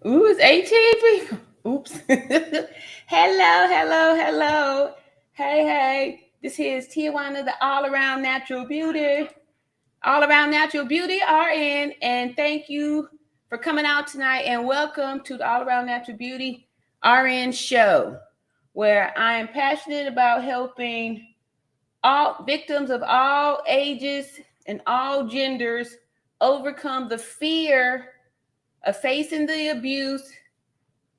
Ooh, it's 18 people. Oops. Hello. Hey. This here is Tijuana, the all around natural beauty RN. And thank you for coming out tonight. And welcome to the All Around Natural Beauty RN show, where I am passionate about helping all victims of all ages and all genders overcome the fear of facing the abuse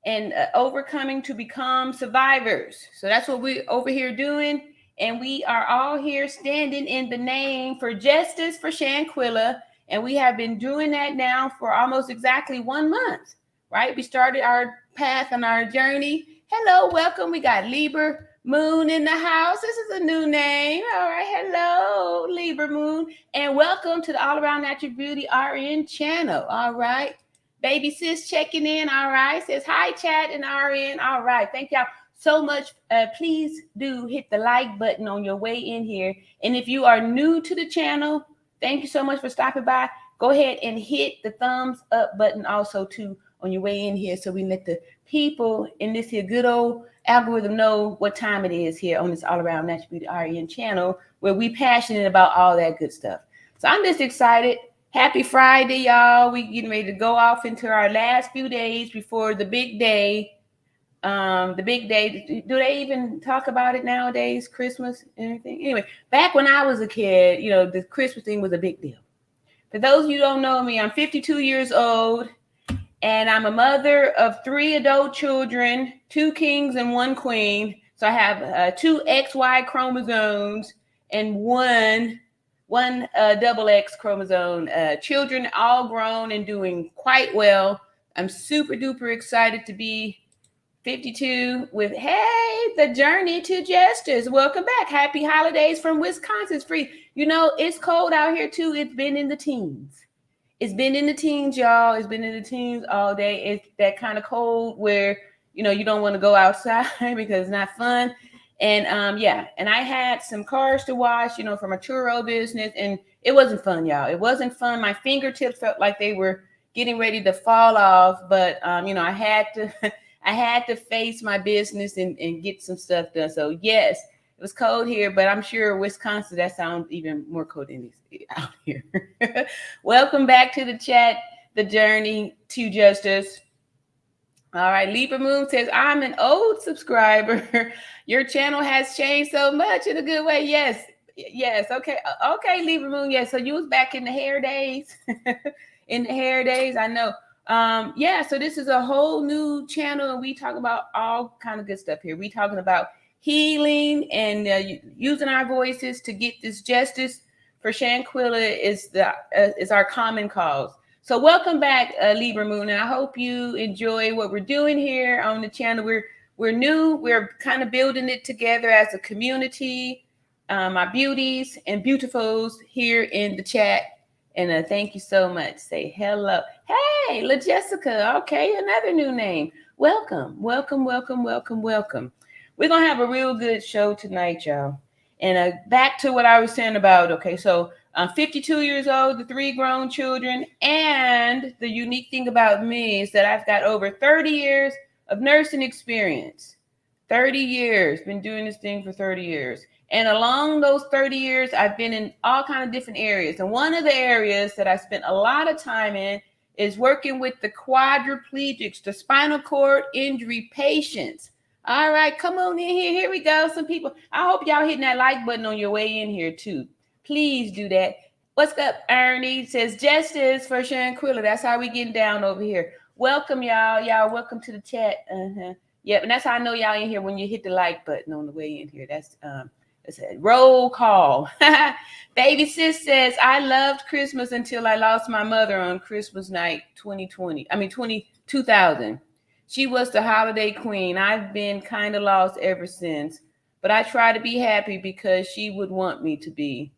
and overcoming to become survivors. So that's what we're over here doing. And we are all here standing in the name for justice for Shanquella. And we have been doing that now for almost exactly 1 month, right? We started our path and our journey. Hello, welcome. We got Libra Moon in the house. This is a new name. All right. Hello, Libra Moon. And welcome to the All Around Natural Beauty RN channel. All right. Baby sis checking in. All right. Says hi, chat and RN. All right. Thank y'all so much. Please do hit the like button on your way in here. And if you are new to the channel, thank you so much for stopping by. Go ahead and hit the thumbs up button also too on your way in here, so we let the people in this here good old algorithm know what time it is here on this All Around Natural Beauty RN channel, where we passionate about all that good stuff. So I'm just excited. Happy Friday, y'all. We getting ready to go off into our last few days before the big day. The big day. Do they even talk about it nowadays? Christmas, anything? Anyway, back when I was a kid, the Christmas thing was a big deal. For those of you who don't know me, I'm 52 years old, and I'm a mother of 3 adult children, 2 kings and 1 queen. So I have 2 XY chromosomes and one double X chromosome. Children all grown and doing quite well. I'm super duper excited to be 52 with, hey, the journey to justice. Welcome back. Happy holidays from Wisconsin's free. It's cold out here too. It's been in the teens. It's been in the teens, y'all. It's been in the teens all day. It's that kind of cold where, you don't want to go outside because it's not fun. And and I had some cars to wash, from a churro business, and it wasn't fun, y'all. It wasn't fun. My fingertips felt like they were getting ready to fall off, but I had to I had to face my business and get some stuff done. So yes, it was cold here, but I'm sure Wisconsin, that sounds even more cold than this out here. Welcome back to the chat, the journey to justice. All right, Libra Moon says, I'm an old subscriber. Your channel has changed so much in a good way. Yes. Okay, Libra Moon. Yes, so you was back in the hair days. In the hair days, I know. So this is a whole new channel, and we talk about all kind of good stuff here. We talking about healing and using our voices to get this justice for Shanquella is our common cause. So welcome back, Libra Moon, and I hope you enjoy what we're doing here on the channel. We're new. We're kind of building it together as a community. My beauties and beautifuls here in the chat, and thank you so much. Say hello. Hey, La Jessica. Okay, another new name. Welcome. We're gonna have a real good show tonight, y'all. And back to what I was saying about, okay, so I'm 52 years old, the 3 grown children, and the unique thing about me is that I've got over 30 years of nursing experience. 30 years, been doing this thing for 30 years. And along those 30 years, I've been in all kinds of different areas. And one of the areas that I spent a lot of time in is working with the quadriplegics, the spinal cord injury patients. All right, come on in here. Here we go. Some people. I hope y'all hitting that like button on your way in here too. Please do that. What's up, Ernie? Says justice for Shanquella. That's how we getting down over here. Welcome, y'all. Y'all, welcome to the chat. Yep, and that's how I know y'all in here when you hit the like button on the way in here. That's a roll call. Baby sis says, I loved Christmas until I lost my mother on Christmas night 2000. She was the holiday queen. I've been kind of lost ever since, but I try to be happy because she would want me to be.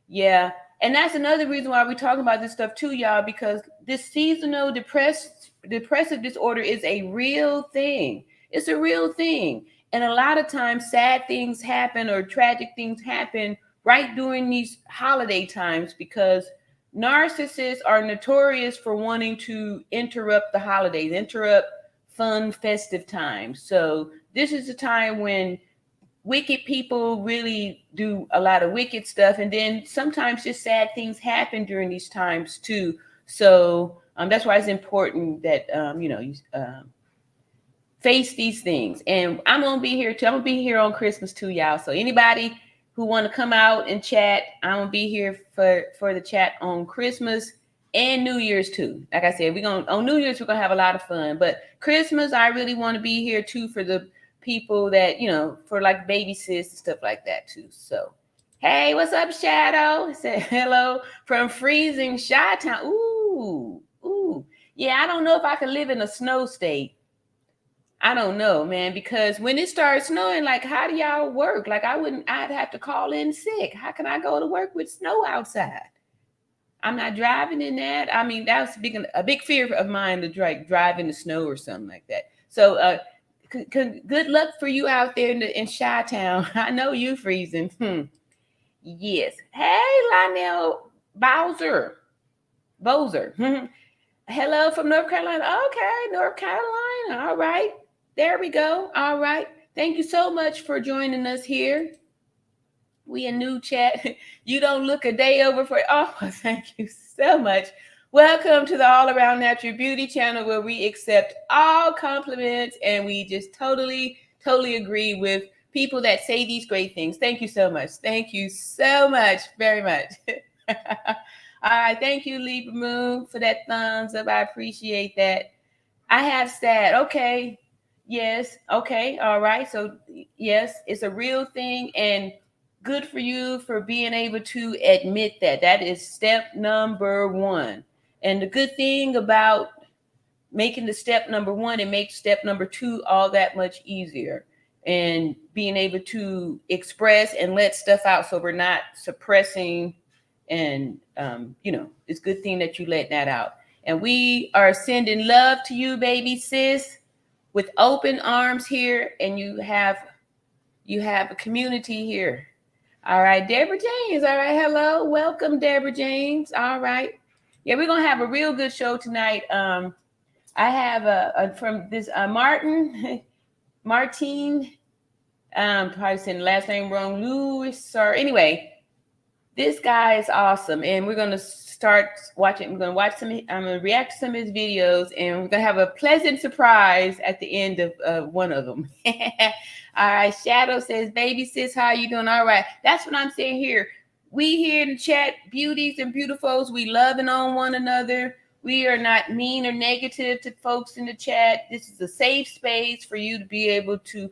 Yeah, and that's another reason why we're talking about this stuff too, y'all, because this seasonal depressive disorder is a real thing. It's a real thing. And a lot of times sad things happen or tragic things happen right during these holiday times because narcissists are notorious for wanting to interrupt the holidays, interrupt fun, festive times. So this is a time when wicked people really do a lot of wicked stuff, and then sometimes just sad things happen during these times too. So that's why it's important that you face these things. And I'm gonna be here too. I'm gonna be here on Christmas too, y'all. So anybody who want to come out and chat, I'm gonna be here for the chat on Christmas and New Year's too. Like I said, we're gonna on New Year's we're gonna have a lot of fun, but Christmas I really want to be here too for the people that for like baby sis and stuff like that too. So hey, what's up, Shadow? Said hello from freezing Chi-Town. Ooh, yeah. I don't know if I could live in a snow state. I don't know, man, because when it starts snowing, like, how do y'all work? Like, I'd have to call in sick. How can I go to work with snow outside? I'm not driving in that. I mean, that was a big fear of mine to drive in the snow or something like that. So, good luck for you out there in Chi-Town. I know you freezing. Yes. Hey, Lionel Bowser. Hello from North Carolina. Okay, North Carolina. All right. There we go. All right. Thank you so much for joining us here. We a new chat. You don't look a day over for. Oh, thank you so much. Welcome to the All Around Natural Beauty channel, where we accept all compliments and we just totally agree with people that say these great things. Thank you so much. Thank you so much. Very much. All right. Thank you, Libra Moon, for that thumbs up. I appreciate that. I have sad. Okay. Yes. Okay. All right. So yes, it's a real thing, and good for you for being able to admit that. That is step number one. And the good thing about making the step number one, it makes step number two all that much easier. And being able to express and let stuff out, so we're not suppressing. And it's a good thing that you let that out. And we are sending love to you, baby sis, with open arms here, and you have a community here. All right, Deborah James. All right, hello, welcome, Deborah James. All right, yeah, we're gonna have a real good show tonight. I have from this Martine. Probably saying the last name wrong, Lewis. Or anyway, this guy is awesome, and we're gonna start watching. We're gonna watch some. I'm gonna react to some of his videos, and we're gonna have a pleasant surprise at the end of one of them. All right, Shadow says, "Baby sis, how you doing?" All right, that's what I'm saying here. We here in the chat, beauties and beautifuls, we loving on one another. We are not mean or negative to folks in the chat. This is a safe space for you to be able to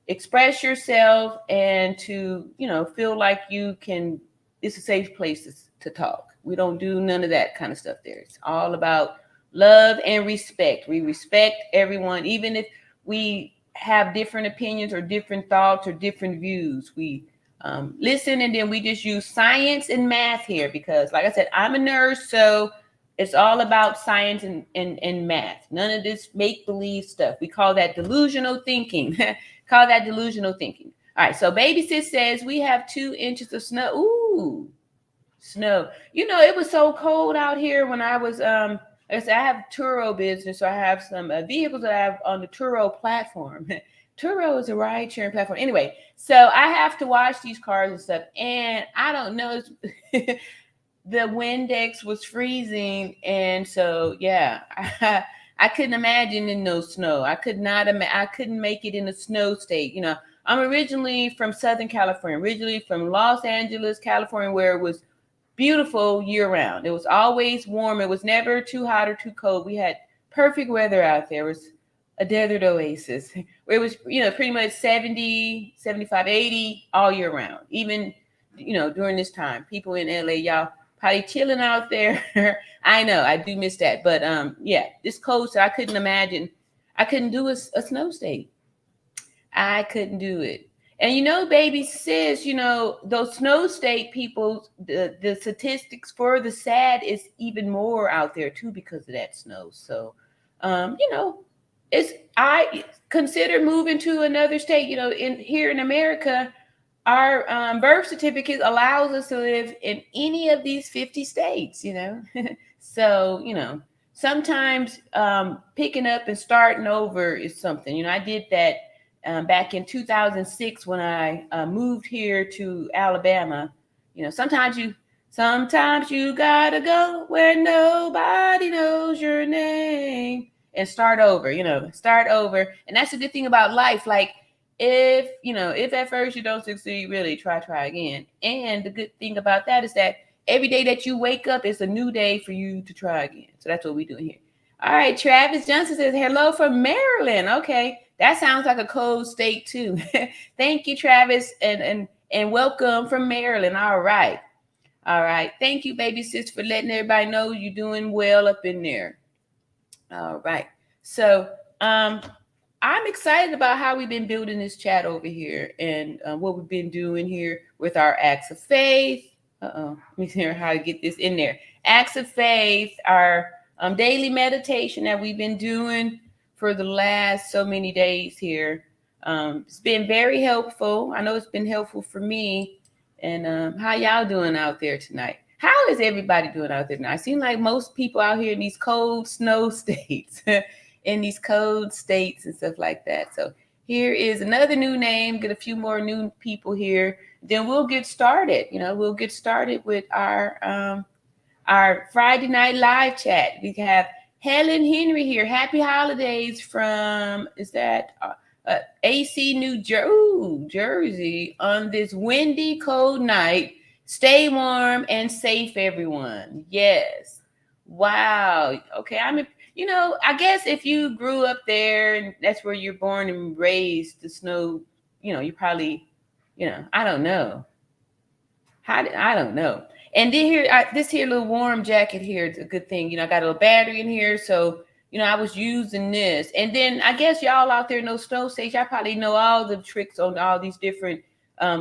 express yourself and to feel like you can. It's a safe place to talk. We don't do none of that kind of stuff there. It's all about love and respect. We respect everyone, even if we have different opinions or different thoughts or different views. We listen, and then we just use science and math here because, like I said, I'm a nurse, so it's all about science and math. None of this make-believe stuff. We call that delusional thinking. Call that delusional thinking. All right, so baby sis says we have 2 inches of snow. Ooh, snow. It was so cold out here when I was, like I said, I have Turo business, so I have some vehicles that I have on the Turo platform. Turo is a ride-sharing platform. Anyway, so I have to wash these cars and stuff, and I don't know, the Windex was freezing, and so, yeah, I couldn't imagine in no snow. I couldn't make it in a snow state, I'm originally from Southern California, originally from Los Angeles, California, where it was beautiful year round. It was always warm. It was never too hot or too cold. We had perfect weather out there. It was a desert oasis where it was, pretty much 70, 75, 80 all year round. Even, during this time, people in LA, y'all probably chilling out there. I know, I do miss that. But yeah, this cold, so I couldn't imagine. I couldn't do a snow state. I couldn't do it. And baby sis, those snow state people, the statistics for the sad is even more out there too because of that snow. So, I consider moving to another state. Here in America, our birth certificate allows us to live in any of these 50 states, So, sometimes picking up and starting over is something. I did that back in 2006 when I moved here to Alabama. Sometimes you gotta go where nobody knows your name and start over. Start over. And that's the good thing about life. Like, if at first you don't succeed, really try again. And the good thing about that is that every day that you wake up is a new day for you to try again. So that's what we're doing here. All right, Travis Johnson says hello from Maryland. Okay, that sounds like a cold state too. Thank you, Travis, and welcome from Maryland. All right. Thank you, baby sis, for letting everybody know you're doing well up in there. All right. So I'm excited about how we've been building this chat over here and what we've been doing here with our acts of faith. Let me see how to get this in there. Acts of faith, our daily meditation that we've been doing for the last so many days here. It's been very helpful. I know it's been helpful for me. And how y'all doing out there tonight? How is everybody doing out there tonight? I seem like most people out here in these cold snow states. In these cold states and stuff like that. So here is another new name, get a few more new people here. Then we'll get started. We'll get started with our Friday night live chat. We have Helen Henry here. Happy holidays from, is that AC New Jersey on this windy, cold night. Stay warm and safe, everyone. Yes. Wow. Okay, I guess if you grew up there and that's where you're born and raised, the snow, you probably, I don't know. I don't know. And then here, this here little warm jacket here is a good thing. I got a little battery in here. So, I was using this. And then I guess y'all out there in those snow states, y'all probably know all the tricks on all these different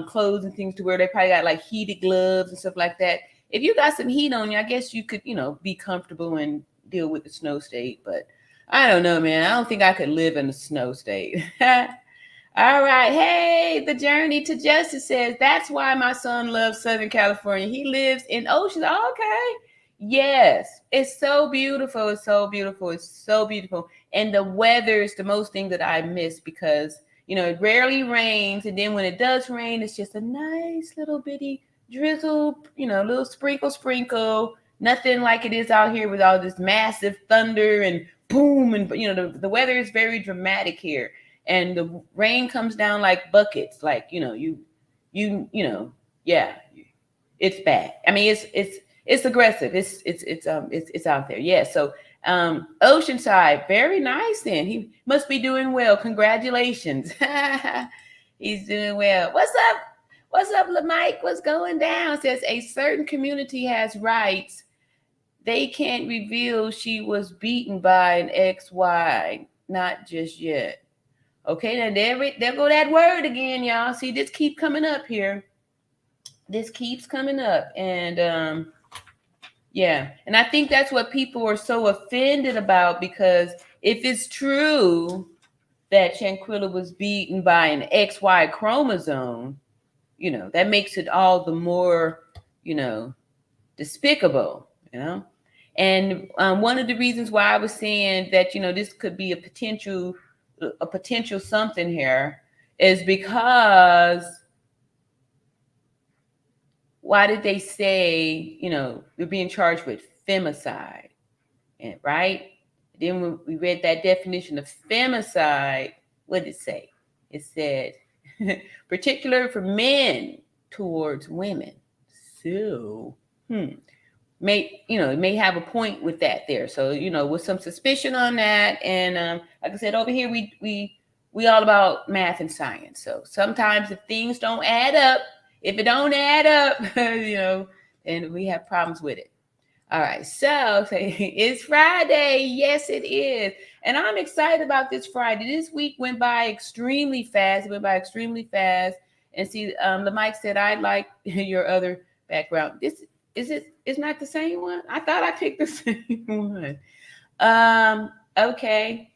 clothes and things to wear. They probably got like heated gloves and stuff like that. If you got some heat on you, I guess you could, be comfortable and deal with the snow state. But I don't know, man. I don't think I could live in a snow state. All right. Hey, the journey to justice says that's why my son loves Southern California. He lives in Ocean. Okay. Yes. It's so beautiful. It's so beautiful. It's so beautiful. And the weather is the most thing that I miss because, it rarely rains. And then when it does rain, it's just a nice little bitty drizzle, little sprinkle. Nothing like it is out here with all this massive thunder and boom. And, the weather is very dramatic here. And the rain comes down like buckets, like, yeah, it's bad. I mean, it's aggressive. It's out there. Yeah. So, Oceanside, very nice then. He must be doing well. Congratulations. He's doing well. What's up, Mike? What's going down? Says a certain community has rights. They can't reveal she was beaten by an XY. Not just yet. Okay, now there go that word again, y'all. See, this keep coming up here. This keeps coming up. And yeah. And I think that's what people are so offended about, because if it's true that Shanquella was beaten by an XY chromosome, that makes it all the more, despicable, And one of the reasons why I was saying that, this could be a potential something here is because why did they say, they're being charged with femicide, right? Then when we read that definition of femicide, what did it say? It said, particular for men towards women. So, it may have a point with that there. So, with some suspicion on that. And like I said, over here, we all about math and science. So sometimes if things don't add up, and we have problems with it. All right. So it's Friday. Yes, it is. And I'm excited about this Friday. This week went by extremely fast. It went by extremely fast. And see, the Mike said, I like your other background. It's not the same one? I thought I picked the same one. Okay.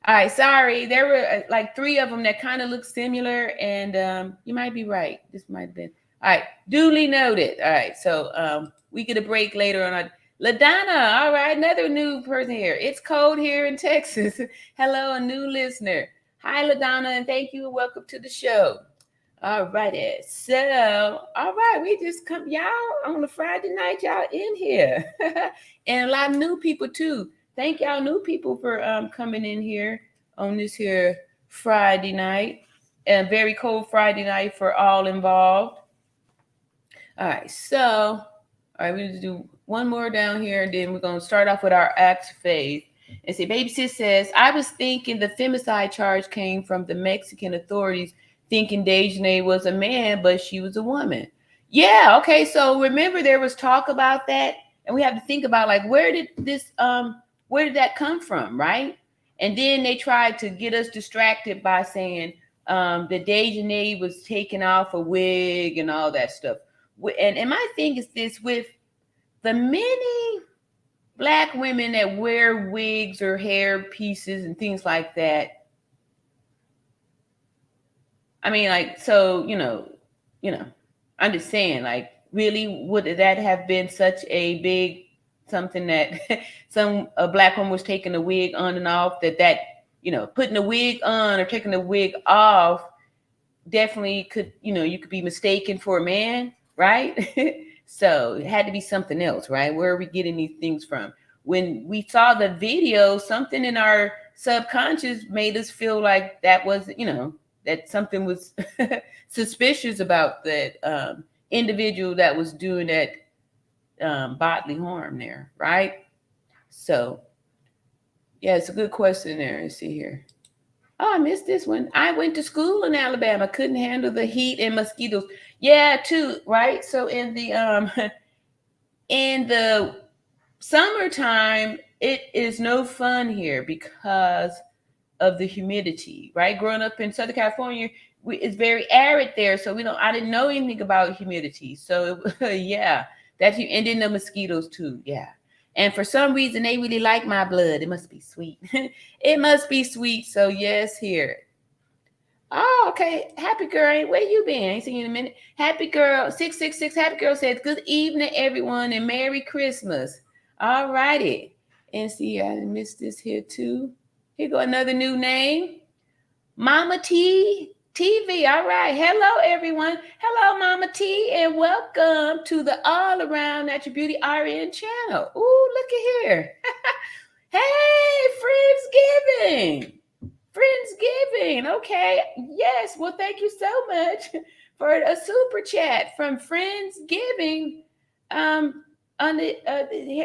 All right, sorry. There were like 3 of them that kind of look similar, and you might be right. This might have been. All right, duly noted. All right, so we get a break later on. LaDonna, all right, another new person here. It's cold here in Texas. Hello, a new listener. Hi, LaDonna, and thank you. Welcome to the show. All righty. So, all right, we just come, y'all, on a Friday night, y'all in here. And a lot of new people, too. Thank y'all new people for coming in here on this here Friday night. A very cold Friday night for all involved. All right, so, all right, we're going to do one more down here, and then we're going to start off with our acts of faith. And see, Baby Sis says, I was thinking the femicide charge came from the Mexican authorities thinking Dejanay was a man, but she was a woman. Yeah, okay, so remember there was talk about that, and we have to think about, like, where did that come from, right? And then they tried to get us distracted by saying that Dejanay was taking off a wig and all that stuff. And my thing is this, with the many Black women that wear wigs or hair pieces and things like that, I mean, like, so, I'm just saying, like, really, would that have been such a big something that a Black woman was taking a wig on and off, that putting a wig on or taking a wig off definitely could, you could be mistaken for a man, right? So it had to be something else, right? Where are we getting these things from? When we saw the video, something in our subconscious made us feel like that was, that something was suspicious about that individual that was doing that bodily harm there, right? So, yeah, it's a good question there. Let's see here. Oh, I missed this one. I went to school in Alabama, couldn't handle the heat and mosquitoes. Yeah, too, right? So in the summertime, it is no fun here because of the humidity, right? Growing up in Southern California, it's very arid there, so I didn't know anything about humidity. So yeah, and then the mosquitoes too, yeah. And for some reason, they really like my blood. It must be sweet. It must be sweet. So yes, here. Oh, okay. Happy girl, where you been? I ain't seen you in a minute. Happy girl 666. Happy girl says, "Good evening, everyone, and Merry Christmas." All righty. And see, I missed this here too. Here go another new name. Mama T TV. All right. Hello, everyone. Hello, Mama T, and welcome to the All Around Natural Beauty RN channel. Ooh, look at here. Hey, Friendsgiving. Friendsgiving. Okay. Yes. Well, thank you so much for a super chat from Friendsgiving. On the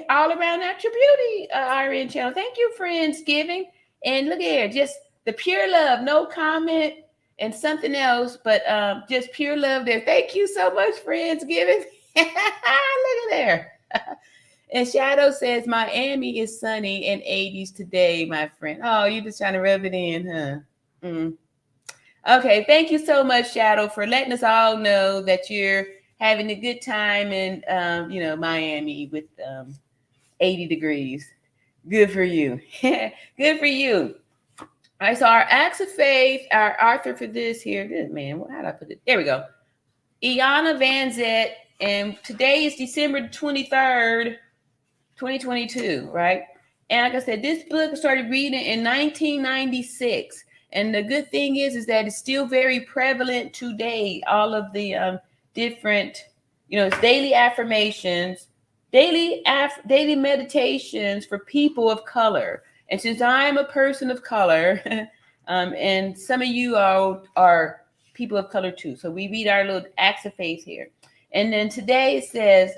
All Around Natural Beauty RN channel. Thank you, Friendsgiving. And look here, just the pure love, no comment and something else, but just pure love there. Thank you so much, Friendsgiving. Look at there. And Shadow says, Miami is sunny and 80s today, my friend. Oh, you're just trying to rub it in, huh? Okay, thank you so much, Shadow, for letting us all know that you're having a good time in, Miami with 80 degrees. Good for you. Good for you. All right, so our acts of faith, our author for this here, good man, how did I put it? There we go. Iana Van Zet, and today is December 23rd, 2022, right? And like I said, this book I started reading in 1996. And the good thing is that it's still very prevalent today. All of the different, it's daily affirmations, daily meditations for people of color. And since I'm a person of color, and some of you are people of color too, so we read our little acts of faith here. And then today it says,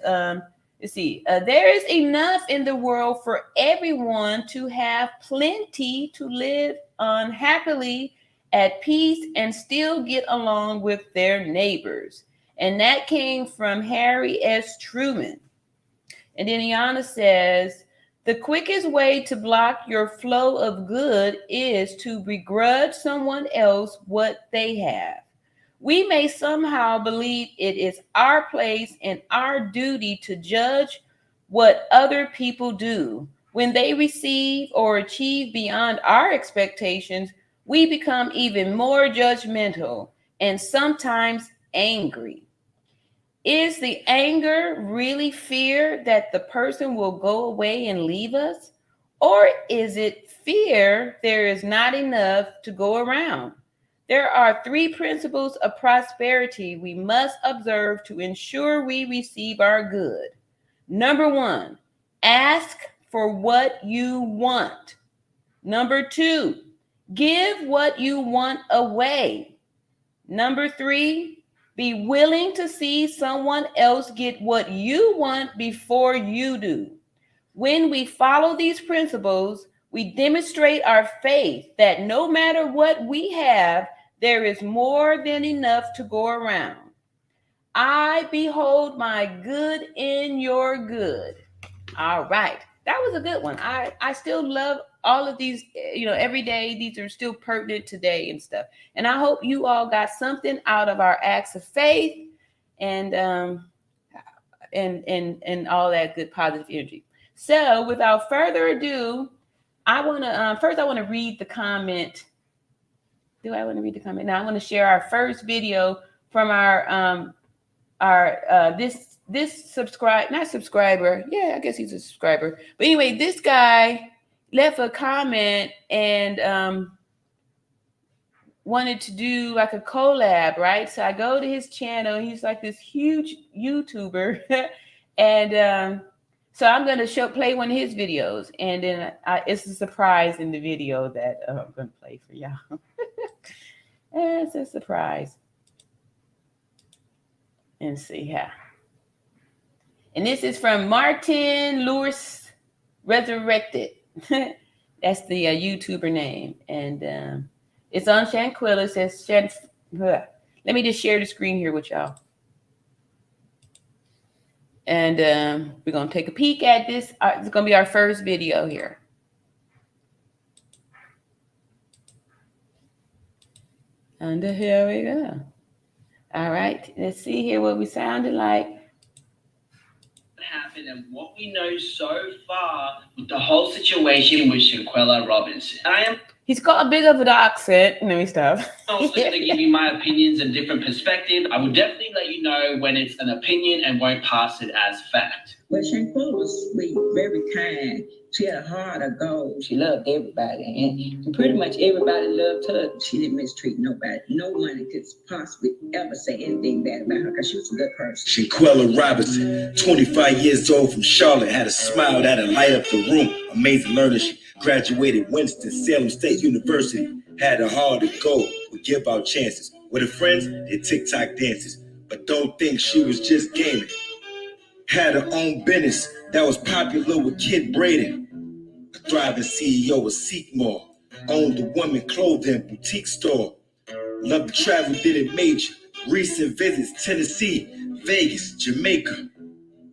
let's see, there is enough in the world for everyone to have plenty to live on happily, at peace, and still get along with their neighbors. And that came from Harry S. Truman. And then Iana says, the quickest way to block your flow of good is to begrudge someone else what they have. We may somehow believe it is our place and our duty to judge what other people do, When they receive or achieve beyond our expectations, we become even more judgmental and sometimes angry. Is the anger really fear that the person will go away and leave us? Or is it fear there is not enough to go around? There are three principles of prosperity we must observe to ensure we receive our good. Number one, ask for what you want. Number two, give what you want away. Number three, be willing to see someone else get what you want before you do. When we follow these principles, we demonstrate our faith that no matter what we have, there is more than enough to go around. I behold my good in your good. All right. That was a good one. I still love all of these, every day. These are still pertinent today and stuff. And I hope you all got something out of our acts of faith and all that good positive energy. So without further ado, I want to read the comment. Do I want to read the comment? Now I want to share our first video from our this not subscriber. Yeah, I guess he's a subscriber. But anyway, this guy left a comment and wanted to do like a collab, right? So I go to his channel. He's like this huge YouTuber. And so I'm going to play one of his videos. And then it's a surprise in the video that I'm going to play for y'all. It's a surprise. And see how. And this is from Martin Lewis Resurrected. That's the YouTuber name. And it's on Shanquella. It says, let me just share the screen here with y'all. And we're going to take a peek at this. It's going to be our first video here. And here we go. All right, let's see here what we sounded like. Happened and what we know so far with the whole situation with Shanquella Robinson. He's got a bit of an accent. Let me stop. I'm also going to give you my opinions and different perspectives. I will definitely let you know when it's an opinion and won't pass it as fact. Well, Shanquella was sweet, very kind. She had a heart of gold. She loved everybody, and pretty much everybody loved her. She didn't mistreat nobody. No one could possibly ever say anything bad about her because she was a good person. Shanquella Robinson, 25 years old from Charlotte, had a smile that'd light up the room. Amazing learner, she graduated Winston-Salem State University. Had a heart of gold, would give out chances. With her friends, did TikTok dances. But don't think she was just gaming. Had her own business that was popular with Kid Braden. A thriving CEO of Seekmore. Owned a women clothing boutique store. Loved to travel, did it major. Recent visits, Tennessee, Vegas, Jamaica.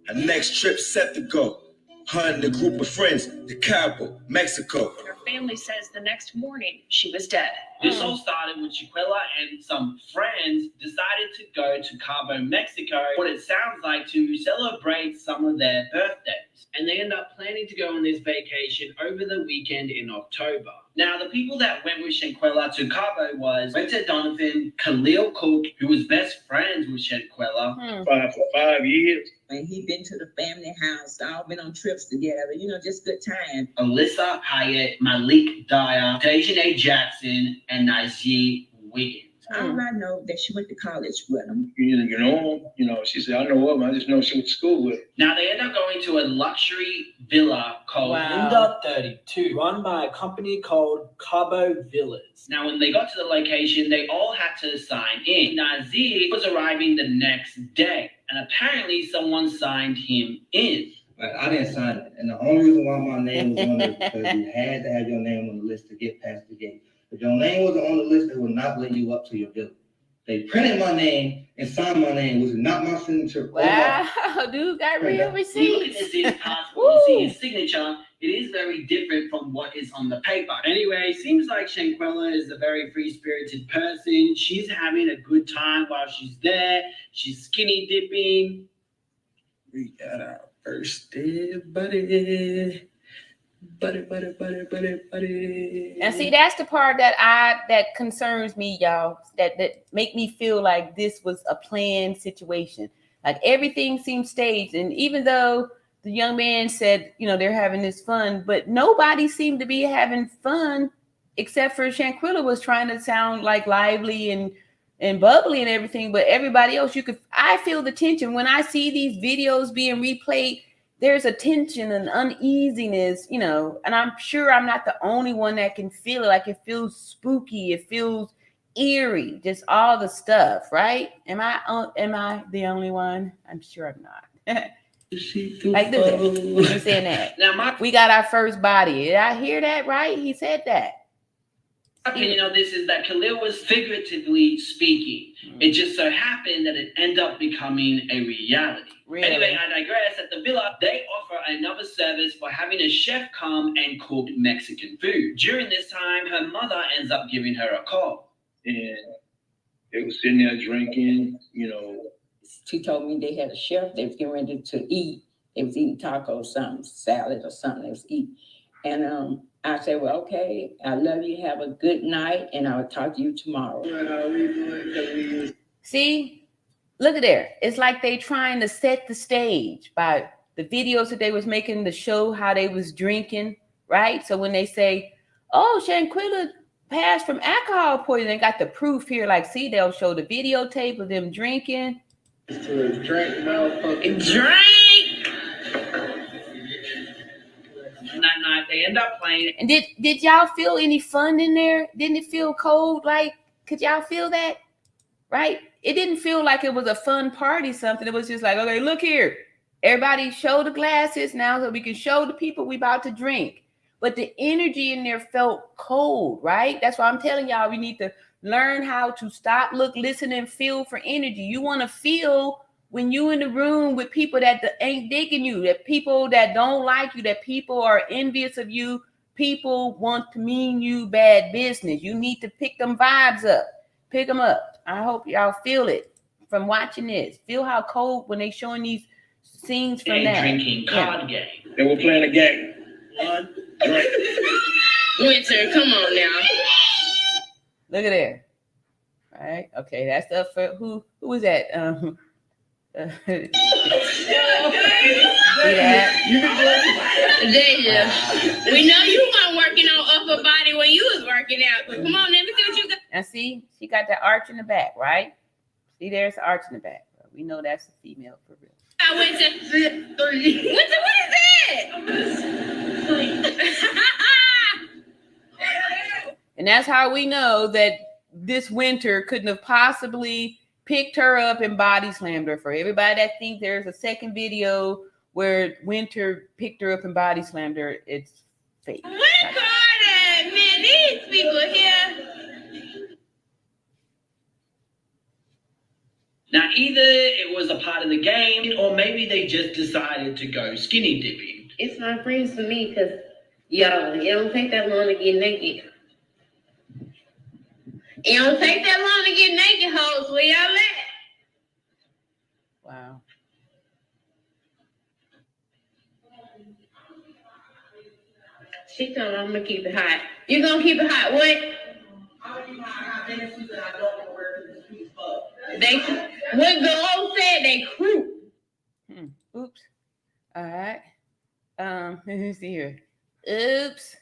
Her next trip set to go. Her and a group of friends to Cabo, Mexico. Her family says the next morning she was dead. This all started when Shanquella and some friends decided to go to Cabo, Mexico, what it sounds like to celebrate some of their birthdays. And they end up planning to go on this vacation over the weekend in October. Now, the people that went with Shanquella to Cabo was Winter Donovan, Khalil Cook, who was best friends with Shanquella. For 5 years. And he'd been to the family house, all been on trips together, just good time. Alyssa Hyatt, Malik Dyer, Dejanay Jackson, and Nazir Wiggins. All I know that she went to college with him. You know, she said, I know him, I just know she went to school with him. Now, they end up going to a luxury villa called Linda 32, run by a company called Cabo Villas. Now, when they got to the location, they all had to sign in. Nazir was arriving the next day, and apparently someone signed him in. I didn't sign it, and the only reason why my name was on it is because you had to have your name on the list to get past the gate. If your name wasn't on the list, they would not let you up to your villa. They printed my name and signed my name, which is not my signature. Wow, dude got real receipts. You look at his passport, you see his signature. It is very different from what is on the paper. Anyway, seems like Shanquella is a very free-spirited person. She's having a good time while she's there. She's skinny dipping. We got our first day, buddy. Butter, butter, butter, butter, butter. And see, that's the part that concerns me, y'all. That make me feel like this was a planned situation. Like everything seems staged. And even though the young man said, they're having this fun, but nobody seemed to be having fun except for Shanquella was trying to sound like lively and bubbly and everything. But everybody else, I feel the tension when I see these videos being replayed. There's a tension and uneasiness, and I'm sure I'm not the only one that can feel it. Like it feels spooky. It feels eerie, just all the stuff, right? Am I the only one? I'm sure I'm not. Like, look at you saying that. Now, we got our first body. Did I hear that right? He said that. My opinion of this is that Khalil was figuratively speaking. It just so happened that it ended up becoming a reality. Really? Anyway, I digress. At the villa, they offer another service for having a chef come and cook Mexican food. During this time, her mother ends up giving her a call. And they were sitting there drinking, She told me they had a chef. They was getting ready to eat. They was eating tacos, something, salad or something they was eating. And I said, well, okay, I love you. Have a good night, and I'll talk to you tomorrow. See, look at there. It's like they trying to set the stage by the videos that they was making to show how they was drinking, right? So when they say, oh, Shanquella passed from alcohol poisoning, they got the proof here. Like, see, they'll show the videotape of them drinking. Drink! And that night, they end up playing. And did y'all feel any fun in there? Didn't it feel cold? Like, could y'all feel that? Right? It didn't feel like it was a fun party, something. It was just like, okay, look here. Everybody show the glasses now so we can show the people we about to drink. But the energy in there felt cold, right? That's why I'm telling y'all we need to learn how to stop, look, listen, and feel for energy. You want to feel when you in the room with people that ain't digging you, that people that don't like you, that people are envious of you, people want to mean you bad business. You need to pick them vibes up. Pick them up. I hope y'all feel it from watching this. Feel how cold when they showing these scenes from that. Drinking card game. They were playing a game. One, drink. Winter, come on now. Look at there. All right. Okay, that's up for who was that? See that? Deja, we know you weren't working on upper body when you was working out. But come on, let me see what you got. And see, she got that arch in the back, right? See, there's the arch in the back. We know that's a female for real. Winter, what is that? And that's how we know that this Winter couldn't have possibly picked her up and body slammed her. For everybody that thinks there's a second video where Winter picked her up and body slammed her, it's fake. Man, these people here. Now, either it was a part of the game, or maybe they just decided to go skinny dipping. It's my friends for me, because y'all, it don't take that long to get naked. It don't take that long to get naked, hoes. Where y'all at? Wow. She told me I'm going to keep it hot. You going to keep it hot? What? What Gold said, they crew. Oops. All right. Let me see here. Oops.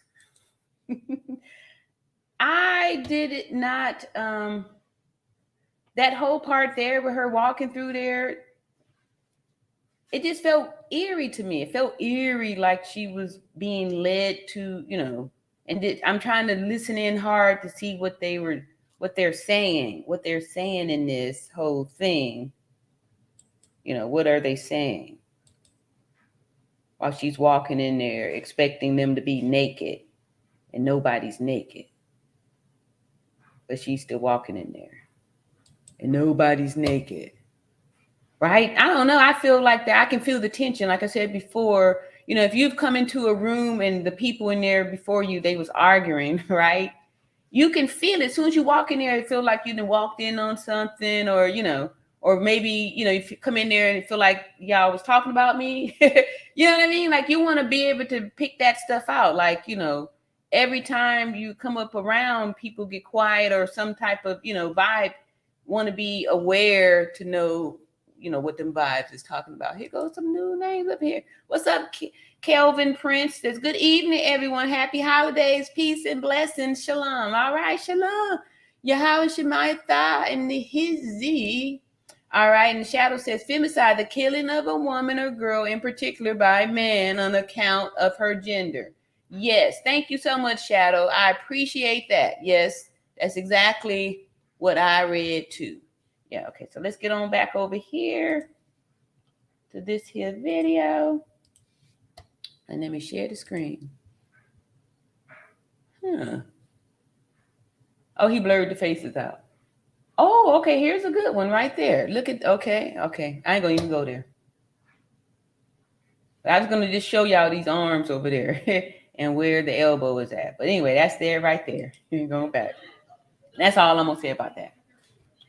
I did it not. That whole part there with her walking through there, it just felt eerie to me. It felt eerie, like she was being led to, and I'm trying to listen in hard to see what they're saying in this whole thing. What are they saying? While she's walking in there, expecting them to be naked, and nobody's naked. But she's still walking in there, and nobody's naked. Right? I don't know. I feel like that. I can feel the tension. Like I said before, if you've come into a room and the people in there before you, they was arguing, right? You can feel it. As soon as you walk in there, it feels like you done walked in on something, or or maybe, you know, if you come in there and feel like y'all was talking about me, you know what I mean? Like, you want to be able to pick that stuff out. Like, you know, every time you come up around, people get quiet or some type of, you know, vibe, want to be aware to know, you know, what them vibes is talking about. Here goes some new names up here. What's up, Kelvin Prince? That's good evening, everyone. Happy holidays, peace and blessings. Shalom. All right, shalom. Yahweh Shemaitha and the Hizzi. All right, and the shadow says femicide, the killing of a woman or girl in particular by a man on account of her gender. Yes, thank you so much, Shadow. I appreciate that. Yes, that's exactly what I read too. Yeah, okay, so let's get on back over here to this here video. And let me share the screen. Oh, he blurred the faces out. Oh, okay, here's a good one right there. Look at, okay. I ain't gonna even go there. I was gonna just show y'all these arms over there and where the elbow is at. But anyway, that's there right there. Going back. That's all I'm gonna say about that.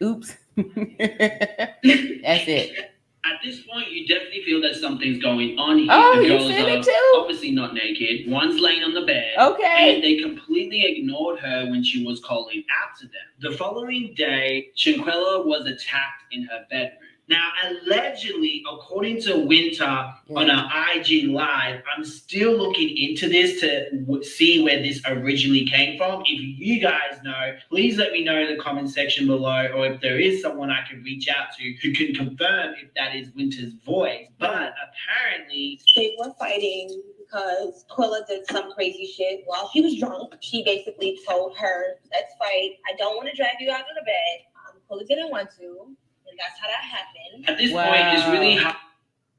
Oops. That's it. At this point, you definitely feel that something's going on here. Oh, the you girls feel are it too? obviously not naked. One's laying on the bed. Okay. And they completely ignored her when she was calling out to them. The following day, Shanquella was attacked in her bedroom. Now, allegedly, according to Winter on her IG Live, I'm still looking into this to see where this originally came from. If you guys know, please let me know in the comment section below, or if there is someone I can reach out to who can confirm if that is Winter's voice. But apparently, they were fighting because Quilla did some crazy shit while she was drunk. She basically told her, let's fight. I don't want to drag you out of the bed. Quilla didn't want to. And that's how that happened. At this point, it's really hard.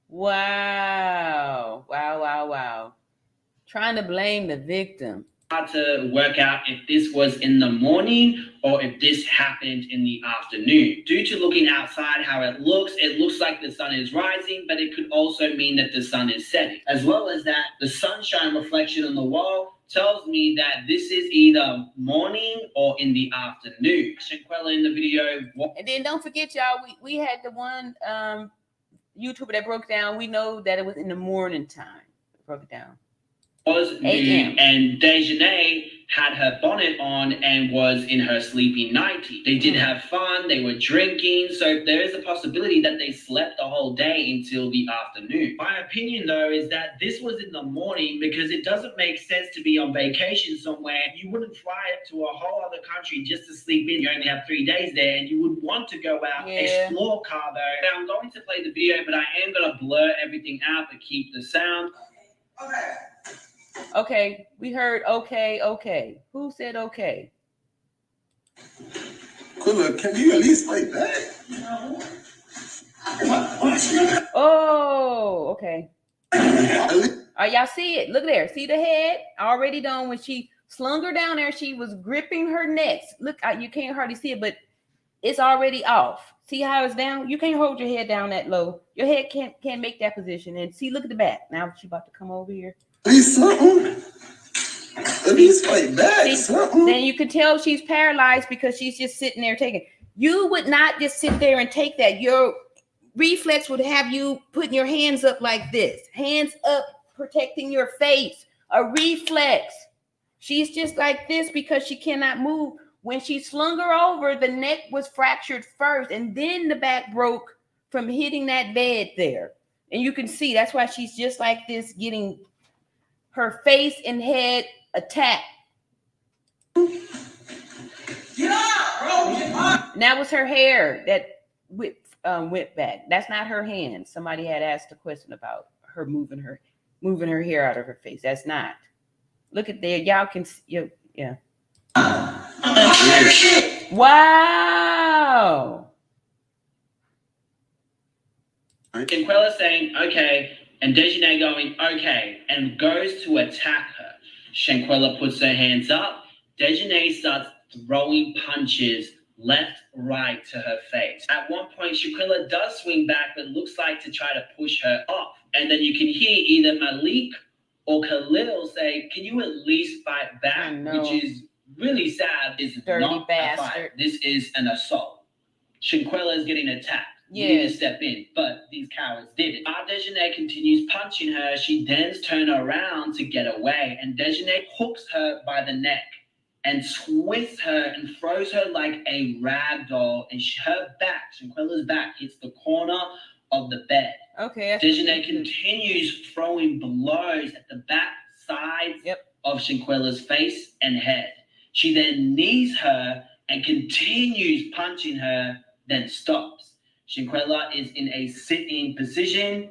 Wow. Trying to blame the victim. Hard to work out if this was in the morning or if this happened in the afternoon. Due to looking outside how it looks like the sun is rising, but it could also mean that the sun is setting. As well as that, the sunshine reflection on the wall tells me that this is either morning or in the afternoon. Shanquella in the video. And then don't forget, y'all, we had the one YouTuber that broke down. We know that it was in the morning time. Broke it down. Was nude, and Dejanay had her bonnet on and was in her sleeping nightie. They did have fun, they were drinking, so there is a possibility that they slept the whole day until the afternoon. My opinion, though, is that this was in the morning because it doesn't make sense to be on vacation somewhere. You wouldn't fly to a whole other country just to sleep in. You only have 3 days there, and you would want to go out, explore Cabo. Now, I'm going to play the video, but I am going to blur everything out but keep the sound. Okay, we heard okay. Who said okay? Quilla, can you at least fight back? No. Oh, okay. Y'all see it? Look there. See the head? Already done. When she slung her down there, she was gripping her neck. Look, you can't hardly see it, but it's already off. See how it's down? You can't hold your head down that low. Your head can't make that position. And see, look at the back. Now she's about to come over here. At least fight back. Then you can tell she's paralyzed because she's just sitting there taking. You would not just sit there and take that. Your reflex would have you putting your hands up like this. Hands up, protecting your face. A reflex. She's just like this because she cannot move. When she slung her over, the neck was fractured first, and then the back broke from hitting that bed there. And you can see that's why she's just like this, getting her face and head attacked. Get out, bro. Get out. And that was her hair that went back. That's not her hand. Somebody had asked a question about her moving her hair out of her face. That's not. Look at there. Y'all can see. Yeah. Wow. Shanquella saying okay, and Dejanay going okay, and goes to attack her. Shanquella puts her hands up. Dejanay starts throwing punches left, right to her face. At one point, Shanquella does swing back, but looks like to try to push her off. And then you can hear either Malik or Khalil say, "Can you at least fight back?" Which is really sad. Is dirty not bastard. a fight. This is an assault. Shanquella is getting attacked. needed to step in, but these cowards didn't. Dejanay continues punching her. She then turns around to get away, and Dejanay hooks her by the neck and twists her and throws her like a rag doll, and her back, Shanquella's back, hits the corner of the bed. Okay. Dejanay continues throwing blows at the back sides of Shanquella's face and head. She then knees her and continues punching her, then stops. Shanquella is in a sitting position,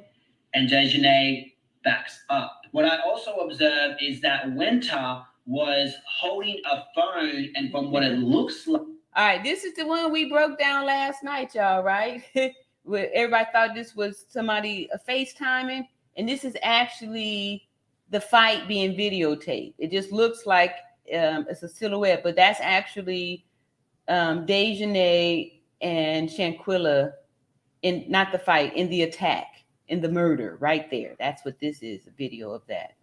and Dejanay backs up. What I also observed is that Winter was holding a phone, and from what it looks like. All right, this is the one we broke down last night, y'all, right? Everybody thought this was somebody FaceTiming, and this is actually the fight being videotaped. It just looks like it's a silhouette, but that's actually Dejanay and Shanquella in, not the fight, in the attack, in the murder, right there. That's what this is, a video of that.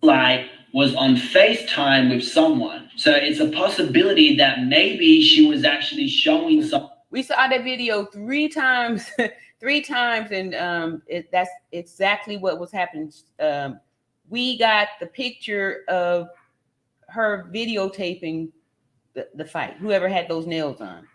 Like was on FaceTime with someone. So it's a possibility that maybe she was actually showing some. We saw that video 3 times, and that's exactly what was happening. We got the picture of her videotaping the fight, whoever had those nails on.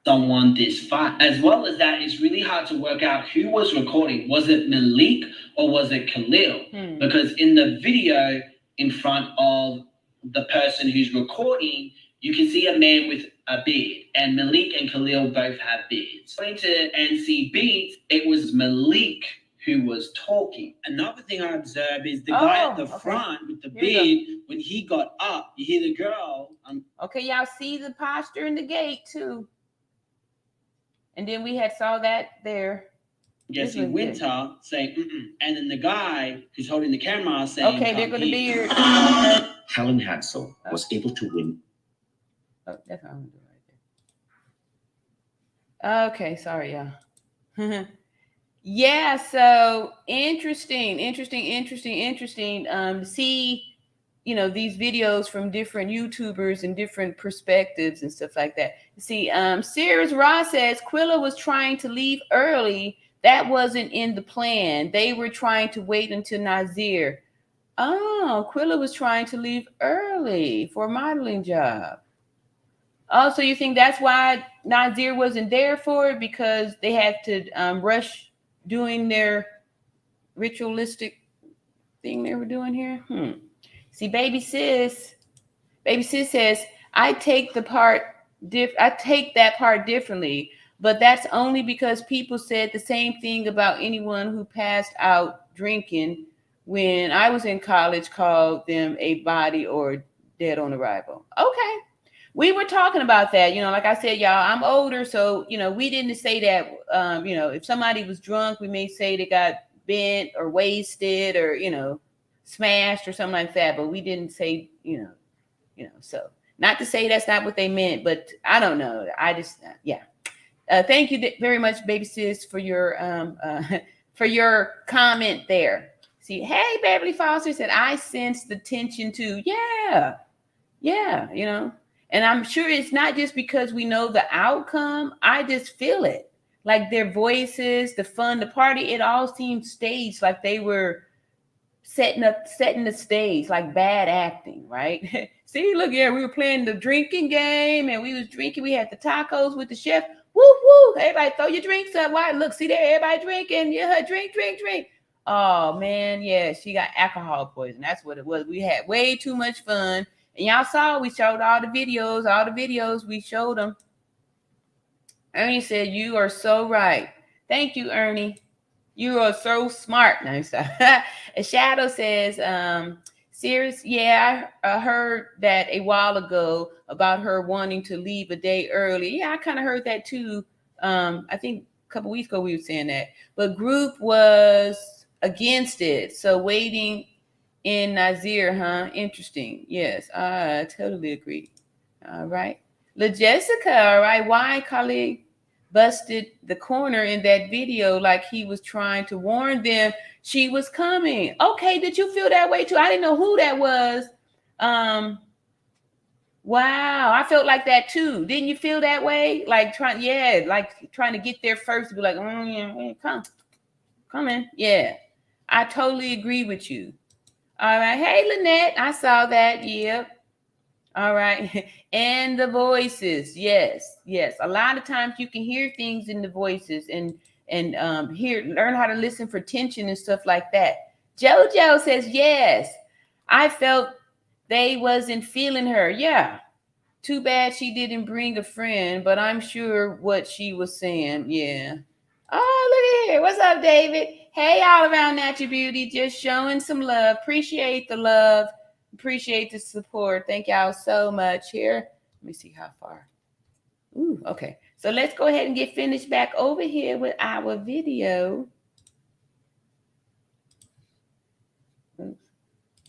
Someone this fight. As well as that, it's really hard to work out who was recording. Was it Malik or was it Khalil? Because in the video in front of the person who's recording, you can see a man with a beard, and Malik and Khalil both have beards. According to NC Beats, it was Malik who was talking. Another thing I observed is the guy at the front with the beard, when he got up, you hear the girl. Okay, y'all see the posture in the gate too. And then we saw that there. Jesse Winter saying, and then the guy who's holding the camera saying, okay, they're going to be here. Helen Hansel was able to win. Oh, that's what I'm going to do right there. Okay, sorry, y'all. Yeah, so interesting. See, these videos from different YouTubers and different perspectives and stuff like that. See, Sirius Ross says Quilla was trying to leave early. That wasn't in the plan. They were trying to wait until Nazir. Oh, Quilla was trying to leave early for a modeling job. Oh, so you think that's why Nazir wasn't there for it, because they had to rush doing their ritualistic thing they were doing here? See, baby sis says, I take that part differently, but that's only because people said the same thing about anyone who passed out drinking when I was in college, called them a body or dead on arrival. Okay. We were talking about that, like I said, y'all, I'm older. So, we didn't say that, if somebody was drunk, we may say they got bent or wasted or, smashed or something like that. But we didn't say, so not to say that's not what they meant, but I don't know. I just, yeah. Thank you very much, baby sis, for your comment there. See, hey, Beverly Foster said, I sense the tension too. Yeah. And I'm sure it's not just because we know the outcome. I just feel it. Like their voices, the fun, the party, it all seemed staged, like they were setting the stage, like bad acting, right? See, look, yeah, we were playing the drinking game and we was drinking. We had the tacos with the chef. Woo, woo. Everybody throw your drinks up. Why? Look, see there, everybody drinking. Yeah, drink. Oh, man, yeah, she got alcohol poison. That's what it was. We had way too much fun. And y'all saw, we showed all the videos, we showed them. Ernie said, you are so right. Thank you, Ernie. You are so smart. No, stop. And Shadow says, Sirius, yeah, I heard that a while ago about her wanting to leave a day early. Yeah, I kind of heard that too. I think a couple weeks ago we were saying that. But group was against it. So waiting in Nazir, huh? Interesting. Yes, I totally agree. All right. La Jessica, all right. Why Khalid busted the corner in that video like he was trying to warn them she was coming. Okay, did you feel that way too? I didn't know who that was. Wow, I felt like that too. Didn't you feel that way? Like trying to get there first to be like, yeah, come in. Yeah, I totally agree with you. All right. Hey, Lynette, I saw that. Yep. All right. And the voices. Yes. A lot of times you can hear things in the voices and learn how to listen for tension and stuff like that. JoJo says, yes, I felt they wasn't feeling her. Yeah. Too bad she didn't bring a friend, but I'm sure what she was saying. Yeah. Oh, look at here. What's up, David? Hey, all around Natural Beauty. Just showing some love. Appreciate the love. Appreciate the support. Thank y'all so much here. Let me see how far. Ooh, okay. So let's go ahead and get finished back over here with our video.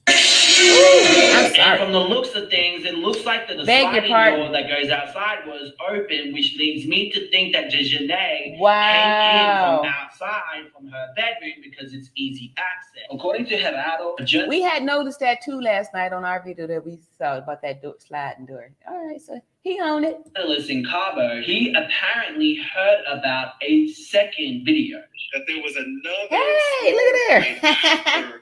I'm sorry. And from the looks of things, it looks like that the sliding door that goes outside was open, which leads me to think that Janae came in from outside from her bedroom because it's easy access. According to Gerardo, we had noticed that too last night on our video that we saw about that sliding door. All right, so he owned it. In Cabo, he apparently heard about a second video. That there was another. Hey, look at there.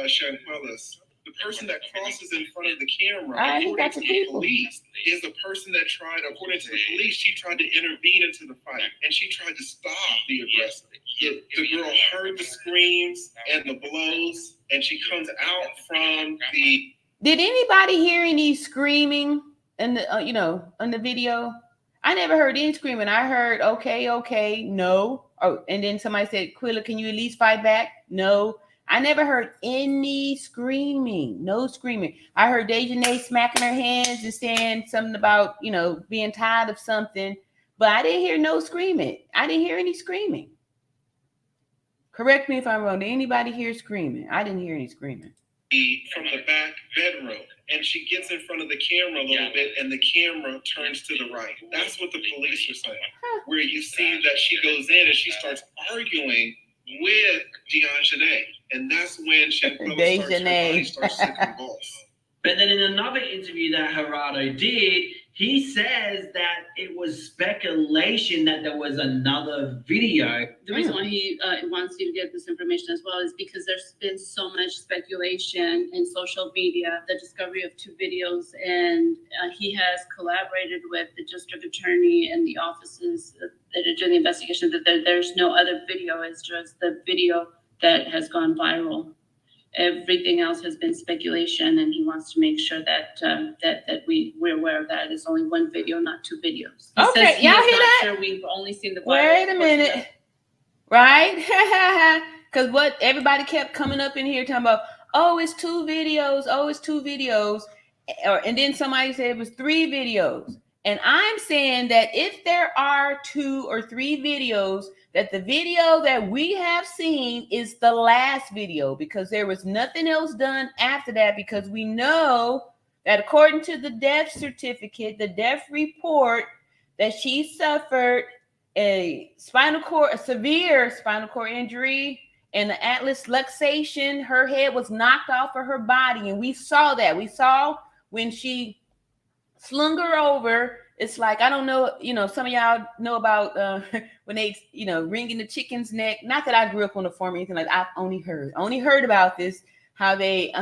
Shanquella. The person that crosses in front of the camera, according to the police, is the person that tried, according to the police, she tried to intervene into the fight, and she tried to stop the aggressor. The girl heard the screams and the blows, and she comes out from the... Did anybody hear any screaming in the, on the video? I never heard any screaming. I heard, okay, no. Oh, and then somebody said, Quilla, can you at least fight back? No. I never heard any screaming, no screaming. I heard Dejanay smacking her hands and saying something about, being tired of something, but I didn't hear no screaming. I didn't hear any screaming. Correct me if I'm wrong. Did anybody hear screaming? I didn't hear any screaming. From the back bedroom, and she gets in front of the camera a little bit, and the camera turns to the right. That's what the police are saying, where you see that she goes in and she starts arguing with Janae, and that's when Shanquella starts to convulse. But then in another interview that Gerardo did, he says that it was speculation that there was another video. The reason why he wants you to get this information as well is because there's been so much speculation in social media, the discovery of 2 videos, and he has collaborated with the district attorney and the offices that are doing the investigation that there's no other video. It's just the video that has gone viral. Everything else has been speculation, and he wants to make sure that we're aware of that. It's only 1 video, not 2 videos. He okay, y'all hear that? Sure, we've only seen the viral. Wait a minute, right? Because what everybody kept coming up in here talking about, it's 2 videos, it's 2 videos, and then somebody said it was 3 videos. And I'm saying that if there are 2 or 3 videos, that the video that we have seen is the last video, because there was nothing else done after that, because we know that according to the death certificate, the death report, that she suffered a severe spinal cord injury and the atlas luxation. Her head was knocked off of her body, and we saw that. We saw when she slung her over. It's like, I don't know, some of y'all know about when they, wringing the chicken's neck. Not that I grew up on the farm or anything like that. I've only heard about this, how they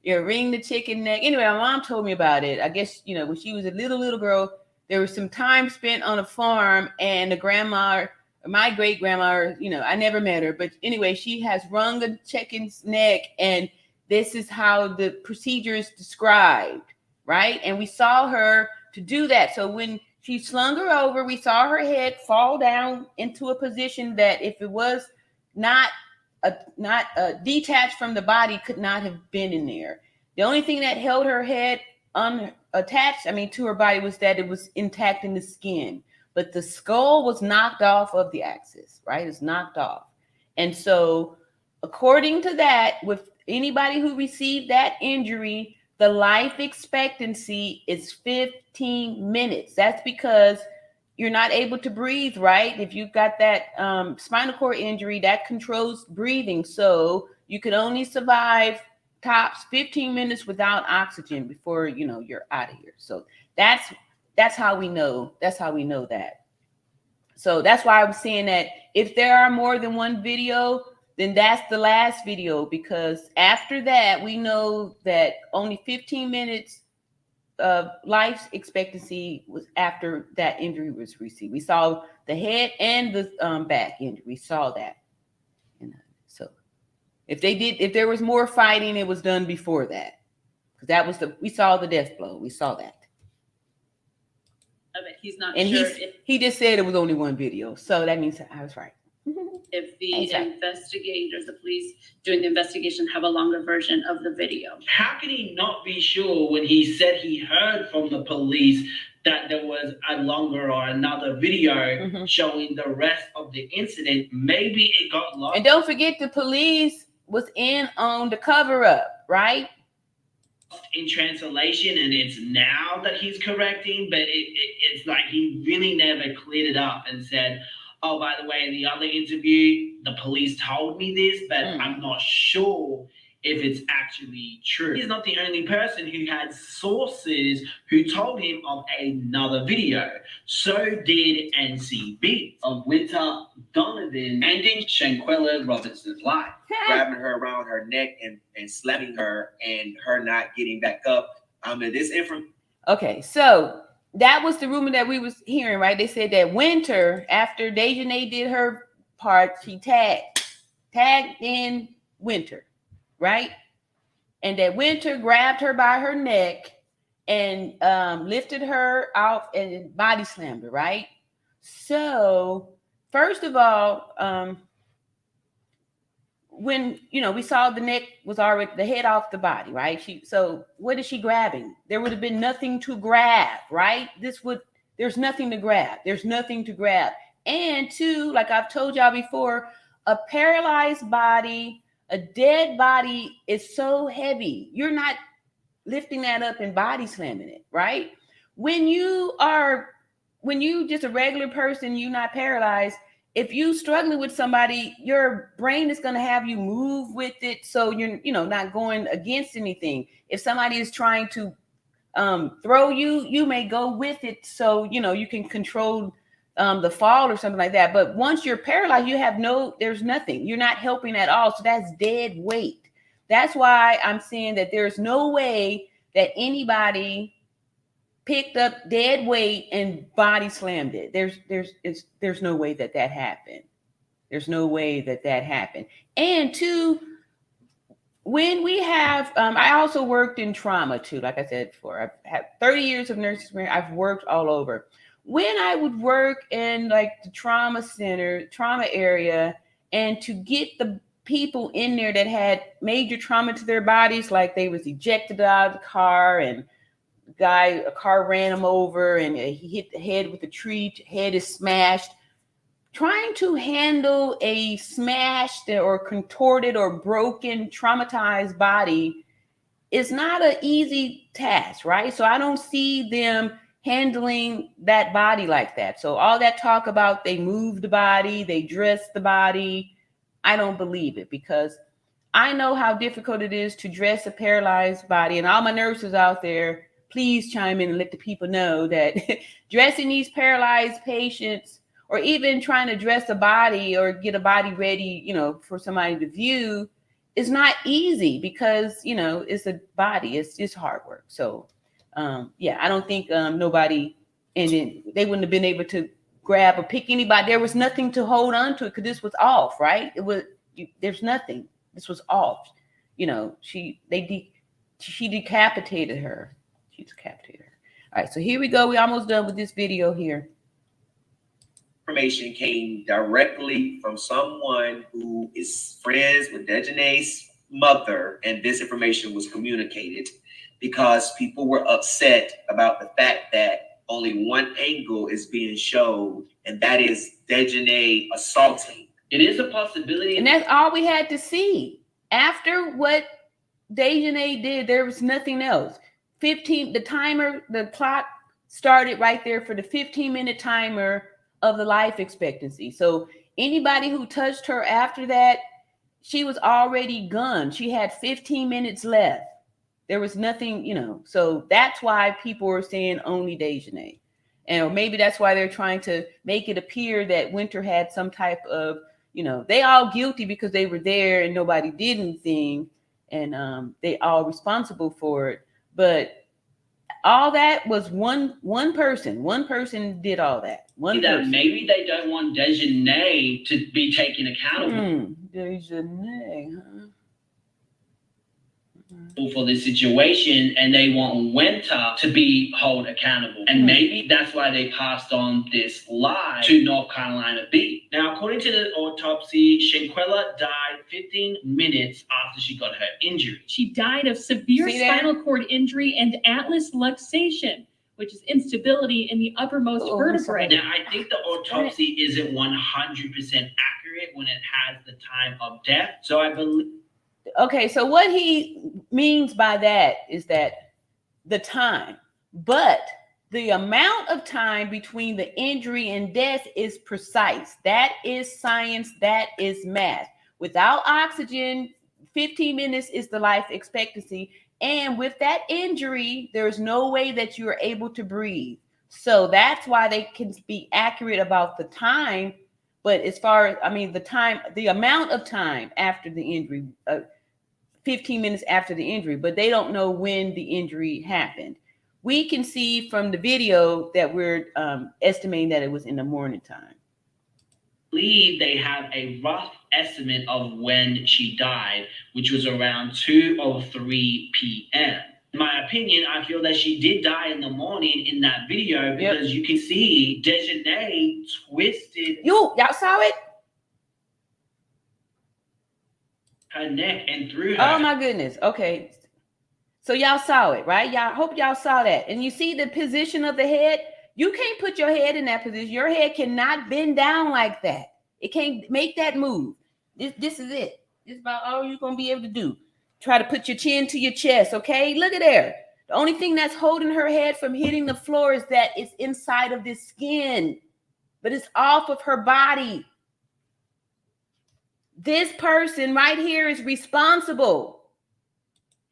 wring the chicken neck. Anyway, my mom told me about it. I guess, when she was a little girl, there was some time spent on a farm, and the grandma, my great grandma, I never met her, but anyway, she has wrung a chicken's neck, and this is how the procedure is described, right? And we saw her to do that. So when she slung her over, we saw her head fall down into a position that, if it was not detached from the body, could not have been in there. The only thing that held her head unattached, to her body, was that it was intact in the skin. But the skull was knocked off of the axis, right? It's knocked off. And so according to that, with anybody who received that injury, the life expectancy is 15 minutes. That's because you're not able to breathe, right? If you've got that spinal cord injury, that controls breathing. So you can only survive tops 15 minutes without oxygen before, you know, you're out of here. So that's how we know. That's how we know that. So that's why I'm saying that if there are more than one video, then that's the last video, because after that, we know that only 15 minutes of life expectancy was after that injury was received. We saw the head and the back injury. We saw that. So if there was more fighting, it was done before that, because that was we saw the death blow. We saw that. But he's not and sure he just said it was only one video, so that means I was right. If the investigators, the police doing the investigation, have a longer version of the video. How can he not be sure when he said he heard from the police that there was a longer or another video showing the rest of the incident? Maybe it got lost. And don't forget, the police was in on the cover up, right? In translation, and it's now that he's correcting, but it's like he really never cleared it up and said, oh, by the way, in the other interview, the police told me this, but I'm not sure if it's actually true. He's not the only person who had sources who told him of another video. So did NCB of Winter Donovan ending Shanquella Robinson's life. Grabbing her around her neck and slapping her and her not getting back up. This information. Okay, so that was the rumor that we was hearing, right? They said that Winter, after Dejanay did her part, she tagged in Winter, right? And that Winter grabbed her by her neck and lifted her out and body slammed her, right? So first of all, when, you know, we saw the neck was already, the head off the body, right? So what is she grabbing? There would have been nothing to grab, right? There's nothing to grab. There's nothing to grab. And two, like I've told y'all before, a paralyzed body, a dead body is so heavy. You're not lifting that up and body slamming it, right? When you just a regular person, you're not paralyzed. If you struggling with somebody, your brain is going to have you move with it, so you're, you know, not going against anything. If somebody is trying to throw you, you may go with it, so you know you can control the fall or something like that. But once you're paralyzed, there's nothing. You're not helping at all. So that's dead weight. That's why I'm saying that there's no way that anybody picked up dead weight and body slammed it. There's no way that happened. There's no way that happened. And two, when we have, I also worked in trauma too. Like I said before, I've had 30 years of nursing experience. I've worked all over. When I would work in like the trauma center, trauma area, and to get the people in there that had major trauma to their bodies, like they was ejected out of the car and a car ran him over and he hit the head with a tree, head is smashed. Trying to handle a smashed or contorted or broken, traumatized body is not an easy task, right? So I don't see them handling that body like that. So all that talk about they moved the body, they dressed the body, I don't believe it, because I know how difficult it is to dress a paralyzed body. And all my nurses out there, please chime in and let the people know that dressing these paralyzed patients, or even trying to dress a body or get a body ready, you know, for somebody to view, is not easy, because, you know, it's a body, it's just hard work. So, yeah, I don't think nobody, and then they wouldn't have been able to grab or pick anybody. There was nothing to hold on to it, because this was off, right? There's nothing. This was off. You know, she decapitated her. She decapitated her. All right, so here we go. We're almost done with this video here. Information came directly from someone who is friends with Dejanay's mother, and this information was communicated because people were upset about the fact that only one angle is being showed, and that is Dejanay assaulting. It is a possibility. And that's all we had to see. After what Dejanay did, there was nothing else. The clock started right there for the 15-minute timer of the life expectancy. So anybody who touched her after that, she was already gone. She had 15 minutes left. There was nothing, so that's why people are saying only Dejanay. And maybe that's why they're trying to make it appear that Winter had some type of, they all guilty because they were there and nobody did anything, and they all responsible for it. But all that was one person. One person did all that. One person. Maybe they don't want Dejanay to be taken accountable. Dejanay, huh? For this situation, and they want Winter to be held accountable. And maybe that's why they passed on this lie to North Carolina B. Now, according to the autopsy, Shanquella died 15 minutes after she got her injury. She died of severe spinal cord injury and atlas luxation, which is instability in the uppermost vertebrae. Now, I think the autopsy isn't 100% accurate when it has the time of death. So I believe. Okay, so what he means by that is that the time, but the amount of time between the injury and death is precise. That is science. That is math. Without oxygen, 15 minutes is the life expectancy. And with that injury, there's no way that you are able to breathe. So that's why they can be accurate about the time. But as far as, the amount of time after the injury, 15 minutes after the injury, but they don't know when the injury happened. We can see from the video that we're estimating that it was in the morning time. I believe they have a rough estimate of when she died, which was around 2 or 3 p.m. In my opinion, I feel that she did die in the morning in that video because you can see Dejanay twisted. Y'all saw it? Her neck and through her. Oh my goodness. Okay. So y'all saw it, right? Y'all hope y'all saw that. And you see the position of the head? You can't put your head in that position. Your head cannot bend down like that. It can't make that move. This is it. This is about all you're going to be able to do. Try to put your chin to your chest, okay? Look at there. The only thing that's holding her head from hitting the floor is that it's inside of this skin, but it's off of her body. This person right here is responsible.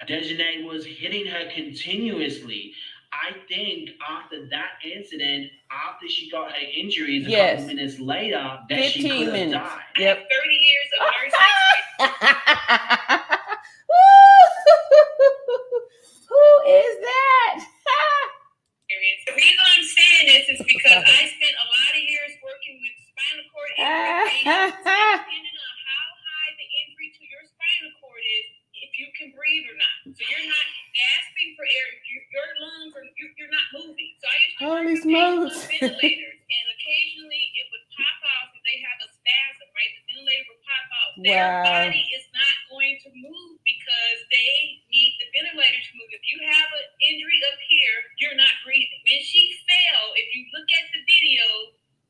Dejanay was hitting her continuously. I think after that incident, after she got her injuries a couple minutes later, that she could have died. Yep. 30 years of nursing. Who is that? The reason I'm saying this is because I spent a lot of years working with spinal cord injury patients. Depending on how high the injury to your spinal cord is, if you can breathe or not. So you're not gasping for air. Your lungs are you're not moving. So I used to work with patients on ventilators, and occasionally it would pop off if they have a spasm, right? The ventilator would pop off. Their body is not going to move because they need the ventilator to move. If you have an injury up here, you're not breathing. When she fell, if you look at the video,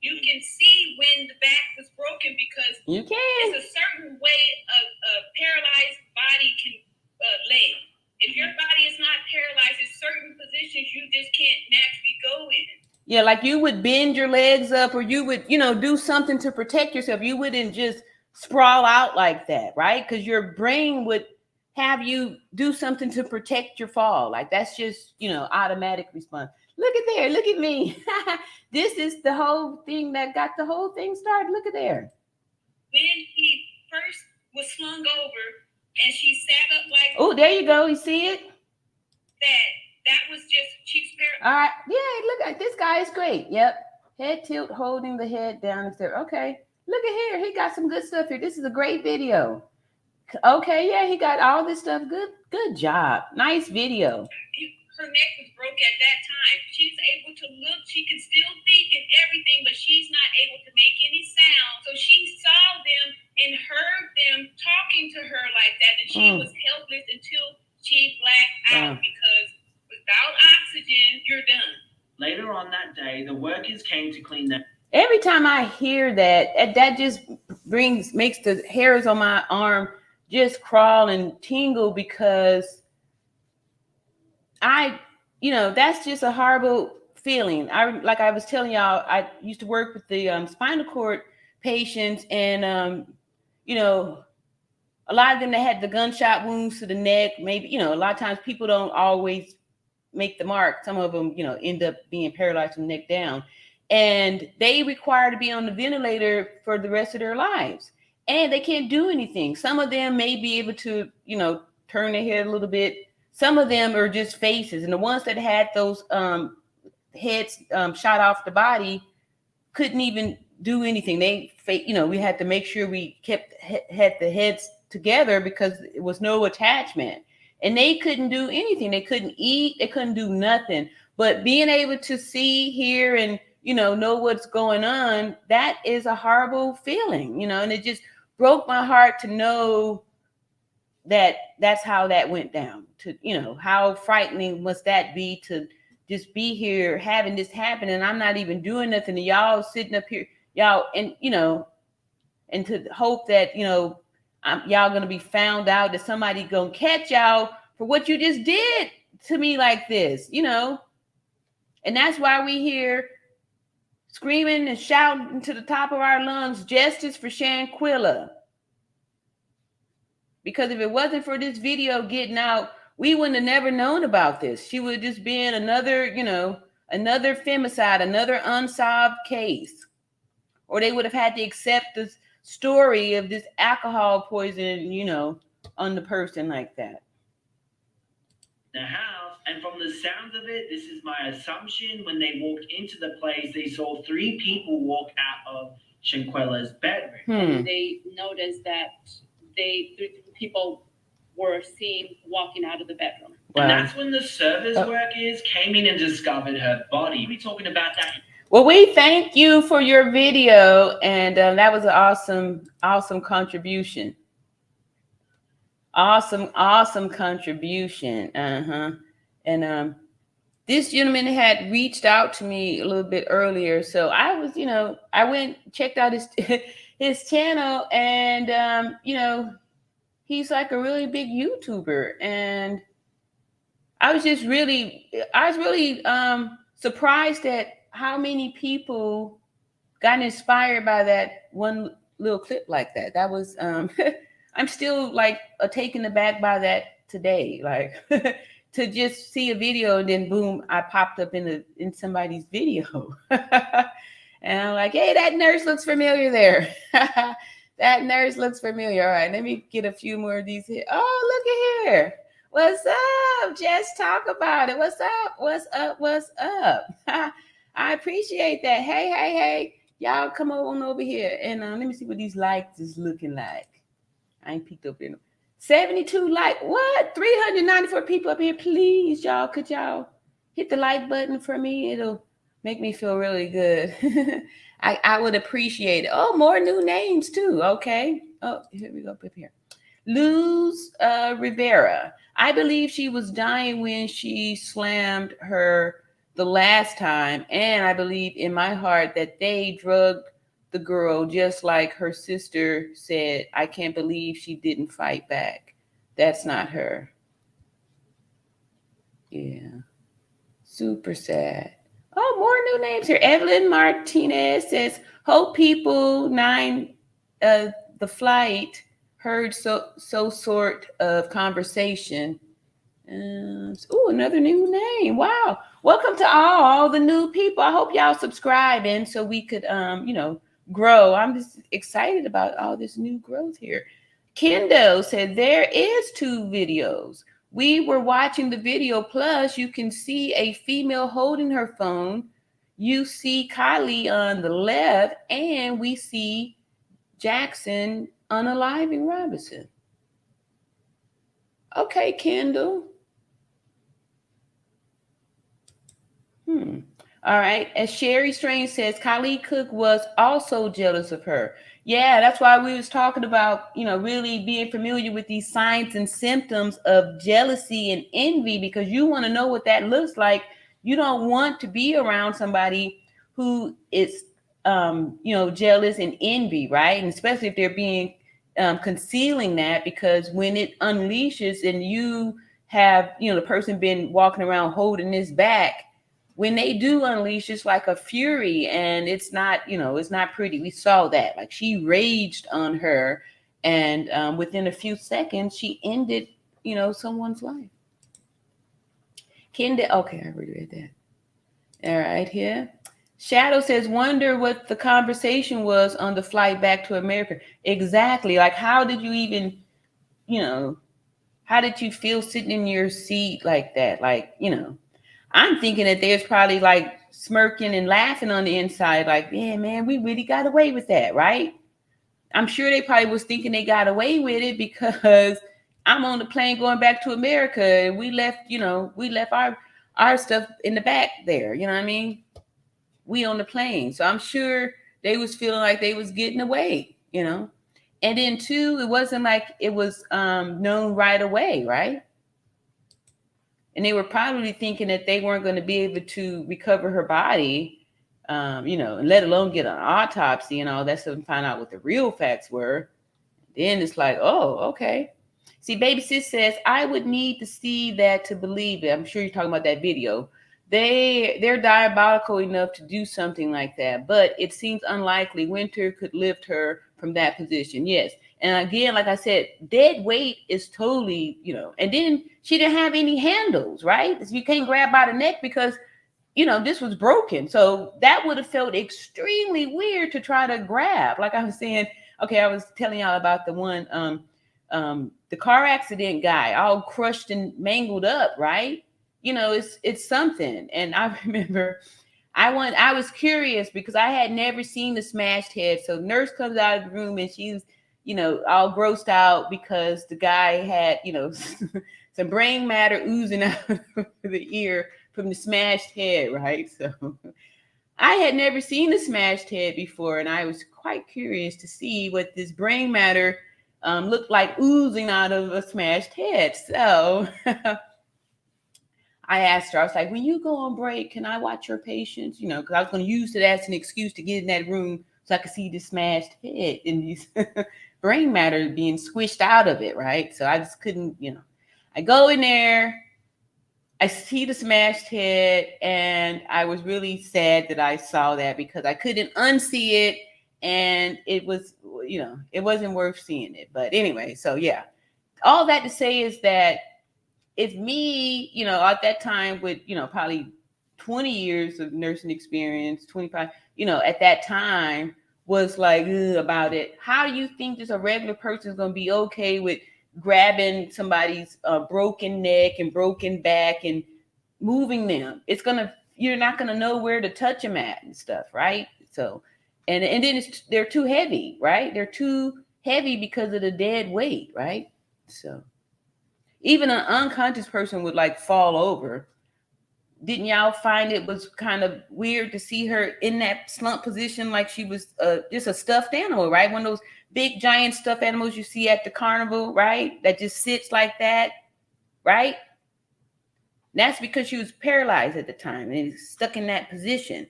you can see when the back was broken because it's a certain way a paralyzed body can lay. If your body is not paralyzed, in certain positions you just can't naturally go in. Yeah, like you would bend your legs up, or you would, do something to protect yourself. You wouldn't just sprawl out like that, right? Because your brain would have you do something to protect your fall. Like that's just, automatic response. Look at there. Look at me. This is the whole thing that got the whole thing started. Look at there. When he first was slung over and she sat up like. Oh, there you go. You see it? That was just, she's paralyzed. All right. Yeah, look at this guy is great. Yep. Head tilt, holding the head down instead. Okay. Look at here. He got some good stuff here. This is a great video. Okay. Yeah, he got all this stuff. Good job. Nice video. Her neck was broke at that time. She's able to look. She can still think and everything, but she's not able to make any sound. So she saw them and heard them talking to her like that, and she was helpless until she blacked out because without oxygen, you're done. Later on that day, the workers came to clean the. Every time I hear that, that just makes the hairs on my arm just crawl and tingle because that's just a horrible feeling. Like I was telling y'all, I used to work with the spinal cord patients, and a lot of them that had the gunshot wounds to the neck, maybe, you know, a lot of times people don't always make the mark. Some of them, you know, end up being paralyzed from the neck down. And they require to be on the ventilator for the rest of their lives. And they can't do anything. Some of them may be able to, you know, turn their head a little bit. Some of them are just faces. And the ones that had those heads shot off the body couldn't even do anything. You know, we had to make sure we had the heads together because it was no attachment. And they couldn't do anything. They couldn't eat. They couldn't do nothing. But being able to see, hear, and, you know what's going on, that is a horrible feeling, you know, and it just broke my heart to know that that's how that went down. To, you know, how frightening must that be to just be here having this happen, and I'm not even doing nothing, and y'all sitting up here, y'all, and, you know, and to hope that, you know, y'all gonna be found out, that somebody gonna catch y'all for what you just did to me like this, you know. And that's why we here screaming and shouting to the top of our lungs, justice for Shanquella. Because if it wasn't for this video getting out, we wouldn't have never known about this. She would have just been another, you know, another femicide, another unsolved case. Or they would have had to accept the story of this alcohol poison, you know, on the person like that. The house, and from the sounds of it, this is my assumption, when they walked into the place, they saw 3 people walk out of Shanquella's bedroom. And they noticed that 3 people were seen walking out of the bedroom. And that's when the service workers came in and discovered her body. We're talking about that. Well, we thank you for your video, and that was an awesome contribution. Awesome contribution. And this gentleman had reached out to me a little bit earlier, so I was, you know, I went checked out his channel, and you know, he's like a really big YouTuber, and I was really surprised at how many people got inspired by that one little clip like that. That was I'm still like taken aback by that today, like to just see a video and then boom, I popped up in somebody's video. And I'm like, hey, that nurse looks familiar there. That nurse looks familiar. All right, let me get a few more of these here. Oh, look at here. What's up? Just talk about it. What's up? What's up? What's up? I appreciate that. Hey. Y'all come on over here. And let me see what these likes is looking like. I ain't peeked up in them. 72 like. What? 394 people up here. Please, y'all. Could y'all hit the like button for me? It'll make me feel really good. I would appreciate it. Oh, more new names too. Okay. Oh, here we go up here. Luz Rivera. I believe she was dying when she slammed her the last time. And I believe in my heart that they drugged the girl just like her sister said. I can't believe she didn't fight back. That's not her. Yeah. Super sad. Oh, more new names here. Evelyn Martinez says, hope people 9 the flight heard so sort of conversation. Oh, another new name. Wow. Welcome to all the new people. I hope y'all subscribing so we could you know, grow. I'm just excited about all this new growth here. Kendo said there is 2 videos. We were watching the video, plus you can see a female holding her phone. You see Kylie on the left, and we see Jackson unaliving Robinson. Okay, Kendall. All right. As Sherry Strange says, Kylie Cook was also jealous of her. Yeah, that's why we was talking about, you know, really being familiar with these signs and symptoms of jealousy and envy, because you want to know what that looks like. You don't want to be around somebody who is, you know, jealous and envy, right? And especially if they're being concealing that, because when it unleashes and you have, you know, the person been walking around holding this back, when they do unleash, it's like a fury, and it's not, you know, it's not pretty. We saw that, like she raged on her, And within a few seconds, she ended, someone's life. Okay, I already read that. All right, here. Shadow says, wonder what the conversation was on the flight back to America. Exactly. Like, how did you even, how did you feel sitting in your seat like that? Like, I'm thinking that there's probably like smirking and laughing on the inside. Like, yeah, man, we really got away with that, right? I'm sure they probably was thinking they got away with it because I'm on the plane going back to America. And we left our stuff in the back there. You know what I mean? We on the plane. So I'm sure they was feeling like they was getting away, And then two, it wasn't like it was known right away, right? And they were probably thinking that they weren't going to be able to recover her body, and let alone get an autopsy and all that stuff and find out what the real facts were. Then it's like, oh, okay. See, Baby Sis says, I would need to see that to believe it. I'm sure you're talking about that video. They're diabolical enough to do something like that, but it seems unlikely Winter could lift her from that position. Yes. And again, like I said, dead weight is totally, and then she didn't have any handles, right? You can't grab by the neck because, this was broken. So that would have felt extremely weird to try to grab. Like I was saying, okay, I was telling y'all about the one, the car accident guy, all crushed and mangled up, right? It's something. And I remember I was curious because I had never seen the smashed head. So nurse comes out of the room and she's, all grossed out because the guy had, some brain matter oozing out of the ear from the smashed head, right? So I had never seen a smashed head before, and I was quite curious to see what this brain matter looked like oozing out of a smashed head. So I asked her, I was like, when you go on break, can I watch your patients? Because I was going to use it as an excuse to get in that room so I could see the smashed head and these brain matter being squished out of it, right? So I just couldn't, I go in there, I see the smashed head, and I was really sad that I saw that because I couldn't unsee it, and it was, it wasn't worth seeing it. But anyway, so yeah, all that to say is that if me, at that time with, probably 20 years of nursing experience, 25, at that time was like about it, how do you think just a regular person is going to be okay with grabbing somebody's broken neck and broken back and moving them? You're not going to know where to touch them at and stuff, right? So, and then they're too heavy, right? They're too heavy because of the dead weight, right? So even an unconscious person would like fall over. Didn't y'all find it was kind of weird to see her in that slump position like she was just a stuffed animal, right? One of those big giant stuffed animals you see at the carnival, right? That just sits like that, right? That's because she was paralyzed at the time and stuck in that position.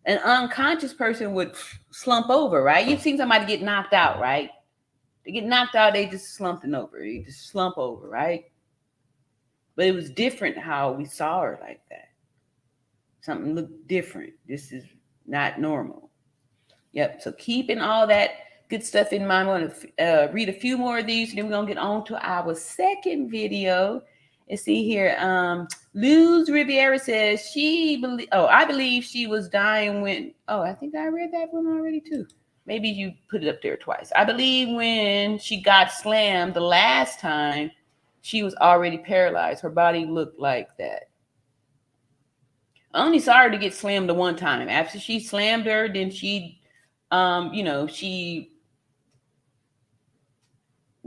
An unconscious person would slump over, right? You've seen somebody get knocked out, right? They get knocked out, they just slumping over. They just slump over, right? But it was different how we saw her like that. Something looked different. This is not normal. Yep. So keeping all that good stuff in mind, I want to read a few more of these, and then we're going to get on to our second video. And see here, Luz Riviera says I believe she was dying when, I think I read that one already too. Maybe you put it up there twice. I believe when she got slammed the last time, she was already paralyzed. Her body looked like that. I only saw her to get slammed the one time. After she slammed her, then she, she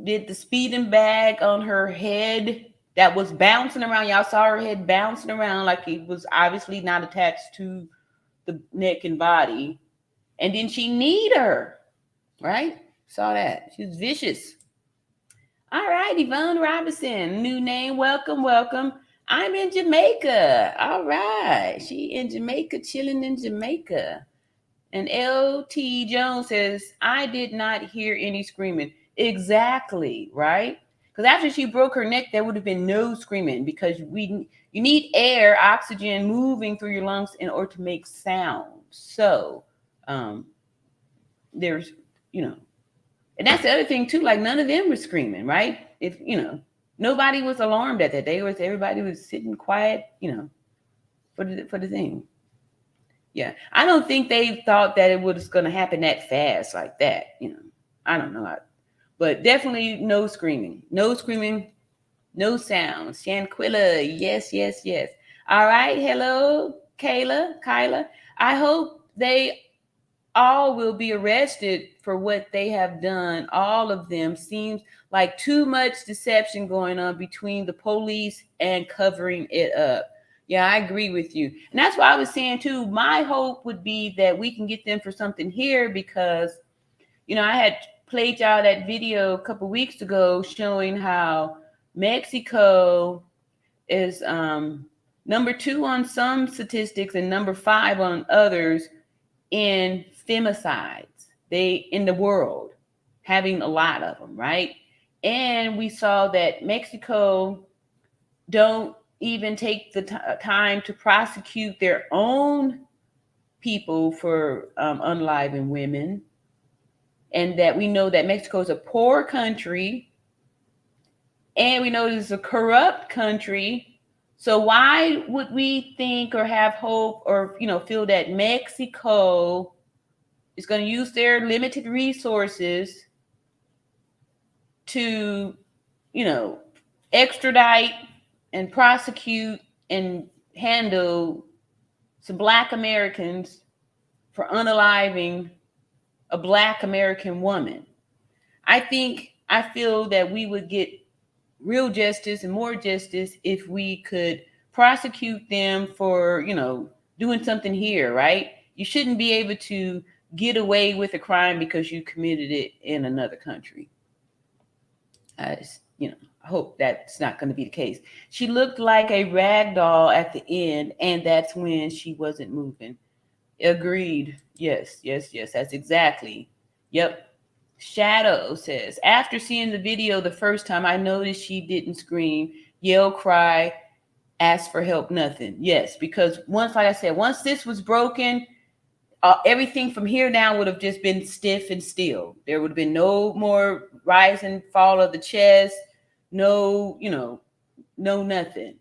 did the speeding bag on her head that was bouncing around. Y'all saw her head bouncing around like it was obviously not attached to the neck and body. And then she kneed her, right? Saw that. She was vicious. All right, Yvonne Robinson, new name. Welcome, welcome. I'm in Jamaica. All right. She in Jamaica, chilling in Jamaica. And LT Jones says, I did not hear any screaming. Exactly, right? Because after she broke her neck, there would have been no screaming because you need air, oxygen moving through your lungs in order to make sound. So there's, And that's the other thing too. Like none of them were screaming, right? If nobody was alarmed at that. Everybody was sitting quiet, for the thing. Yeah, I don't think they thought that it was going to happen that fast like that. I don't know, but definitely no screaming, no sounds. Shanquella, yes. All right, hello, Kyla. I hope they all will be arrested for what they have done. All of them. Seems like too much deception going on between the police and covering it up. Yeah, I agree with you. And that's why I was saying too, my hope would be that we can get them for something here because, I had played y'all that video a couple weeks ago showing how Mexico is number 2 on some statistics and number 5 on others in femicides. They in the world, having a lot of them, right? And we saw that Mexico don't even take the time to prosecute their own people for unaliving women, and that we know that Mexico is a poor country, and we know it's a corrupt country. So why would we think or have hope or feel that Mexico is going to use their limited resources to extradite and prosecute and handle some Black Americans for unaliving a Black American woman? I feel that we would get real justice and more justice if we could prosecute them for, doing something here, right? You shouldn't be able to get away with a crime because you committed it in another country. I hope that's not going to be the case. She looked like a rag doll at the end, and that's when she wasn't moving. Agreed. Yes. That's exactly. Yep. Shadow says, after seeing the video the first time, I noticed she didn't scream, yell, cry, ask for help, nothing. Yes, because once this was broken, everything from here down would have just been stiff and still. There would have been no more rise and fall of the chest, no nothing.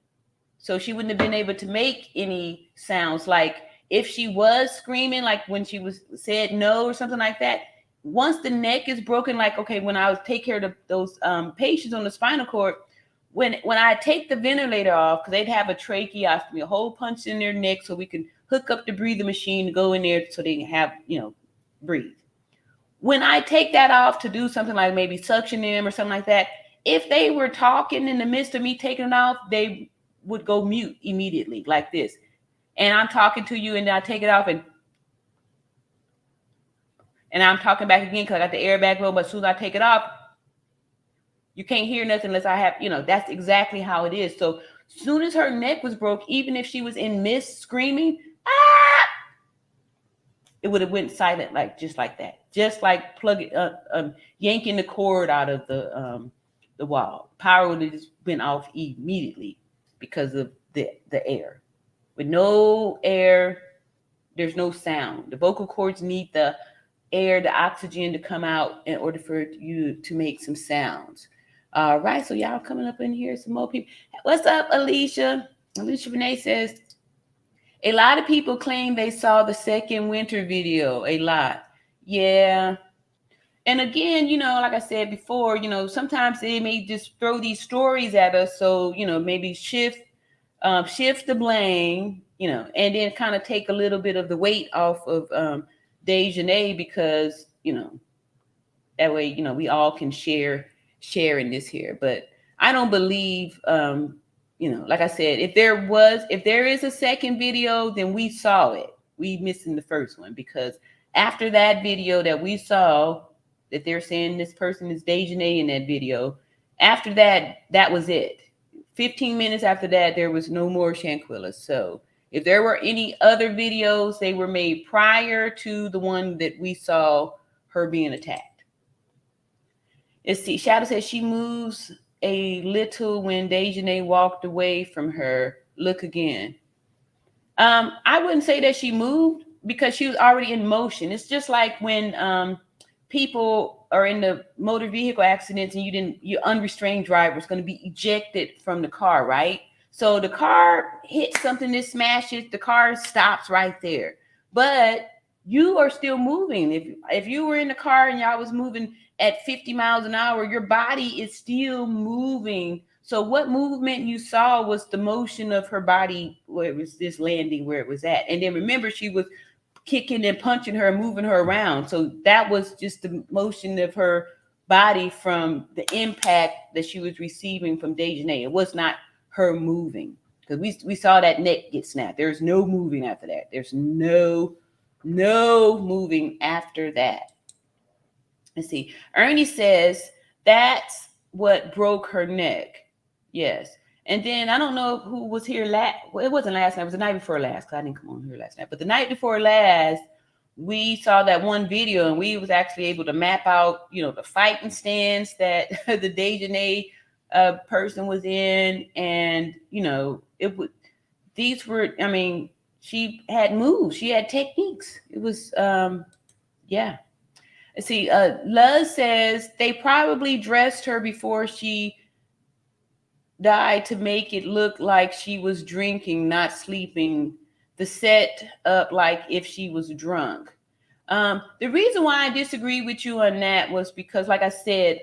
So she wouldn't have been able to make any sounds. Like if she was screaming, like when she said no or something like that, once the neck is broken, like, okay, when I take care of those patients on the spinal cord, when I take the ventilator off, because they'd have a tracheostomy, a hole punched in their neck so we can hook up the breathing machine to go in there so they can have, breathe. When I take that off to do something like maybe suction them or something like that, if they were talking in the midst of me taking it off, they would go mute immediately like this. And I'm talking to you and I take it off and I'm talking back again because I got the airbag low, but as soon as I take it off, you can't hear nothing unless I have, that's exactly how it is. So as soon as her neck was broke, even if she was in mist screaming, it would have went silent, just like that. Just like yanking the cord out of the wall. Power would have just been off immediately because of the air. With no air, there's no sound. The vocal cords need the air, the oxygen to come out in order for you to make some sounds. All right, so y'all coming up in here, some more people. What's up, Alicia? Alicia Renee says, a lot of people claim they saw the second winter video. A lot. Yeah. And again, like I said before, sometimes they may just throw these stories at us. So, maybe shift the blame, and then kind of take a little bit of the weight off of Dejanay because, that way, we all can share in this here. But I don't believe, like I said, if there is a second video, then we saw it. We missing the first one because after that video that we saw that they're saying this person is Dejanay in that video, after that, that was it. 15 minutes after that, there was no more Shanquella. So if there were any other videos, they were made prior to the one that we saw her being attacked. Let's see. Shadow says she moves a little when Dejanay walked away from her. Look again. I wouldn't say that she moved because she was already in motion. It's just like when people are in the motor vehicle accidents and your unrestrained driver is going to be ejected from the car, right? So the car hits something that smashes, the car stops right there. But you are still moving. If you were in the car and y'all was moving at 50 miles an hour, your body is still moving. So what movement you saw was the motion of her body where it was this landing where it was at. And then remember, she was kicking and punching her, moving her around. So that was just the motion of her body from the impact that she was receiving from Dejanay. It was not her moving, because we saw that neck get snapped. There's no moving after that. There's no moving after that. Let's see. Ernie says that's what broke her neck. Yes. And then I don't know who was here well, it wasn't last night. It was the night before last, because I didn't come on here last night. But the night before last, we saw that one video, and we was actually able to map out, the fighting stance that the Dejanay person was in. And, she had moves. She had techniques. It was, yeah. Let's see. Luz says they probably dressed her before she died to make it look like she was drinking, not sleeping. The set up like if she was drunk. The reason why I disagree with you on that was because, like I said,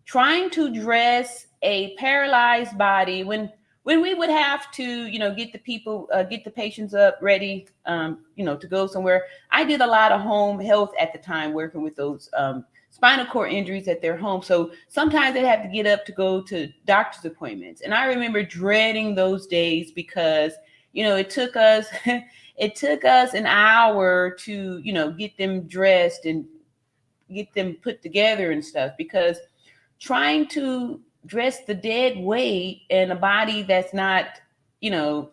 trying to dress a paralyzed body when we would have to, get the patients up ready, to go somewhere. I did a lot of home health at the time, working with those spinal cord injuries at their home. So sometimes they'd have to get up to go to doctor's appointments. And I remember dreading those days because, it took us an hour to, get them dressed and get them put together and stuff, because trying to dress the dead weight in a body that's not,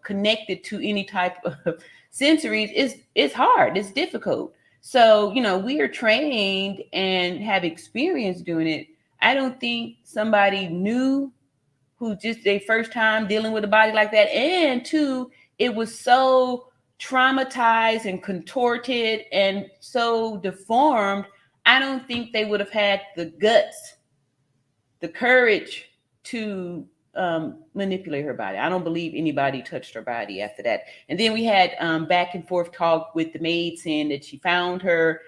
connected to any type of sensories is hard. It's difficult. So, we are trained and have experience doing it. I don't think somebody new who just their first time dealing with a body like that, and two, it was so traumatized and contorted and so deformed, I don't think they would have had the guts, the courage to manipulate her body. I don't believe anybody touched her body after that. And then we had back and forth talk with the maid saying that she found her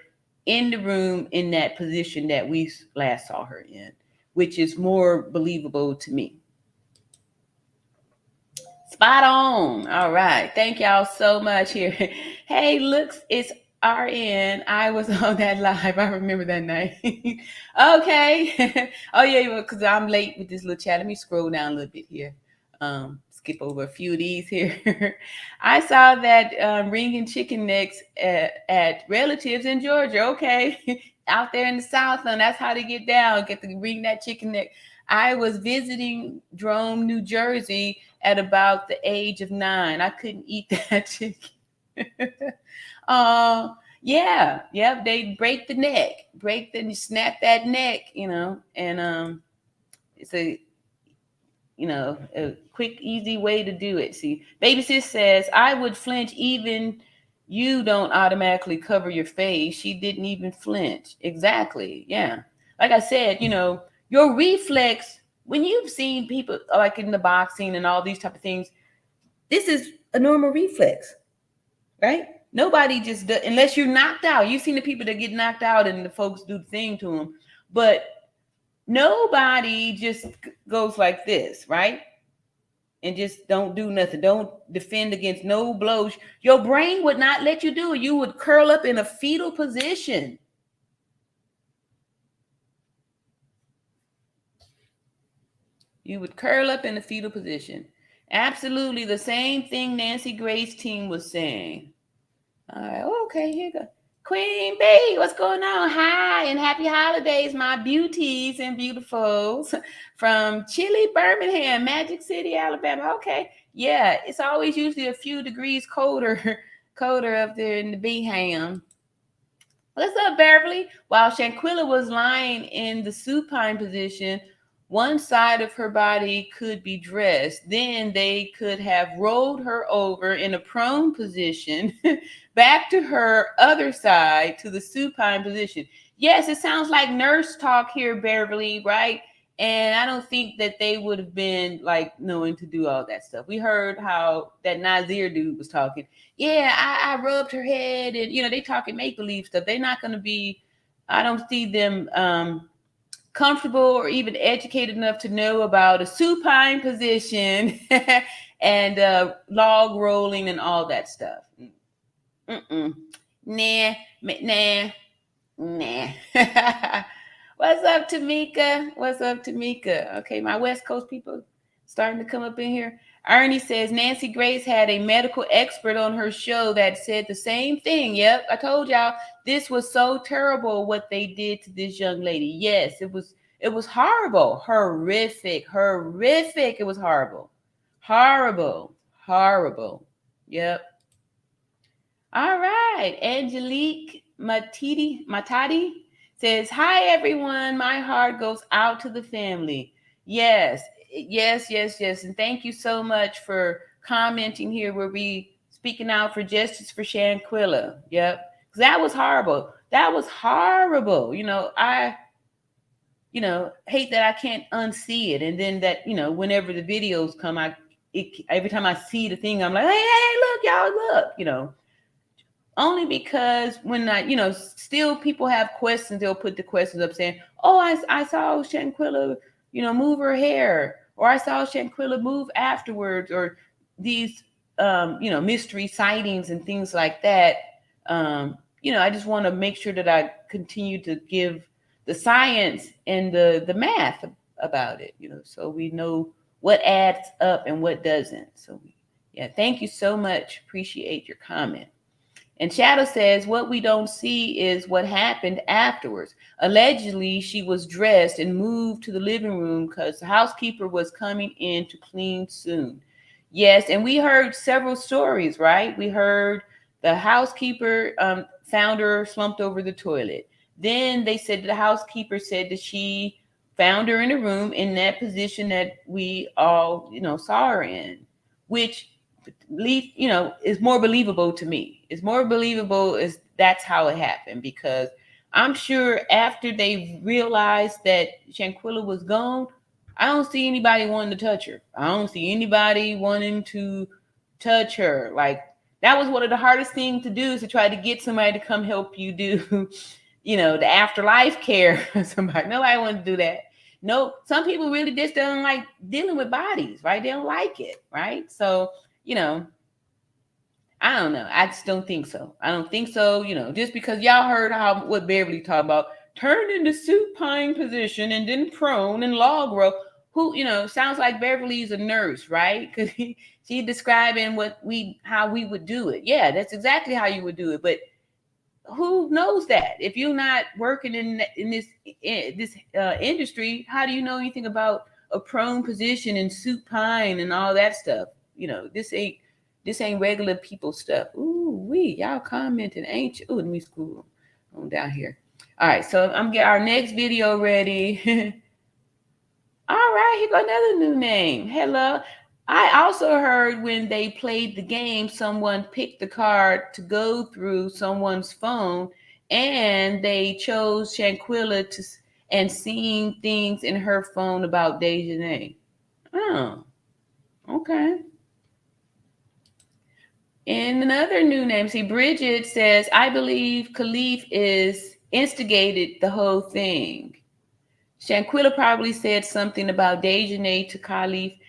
in the room in that position that we last saw her in, which is more believable to me. Spot on. All right. Thank y'all so much here. Hey, looks, it's RN. I was on that live. I remember that night. Okay. Oh, yeah, because I'm late with this little chat. Let me scroll down a little bit here. Skip over a few of these here. I saw that ringing chicken necks at relatives in Georgia. Okay. Out there in the South, and that's how they get down. Get to ring that chicken neck. I was visiting Drome, New Jersey at about the age of 9. I couldn't eat that chicken. Yeah, they break the neck, snap that neck, and it's a quick, easy way to do it. See, Baby Sis says, I would flinch even you don't automatically cover your face. She didn't even flinch. Exactly. Yeah. Like I said, your reflex, when you've seen people like in the boxing and all these type of things, this is a normal reflex, right? Nobody just does, unless you're knocked out. You've seen the people that get knocked out and the folks do the thing to them, but nobody just goes like this, right? And just don't do nothing. Don't defend against no blows. Your brain would not let you do it. You would curl up in a fetal position. You would curl up in a fetal position. Absolutely the same thing Nancy Grace's team was saying. All right, okay, here you go. Queen Bee, what's going on? Hi, and happy holidays, my beauties and beautifuls from chilly Birmingham, Magic City, Alabama. Okay, yeah, it's always usually a few degrees colder up there in the Bingham. What's up, Beverly? While Shanquella was lying in the supine position, one side of her body could be dressed. Then they could have rolled her over in a prone position back to her other side to the supine position. Yes, it sounds like nurse talk here, Beverly, right? And I don't think that they would have been like knowing to do all that stuff. We heard how that Nazir dude was talking. Yeah, I rubbed her head, and they talking make believe stuff. They're not going to be. I don't see them comfortable or even educated enough to know about a supine position and log rolling and all that stuff. Nah. What's up, Tamika? What's up, Tamika? Okay, my West Coast people starting to come up in here. Ernie says Nancy Grace had a medical expert on her show that said the same thing. Yep, I told y'all this was so terrible what they did to this young lady. Yes, it was horrible, horrific. It was horrible. Yep. All right, Angelique Matadi says, "Hi everyone, my heart goes out to the family." Yes, and thank you so much for commenting here. We'll be speaking out for justice for Shanquella. Yep, because that was horrible. I hate that I can't unsee it, and then that whenever the videos come, every time I see the thing, I'm like, hey, look, y'all, look, only because when still people have questions, they'll put the questions up saying, oh, I saw Shanquella, move her hair, or I saw Shanquella move afterwards, or these, mystery sightings and things like that. I just want to make sure that I continue to give the science and the math about it, so we know what adds up and what doesn't. So, yeah, thank you so much. Appreciate your comment. And Shadow says, what we don't see is what happened afterwards. Allegedly, she was dressed and moved to the living room because the housekeeper was coming in to clean soon. Yes, and we heard several stories, right? We heard the housekeeper found her slumped over the toilet. Then they said the housekeeper said that she found her in a room in that position that we all, saw her in, which is more believable to me. It's more believable as that's how it happened, because I'm sure after they realized that Shanquella was gone, I don't see anybody wanting to touch her. I don't see anybody wanting to touch her. Like, that was one of the hardest things to do, is to try to get somebody to come help you do, the afterlife care. Somebody, nobody wanted to do that. No, some people really just don't like dealing with bodies, right? They don't like it, right? So, I don't know. I just don't think so. Just because y'all heard what Beverly talked about, turned into supine position and then prone and log roll. Who, sounds like Beverly's a nurse, right? Because she's describing how we would do it. Yeah, that's exactly how you would do it. But who knows that? If you're not working in this industry, how do you know anything about a prone position and supine and all that stuff? This ain't regular people stuff. Ooh, y'all commenting, ain't you? Ooh, let me scroll on down here. All right, so I'm getting our next video ready. All right, here go another new name. Hello. I also heard when they played the game, someone picked the card to go through someone's phone, and they chose Shanquella and seeing things in her phone about Dejanay. Oh, okay. And another new name, see, Bridget says, I believe Khalif is instigated the whole thing. Shanquella probably said something about Dejanay to Khalif,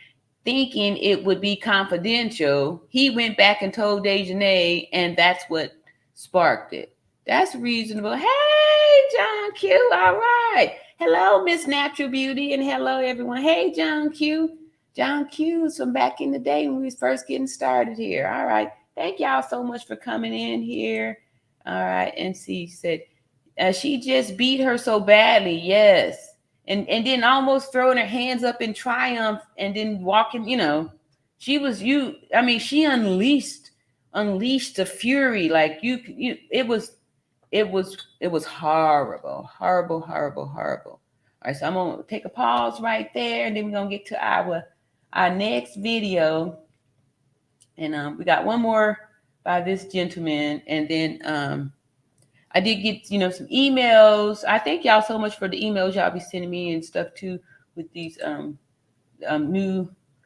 thinking it would be confidential. He went back and told Dejanay, and that's what sparked it. That's reasonable. Hey, John Q. All right. Hello, Miss Natural Beauty, and hello, everyone. Hey, John Q. John Q is from back in the day when we was first getting started here. All right. Thank y'all so much for coming in here. All right. And she said, she just beat her so badly. Yes. And then almost throwing her hands up in triumph and then walking, she unleashed the fury. Like it was horrible. All right, so I'm gonna take a pause right there, and then we're gonna get to our next video. And we got one more by this gentleman, and then I did get, some emails. I thank y'all so much for the emails y'all be sending me and stuff too with these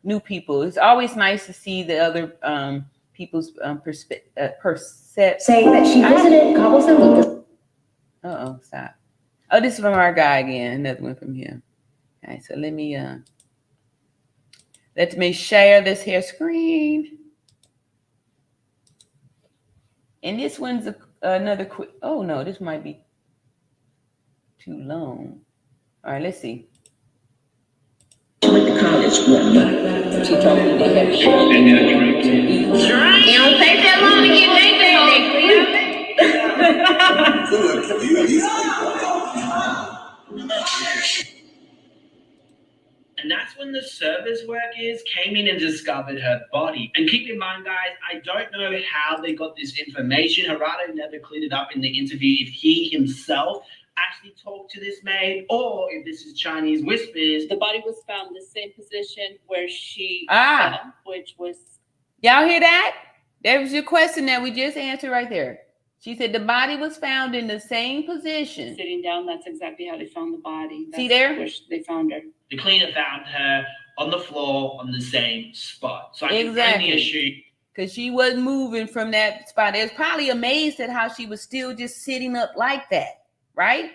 new people. It's always nice to see the other people's perception. Saying that she visited Cabo San Lucas. Stop. Oh, this is from our guy again. Another one from him. All right, so let me share this here screen. And this one's another quick. Oh no, this might be too long. All right, let's see. She went to college one month. She told me they had It don't take that long to get Can you at least And that's when the service workers came in and discovered her body. And keep in mind, guys, I don't know how they got this information. Gerardo never cleared it up in the interview if he himself actually talked to this maid or if this is Chinese whispers. The body was found in the same position where she fell, which was... Y'all hear that? That was your question that we just answered right there. She said the body was found in the same position. Sitting down, that's exactly how they found the body. See there? Where they found her. The cleaner found her on the floor on the same spot. So I can only assume, because she wasn't moving from that spot. They was probably amazed at how she was still just sitting up like that, right?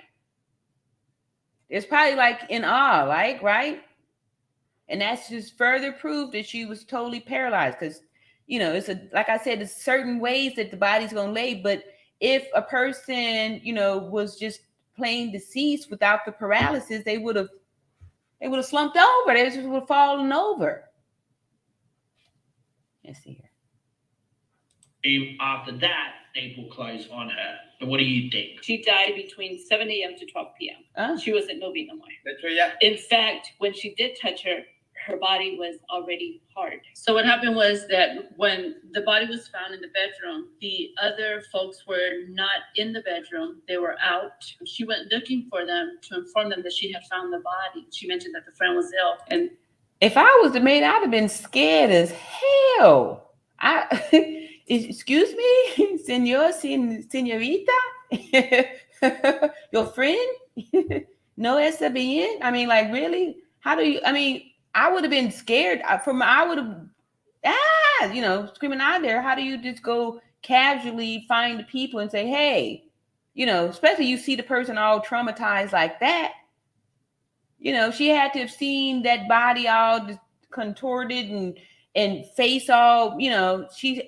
It's probably like in awe, like, right? And that's just further proof that she was totally paralyzed. Because, it's like I said, there's certain ways that the body's gonna lay. But if a person, was just plain deceased without the paralysis, they would have slumped over. They just would have fallen over. Let's see here. after that, they will close on her. But what do you think? She died between 7 a.m. to 12 p.m. Oh. She wasn't moving no more. In fact, when she did touch her, her body was already hard. So what happened was that when the body was found in the bedroom, the other folks were not in the bedroom. They were out. She went looking for them to inform them that she had found the body. She mentioned that the friend was ill. And if I was the maid, I'd have been scared as hell. Excuse me, señorita, your friend? No está bien? I mean, like, really? How do you, I would have been scared. I would have, screaming out there. How do you just go casually find the people and say, hey, especially you see the person all traumatized like that. She had to have seen that body all just contorted and face all, she's,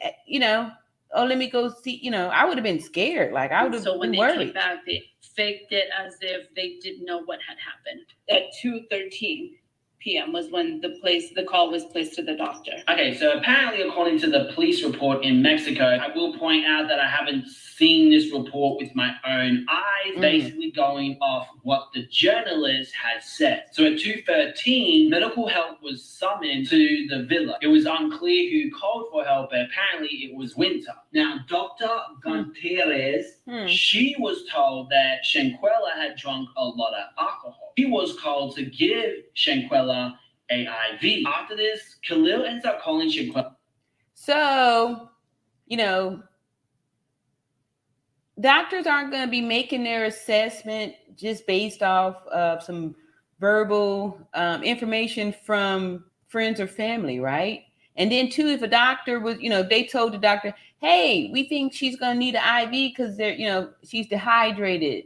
oh, let me go see, I would have been scared. Like, I would have so when been they worried. came back, they faked it as if they didn't know what had happened. At 2:13 p.m. was when the call was placed to the doctor. Okay, so apparently, according to the police report in Mexico, I will point out that I haven't seen this report with my own eyes, basically going off what the journalist has said. So at 2:13, medical help was summoned to the villa. It was unclear who called for help, but apparently it was Winter. Now, Dr. Gontiérrez, she was told that Shanquella had drunk a lot of alcohol. He was called to give Shanquella an IV. After this, Khalil ends up calling Shanquella. So, doctors aren't going to be making their assessment just based off of some verbal information from friends or family, right? And then too, if a doctor was, they told the doctor, hey, we think she's going to need an IV because they're, she's dehydrated,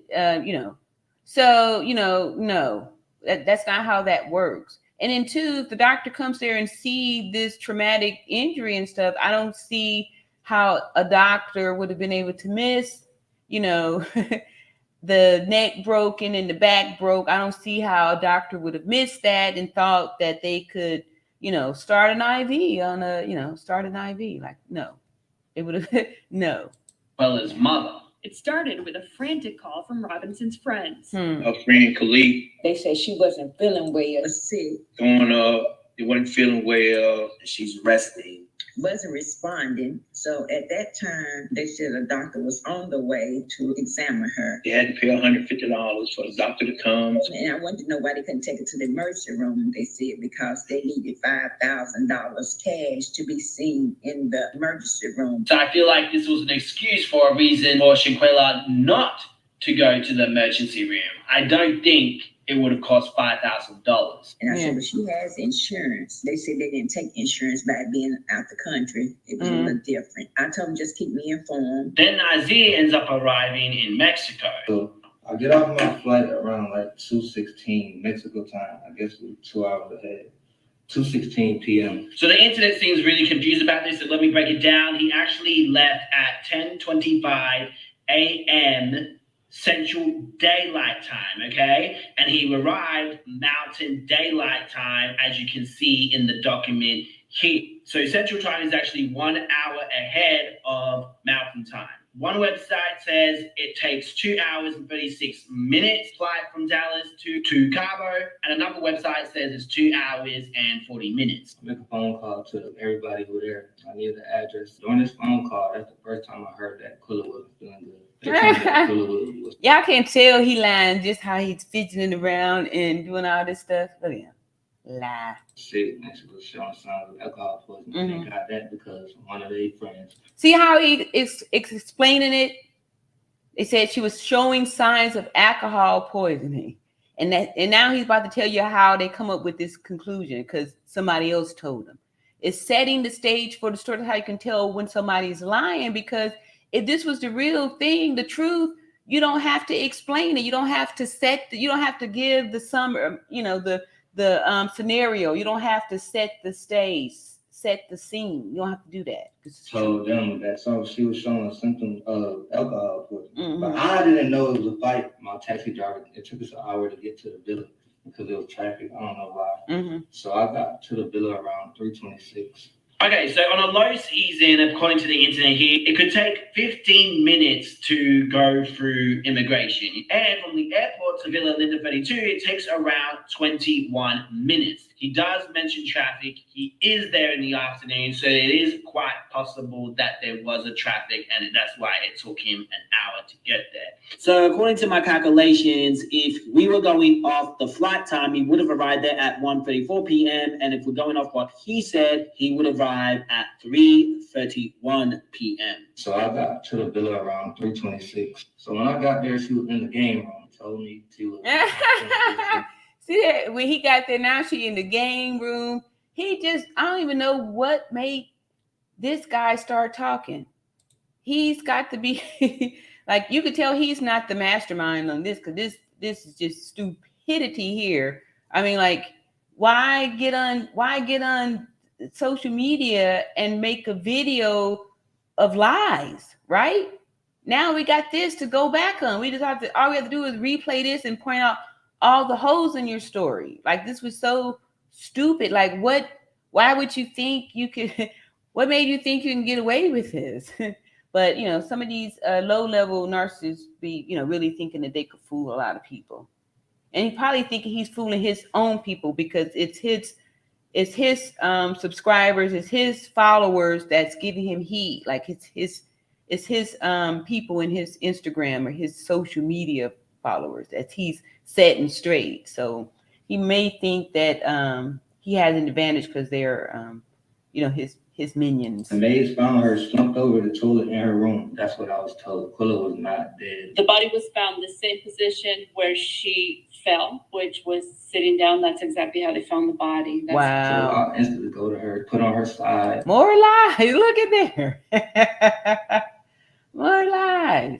So, no, that's not how that works. And then two, if the doctor comes there and see this traumatic injury and stuff, I don't see how a doctor would have been able to miss, the neck broken and the back broke. I don't see how a doctor would have missed that and thought that they could, start an IV on start an IV. Like, no, it would have, no. Well, his mother. It started with a frantic call from Robinson's friends. Her friend Khalid. They said she wasn't feeling well, sick. Going up, she wasn't feeling well. She's resting. wasn't responding. So at that time, they said a doctor was on the way to examine her. They had to pay $150 for the doctor to come. And I wanted to know why they couldn't take her to the emergency room. They said because they needed $5,000 cash to be seen in the emergency room. So I feel like this was an excuse for a reason for Shanquella not to go to the emergency room. I don't think it would have cost $5,000. And I said, well, she has insurance. They said they didn't take insurance by being out the country. It was a little different. I told them just keep me informed. Then Nazir ends up arriving in Mexico. So I get off my flight around like 2:16 Mexico time. I guess we're 2 hours ahead. 2:16 p.m. So the internet seems really confused about this, so let me break it down. He actually left at 10:25 a.m. Central Daylight Time, okay? And he arrived Mountain Daylight Time, as you can see in the document here. So Central Time is actually 1 hour ahead of Mountain Time. One website says it takes 2 hours and 36 minutes flight from Dallas to Cabo, and another website says it's 2 hours and 40 minutes. I make a phone call to everybody who was there. I needed the address. During this phone call, that's the first time I heard that Quilla wasn't feeling good. Y'all can tell he lying just how he's fidgeting around and doing all this stuff. Look at him. Lie. Sick, and she was showing signs of alcohol poisoning. They got that because one of their friends. See how he is explaining it? They said she was showing signs of alcohol poisoning. And now he's about to tell you how they come up with this conclusion because somebody else told them. It's setting the stage for the story, how you can tell when somebody's lying, because if this was the real thing, the truth, you don't have to explain it. You don't have to you don't have to give the the scenario. You don't have to set the stage, set the scene. You don't have to do that. Told them that she was showing symptoms of alcohol poisoning. But I didn't know it was a fight. My taxi driver, it took us an hour to get to the villa because there was traffic. I don't know why. So I got to the villa around 3:26. Okay, so on a low season, according to the internet here, it could take 15 minutes to go through immigration. And from the airport to Villa Linda 32, it takes around 21 minutes. He does mention traffic. He is there in the afternoon, so it is quite possible that there was a traffic, and that's why it took him an hour to get there. So according to my calculations, if we were going off the flight time, he would have arrived there at 1:34 p.m. And if we're going off what he said, he would arrive at 3:31 p.m. So I got to the villa around 3:26. So when I got there, she was in the game room. Told me she was. See that when he got there, now she in the game room. I don't even know what made this guy start talking. He's got to be like, you could tell he's not the mastermind on this, because this is just stupidity here. I mean, like, why get on social media and make a video of lies, right? Now we got this to go back on. All we have to do is replay this and point out all the holes in your story. Like, this was so stupid. Like, why would you think you could, what made you think you can get away with this? But, some of these low-level narcissists be, really thinking that they could fool a lot of people. And he probably thinking he's fooling his own people because it's his subscribers, it's his followers that's giving him heat. Like, it's his people in his Instagram or his social media followers that he's setting straight. So he may think that he has an advantage because they're his minions. The maids found her slumped over the toilet in her room. That's what I was told. Quilla was not dead. The body was found in the same position where she fell, which was sitting down. That's exactly how they found the body. So I'll instantly go to her, put on her side. More lies. Look at there. More lies.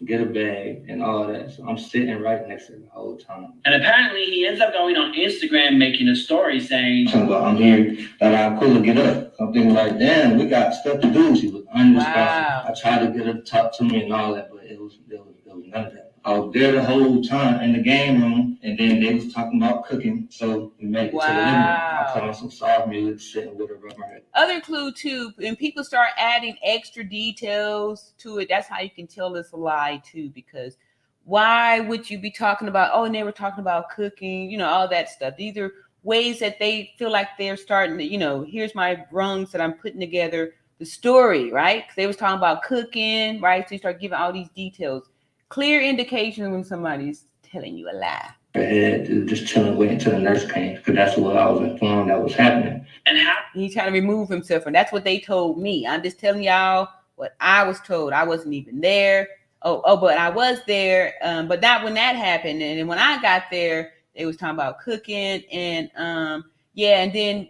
Get a bag and all that. So I'm sitting right next to her the whole time. And apparently he ends up going on Instagram making a story saying, I'm here that I couldn't get up. I'm thinking like, damn, we got stuff to do. She was unresponsive. Wow. I tried to get her to talk to me and all that, but there was none of that. I was there the whole time in the game room, and then they was talking about cooking. So we made it to the living room. I put on some soft music, sitting with a rubber. Other clue too, when people start adding extra details to it, that's how you can tell it's a lie too. Because why would you be talking about? Oh, and they were talking about cooking, all that stuff. These are ways that they feel like they're starting to, here's my rungs that I'm putting together the story, right? Because they was talking about cooking, right? So you start giving all these details. Clear indication when somebody's telling you a lie. Head, just chilling, waiting until the nurse came, because that's what I was informed that was happening. And how he's trying to remove himself, and that's what they told me. I'm just telling y'all what I was told. I wasn't even there. But I was there. But not when that happened. And then when I got there, they was talking about cooking and and then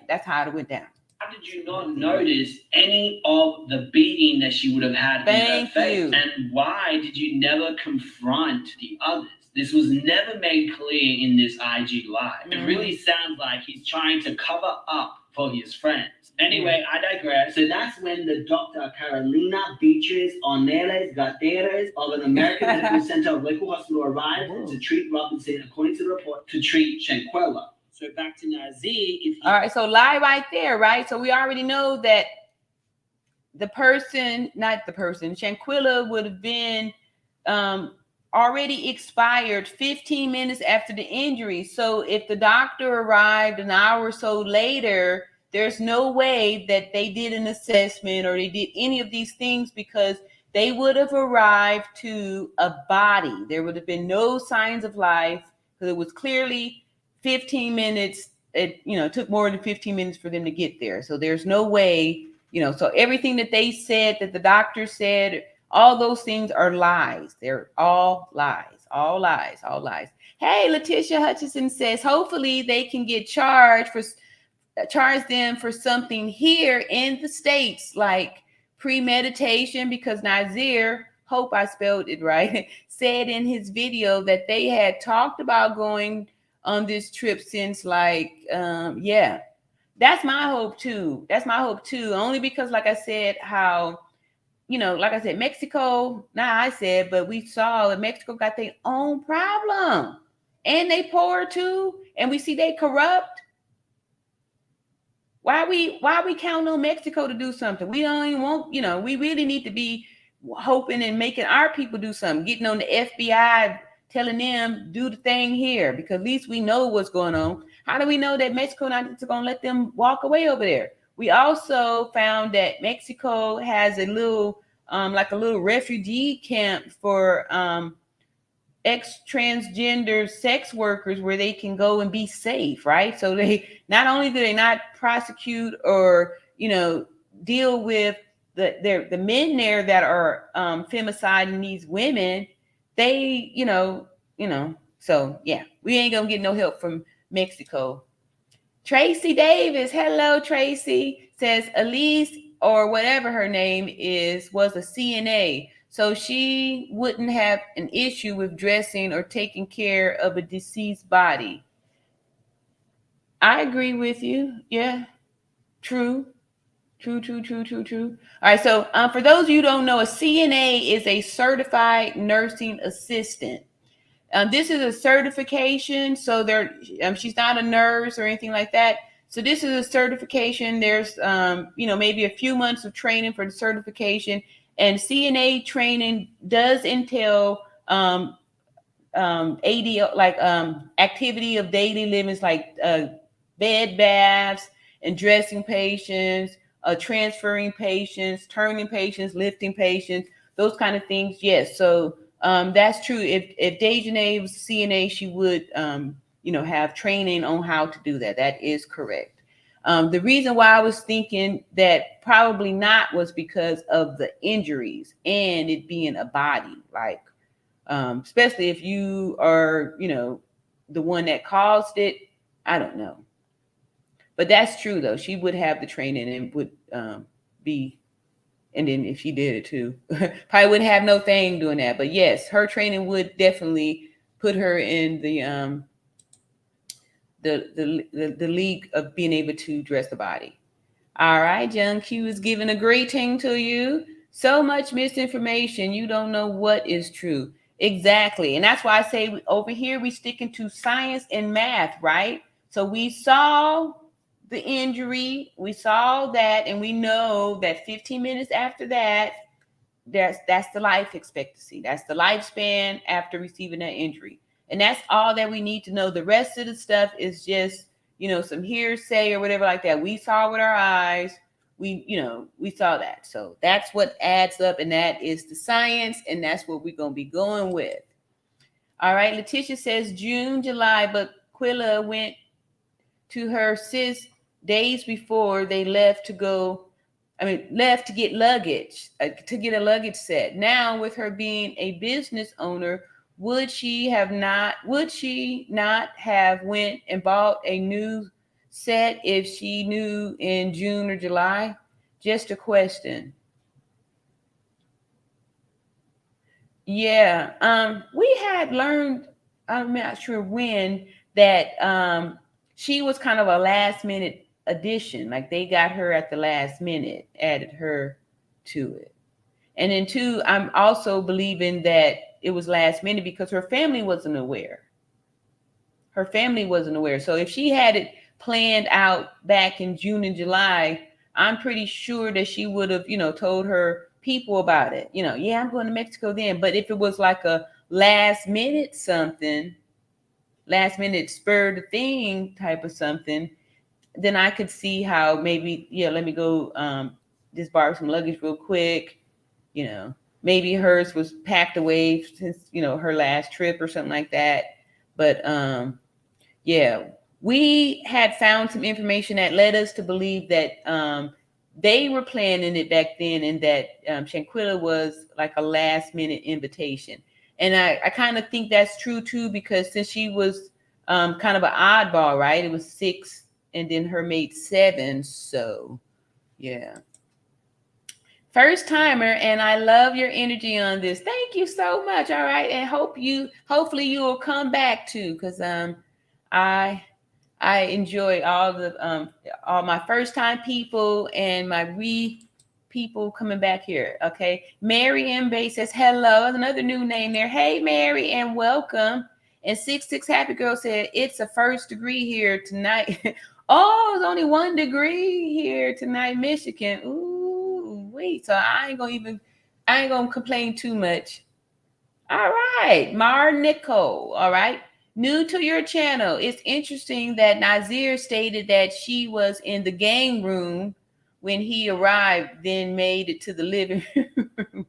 that's how it went down. How did you not notice any of the beating that she would have had in her face? And why did you never confront the others? This was never made clear in this IG live. It really sounds like he's trying to cover up for his friends. Anyway, I digress. So that's when the Dr. Carolina Beatriz Ornelas Gateras of an American Medical Center of Lakewood Hospital arrived to treat Robinson, according to the report, to treat Shanquella. So back to Nazir. All right, so lie right there, right? So we already know that Shanquella would have been already expired 15 minutes after the injury. So if the doctor arrived an hour or so later, there's no way that they did an assessment or they did any of these things, because they would have arrived to a body. There would have been no signs of life, because it was clearly 15 minutes. It took more than 15 minutes for them to get there. So there's no way, so everything that they said, that the doctor said, all those things are lies. They're all lies, all lies, all lies. Hey, Letitia Hutchison says, hopefully they can get charge them for something here in the States, like premeditation, because Nazir, hope I spelled it right, said in his video that they had talked about going on this trip since that's my hope too. That's my hope too. Only because, like I said, Mexico, but we saw that Mexico got their own problem and they poor too. And we see they corrupt. Why we counting on Mexico to do something? We don't even want, we really need to be hoping and making our people do something, getting on the FBI, telling them do the thing here, because at least we know what's going on. How do we know that Mexico not just going to let them walk away over there? We also found that Mexico has a little refugee camp for ex-transgender sex workers where they can go and be safe, right? So they not only do they not prosecute or deal with the men there that are femiciding these women, they so yeah, we ain't gonna get no help from Mexico. Tracy Davis, hello Tracy, says Elise, or whatever her name is, was a CNA, so she wouldn't have an issue with dressing or taking care of a deceased body. I agree with you. Yeah, true. All right, so for those of you who don't know, a CNA is a certified nursing assistant. This is a certification, so she's not a nurse or anything like that. So this is a certification. There's maybe a few months of training for the certification, and CNA training does entail activity of daily living, like bed baths and dressing patients, transferring patients, turning patients, lifting patients, those kind of things. Yes, so that's true. If Dejanay was CNA, she would have training on how to do that. That is correct. The reason why I was thinking that probably not was because of the injuries and it being a body, like especially if you are the one that caused it. I don't know, but that's true though. She would have the training and would be. And then if she did it too, probably wouldn't have no thing doing that. But yes, her training would definitely put her in the league of being able to dress the body. All right, John Q is giving a greeting to you. So much misinformation. You don't know what is true. Exactly. And that's why I say over here, we sticking to science and math, right? So we saw the injury, we saw that, and we know that 15 minutes after that, that's the life expectancy. That's the lifespan after receiving that injury. And that's all that we need to know. The rest of the stuff is just, some hearsay or whatever like that. We saw with our eyes. We saw that. So that's what adds up, and that is the science, and that's what we're going to be going with. All right, Letitia says June, July, but Quilla went to her sis days before they left to get luggage, to get a luggage set. Now, with her being a business owner, would she not have went and bought a new set if she knew in June or July? Just a question. Yeah, we had learned, I'm not sure when, that she was kind of a last minute addition. Like they got her at the last minute, added her to it. And then two, I'm also believing that it was last minute because her family wasn't aware. So if she had it planned out back in June and July, I'm pretty sure that she would have, told her people about it. Yeah, I'm going to Mexico then. But if it was like a last minute something, last minute spur the thing type of something, then I could see how maybe, let me go just borrow some luggage real quick. Maybe hers was packed away since, her last trip or something like that. But we had found some information that led us to believe that they were planning it back then, and that Shanquella was like a last minute invitation. And I kind of think that's true too, because since she was kind of an oddball, right? It was 6 and then her mate 7. So yeah. First timer, and I love your energy on this. Thank you so much. All right. And hopefully you will come back too, because I enjoy all my first time people and my people coming back here. Okay. Mary M. Bay says hello. Another new name there. Hey Mary, and welcome. And 66 Happy Girl said it's a first degree here tonight. Oh, it's only 1 degree here tonight, Michigan. Ooh, wait. So I ain't gonna complain too much. All right, Mar Nicole. All right. New to your channel. It's interesting that Nazir stated that she was in the game room when he arrived, then made it to the living room.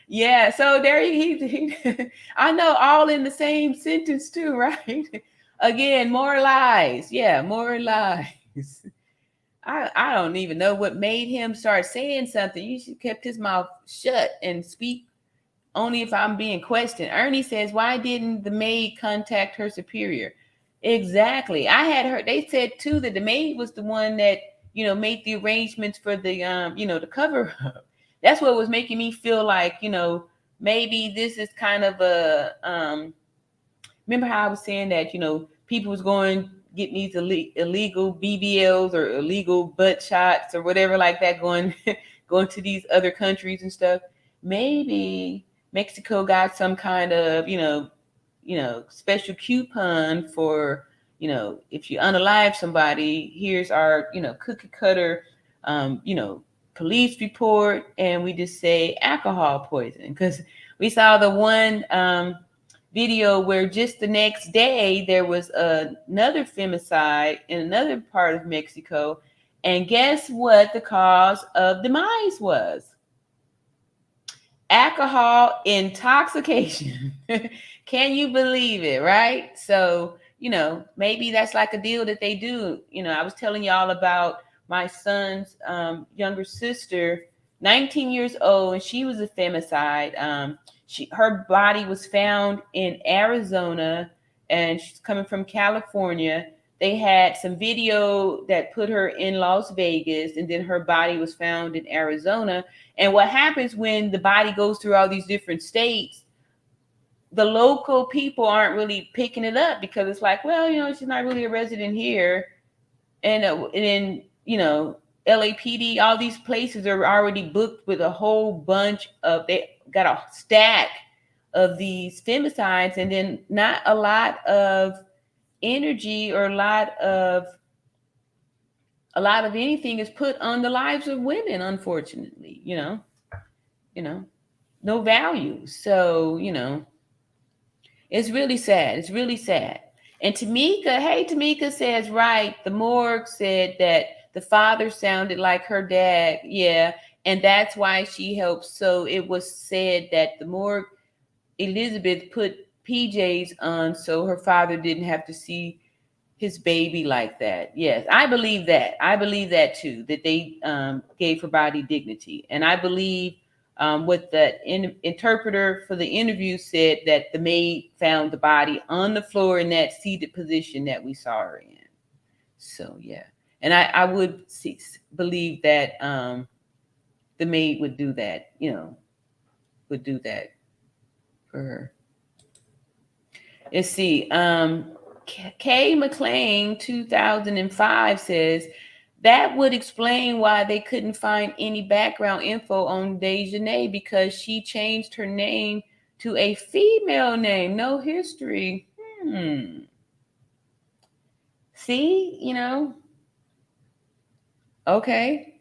Yeah, so there he I know, all in the same sentence too, right? Again, more lies. Yeah, more lies. I don't even know what made him start saying something. He should have kept his mouth shut and speak only if I'm being questioned. Ernie says, why didn't the maid contact her superior? Exactly. I had heard, they said too that the maid was the one that, made the arrangements for the, the cover up. That's what was making me feel like, maybe this is kind of a, remember how I was saying that, people was going getting these illegal BBLs or illegal butt shots or whatever like that, going to these other countries and stuff. Maybe Mexico got some kind of, special coupon for, if you unalive somebody, here's our, cookie cutter, police report, and we just say alcohol poisoning, because we saw the one video where just the next day there was another femicide in another part of Mexico, and guess what the cause of demise was? Alcohol intoxication. Can you believe it, right? So, maybe that's like a deal that they do. I was telling y'all about my son's younger sister, 19 years old, and she was a femicide. Her body was found in Arizona, and she's coming from California. They had some video that put her in Las Vegas, and then her body was found in Arizona. And what happens when the body goes through all these different states, the local people aren't really picking it up, because it's like, well, she's not really a resident here. And then, LAPD, all these places are already booked with a whole bunch of, they got a stack of these femicides, and then not a lot of energy or a lot of anything is put on the lives of women, unfortunately, no value. So, It's really sad. It's really sad. And Tamika says, right, the morgue said that the father sounded like her dad. Yeah. And that's why she helped. So it was said that the morgue, Elizabeth put PJs on so her father didn't have to see his baby like that. Yes, I believe that. I believe that too, that they gave her body dignity. And I believe what the interpreter for the interview said, that the maid found the body on the floor in that seated position that we saw her in. So, yeah. And I would believe that the maid would do that, would do that for her. Let's see. Kay McLean 2005 says that would explain why they couldn't find any background info on Dejanay, because she changed her name to a female name. No history. See, okay.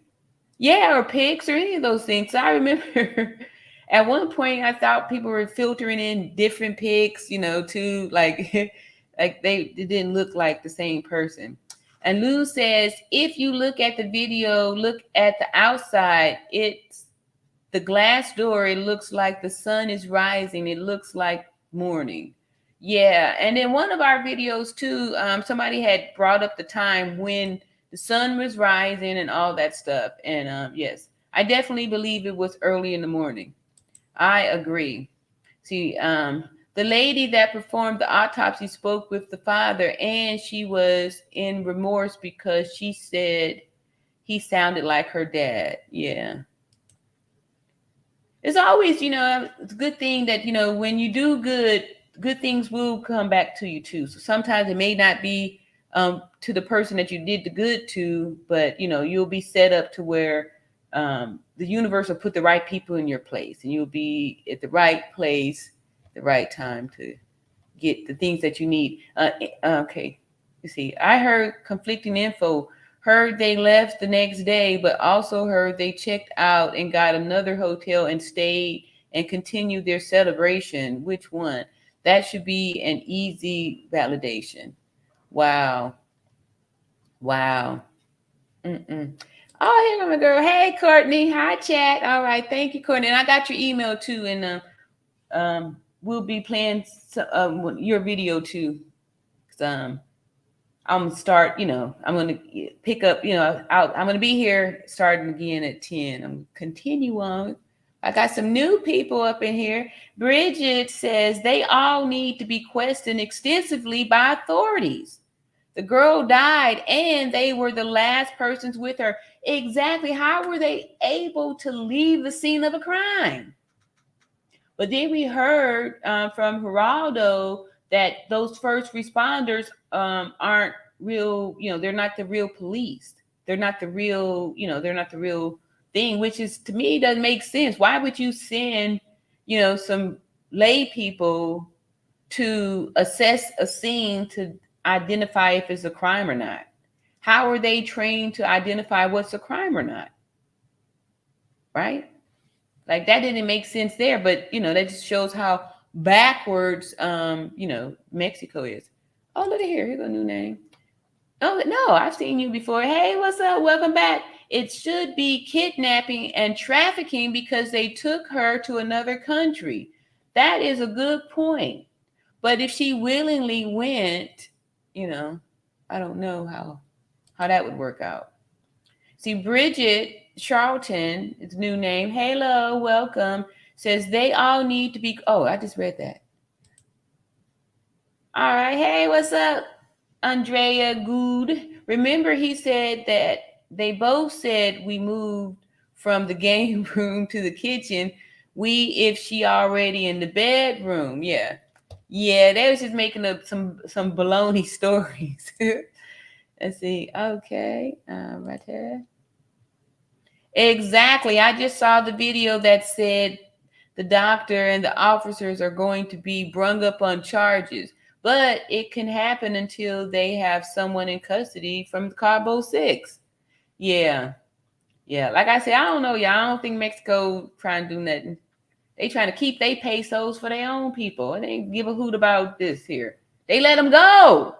Yeah, or pics or any of those things. So I remember at one point I thought people were filtering in different pics, too, like they didn't look like the same person. And Lou says, if you look at the video, look at the outside, it's the glass door. It looks like the sun is rising. It looks like morning. Yeah. And in one of our videos too, somebody had brought up the time when the sun was rising and all that stuff. And yes, I definitely believe it was early in the morning. I agree. See, the lady that performed the autopsy spoke with the father, and she was in remorse because she said he sounded like her dad. Yeah. It's always, it's a good thing that, when you do good things will come back to you too. So sometimes it may not be to the person that you did the good to, but, you'll be set up to where the universe will put the right people in your place, and you'll be at the right place, the right time to get the things that you need. Okay. You see, I heard conflicting info. Heard they left the next day, but also heard they checked out and got another hotel and stayed and continued their celebration. Which one? That should be an easy validation. Wow. Oh, here come my girl. Hey, Courtney. Hi, chat. All right. Thank you, Courtney. And I got your email too. And we'll be playing your video too. I'm going to start, I'm going to pick up, I'm going to be here starting again at 10. I'm going to continue on. I got some new people up in here. Bridget says they all need to be questioned extensively by authorities. The girl died and they were the last persons with her. Exactly. How were they able to leave the scene of a crime? But then we heard from Geraldo that those first responders aren't real, they're not the real police. They're not the real, they're not the real thing, which is, to me, doesn't make sense. Why would you send, some lay people to assess a scene to identify if it's a crime or not? How are they trained to identify what's a crime or not? Right? Like, that didn't make sense there, but that just shows how backwards Mexico is. Oh, look at here. Here's a new name. Oh, no, I've seen you before. Hey, what's up? Welcome back. It should be kidnapping and trafficking because they took her to another country. That is a good point. But if she willingly went, I don't know how that would work out. See, Bridget Charlton, it's a new name. Hello, welcome. Says they all need to be. Oh, I just read that. All right. Hey, what's up, Andrea Good? Remember, he said that they both said we moved from the game room to the kitchen. If she already in the bedroom. Yeah. They was just making up some baloney stories. Let's see. Okay. Right there. Exactly. I just saw the video that said the doctor and the officers are going to be brung up on charges, but it can happen until they have someone in custody from Cabo 6. Yeah. Like I said, I don't know, y'all. I don't think Mexico trying to do nothing. They trying to keep their pesos for their own people. And they ain't give a hoot about this here. They let them go.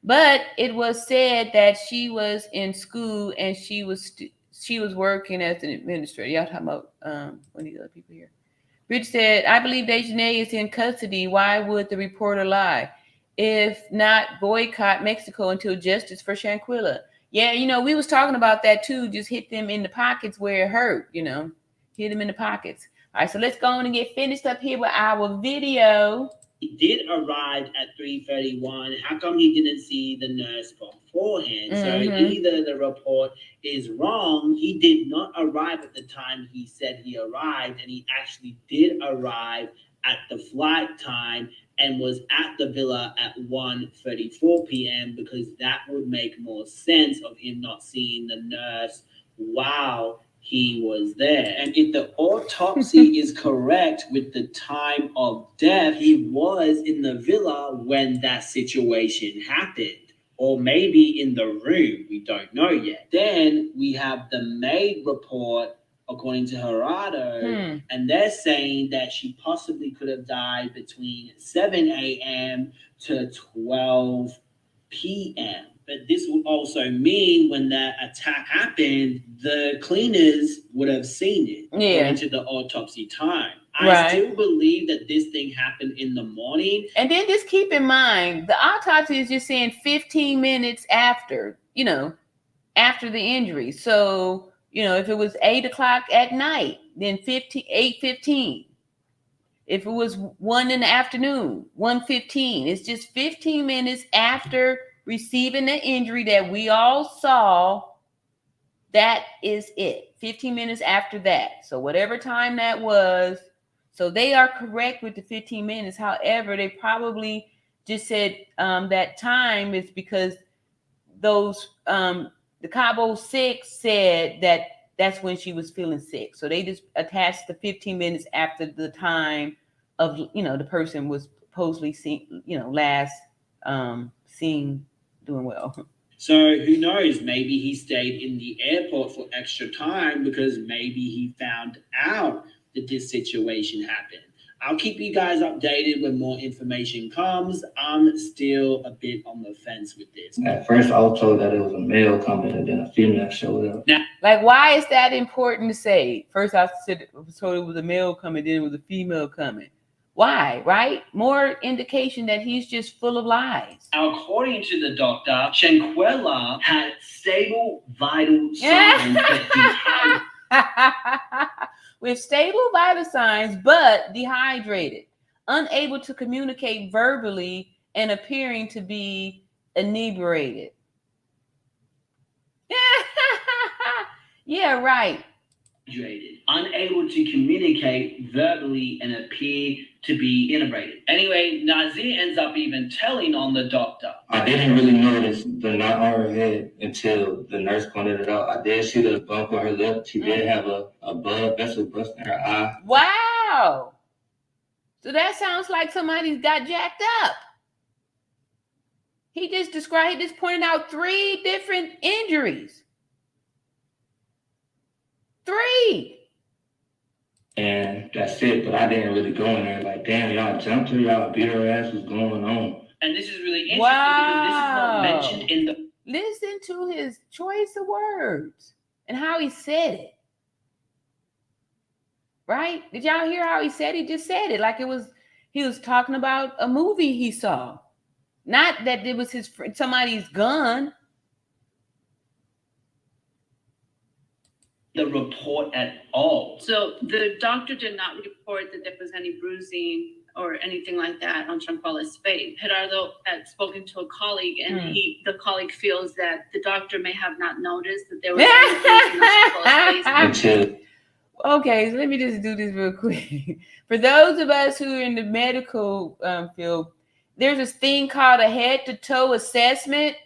But it was said that she was in school and she was working as an administrator. Y'all talking about one of these other people here. Rich said, I believe Dejanay is in custody. Why would the reporter lie? If not, boycott Mexico until justice for Shanquella. Yeah, you know, we was talking about that too. Just hit them in the pockets where it hurt, you know. Hit them in the pockets. All right, so let's go on and get finished up here with our video. He did arrive at 3:31. How come he didn't see the nurse beforehand? So either the report is wrong. He did not arrive at the time he said he arrived, and he actually did arrive at the flight time and was at the villa at 1:34 p.m. because that would make more sense of him not seeing the nurse while he was there. And if the autopsy is correct with the time of death, he was in the villa when that situation happened. Or maybe in the room, we don't know yet. Then we have the maid report, according to Gerardo, and they're saying that she possibly could have died between 7 a.m. to 12 p.m. But this would also mean when that attack happened, the cleaners would have seen it according to the autopsy time. I still believe that this thing happened in the morning. And then just keep in mind, the autopsy is just saying 15 minutes after, you know, after the injury. So, you know, if it was 8 o'clock at night, then 8:15. If it was 1 in the afternoon, 1:15. It's just 15 minutes after receiving the injury that we all saw. That is it. 15 minutes after that. So whatever time that was. So they are correct with the 15 minutes. However, they probably just said that time is because those the Cabo 6 said that that's when she was feeling sick. So they just attached the 15 minutes after the time of, you know, the person was supposedly seen, you know, last seen doing well. So who knows? Maybe he stayed in the airport for extra time because maybe he found out that this situation happened. I'll keep you guys updated when more information comes. I'm still a bit on the fence with this. At first, I was told that it was a male coming and then a female showed up. Now, like, why is that important to say? First, I was told it was a male coming, then it was a female coming. Why, right? More indication that he's just full of lies. According to the doctor, Shanquella had stable vital signs with stable vital signs, but dehydrated, unable to communicate verbally, and appearing to be inebriated. Yeah, right. Unable to communicate verbally and appear to be inebriated. Anyway, Nazir ends up even telling on the doctor. I didn't really notice the knot on her head until the nurse pointed it out. I did see the bump on her lip. She did have a blood vessel burst in her eye. Wow. So that sounds like somebody's got jacked up. He just pointed out 3 different injuries. 3. And that's it, but I didn't really go in there like, damn, y'all jumped her, y'all beat her ass, what's going on? And this is really interesting because this is not mentioned in the... Listen to his choice of words and how he said it. Right? Did y'all hear how he said it? He just said it like he was talking about a movie he saw. Not that it was somebody's gun. The report at all. So the doctor did not report that there was any bruising or anything like that on Shanquella's face. Gerardo had spoken to a colleague, and the colleague feels that the doctor may have not noticed that there was any bruising on Shanquella's face. Okay, so let me just do this real quick. For those of us who are in the medical field, there's this thing called a head-to-toe assessment,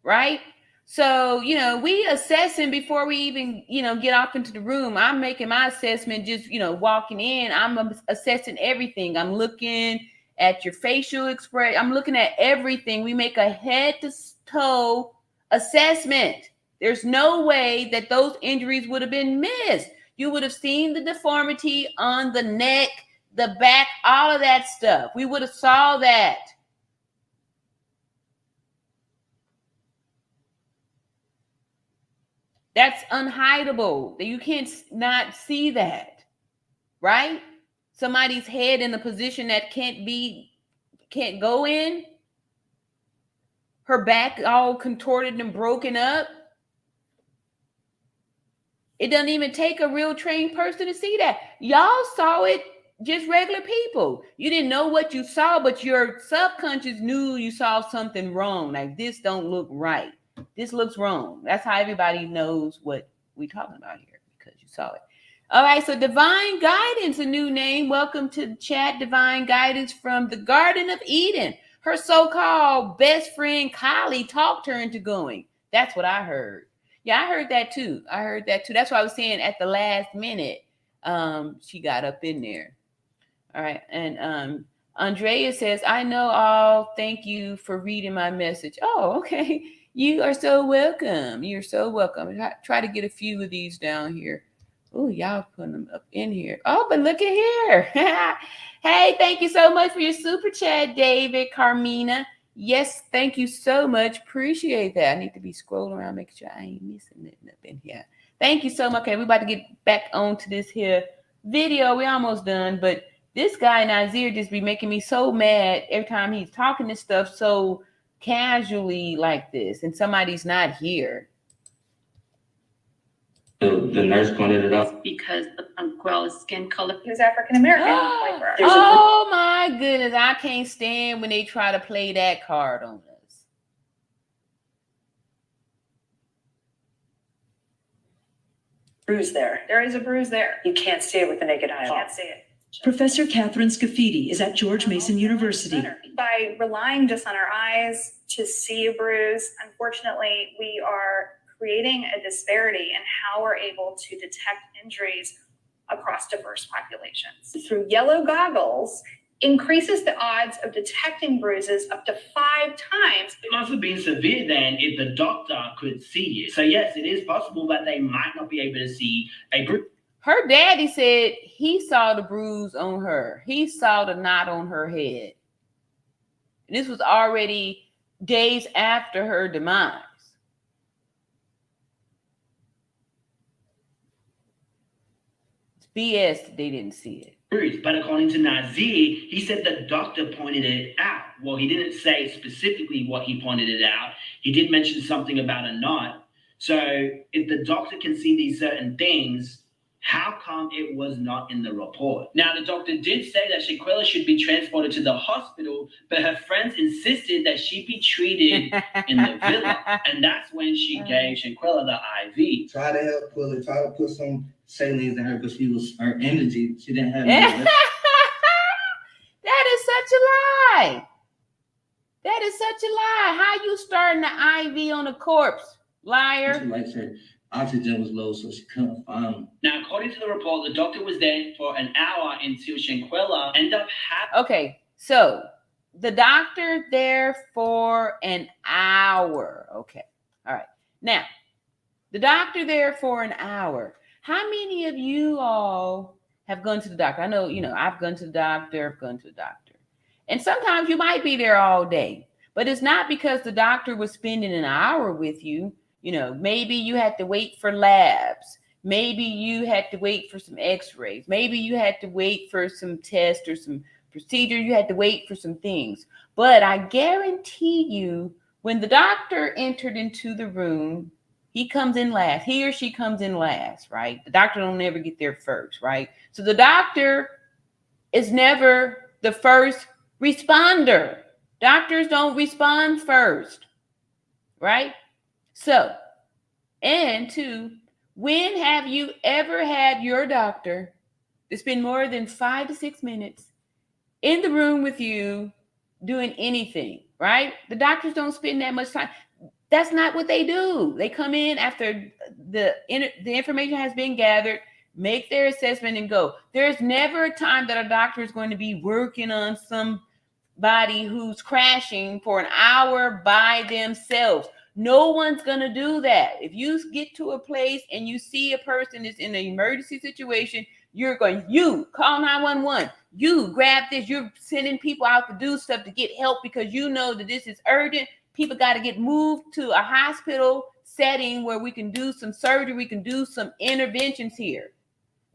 right? So, you know, we assessing before we even, you know, get off into the room. I'm making my assessment just, you know, walking in. I'm assessing everything. I'm looking at your facial expression. I'm looking at everything. We make a head-to-toe assessment. There's no way that those injuries would have been missed. You would have seen the deformity on the neck, the back, all of that stuff. We would have saw that. That's unhideable. You can't not see that, right? Somebody's head in a position that can't go in. Her back all contorted and broken up. It doesn't even take a real trained person to see that. Y'all saw it, just regular people. You didn't know what you saw, but your subconscious knew you saw something wrong. Like, this don't look right. This looks wrong. That's how everybody knows what we're talking about here, because you saw it. All right, so Divine Guidance, a new name. Welcome to the chat, Divine Guidance from the Garden of Eden. Her so-called best friend, Kylie, talked her into going. That's what I heard. Yeah, I heard that too. That's why I was saying at the last minute, she got up in there. All right, and Andrea says, I know all. Thank you for reading my message. Oh, okay. You are so welcome. You're so welcome. Try to get a few of these down here. Oh, y'all putting them up in here. Oh, but look at here. Hey, thank you so much for your super chat, David, Carmina. Yes, thank you so much. Appreciate that. I need to be scrolling around, making sure I ain't missing nothing up in here. Thank you so much. Okay, we're about to get back onto this here video. We're almost done, but this guy, Nazir, just be making me so mad every time he's talking this stuff so casually like this, and somebody's not here. The nurse pointed it out. Because of Shanquella's skin color. He was African American. Oh my goodness. I can't stand when they try to play that card on us. Bruise there. There is a bruise there. You can't see it with the naked eye. Can't see it. Professor Catherine Scafidi is at George Mason University. By relying just on our eyes to see a bruise, unfortunately, we are creating a disparity in how we're able to detect injuries across diverse populations. Through yellow goggles, increases the odds of detecting bruises up to 5 times. It must have been severe then if the doctor could see it. So yes, it is possible that they might not be able to see a bruise. Her daddy said he saw the bruise on her. He saw the knot on her head. And this was already days after her demise. BS that they didn't see it. But according to Nazir, he said the doctor pointed it out. Well, he didn't say specifically what he pointed it out. He did mention something about a knot. So if the doctor can see these certain things, how come it was not in the report? Now, the doctor did say that Shanquella should be transported to the hospital, but her friends insisted that she be treated in the villa. And that's when she gave Shanquella the IV. Try to help pull it, try to put some salines in her, but her energy, she didn't have That is such a lie. That is such a lie. How you starting the IV on a corpse, liar? She likes her oxygen was low, so she couldn't find them. Now, according to the report, the doctor was there for an hour until Shanquella ended up having... Okay, so the doctor there for an hour. Okay, all right. Now, the doctor there for an hour. How many of you all have gone to the doctor? I know, I've gone to the doctor, And sometimes you might be there all day, but it's not because the doctor was spending an hour with you. Maybe you had to wait for labs. Maybe you had to wait for some x-rays. Maybe you had to wait for some tests or some procedure. You had to wait for some things. But I guarantee you, when the doctor entered into the room, he comes in last. He or she comes in last, right? The doctor don't never get there first, right? So the doctor is never the first responder. Doctors don't respond first, right? So, and 2, when have you ever had your doctor to spend more than 5 to 6 minutes in the room with you doing anything, right? The doctors don't spend that much time. That's not what they do. They come in after the information has been gathered, make their assessment, and go. There's never a time that a doctor is going to be working on somebody who's crashing for an hour by themselves. No one's going to do that. If you get to a place and you see a person that's in an emergency situation, you're going, you call 911, you grab this, you're sending people out to do stuff to get help because you know that this is urgent. People got to get moved to a hospital setting where we can do some surgery, we can do some interventions here.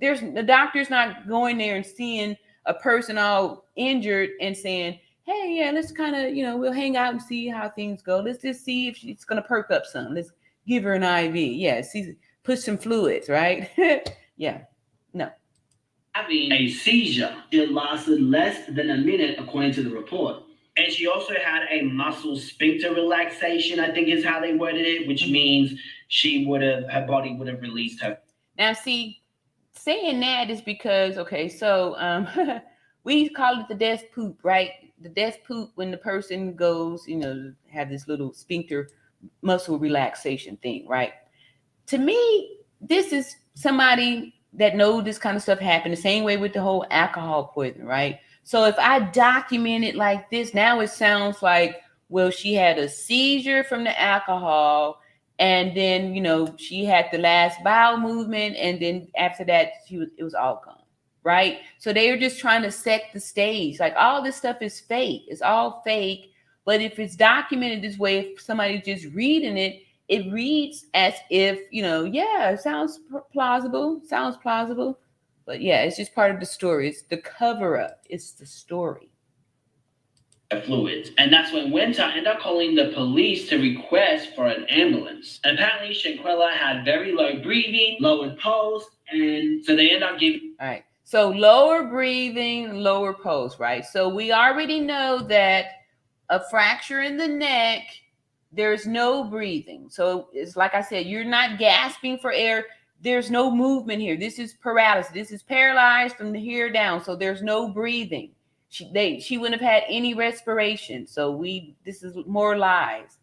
The doctor's not going there and seeing a person all injured and saying, hey, yeah, let's kind of, we'll hang out and see how things go. Let's just see if she's going to perk up some. Let's give her an IV. Yeah, put some fluids, right? Yeah, no. Having a seizure. It lasted less than a minute, according to the report. And she also had a muscle sphincter relaxation, I think is how they worded it, which means her body would have released her. Now, see, saying that is because, okay, so we call it the death poop, right? The death poop when the person goes, have this little sphincter muscle relaxation thing, right? To me, this is somebody that knows this kind of stuff happened, the same way with the whole alcohol poison, right? So if I document it like this, now it sounds like, well, she had a seizure from the alcohol, and then, she had the last bowel movement, and then after that, it was all gone, right? So they are just trying to set the stage. Like, all this stuff is fake. It's all fake. But if it's documented this way, if somebody's just reading it, it reads as if, yeah, it sounds plausible. But yeah, it's just part of the story. It's the cover up. It's the story. Fluids. And that's when Winter ended up calling the police to request for an ambulance. And apparently Shanquella had very low breathing, lowered pulse, and so they end up giving. All right. So lower breathing, lower pulse, right? So we already know that a fracture in the neck, there's no breathing. So it's like I said, you're not gasping for air. There's no movement here. This is paralysis. This is paralyzed from the here down. So there's no breathing. She wouldn't have had any respiration. So this is more lies.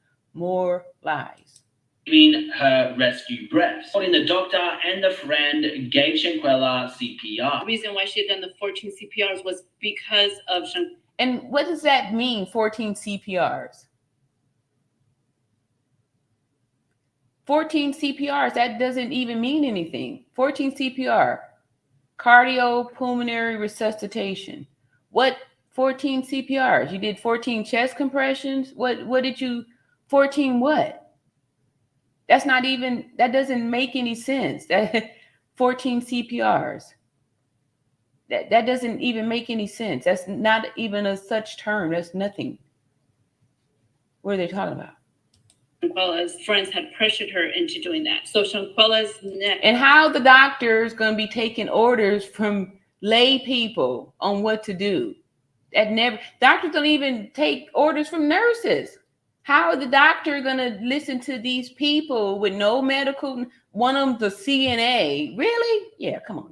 Giving her rescue breaths. The doctor and the friend gave Shanquella CPR. The reason why she had done the 14 CPRs was because of Shanquella. And what does that mean, 14 CPRs? 14 CPRs, that doesn't even mean anything. 14 CPR, cardiopulmonary resuscitation. What 14 CPRs? You did 14 chest compressions? What did you, 14 what? That doesn't make any sense. That 14 CPRs. That doesn't even make any sense. That's not even a such term. That's nothing. What are they talking about? Shanquella's friends had pressured her into doing that. So Shanquella's neck. And how the doctor is going to be taking orders from lay people on what to do. Doctors don't even take orders from nurses. How are the doctor going to listen to these people with no medical, one of them the CNA? Really? Yeah, come on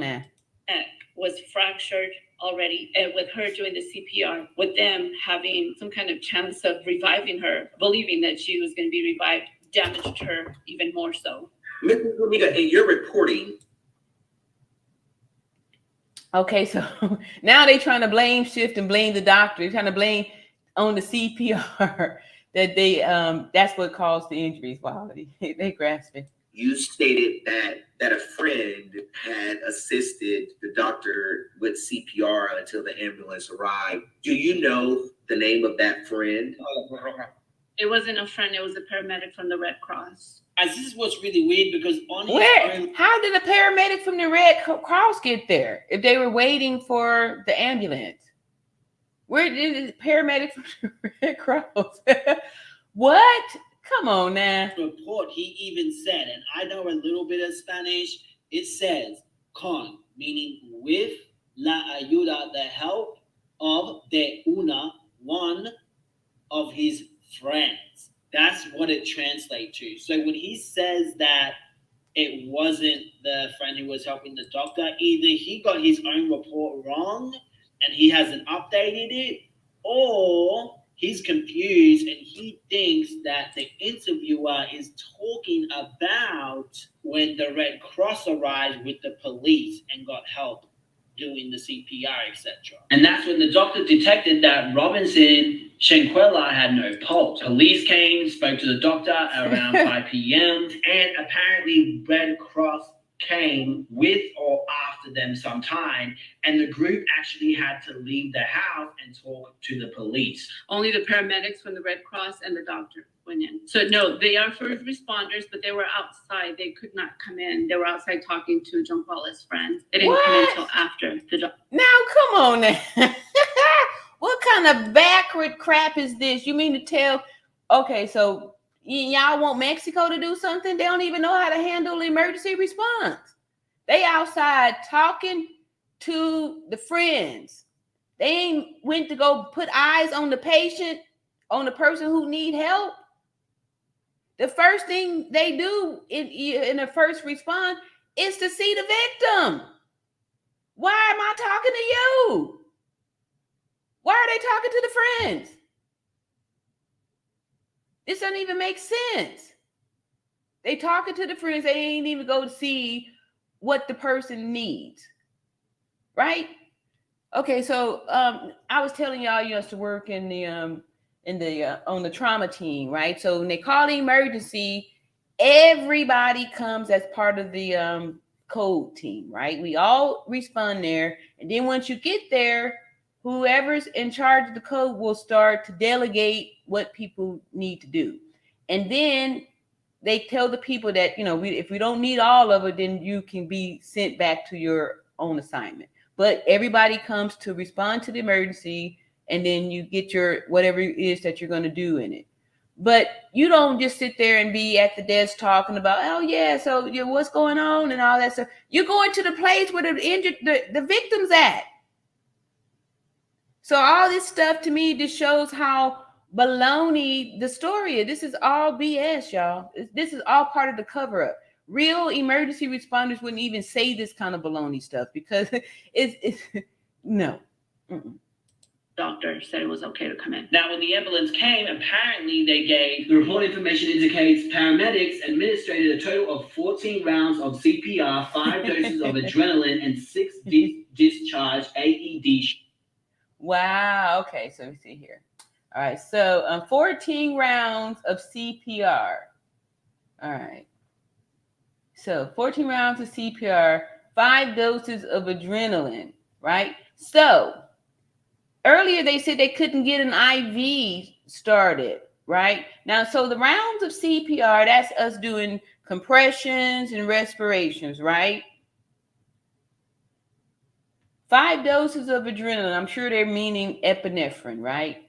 now. Neck was fractured already, and with her doing the CPR, with them having some kind of chance of reviving her, believing that she was going to be revived, damaged her even more so. Mrs. Zuniga, in your reporting. Okay, so now they're trying to blame shift and blame the doctor. They're trying to blame on the CPR that that's what caused the injuries. Wow, they grasping. You stated that a friend had assisted the doctor with CPR until the ambulance arrived. Do you know the name of that friend? It wasn't a friend, it was a paramedic from the Red Cross. This is what's really weird because how did a paramedic from the Red Cross get there if they were waiting for the ambulance? Where did the paramedic from the Red Cross? What? Come on now. Report, he even said, and I know a little bit of Spanish, it says con, meaning with la ayuda, the help of de one of his friends. That's what it translates to. So when he says that it wasn't the friend who was helping the doctor, either he got his own report wrong and he hasn't updated it, or he's confused and he thinks that the interviewer is talking about when the Red Cross arrived with the police and got help. doing the CPR, etc. And that's when the doctor detected that Robinson Shanquella had no pulse. Police came, spoke to the doctor around 5 p.m. and apparently Red Cross came with or after them sometime, and the group actually had to leave the house and talk to the police. Only the paramedics from the Red Cross and the doctor went in. So no, they are first responders, but they were outside. They could not come in. They were outside talking to Shanquella's friends. They didn't come in until after the doctor. Now, come on now. What kind of backward crap is this? You mean to tell, okay, so y'all want Mexico to do something? They don't even know how to handle emergency response. They outside talking to the friends. They ain't went to go put eyes on the patient, on the person who need help. The first thing they do in the first response is to see the victim. Why am I talking to you? Why are they talking to the friends? This doesn't even make sense. They talking to the friends. They ain't even go to see what the person needs. Right? Okay, so I was telling y'all you used to work in the on the trauma team, right? So when they call the emergency, everybody comes as part of the code team, right? We all respond there, and then once you get there, whoever's in charge of the code will start to delegate what people need to do. And then they tell the people that, you know, if we don't need all of it, then you can be sent back to your own assignment. But everybody comes to respond to the emergency, and then you get your whatever it is that you're going to do in it. But you don't just sit there and be at the desk talking about, oh yeah, so what's going on and all that stuff. You're going to the place where the victim's at. So all this stuff to me just shows how baloney the story is. This is all BS, y'all. This is all part of the cover-up. Real emergency responders wouldn't even say this kind of baloney stuff because it's no. Doctor said it was okay to come in. Now, when the ambulance came, apparently they gave, the report information indicates paramedics administered a total of 14 rounds of CPR, 5 doses of adrenaline, and 6 discharged AED. Wow. Okay, so let me see here. All right, so 14 rounds of CPR. All right. So 14 rounds of CPR, 5 doses of adrenaline, right? So earlier they said they couldn't get an IV started, right? Now, so the rounds of CPR, that's us doing compressions and respirations, right? 5 doses of adrenaline, I'm sure they're meaning epinephrine, right?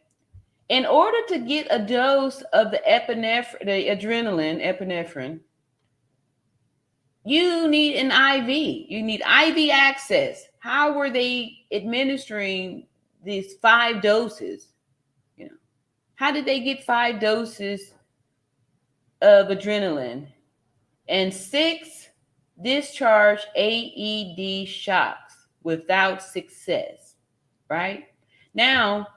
In order to get a dose of the epinephrine, you need an IV. You need IV access. How were they administering these 5 doses? You know, how did they get 5 doses of adrenaline and 6 discharge AED shocks without success? Right now,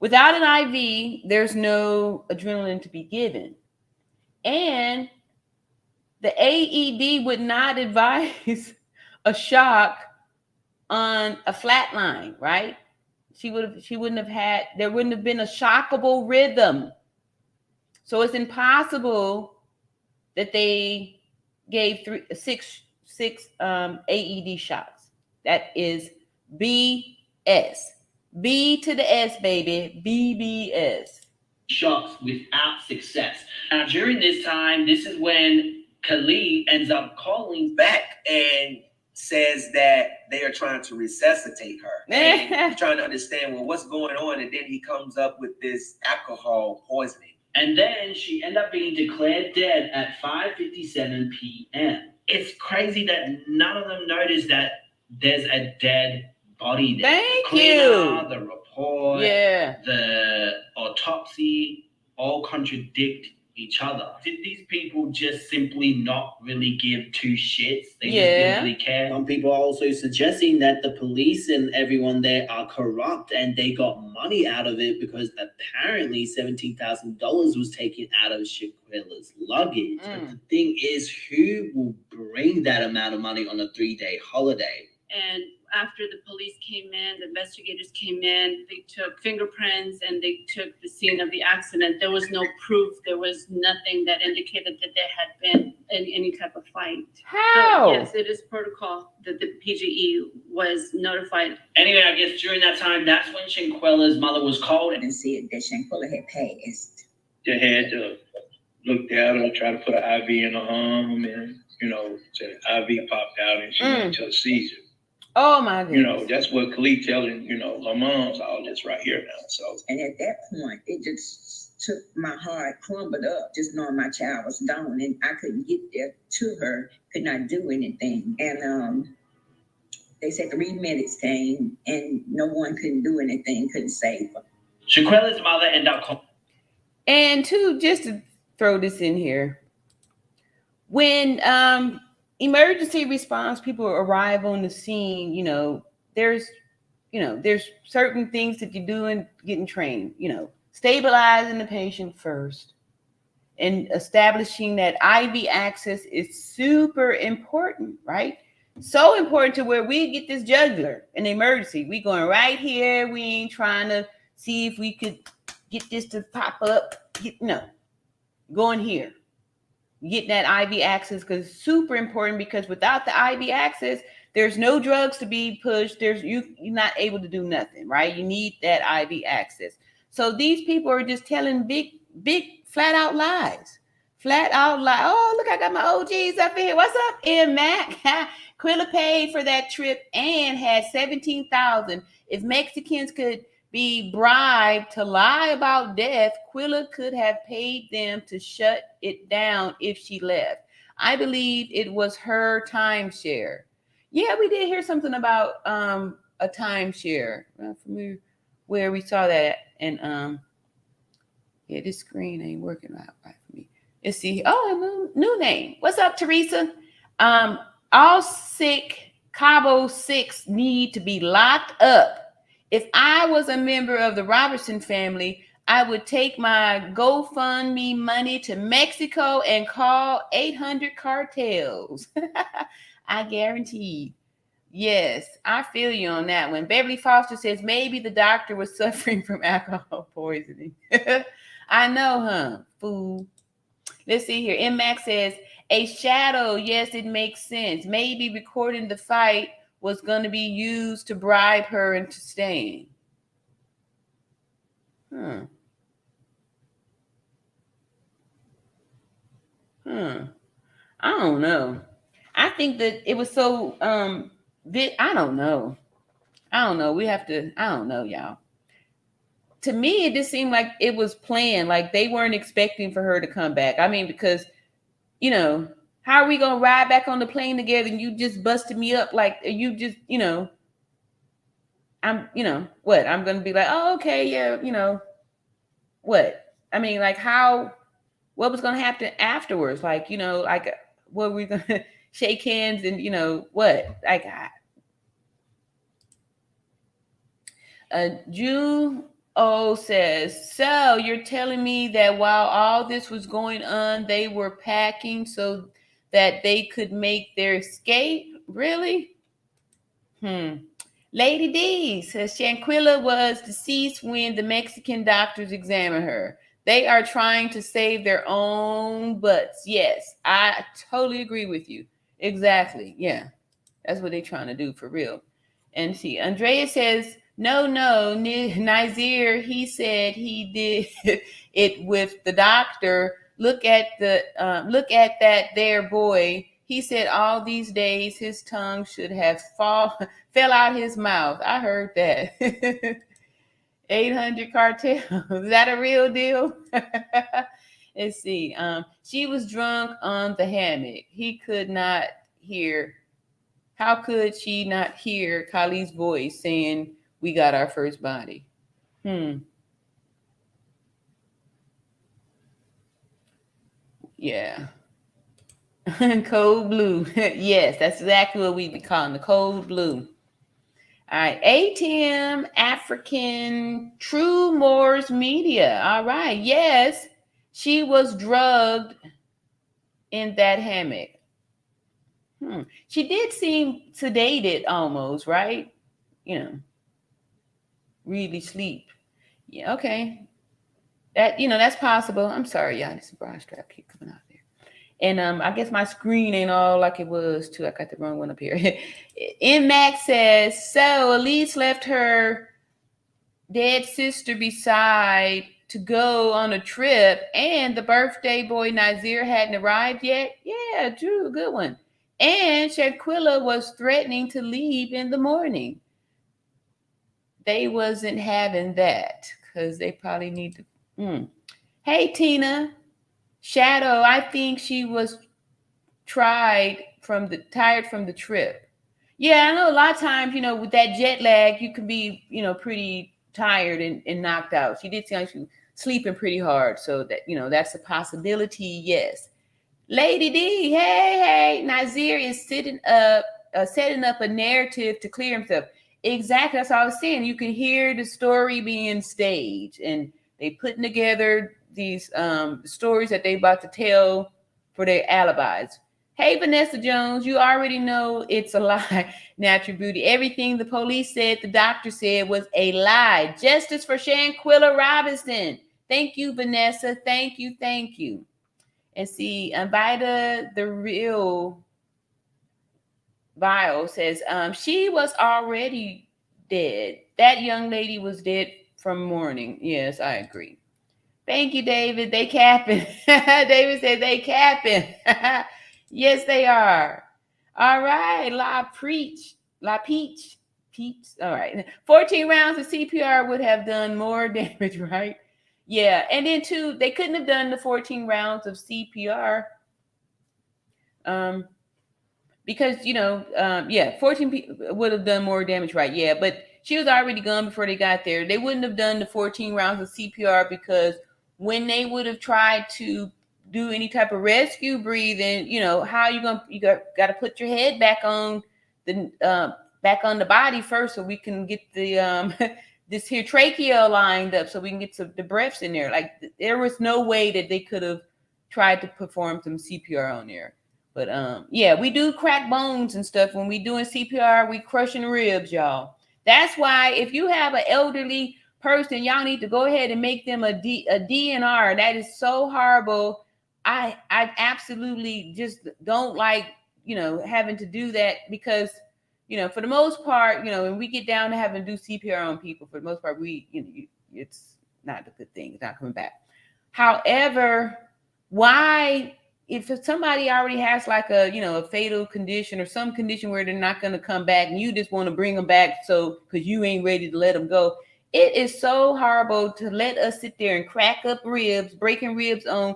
without an IV, there's no adrenaline to be given, and the AED would not advise a shock on a flat line, right? She wouldn't have had, there wouldn't have been a shockable rhythm. So it's impossible that they gave 6 AED shots. That is BS. B to the S, baby. BBS. Shocks without success. Now, during this time, this is when Khalid ends up calling back and says that they are trying to resuscitate her. And trying to understand, well, what's going on? And then he comes up with this alcohol poisoning. And then she ended up being declared dead at 5:57 p.m. It's crazy that none of them noticed that there's a dead body there. Thank you. The report, the autopsy, all contradict each other. Did these people just simply not really give 2 shits? They just didn't really care. Some people are also suggesting that the police and everyone there are corrupt and they got money out of it because apparently $17,000 was taken out of Shanquella's luggage. But the thing is, who will bring that amount of money on a 3-day holiday? And after the police came in, the investigators came in, they took fingerprints and they took the scene of the accident. There was no proof. There was nothing that indicated that there had been any type of fight. How? So, yes, it is protocol that the PGE was notified. Anyway, I guess during that time, that's when Shanquella's mother was called. And said that Shanquella had passed. They had to look at her, try to put an IV in her arm, and the IV popped out and she went into a seizure. Oh my goodness. That's what Khalid telling, her mom's all this right here now. So, and at that point, it just took my heart, crumbled up, just knowing my child was gone, and I couldn't get there to her, could not do anything. And they said 3 minutes came, and no one couldn't do anything, couldn't save her. Shanquella's mother ended up. And two, just to throw this in here, when emergency response people arrive on the scene, there's certain things that you do in getting trained, stabilizing the patient first and establishing that IV access is super important, right? So important to where we get this jugular in emergency. We going right here. We ain't trying to see if we could get this to pop up. Going here. Getting that IV access because it's super important, because without the IV access, there's no drugs to be pushed. You're not able to do nothing, right? You need that IV access. So these people are just telling big, flat out lies. Flat out lie. Oh, look, I got my OGs up in here. What's up, M. Mac? Quilla paid for that trip and had $17,000. If Mexicans could be bribed to lie about death, Quilla could have paid them to shut it down if she left. I believe it was her timeshare. Yeah, we did hear something about a timeshare from where we saw that. And yeah, this screen ain't working right for me. Let's see. Oh, new name. What's up, Teresa? All sick Cabo 6 need to be locked up. If I was a member of the Robertson family, I would take my GoFundMe money to Mexico and call 800 cartels. I guarantee. Yes, I feel you on that one. Beverly Foster says maybe the doctor was suffering from alcohol poisoning. I know, huh? Fool. Let's see here. M. Max says, a shadow. Yes, it makes sense. Maybe recording the fight was going to be used to bribe her into staying. I don't know. I think that it was so, I don't know. We have to, I don't know, y'all. To me, it just seemed like it was planned. Like they weren't expecting for her to come back. I mean, because, how are we going to ride back on the plane together and you just busted me up? Like you just, I'm, what? I'm going to be like, oh, okay, yeah, what? I mean, like what was going to happen afterwards? Like, like what were we going to shake hands and, what? Like, Jew says, so you're telling me that while all this was going on, they were packing so that they could make their escape? Really? Lady D says Shanquella was deceased when the Mexican doctors examined her. They are trying to save their own butts. Yes, I totally agree with you. Exactly. Yeah, that's what they're trying to do for real. And see, Andrea says, no, Nazir, he said he did it with the doctor. Look at that there boy. He said all these days his tongue should have fell out his mouth. I heard that. 800 cartel. Is that a real deal? Let's see. She was drunk on the hammock. He could not hear. How could she not hear Kali's voice saying, we got our first body? Yeah. Code blue. Yes, that's exactly what we be calling the code blue. All right. ATM African True Moors Media. All right. Yes, she was drugged in that hammock. She did seem sedated almost, right? Really sleep. Yeah, okay. That's possible. I'm sorry, y'all. This bra strap keep coming out there. And I guess my screen ain't all like it was too. I got the wrong one up here. Max says, so Elise left her dead sister beside to go on a trip, and the birthday boy Nazir hadn't arrived yet. Yeah, Drew, good one. And Shanquella was threatening to leave in the morning. They wasn't having that because they probably need to. Hey, Tina. Shadow, I think she was tired from the trip. Yeah, I know a lot of times, with that jet lag, you can be, pretty tired and knocked out. She did seem like she was sleeping pretty hard. So that, that's a possibility. Yes. Lady D, hey. Nazir is setting up a narrative to clear himself. Exactly. That's what I was saying. You can hear the story being staged, and they putting together these stories that they about to tell for their alibis. Hey, Vanessa Jones, you already know it's a lie. Natural Beauty. Everything the police said, the doctor said was a lie. Justice for Shanquella Robinson. Thank you, Vanessa. Thank you. And see, Vida the real Bio says, she was already dead. That young lady was dead from morning. Yes, I agree. Thank you, David. They capping. David said they capping. Yes, they are. All right. La Peach. All right. 14 rounds of CPR would have done more damage, right? Yeah. And then too, they couldn't have done the 14 rounds of CPR. Because 14 people would have done more damage, right? Yeah, but she was already gone before they got there. They wouldn't have done the 14 rounds of CPR because when they would have tried to do any type of rescue breathing, how you got to put your head back on the body first, so we can get the this here trachea lined up, so we can get the breaths in there. Like there was no way that they could have tried to perform some CPR on there. But we do crack bones and stuff when we doing CPR. We crushing ribs, y'all. That's why if you have an elderly person, y'all need to go ahead and make them a DNR. That is so horrible. I absolutely just don't like having to do that because for the most part when we get down to having to do CPR on people, for the most part it's not a good thing. It's not coming back. However, why? If somebody already has like a fatal condition or some condition where they're not going to come back and you just want to bring them back because you ain't ready to let them go, it is so horrible to let us sit there and crack up ribs, breaking ribs on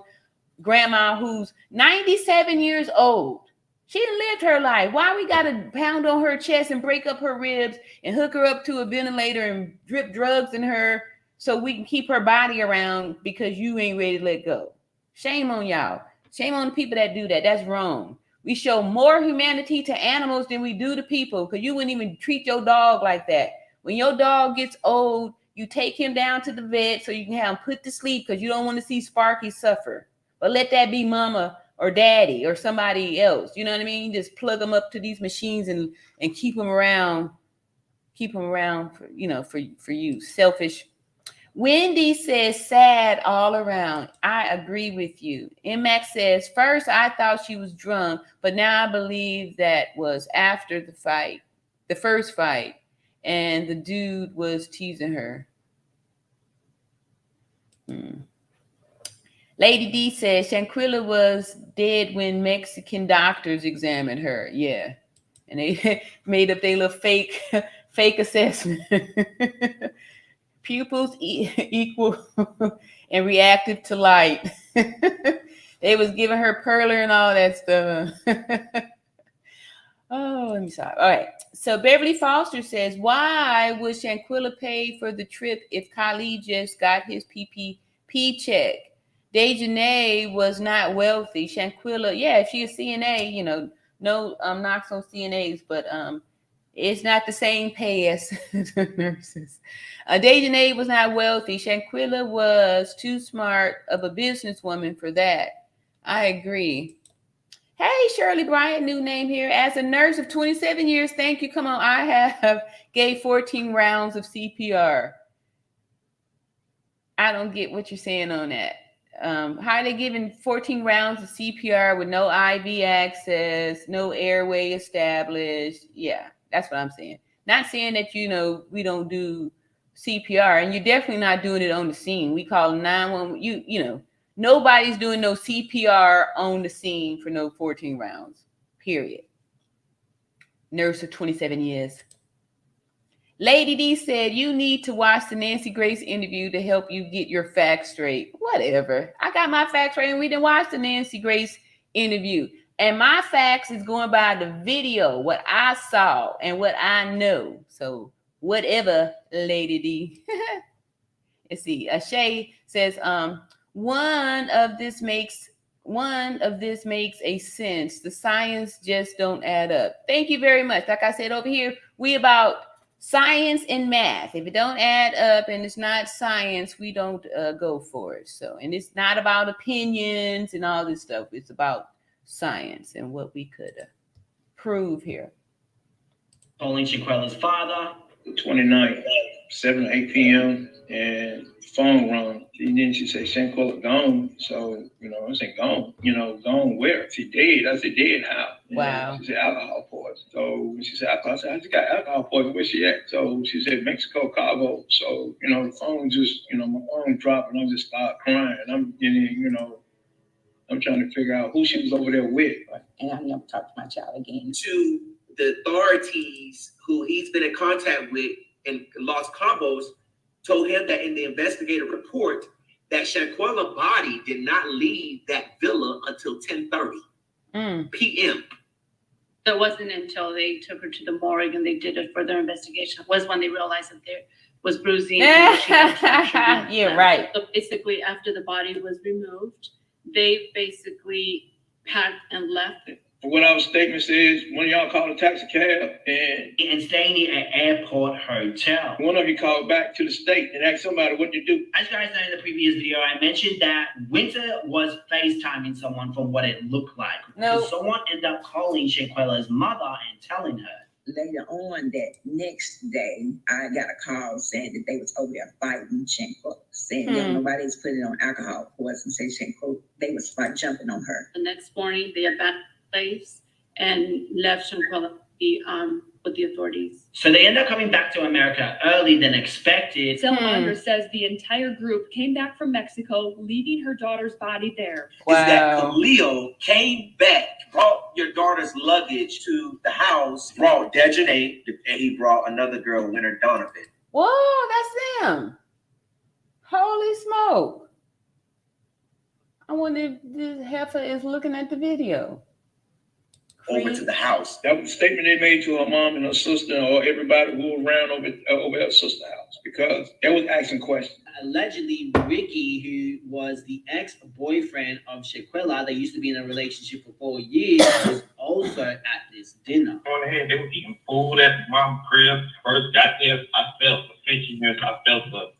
grandma who's 97 years old. She done lived her life. Why we got to pound on her chest and break up her ribs and hook her up to a ventilator and drip drugs in her so we can keep her body around because you ain't ready to let go? Shame on y'all. Shame on the people that do that. That's wrong. We show more humanity to animals than we do to people because you wouldn't even treat your dog like that. When your dog gets old, you take him down to the vet so you can have him put to sleep because you don't want to see Sparky suffer. But let that be mama or daddy or somebody else. You know what I mean? Just plug them up to these machines and keep them around. Keep them around for you. Selfish. Wendy says sad all around. I agree with you. Max says, first I thought she was drunk, but now I believe that was after the first fight, and the dude was teasing her. Lady D says, Shanquella was dead when Mexican doctors examined her. Yeah. And they made up their little fake assessment. Pupils equal and reactive to light. They was giving her perler and all that stuff. Oh, let me stop. All right. So Beverly Foster says, why would Shanquella pay for the trip if Khalid just got his PPP check? Dejanay was not wealthy. Shanquella, yeah, if she's a CNA, no knocks on CNAs, but it's not the same pay as the nurses. Dejanay was not wealthy. Shanquella was too smart of a businesswoman for that. I agree. Hey, Shirley Bryant, new name here. As a nurse of 27 years, thank you. Come on, I have gave 14 rounds of CPR. I don't get what you're saying on that. How are they giving 14 rounds of CPR with no IV access, no airway established? Yeah, that's what I'm saying. Not saying that, we don't do CPR, and you're definitely not doing it on the scene. We call 911. Nobody's doing no CPR on the scene for no 14 rounds, period. Nurse of 27 years. Lady D said, you need to watch the Nancy Grace interview to help you get your facts straight. Whatever. I got my facts straight, and we didn't watch the Nancy Grace interview. And my facts is going by the video, what I saw and what I know. So whatever, Lady D. Let's see. Shay says, one of this makes a sense. The science just don't add up. Thank you very much. Like I said over here, we about science and math. If it don't add up and it's not science, we don't go for it. So, and it's not about opinions and all this stuff. It's about science and what we could prove here. Calling Shanquella's father. 29th, 7 to 8 p.m. and the phone rung. And then she said, Shanquella gone. So, I said, gone. Gone where? She dead. I said, dead how? Wow. She said, alcohol poison. So when she said alcohol, I said, I just got alcohol poison. Where she at? So she said, Mexico, Cabo. So, the phone just, my phone dropped and I just started crying. I'm trying to figure out who she was over there with. And I never talked to my child again. To the authorities who he's been in contact with in Los Cabos, told him that in the investigative report that Shanquella's body did not leave that villa until 10:30 p.m. So it wasn't until they took her to the morgue and they did a further investigation was when they realized that there was bruising. Yeah, right. So basically, after the body was removed, they basically packed and left. What our statement says, one of y'all called a taxi cab and staying in an airport hotel. One of you called back to the state and asked somebody what to do. As you guys know in the previous video, I mentioned that Winter was FaceTiming someone from what it looked like. No. So someone ended up calling Shanquella's mother and telling her. Later on that next day, I got a call saying that they was over there fighting Shanquella, saying that nobody was putting on alcohol poison, saying Shanquella, they was jumping on her. The next morning, they abandoned the place and left Shanquella with the authorities. So they end up coming back to America early than expected. Salamondra says the entire group came back from Mexico, leaving her daughter's body there. Wow. Is that Khalil came back, brought your daughter's luggage to the house, brought Dejanay, and he brought another girl, Winter Donovan. Whoa, that's them. Holy smoke. I wonder if this heifer is looking at the video. Over to the house. That was the statement they made to her mom and her sister or everybody who was around over her sister's house, because they was asking questions. Allegedly, Ricky, who was the ex-boyfriend of Shanquella, they used to be in a relationship for 4 years, was also at this dinner. On ahead, they were eating food at mom's crib. First got there, I felt the fishiness, I felt the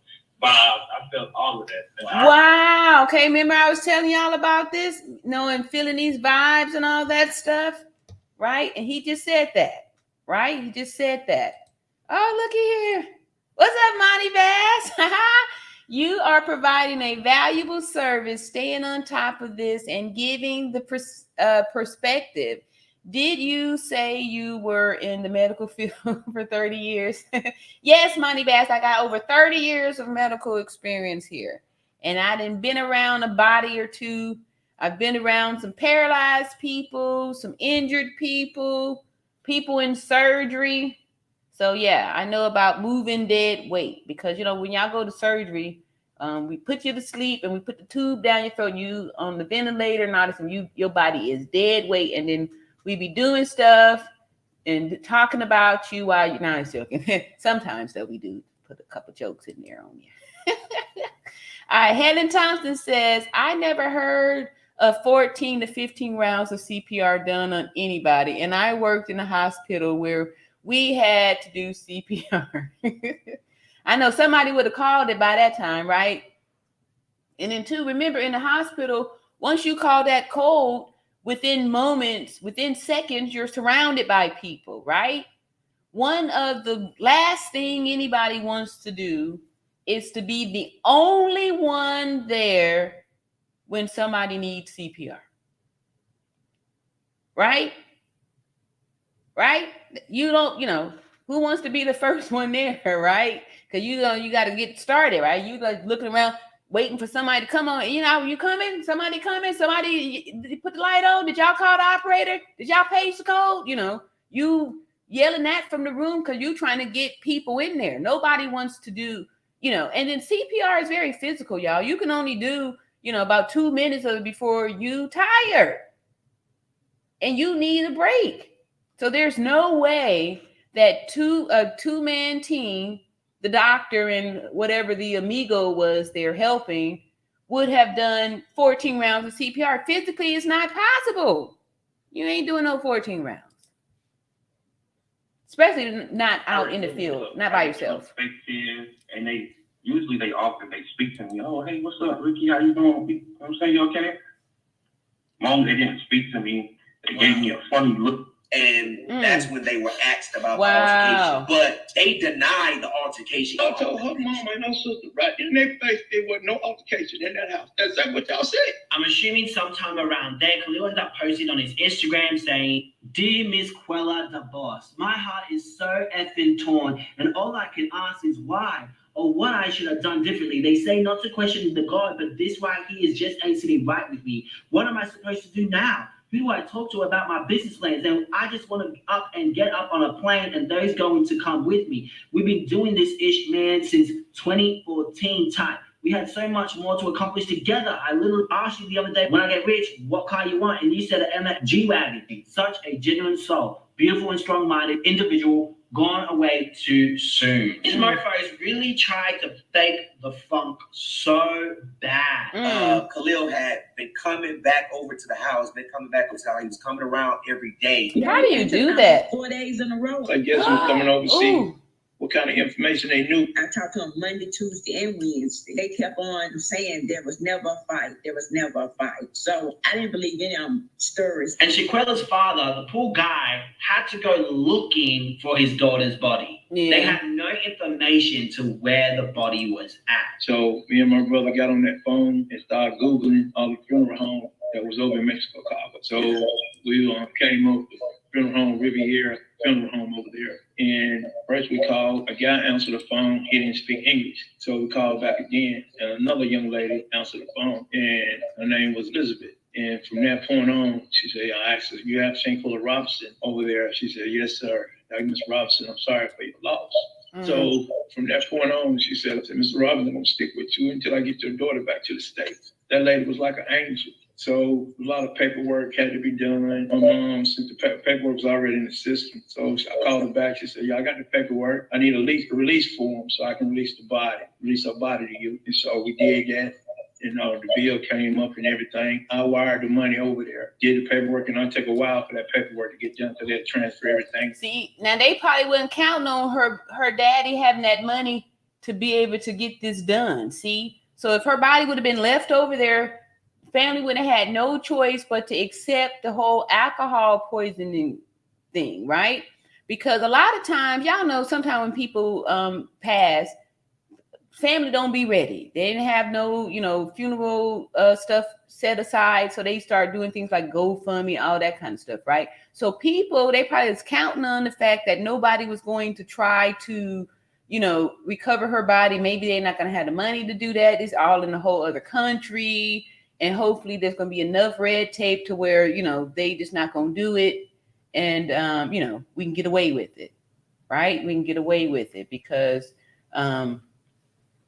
vibes, I felt all of that. Wow. Okay, remember I was telling y'all about this? And feeling these vibes and all that stuff? Right? And he just said that. Right? He just said that. Oh, looky here. What's up, Monty Bass? You are providing a valuable service, staying on top of this and giving the perspective. Did you say you were in the medical field for 30 years? Yes, Monty Bass, I got over 30 years of medical experience here. And I done been around a body or two. I've been around some paralyzed people, some injured people, people in surgery. So yeah, I know about moving dead weight, because when y'all go to surgery, we put you to sleep and we put the tube down your throat, and you on the ventilator and all this, and your body is dead weight, and then we be doing stuff and talking about you while you're not joking. Sometimes though, we do put a couple jokes in there on you. All right, Helen Thompson says, I never heard of 14 to 15 rounds of CPR done on anybody, and I worked in a hospital where we had to do CPR. I know somebody would have called it by that time, right? And then too, remember in the hospital, once you call that code, within moments, within seconds, you're surrounded by people, right? One of the last thing anybody wants to do is to be the only one there when somebody needs CPR. Right? Right? You don't, who wants to be the first one there, right? Because you got to get started, right? You like looking around, waiting for somebody to come on. You coming? Somebody coming? Somebody put the light on? Did y'all call the operator? Did y'all page the code? You yelling that from the room because you trying to get people in there. Nobody wants to do, and then CPR is very physical, y'all. You can only do, about 2 minutes of it before you tired and you need a break. So there's no way that a two-man team, the doctor and whatever the amigo was they're helping, would have done 14 rounds of CPR. Physically, it's not possible. You ain't doing no 14 rounds. Especially not out in the field, not by yourself. And they often speak to me. Oh, hey, what's up, Ricky? How you doing? I'm saying, you okay? Long they didn't speak to me. They gave me a funny look. And that's when they were asked about the altercation. But they denied the altercation. I told her mama and her sister right in their face there was no altercation in that house. That's exactly what y'all said. I'm assuming sometime around there, Khalil ended up posting on his Instagram saying, "Dear Miss Quella, the boss, my heart is so effing torn, and all I can ask is why, or what I should have done differently. They say not to question the God, but this right here is just ain't sitting right with me. What am I supposed to do now? Who do I talk to about my business plans? And I just want to get up on a plane, and those going to come with me. We've been doing this ish, man, since 2014 time. We had so much more to accomplish together. I literally asked you the other day, when I get rich, what car you want? And you said an MG wagon. Such a genuine soul, beautiful and strong-minded individual, gone away too soon." These mofos really tried to fake the funk so bad. Khalil had been coming back over to the house, He was coming around every day. How do you do that? 4 days in a row. I guess he was coming over to see what kind of information they knew. I talked to them Monday, Tuesday, and Wednesday. They kept on saying there was never a fight. There was never a fight. So I didn't believe any of them stories. And Shanquella's father, the poor guy, had to go looking for his daughter's body. Yeah. They had no information to where the body was at. So me and my brother got on that phone and started Googling all the funeral homes that was over in Mexico, Cabo. So we came up with funeral home Riviera, funeral home over there. And first we called, a guy answered the phone, he didn't speak English. So we called back again, and another young lady answered the phone, and her name was Elizabeth. And from that point on, she said, I asked her, you have Shanquella Robinson over there? She said, yes, sir. Miss Robinson, I'm sorry for your loss. So from that point on, she said, Mr. Robinson, I'm going to stick with you until I get your daughter back to the States. That lady was like an angel. So a lot of paperwork had to be done. My mom, since the paperwork was already in the system, so I called her back. She said, yeah, I got the paperwork. I need a release form so I can release her body to you. And so we did that. The bill came up and everything. I wired the money over there, did the paperwork, and it took a while for that paperwork to get done because they had to transfer everything. See, now they probably wasn't counting on her daddy having that money to be able to get this done. See, so if her body would have been left over there, family would have had no choice but to accept the whole alcohol poisoning thing, right? Because a lot of times, y'all know, sometimes when people pass, family don't be ready. They didn't have no, funeral stuff set aside. So they start doing things like GoFundMe, all that kind of stuff, right? So people, they probably was counting on the fact that nobody was going to try to, recover her body. Maybe they're not going to have the money to do that. It's all in a whole other country. And hopefully there's going to be enough red tape to where, they just not going to do it. And, we can get away with it, right? We can get away with it because,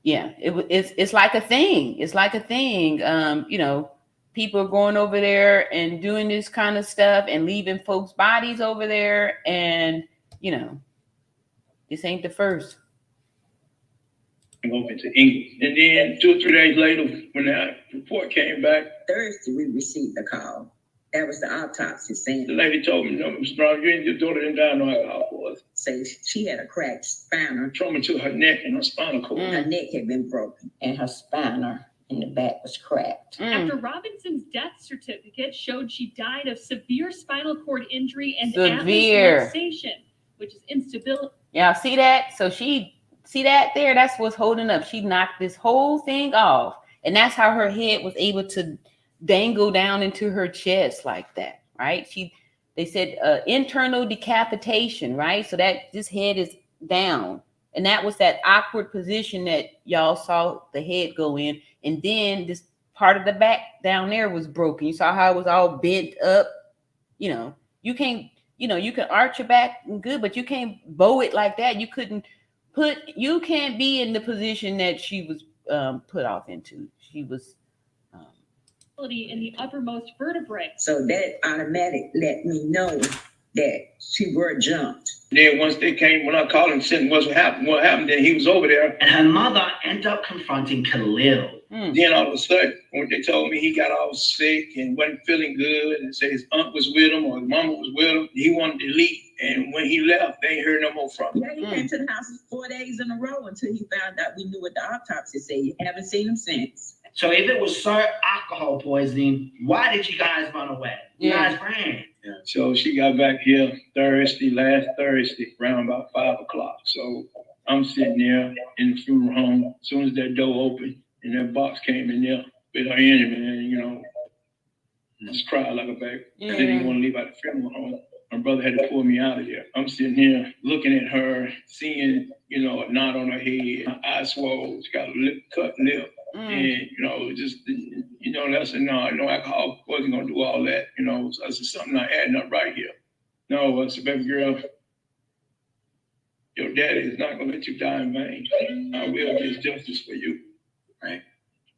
it's like a thing. It's like a thing. People are going over there and doing this kind of stuff and leaving folks' bodies over there. And, this ain't the first. Over to England. And then 2 or 3 days later, when that report came back, Thursday, we received a call. That was the autopsy saying. The lady told me, no, Mr. Brown, your daughter didn't die no alcohol. Say she had a cracked spinal. Trauma to her neck and her spinal cord. Her neck had been broken and her spinal and the back was cracked. After Robinson's death certificate showed she died of severe spinal cord injury and Severe. atlas luxation, which is instability. Y'all see that? So see that there? That's what's holding up. She knocked this whole thing off. And that's how her head was able to dangle down into her chest like that, right? They said internal decapitation, right? So that this head is down. And that was that awkward position that y'all saw the head go in. And then this part of the back down there was broken. You saw how it was all bent up. You know, you can't, you can arch your back and good, but you can't bow it like that. You can't be in the position that she was put off into. She was in the uppermost vertebrae. So that automatic let me know that she were jumped. Then once they came, when I called him, said what happened, then he was over there. And her mother ended up confronting Khalil. Then all of a sudden, when they told me he got all sick and wasn't feeling good, and said his aunt was with him or his mama was with him, he wanted to leave. And when he left, they ain't heard no more from him. Yeah, he came to the house 4 days in a row until he found out we knew what the autopsy said. You haven't seen him since. So if it was so alcohol poisoning, why did you guys run away? You guys ran. Yeah. So she got back here last Thursday, around about 5 o'clock. So I'm sitting there in the funeral home. As soon as that door opened and that box came in there with her in it, man, just cried like a baby. I didn't even want to leave out the funeral home. My brother had to pull me out of there. I'm sitting here looking at her, seeing, a knot on her head, her eyes swollen, she got a cut lip. And, that's no alcohol wasn't going to do all that. So that's something not adding up right here. No, I said, baby girl, your daddy is not going to let you die in vain. I will get justice for you. Right.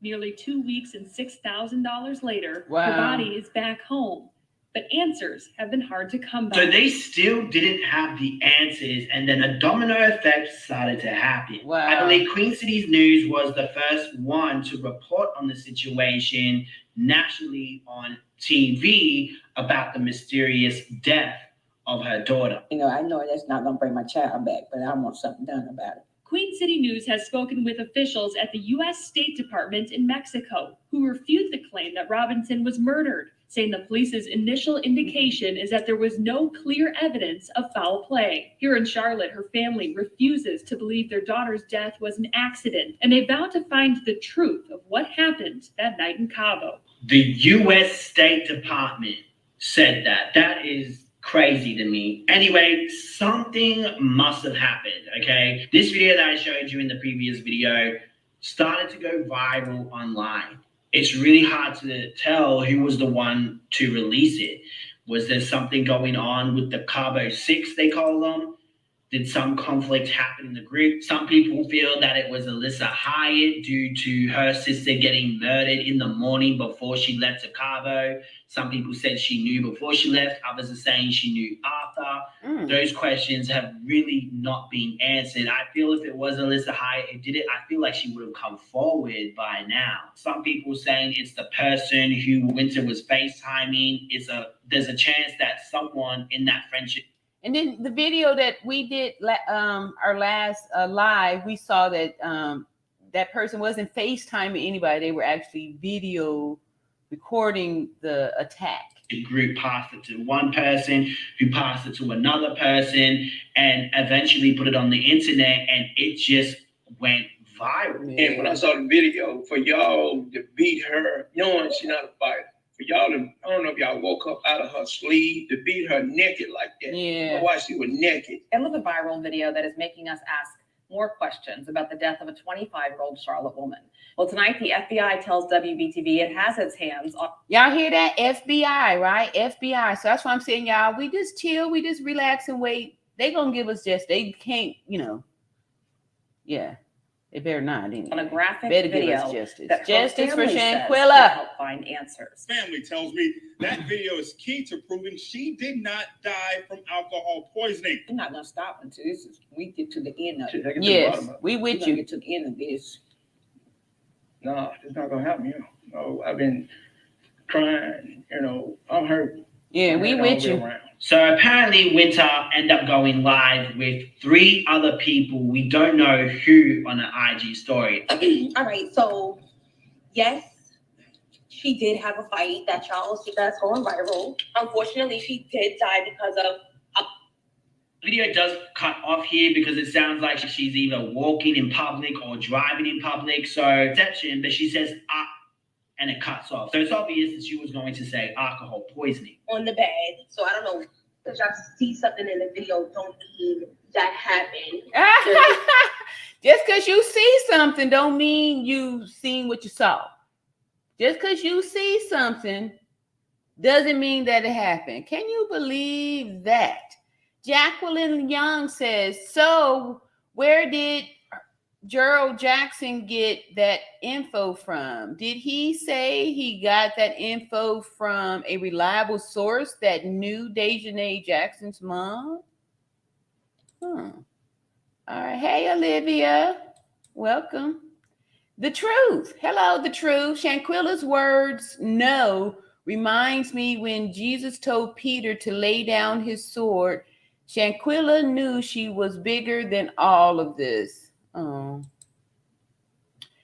Nearly 2 weeks and $6,000 later, Wow. her body is back home. But answers have been hard to come by. So they still didn't have the answers, and then a domino effect started to happen. Wow. I believe Queen City's News was the first one to report on the situation nationally on TV about the mysterious death of her daughter. I know that's not going to bring my child back, but I want something done about it. Queen City News has spoken with officials at the U.S. State Department in Mexico who refute the claim that Robinson was murdered, saying the police's initial indication is that there was no clear evidence of foul play. Here in Charlotte, her family refuses to believe their daughter's death was an accident, and they vow to find the truth of what happened that night in Cabo. The U.S. State Department said that. That is crazy to me. Anyway, something must have happened, okay? This video that I showed you in the previous video started to go viral online. It's really hard to tell who was the one to release it. Was there something going on with the Cabo 6, they call them? Did some conflict happen in the group? Some people feel that it was Alyssa Hyatt due to her sister getting murdered in the morning before she left to Cabo. Some people said she knew before she left. Others are saying she knew after. Those questions have really not been answered. I feel if it was Alyssa Hyatt who did it, I feel like she would have come forward by now. Some people saying it's the person who Winter was FaceTiming. There's a chance that someone in that friendship. And then the video that we did our last live, we saw that that person wasn't FaceTiming anybody. They were actually video recording the attack. The group passed it to one person who passed it to another person and eventually put it on the internet, and it just went viral. And when I saw the video, for y'all to beat her, knowing she's not a fighter, for y'all to, I don't know if y'all woke up out of her sleep to beat her naked like that. Yeah. Why she was naked. It was a viral video that is making us ask more questions about the death of a 25-year-old Charlotte woman. Well, tonight, the FBI tells WBTV it has its hands on... Y'all hear that? FBI, right? FBI. So that's why I'm saying, y'all, we just chill, we just relax and wait. They gonna give us they can't, yeah. They better not. Anyway. On a graphic better video give us justice. that Justice for family says Shanquella. to help find answers. Family tells me that video is key to proving she did not die from alcohol poisoning. We're not gonna stop until we get to the end of it. Yes, we with you. Get to the end of this. No, it's not gonna happen. I've been crying. I'm hurt. Yeah, we with you. So apparently Winter ended up going live with 3 other people. We don't know who on an IG story. All right, so Yes, she did have a fight that y'all see that's going viral. Unfortunately, she did die because of Video does cut off here because it sounds like she's either walking in public or driving in public. So exception, but she says and it cuts off. So it's obvious that she was going to say alcohol poisoning. On the bed. So I don't know. If y'all see something in the video, don't mean that happened. Just because you see something don't mean you seen what you saw. Just because you see something doesn't mean that it happened. Can you believe that? Jacqueline Young says, so where did Gerald Jackson get that info from? Did he say he got that info from a reliable source that knew Dejanay Jackson's mom? All right. Hey, Olivia. Welcome. The truth. Hello, the truth. Shanquella's words, no, reminds me when Jesus told Peter to lay down his sword. Shanquella knew she was bigger than all of this. Oh.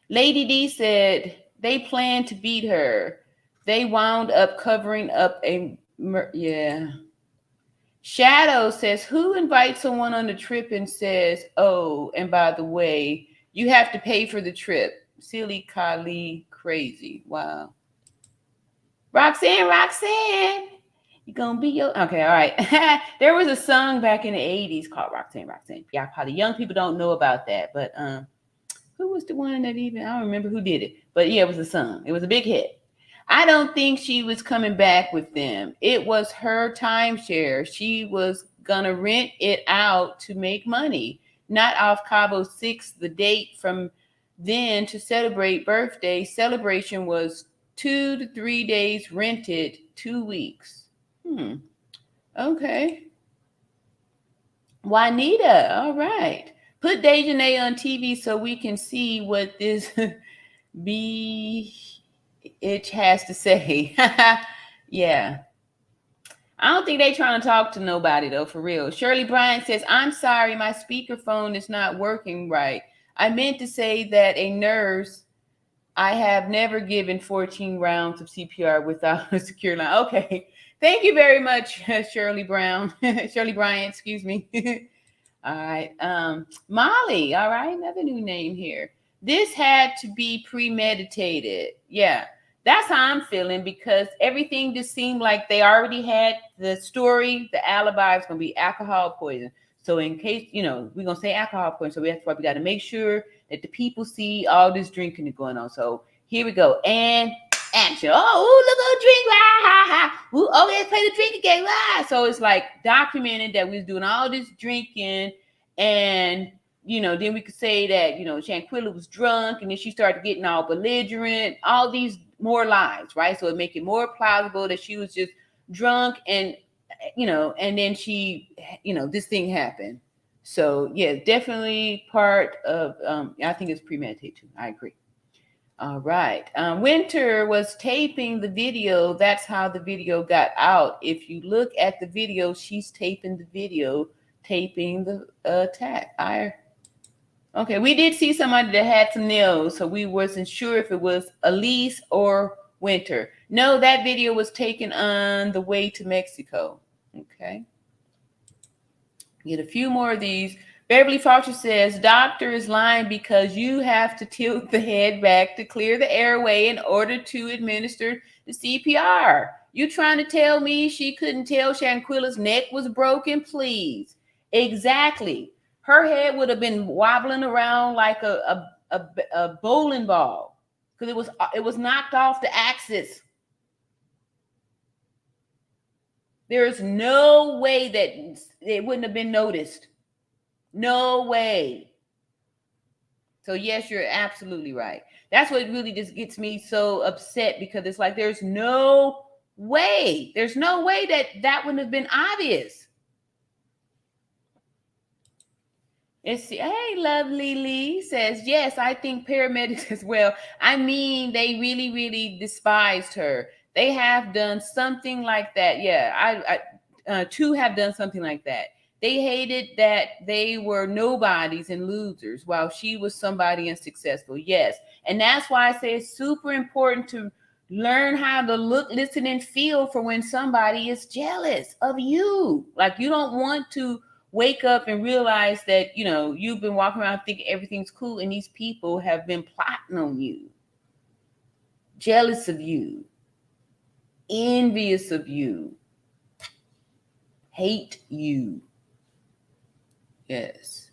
Lady D said they planned to beat her. They wound up covering up yeah. Shadow says, who invites someone on the trip and says, oh, and by the way, you have to pay for the trip. Silly Kali crazy. Wow. Roxanne. You gonna be your okay, all right. There was a song back in the 80s called Roxanne. Yeah, probably young people don't know about that, but who was the one that I don't remember who did it, but yeah, it was a song. It was a big hit. I don't think she was coming back with them. It was her timeshare. She was gonna rent it out to make money, not off Cabo 6. The date from then to celebrate birthday celebration was 2 to 3 days rented, 2 weeks. Okay. Juanita, all right. Put Dejanay on TV so we can see what this bitch has to say. Yeah. I don't think they trying to talk to nobody though, for real. Shirley Bryant says, I'm sorry, my speakerphone is not working right. I meant to say that a nurse, I have never given 14 rounds of CPR without a secure line. Okay. Thank you very much, Shirley Bryant, excuse me. All right. Molly, all right, another new name here. This had to be premeditated. Yeah, that's how I'm feeling because everything just seemed like they already had the story, the alibi is going to be alcohol poison. So in case, we're going to say alcohol poison. So that's why we got to make sure that the people see all this drinking going on. So here we go. And action. Oh, look at the drink. Ooh, oh, let's play the drinking game. So it's like documented that we was doing all this drinking, and then we could say that Shanquella was drunk, and then she started getting all belligerent. All these more lies, right? So it make it more plausible that she was just drunk, and and then she, this thing happened. So yeah, definitely part of. I think it's premeditated too. I agree. All right. Winter was taping the video. That's how the video got out. If you look at the video, she's taping the video, taping the attack. Okay, we did see somebody that had some nails, so we wasn't sure if it was Elise or Winter. No, that video was taken on the way to Mexico. Okay. Get a few more of these. Beverly Foster says, doctor is lying because you have to tilt the head back to clear the airway in order to administer the CPR. You trying to tell me she couldn't tell Shanquella's neck was broken? Please. Exactly. Her head would have been wobbling around like a bowling ball because it was knocked off the axis. There's no way that it wouldn't have been noticed. No way. So yes, you're absolutely right. That's what really just gets me so upset because it's like there's no way. There's no way that wouldn't have been obvious. Let's see. Hey, Lovely Lee says, yes, I think paramedics as well. I mean, they really, really despised her. They have done something like that. Yeah, two have done something like that. They hated that they were nobodies and losers while she was somebody and successful. Yes. And that's why I say it's super important to learn how to look, listen, and feel for when somebody is jealous of you. Like, you don't want to wake up and realize that, you know, you've been walking around thinking everything's cool and these people have been plotting on you, jealous of you, envious of you, hate you. Yes.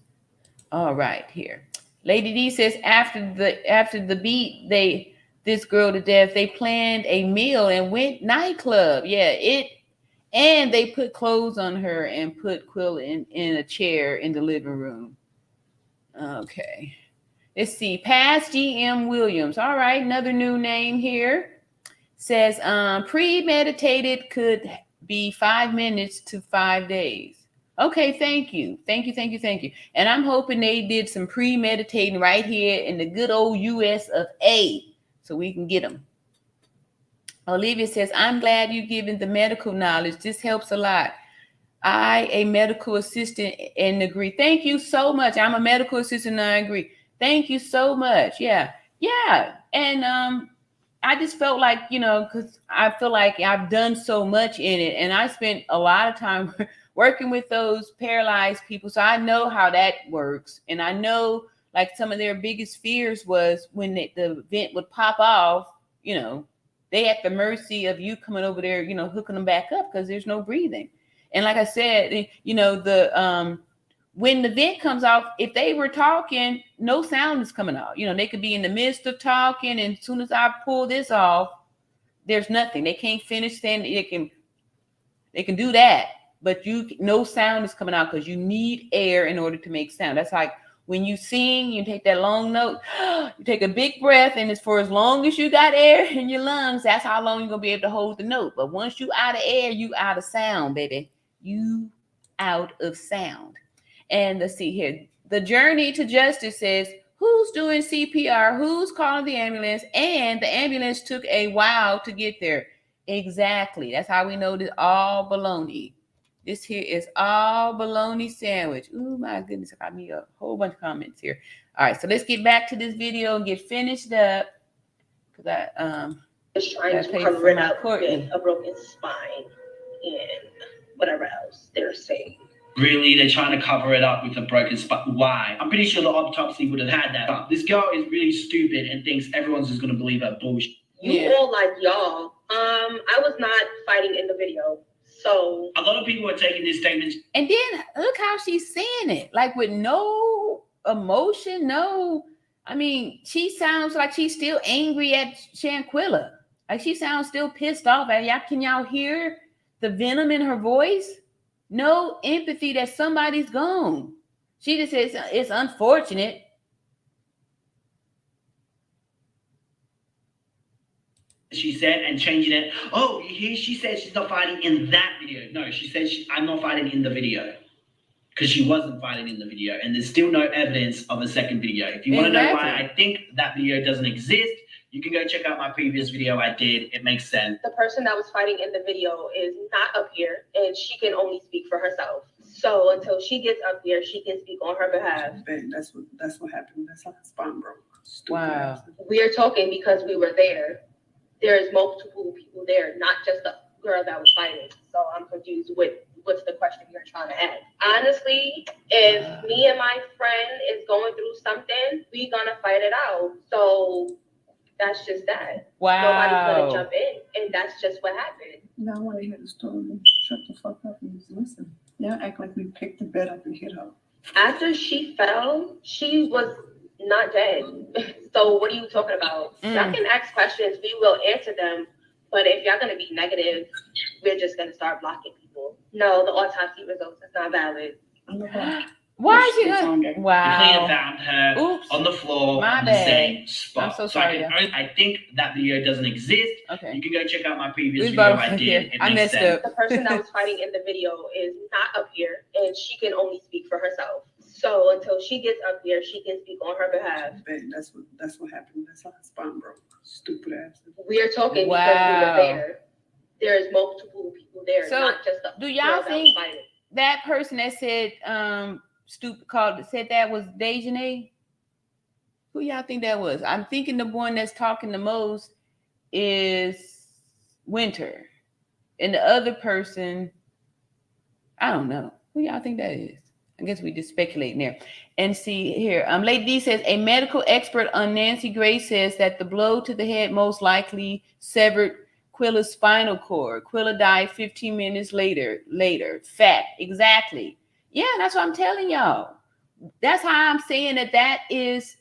All right, here. Lady D says after the beat this girl to death, they planned a meal and went nightclub. Yeah, and they put clothes on her and put Quill in a chair in the living room. Okay. Let's see. Past GM Williams. All right, another new name here. Says premeditated could be 5 minutes to 5 days. Okay, thank you. And I'm hoping they did some premeditating right here in the good old US of A, so we can get them. Olivia says, I'm glad you're giving the medical knowledge. This helps a lot. I, a medical assistant, and agree. Thank you so much. I'm a medical assistant and I agree. Thank you so much. Yeah. And I just felt like, you know, because I feel like I've done so much in it, and I spent a lot of time working with those paralyzed people. So I know how that works. And I know, like, some of their biggest fears was when the vent would pop off, you know, they at the mercy of you coming over there, you know, hooking them back up because there's no breathing. And like I said, you know, when the vent comes off, if they were talking, no sound is coming out. You know, they could be in the midst of talking, and as soon as I pull this off, there's nothing. They can't finish saying. They can do that, but no sound is coming out because you need air in order to make sound. That's like when you sing, you take that long note, you take a big breath, and it's for as long as you got air in your lungs, that's how long you're gonna be able to hold the note. But once you out of air, you out of sound, baby. You out of sound. And let's see here. The Journey to Justice says, who's doing CPR? Who's calling the ambulance? And the ambulance took a while to get there. Exactly. That's how we know that all baloney. This here is all baloney sandwich. Oh my goodness, I got me a whole bunch of comments here. All right, so let's get back to this video and get finished up. Because I just trying to cover it up with a broken spine and whatever else they're saying. Really, they're trying to cover it up with a broken spine. Why? I'm pretty sure the autopsy would have had that up. This girl is really stupid and thinks everyone's just gonna believe her bullshit. You all like y'all. I was not fighting in the video. So a lot of people are taking this statement. And then look how she's saying it, like with no emotion, I mean, she sounds like she's still angry at Shanquella. Like she sounds still pissed off at y'all. Can y'all hear the venom in her voice? No empathy that somebody's gone. She just says it's unfortunate. She said, and changing it. Oh, she said she's not fighting in that video. No, she said I'm not fighting in the video. Because she wasn't fighting in the video. And there's still no evidence of a second video. If you want to know why I think that video doesn't exist, you can go check out my previous video I did. It makes sense. The person that was fighting in the video is not up here, and she can only speak for herself. So until she gets up here, she can speak on her behalf. That's what happened. That's how her spine broke. Wow. We are talking because we were there. There's multiple people there, not just the girl that was fighting. So I'm confused with what's the question you're trying to ask. Honestly, if me and my friend is going through something, we're gonna fight it out. So that's just that. Wow. Nobody's gonna jump in, and that's just what happened. Now I want to hear the story. Shut the fuck up and just listen. Y'all act like we picked the bed up and hit her. After she fell, she was not dead. So what are you talking about? Y'all can ask questions, we will answer them. But if y'all gonna be negative, we're just gonna start blocking people. No, the autopsy results is not valid. Why is she going? Wow. The cleaner found her on the floor in the same spot. I'm so sorry. I think that video doesn't exist. Okay. You can go check out my previous video I did. I messed up. The person that was fighting in the video is not up here, and she can only speak for herself. So until she gets up here, she can speak on her behalf. That's what happened. That's how her spine broke. Stupid ass. We are talking because we were there. There's multiple people there, So not just the do y'all girl that was think? fighting. that person that said said that was Dejanay? Who y'all think that was? I'm thinking the one that's talking the most is Winter. And the other person, I don't know. Who y'all think that is? I guess we just speculating there. And see here, Lady D says, a medical expert on Nancy Grace says that the blow to the head most likely severed Quilla's spinal cord. Quilla died 15 minutes later. Fact. Exactly. Yeah, that's what I'm telling y'all. That's how I'm saying that is,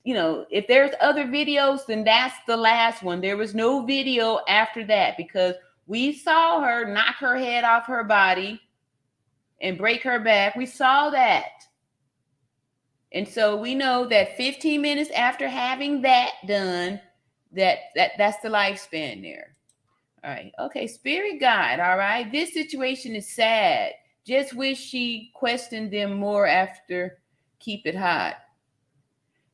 if there's other videos, then that's the last one. There was no video after that because we saw her knock her head off her body and break her back. We saw that. And so we know that 15 minutes after having that done, that's the lifespan there. All right. Okay. Spirit guide. All right. This situation is sad. Just wish she questioned them more after keep it hot.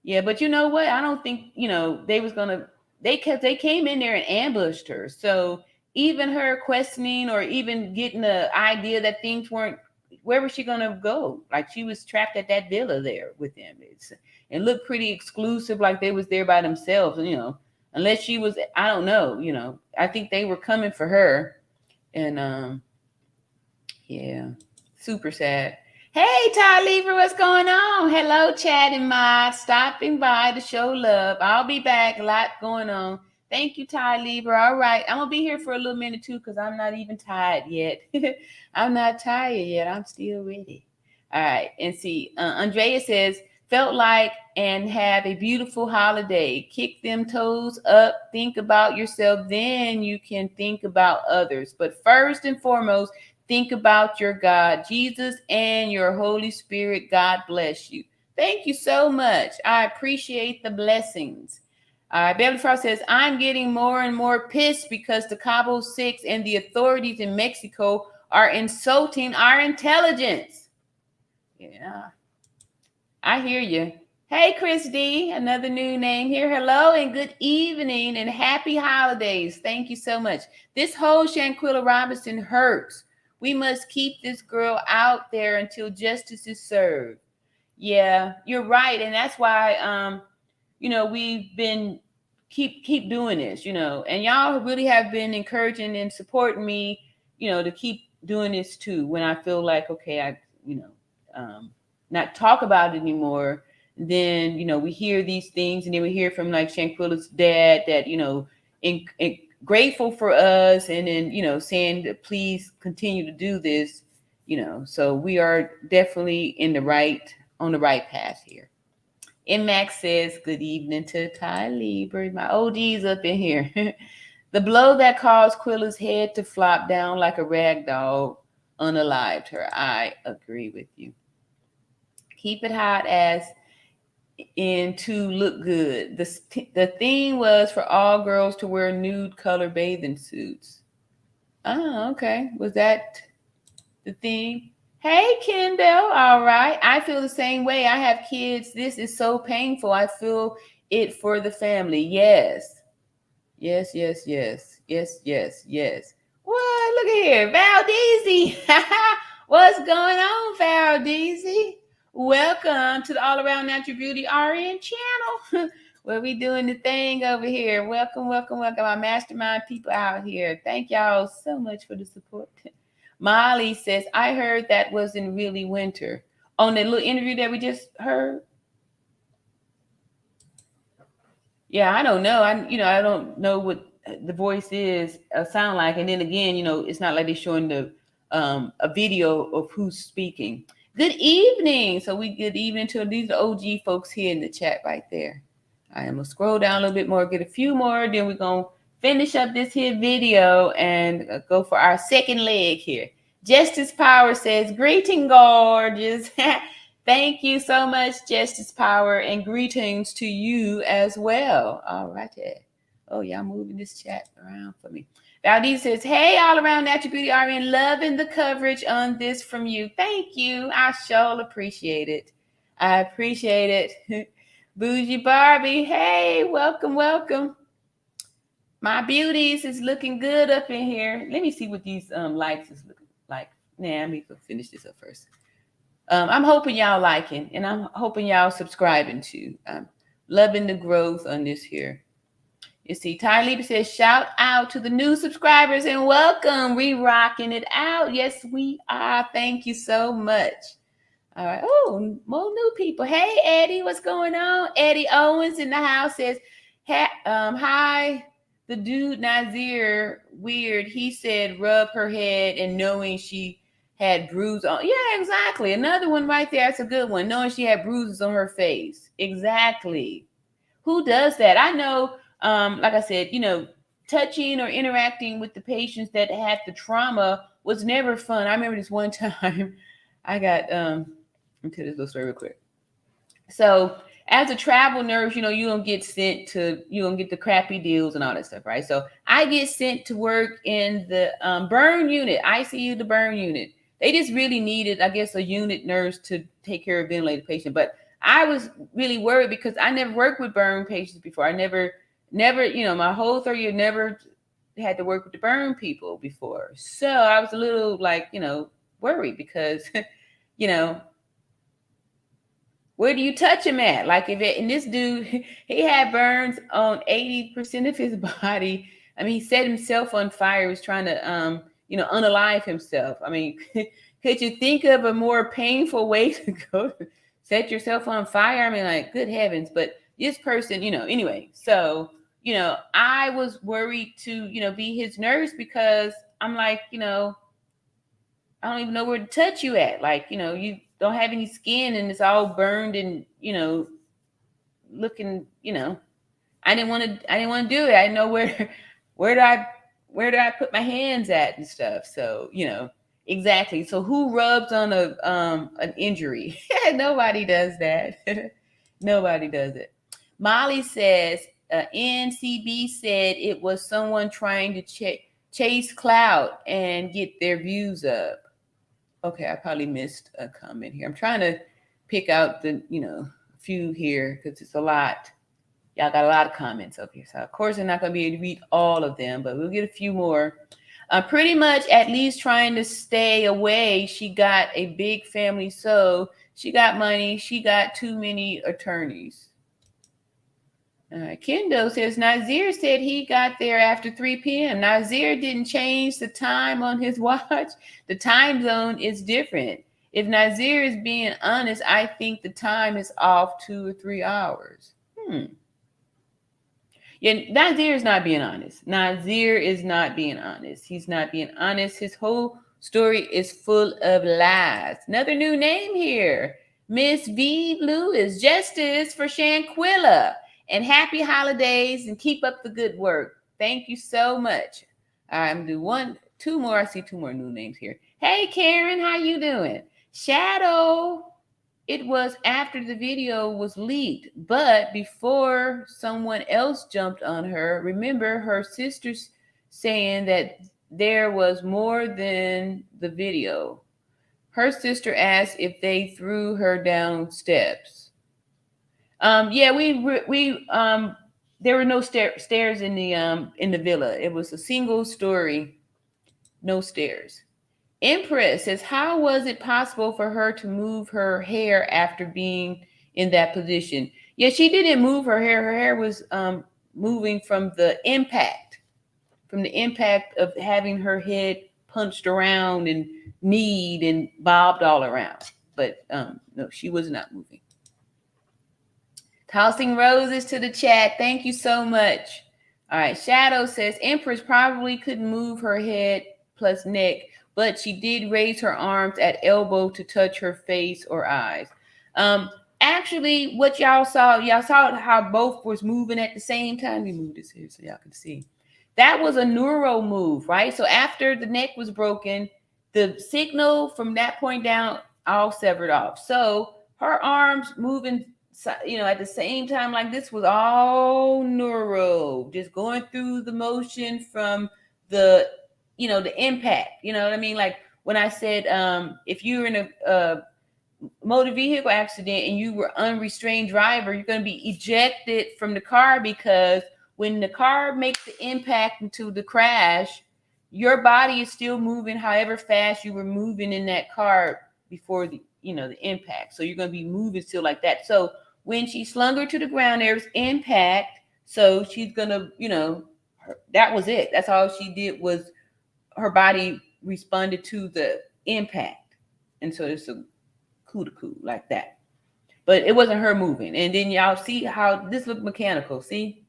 Yeah, but you know what? I don't think, they came in there and ambushed her. So even her questioning or even getting the idea that things weren't, where was she going to go? Like she was trapped at that villa there with them. It looked pretty exclusive, like they was there by themselves, unless she was, I don't know, I think they were coming for her. And yeah, super sad. Hey, Ty Lever, what's going on? Hello, Chad and Ma, stopping by to show love. I'll be back. A lot going on. Thank you, Ty Lever. All right. I'm going to be here for a little minute, too, because I'm not even tired yet. I'm not tired yet. I'm still ready. All right. And see, Andrea says, felt like and have a beautiful holiday. Kick them toes up. Think about yourself. Then you can think about others. But first and foremost, think about your God, Jesus, and your Holy Spirit. God bless you. Thank you so much. I appreciate the blessings. Bailey Frost says, I'm getting more and more pissed because the Cabo Six and the authorities in Mexico are insulting our intelligence. Yeah, I hear you. Hey, Chris D, another new name here. Hello and good evening and happy holidays. Thank you so much. This whole Shanquella Robinson hurts. We must keep this girl out there until justice is served. Yeah, you're right. And that's why, we've been keep doing this, and y'all really have been encouraging and supporting me, to keep doing this too. When I feel like, okay, I, not talk about it anymore. Then, we hear these things and then we hear from like Shanquella's dad that, grateful for us and then, saying that please continue to do this, so we are definitely on the right path here. And Max says, good evening to Ty Lieber. My OG's up in here. The blow that caused Quilla's head to flop down like a rag doll unalived her. I agree with you. Keep it hot as in to look good. The theme was for all girls to wear nude color bathing suits. Oh, okay. Was that the theme? Hey, Kendall. All right. I feel the same way. I have kids. This is so painful. I feel it for the family. Yes. Yes, yes, yes. Yes, yes, yes. What? Look at here. Valdezi. What's going on, Valdezi? Welcome to the All Around Natural Beauty RN channel. Where we doing the thing over here. Welcome, welcome, welcome. Our mastermind people out here. Thank y'all so much for the support. Molly says, I heard that wasn't really winter. On the little interview that we just heard. Yeah, I don't know. I don't know what the voice is sound like. And then again, it's not like they're showing a video of who's speaking. Good evening. So good evening to these OG folks here in the chat right there. I am gonna scroll down a little bit more, get a few more, then we're gonna finish up this here video and go for our second leg here. Justice Power says, greeting gorgeous. Thank you so much, Justice Power, and greetings to you as well. All right. Oh, y'all moving this chat around for me. Valdez says, hey, All Around Natural Beauty RN, loving the coverage on this from you. Thank you. I sure appreciate it. I appreciate it. Bougie Barbie, hey, welcome, welcome. My beauties is looking good up in here. Let me see what these lights is looking like let me finish this up first. I'm hoping y'all liking, and I'm hoping y'all subscribing too. I'm loving the growth on this here. You see, Ty Lieber says, shout out to the new subscribers and welcome. We rocking it out. Yes, we are. Thank you so much. All right. Oh, more new people. Hey, Eddie, what's going on? Eddie Owens in the house says, hi, the dude Nazir, weird. He said, rub her head and knowing she had bruises on. Yeah, exactly. Another one right there. That's a good one. Knowing she had bruises on her face. Exactly. Who does that? I know, like I said, touching or interacting with the patients that had the trauma was never fun. I remember this one time I got, let me tell this little story real quick. So as a travel nurse, you don't get sent to, you don't get the crappy deals and all that stuff, right? So I get sent to work in the burn unit, ICU, the burn unit. They just really needed, I guess, a unit nurse to take care of ventilated patient. But I was really worried because I never worked with burn patients before. I never, my whole 3 years, never had to work with the burn people before. So I was a little worried because, where do you touch him at? Like and this dude, he had burns on 80% of his body. I mean, he set himself on fire. He was trying to, unalive himself. I mean, could you think of a more painful way to go to set yourself on fire? I mean, like, good heavens. But this person, anyway. So, I was worried to, be his nurse because I'm like, I don't even know where to touch you at. Like, you don't have any skin and it's all burned and, looking, I didn't want to do it. I didn't know where do I put my hands at and stuff. So, exactly. So who rubs on an injury? Nobody does that. Nobody does it. Molly says, NCB said it was someone trying to chase clout and get their views up. Okay, I probably missed a comment here. I'm trying to pick out the, a few here because it's a lot. Y'all got a lot of comments up here. So, of course, I'm not going to be able to read all of them, but we'll get a few more. Pretty much at least trying to stay away. She got a big family, so she got money. She got too many attorneys. Kendo says, Nazir said he got there after 3 p.m. Nazir didn't change the time on his watch. The time zone is different. If Nazir is being honest, I think the time is off 2 or 3 hours. Yeah, Nazir is not being honest. Nazir is not being honest. He's not being honest. His whole story is full of lies. Another new name here. Miss V. Lewis. Justice for Shanquella. And happy holidays and keep up the good work. Thank you so much. I'm gonna do 2 more. I see 2 more new names here. Hey, Karen, how you doing? Shadow. It was after the video was leaked, but before someone else jumped on her. Remember her sister's saying that there was more than the video. Her sister asked if they threw her down steps. Yeah, there were no stairs in the villa. It was a single story, no stairs. Empress says, how was it possible for her to move her hair after being in that position? Yeah, she didn't move her hair. Her hair was moving from the impact of having her head punched around and kneed and bobbed all around. But no, she was not moving. Tossing roses to the chat. Thank you so much. All right. Shadow says Empress probably couldn't move her head plus neck, but she did raise her arms at elbow to touch her face or eyes. Actually, what y'all saw how both was moving at the same time. We moved this here so y'all can see. That was a neuro move, right? So after the neck was broken, the signal from that point down all severed off. So her arms moving, at the same time, like this was all neuro, just going through the motion from the, the impact, you know what I mean? Like when I said, if you're in a motor vehicle accident and you were unrestrained driver, you're going to be ejected from the car because when the car makes the impact into the crash, your body is still moving however fast you were moving in that car before the impact. So you're going to be moving still like that. So when she slung her to the ground, there's impact. So she's going to, that was it. That's all she did was her body responded to the impact. And so it's a coup like that. But it wasn't her moving. And then y'all see how this looked mechanical. See?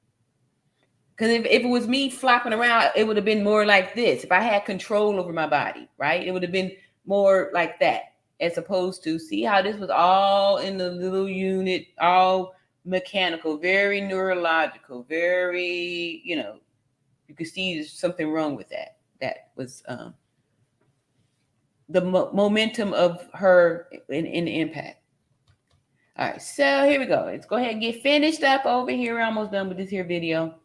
Because if it was me flopping around, it would have been more like this. If I had control over my body, right? It would have been more like that, as opposed to see how this was all in the little unit, all mechanical, very neurological, very, you could see there's something wrong with that. That was the momentum of her in impact. All right, so here we go. Let's go ahead and get finished up over here. We're almost done with this here video.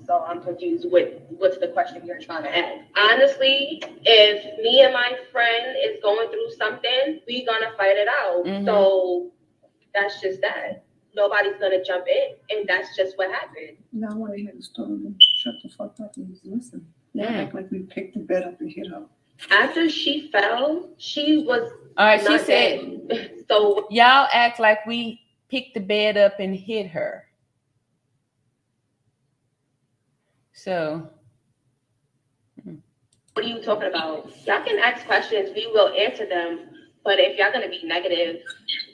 So I'm confused with what's the question you're trying to ask. Honestly, if me and my friend is going through something, we're gonna fight it out. Mm-hmm. So that's just that. Nobody's gonna jump in, and that's just what happened. Now I want to hear the story. Shut the fuck up and just listen. Now act like we picked the bed up and hit her. After she fell, she was all right. She not said, dead. So y'all act like we picked the bed up and hit her. So, what are you talking about? Y'all can ask questions. We will answer them. But if y'all going to be negative,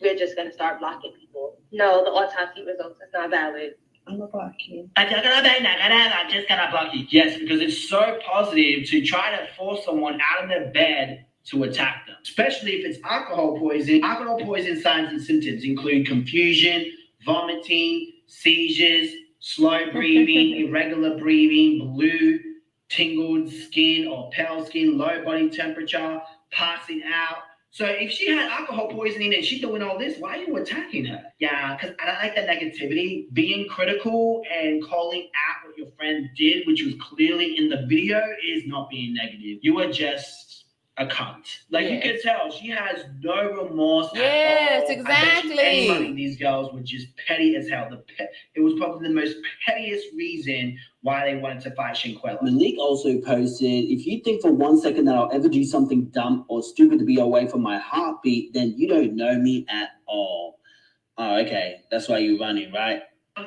we're just going to start blocking people. No, the autopsy results is not valid. I'm going to block you. If you're going to be negative, I'm just going to block you. Yes, because it's so positive to try to force someone out of their bed to attack them, especially if it's alcohol poisoning. Alcohol poisoning signs and symptoms include confusion, vomiting, seizures, slow breathing, irregular breathing, blue, tingled skin or pale skin, low body temperature, passing out. So if she had alcohol poisoning and she's doing all this, why are you attacking her? Yeah, because I don't like that negativity. Being critical and calling out what your friend did, which was clearly in the video, is not being negative. You are just a cunt. Like, you can tell she has no remorse at all. Yes, exactly. Any of these girls were just petty as hell. It was probably the most pettiest reason why they wanted to fight Shanquella. Malik also posted, if you think for 1 second that I'll ever do something dumb or stupid to be away from my heartbeat, then you don't know me at all. Oh, okay. That's why you're running, right?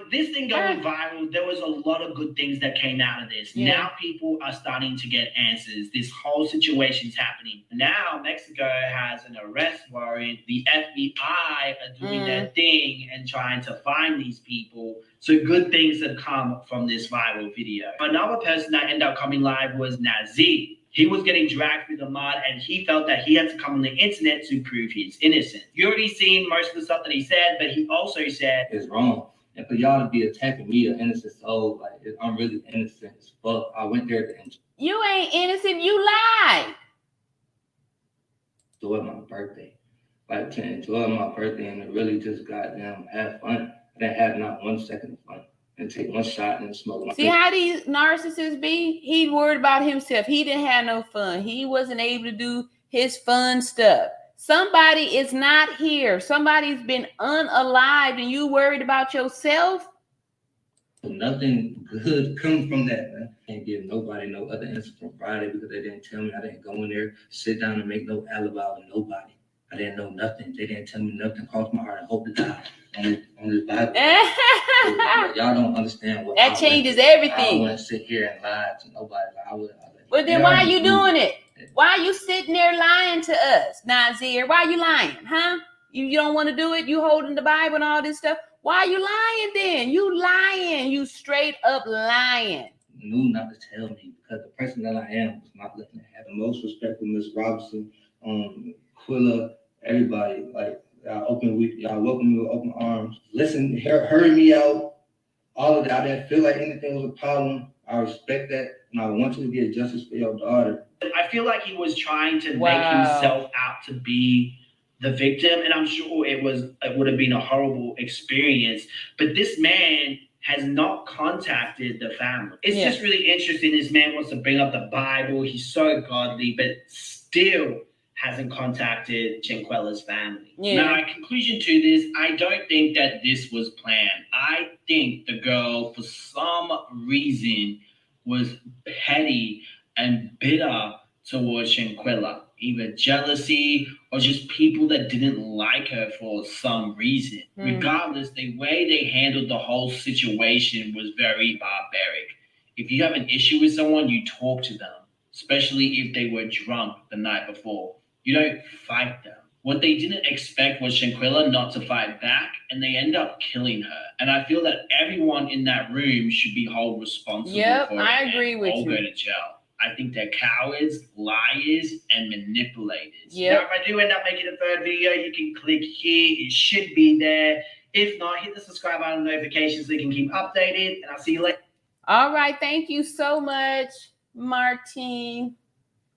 This thing going viral, there was a lot of good things that came out of this. Yeah. Now people are starting to get answers. This whole situation's happening. Now Mexico has an arrest warrant. The FBI are doing their thing and trying to find these people. So good things have come from this viral video. Another person that ended up coming live was Nazir. He was getting dragged through the mud and he felt that he had to come on the internet to prove his innocence. You already seen most of the stuff that he said, but he also said it's wrong. And for y'all to be attacking me, an innocent soul, like, I'm really innocent as fuck. I went there to you ain't innocent, you lied. enjoy my birthday. Like, to enjoy my birthday and to really just goddamn have fun. I didn't have not 1 second of fun. And take one shot and smoke. See how these narcissists be? He worried about himself. He didn't have no fun. He wasn't able to do his fun stuff. Somebody is not here. Somebody's been unalived and you worried about yourself? Nothing good comes from that, man. Can't give nobody no other answer from Friday because they didn't tell me. I didn't go in there, sit down and make no alibi with nobody. I didn't know nothing. They didn't tell me nothing. Crossed my heart and hope to die on this Bible. Y'all don't understand what that changes everything. I wouldn't sit here and lie to nobody. Well, then why are you doing it? Why are you sitting there lying to us, Nazir? Why are you lying, huh? You don't want to do it? You holding the Bible and all this stuff? Why are you lying then? You lying. You straight up lying. Knew not to tell me because the person that I am was not looking to have the most respect for Miss Robinson, Quilla, everybody. Like, y'all welcome me with open arms. Listen, heard me out. All of that. I didn't feel like anything was a problem. I respect that, and I want you to get justice for your daughter. I feel like he was trying to make himself out to be the victim, and I'm sure it would have been a horrible experience. But this man has not contacted the family. It's just really interesting. This man wants to bring up the Bible. He's so godly, but still hasn't contacted Shanquella's family. Now, my conclusion to this, I don't think that this was planned. I think the girl, for some reason, was petty and bitter towards Shanquella, either jealousy or just people that didn't like her for some reason. Regardless, the way they handled the whole situation was very barbaric. If you have an issue with someone, you talk to them, especially if they were drunk the night before. You don't fight them. What they didn't expect was Shanquella not to fight back, and they end up killing her. And I feel that everyone in that room should be held responsible for it. I agree with you. Go to jail. I think they're cowards, liars, and manipulators. Yep. Now, if I do end up making a third video, you can click here. It should be there. If not, hit the subscribe button notifications so you can keep updated. And I'll see you later. All right. Thank you so much, Martine.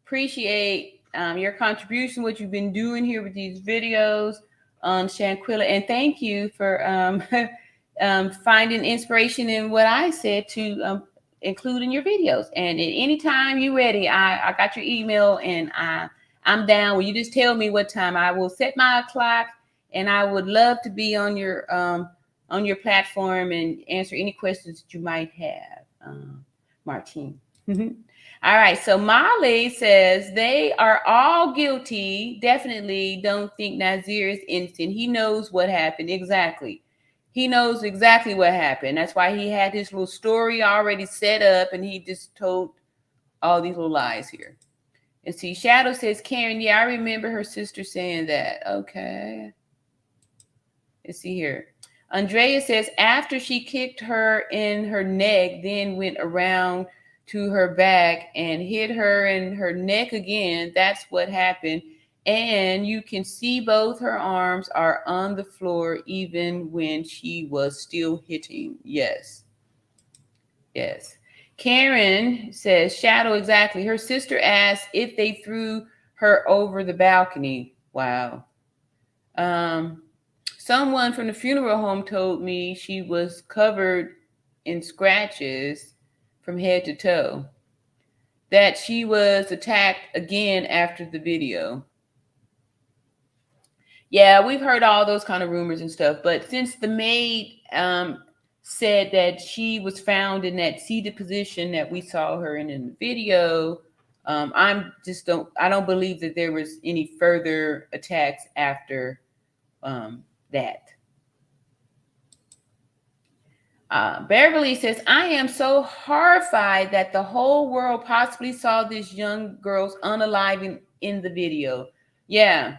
Appreciate your contribution, what you've been doing here with these videos on Shanquella. And thank you for finding inspiration in what I said to include in your videos. And at any time you're ready, I got your email, and I'm down. Will you just tell me what time? I will set my clock, and I would love to be on your platform and answer any questions that you might have, Martine. All right, so Molly says they are all guilty. Definitely don't think Nazir is innocent. He knows what happened. Exactly. He knows exactly what happened. That's why he had his little story already set up, and he just told all these little lies here. And see, Shadow says, Karen, yeah, I remember her sister saying that. Okay. Let's see here. Andrea says, after she kicked her in her neck, then went around to her back and hit her in her neck again. That's what happened. And you can see both her arms are on the floor even when she was still hitting. Yes. Yes. Karen says, Shadow, exactly. Her sister asked if they threw her over the balcony. Wow. Someone from the funeral home told me she was covered in scratches from head to toe, that she was attacked again after the video. Yeah, we've heard all those kind of rumors and stuff, but since the maid said that she was found in that seated position that we saw her in the video, I don't believe that there was any further attacks after that. Beverly says, I am so horrified that the whole world possibly saw this young girl's unaliving in the video. Yeah.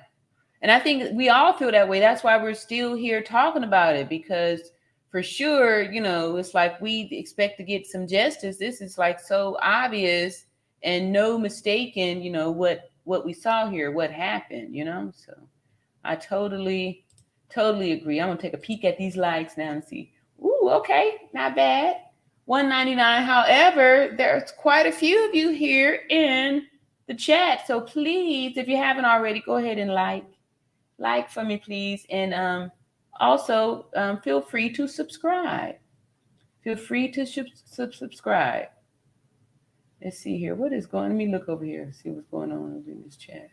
And I think we all feel that way. That's why we're still here talking about it, because for sure, you know, it's like we expect to get some justice. This is like so obvious and no mistaking, you know, what we saw here, what happened, you know? So I totally agree. I'm going to take a peek at these likes now and see. Ooh, okay, not bad. 199. However, there's quite a few of you here in the chat. So please, if you haven't already, go ahead and like for me, please. And also feel free to subscribe. Feel free to subscribe. Let's see here. What is going on? Let me look over here, see what's going on over in this chat.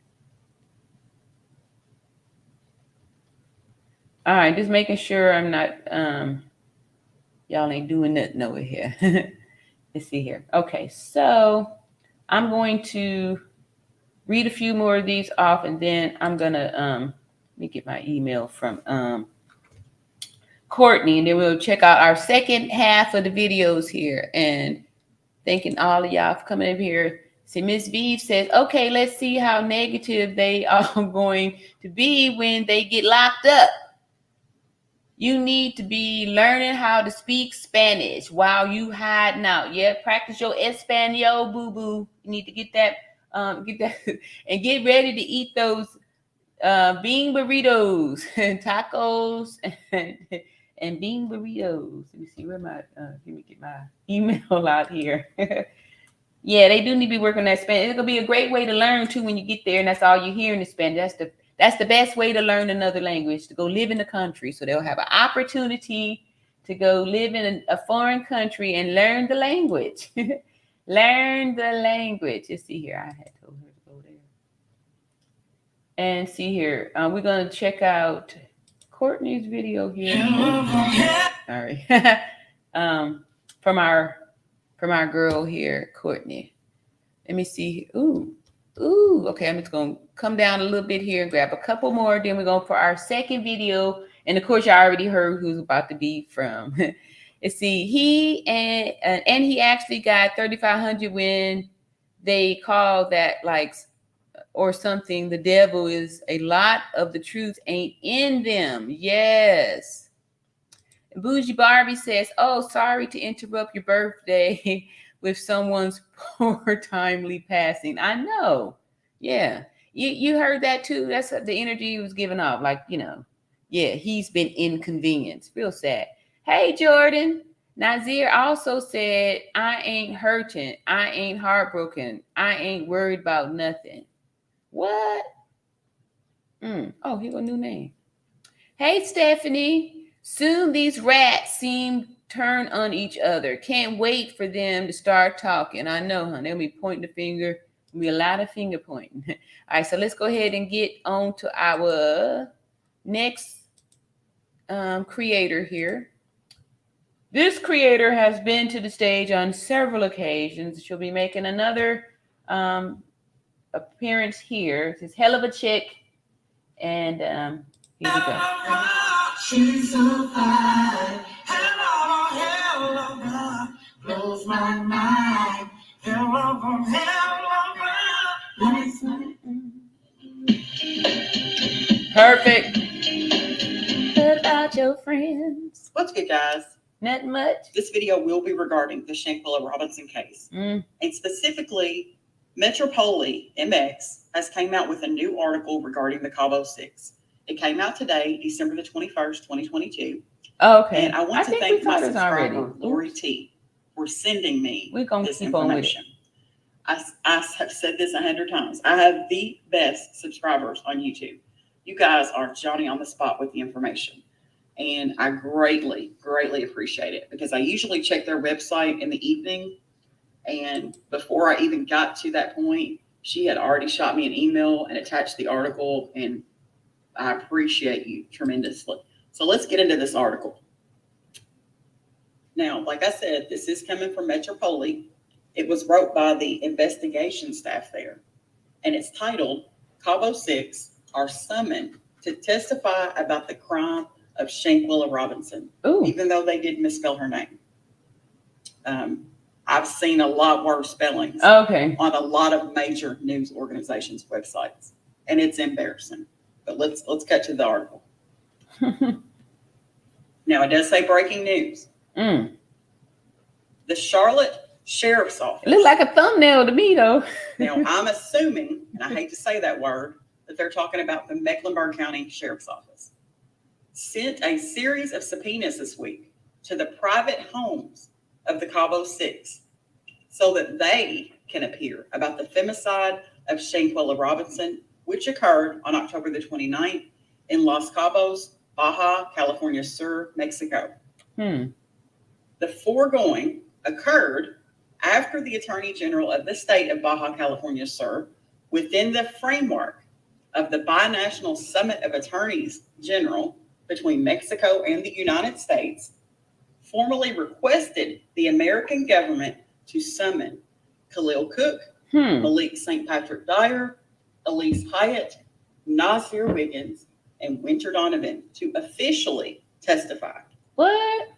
All right, just making sure I'm not y'all ain't doing nothing over here. Let's see here. Okay, so I'm going to read a few more of these off, and then I'm gonna let me get my email from Courtney, and then we'll check out our second half of the videos here. And thanking all of y'all for coming up here. See, Miss Vive says, okay, let's see how negative they are going to be when they get locked up. You need to be learning how to speak Spanish while you hiding out. Yeah, practice your Espanol, boo-boo. You need to get that, and get ready to eat those bean burritos and tacos and bean burritos. Let me see where my let me get my email out here. Yeah, they do need to be working on that Spanish. It's gonna be a great way to learn too when you get there, and that's all you hear in the Spanish. That's the best way to learn another language, to go live in the country. So they'll have an opportunity to go live in a foreign country and learn the language. Learn the language. Let's see here. I had told her to go there. And see here. We're going to check out Courtney's video here. All right. From our from our girl here, Courtney. Let me see. Ooh. Okay, I'm just going to come down a little bit here and grab a couple more. Then we're going for our second video. And of course, you already heard who's about to be from. Let's see. He actually got 3,500 when they call that like or something. The devil is a lot of the truth ain't in them. Yes. Bougie Barbie says, "Oh, sorry to interrupt your birthday with someone's poor timely passing." I know. Yeah. You heard that too. That's the energy he was giving off. Like, yeah, he's been inconvenienced. Real sad. Hey, Jordan. Nazir also said, "I ain't hurting. I ain't heartbroken. I ain't worried about nothing." What? Oh, here go a new name. Hey, Stephanie. Soon these rats seem turn on each other. Can't wait for them to start talking. I know, huh? They'll be pointing the finger. There'll be a lot of finger pointing. All right, so let's go ahead and get on to our next creator here. This creator has been to the stage on several occasions. She'll be making another appearance here. It's hell of a chick. And here we go. She's so fine, hell of a blows my mind, hell of a. Perfect. What about your friends? What's good, guys? Not much. This video will be regarding the Shanquella Robinson case. And specifically, Metropoli MX has came out with a new article regarding the Cabo 6. It came out today, December the 21st, 2022. Oh, okay. And I want to thank my subscriber, Lori T, for sending me this information. I have said this 100 times. I have the best subscribers on YouTube. You guys are Johnny on the spot with the information. And I greatly, greatly appreciate it because I usually check their website in the evening. And before I even got to that point, she had already shot me an email and attached the article. And I appreciate you tremendously. So let's get into this article. Now, like I said, this is coming from Metropoli. It was wrote by the investigation staff there. And it's titled, "Cabo 6 are summoned to testify about the crime of Shanquella Robinson," even though they did misspell her name. I've seen a lot worse spellings on a lot of major news organizations' websites, and it's embarrassing. But let's cut to the article. Now, it does say breaking news. The Charlotte Sheriff's Office. It looks like a thumbnail to me, though. Now, I'm assuming, and I hate to say that word, that they're talking about the Mecklenburg County Sheriff's Office, sent a series of subpoenas this week to the private homes of the Cabo 6 so that they can appear about the femicide of Shanquella Robinson, which occurred on October the 29th in Los Cabos, Baja California Sur, Mexico. The foregoing occurred after the Attorney General of the state of Baja California Sur, within the framework of the binational Summit of Attorneys General between Mexico and the United States, formally requested the American government to summon Khalil Cook, Malik St. Patrick Dyer, Elise Hyatt, Nasir Wiggins, and Winter Donovan to officially testify. What?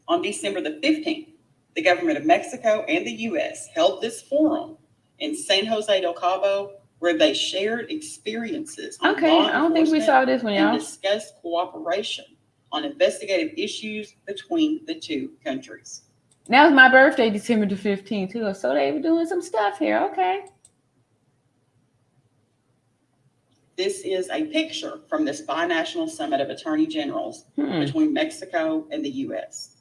On December the 15th, the government of Mexico and the U.S. held this forum in San José del Cabo, where they shared experiences on law I don't think we saw this one, y'all. and discussed cooperation on investigative issues between the two countries. Now it's my birthday, December the 15th, too. So they were doing some stuff here. Okay. This is a picture from this binational summit of attorney generals between Mexico and the U.S.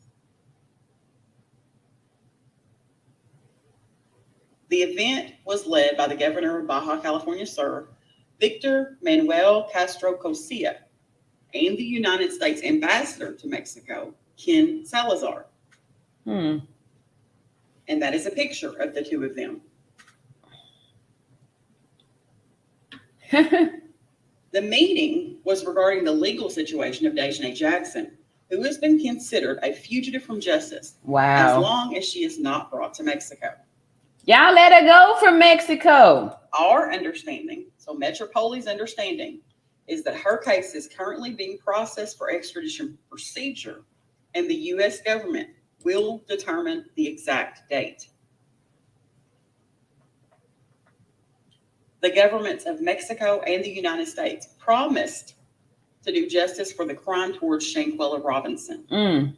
The event was led by the governor of Baja California Sur, Victor Manuel Castro Cosilla, and the United States ambassador to Mexico, Ken Salazar. And that is a picture of the two of them. The meeting was regarding the legal situation of Dejanay Jackson, who has been considered a fugitive from justice Wow. as long as she is not brought to Mexico. Y'all let her go from Mexico. Our understanding, so Metropoli's understanding, is that her case is currently being processed for extradition procedure, and the U.S. government will determine the exact date. The governments of Mexico and the United States promised to do justice for the crime towards Shanquella Robinson.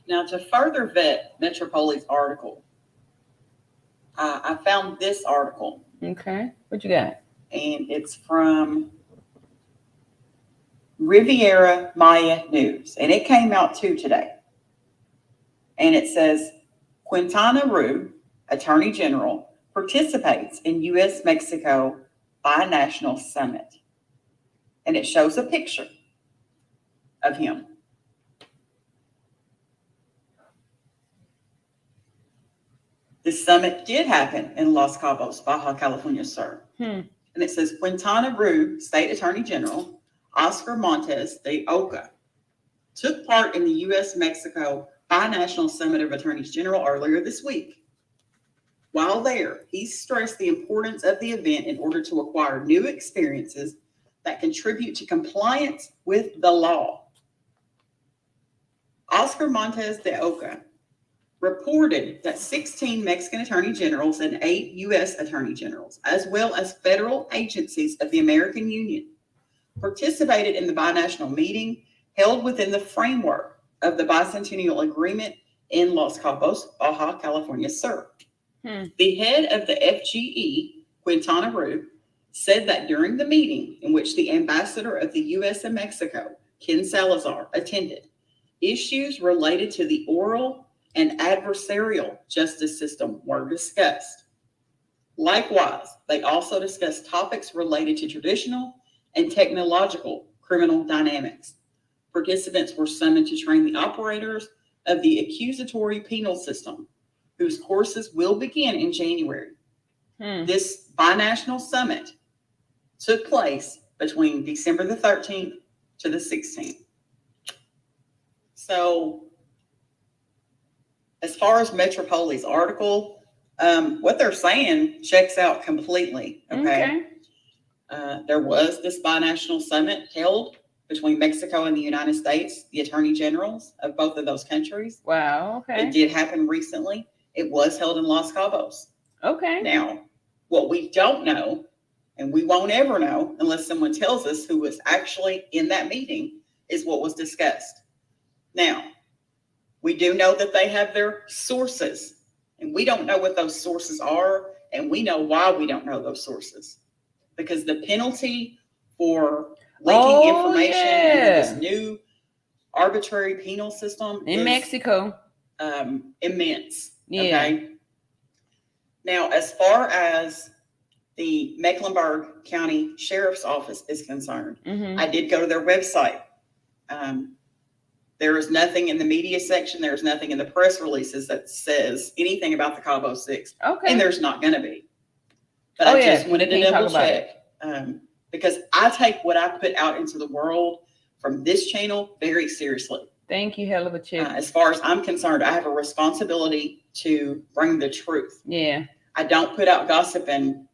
Now, to further vet Metropoli's article, I found this article. Okay. What you got? And it's from Riviera Maya News. And it came out too today. And it says, Quintana Roo, Attorney General, participates in U.S.-Mexico binational summit. And it shows a picture of him. This summit did happen in Los Cabos, Baja California Sur. And it says Quintana Roo State Attorney General Oscar Montes de Oca took part in the U.S.-Mexico binational summit of attorneys general earlier this week. While there, he stressed the importance of the event in order to acquire new experiences that contribute to compliance with the law. Oscar Montes de Oca reported that 16 Mexican attorney generals and 8 U.S. attorney generals, as well as federal agencies of the American Union, participated in the binational meeting held within the framework of the Bicentennial Agreement in Los Cabos, Baja California Sur. The head of the FGE, Quintana Roo, said that during the meeting in which the ambassador of the U.S. and Mexico, Ken Salazar, attended, issues related to the oral and adversarial justice system were discussed. Likewise, they also discussed topics related to traditional and technological criminal dynamics. Participants were summoned to train the operators of the accusatory penal system, whose courses will begin in January. This binational summit took place between December the 13th to the 16th. So, as far as Metropoli's article, what they're saying checks out completely. Okay. There was this binational summit held between Mexico and the United States, the attorney generals of both of those countries. Wow. Okay. It did happen recently. It was held in Los Cabos. Okay. Now, what we don't know, and we won't ever know unless someone tells us who was actually in that meeting, is what was discussed. Now, we do know that they have their sources, and we don't know what those sources are, and we know why we don't know those sources. Because the penalty for leaking information into this new arbitrary penal system in Mexico immense. Yeah. Okay. Now, as far as the Mecklenburg County Sheriff's Office is concerned, I did go to their website. There is nothing in the media section. There's nothing in the press releases that says anything about the Cabo 6. Okay. And there's not going to be. But I just wanted to double check. Because I take what I put out into the world from this channel very seriously. Thank you, hell of a chick. As far as I'm concerned, I have a responsibility to bring the truth. Yeah. I don't put out gossip and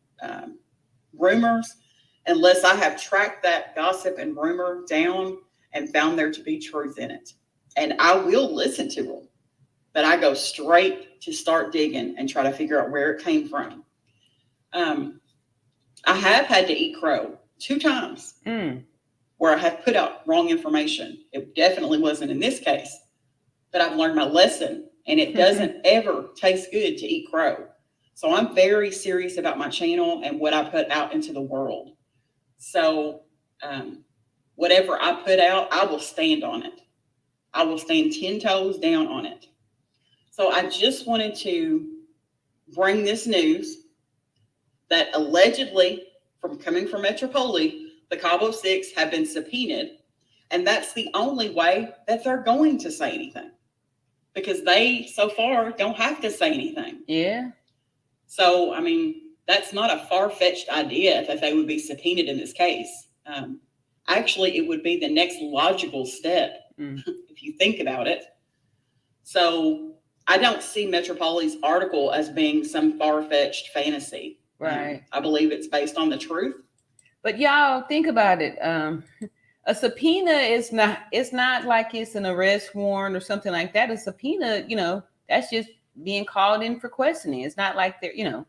rumors unless I have tracked that gossip and rumor down and found there to be truth in it. And I will listen to them, but I go straight to start digging and try to figure out where it came from. I have had to eat crow 2 times where I have put out wrong information. It definitely wasn't in this case, but I've learned my lesson, and it doesn't ever taste good to eat crow. So I'm very serious about my channel and what I put out into the world. So whatever I put out, I will stand on it. I will stand 10 toes down on it. So I just wanted to bring this news that allegedly, coming from Metropoli, the Cabo 6 have been subpoenaed, and that's the only way that they're going to say anything, because they so far don't have to say anything. Yeah. So, I mean, that's not a far-fetched idea that they would be subpoenaed in this case. Actually, it would be the next logical step if you think about it. So I don't see Metropoli's article as being some far-fetched fantasy. Right. I believe it's based on the truth. But y'all think about it. A subpoena is not, it's not like it's an arrest warrant or something like that. A subpoena, you know, that's just being called in for questioning. It's not like they're, you know,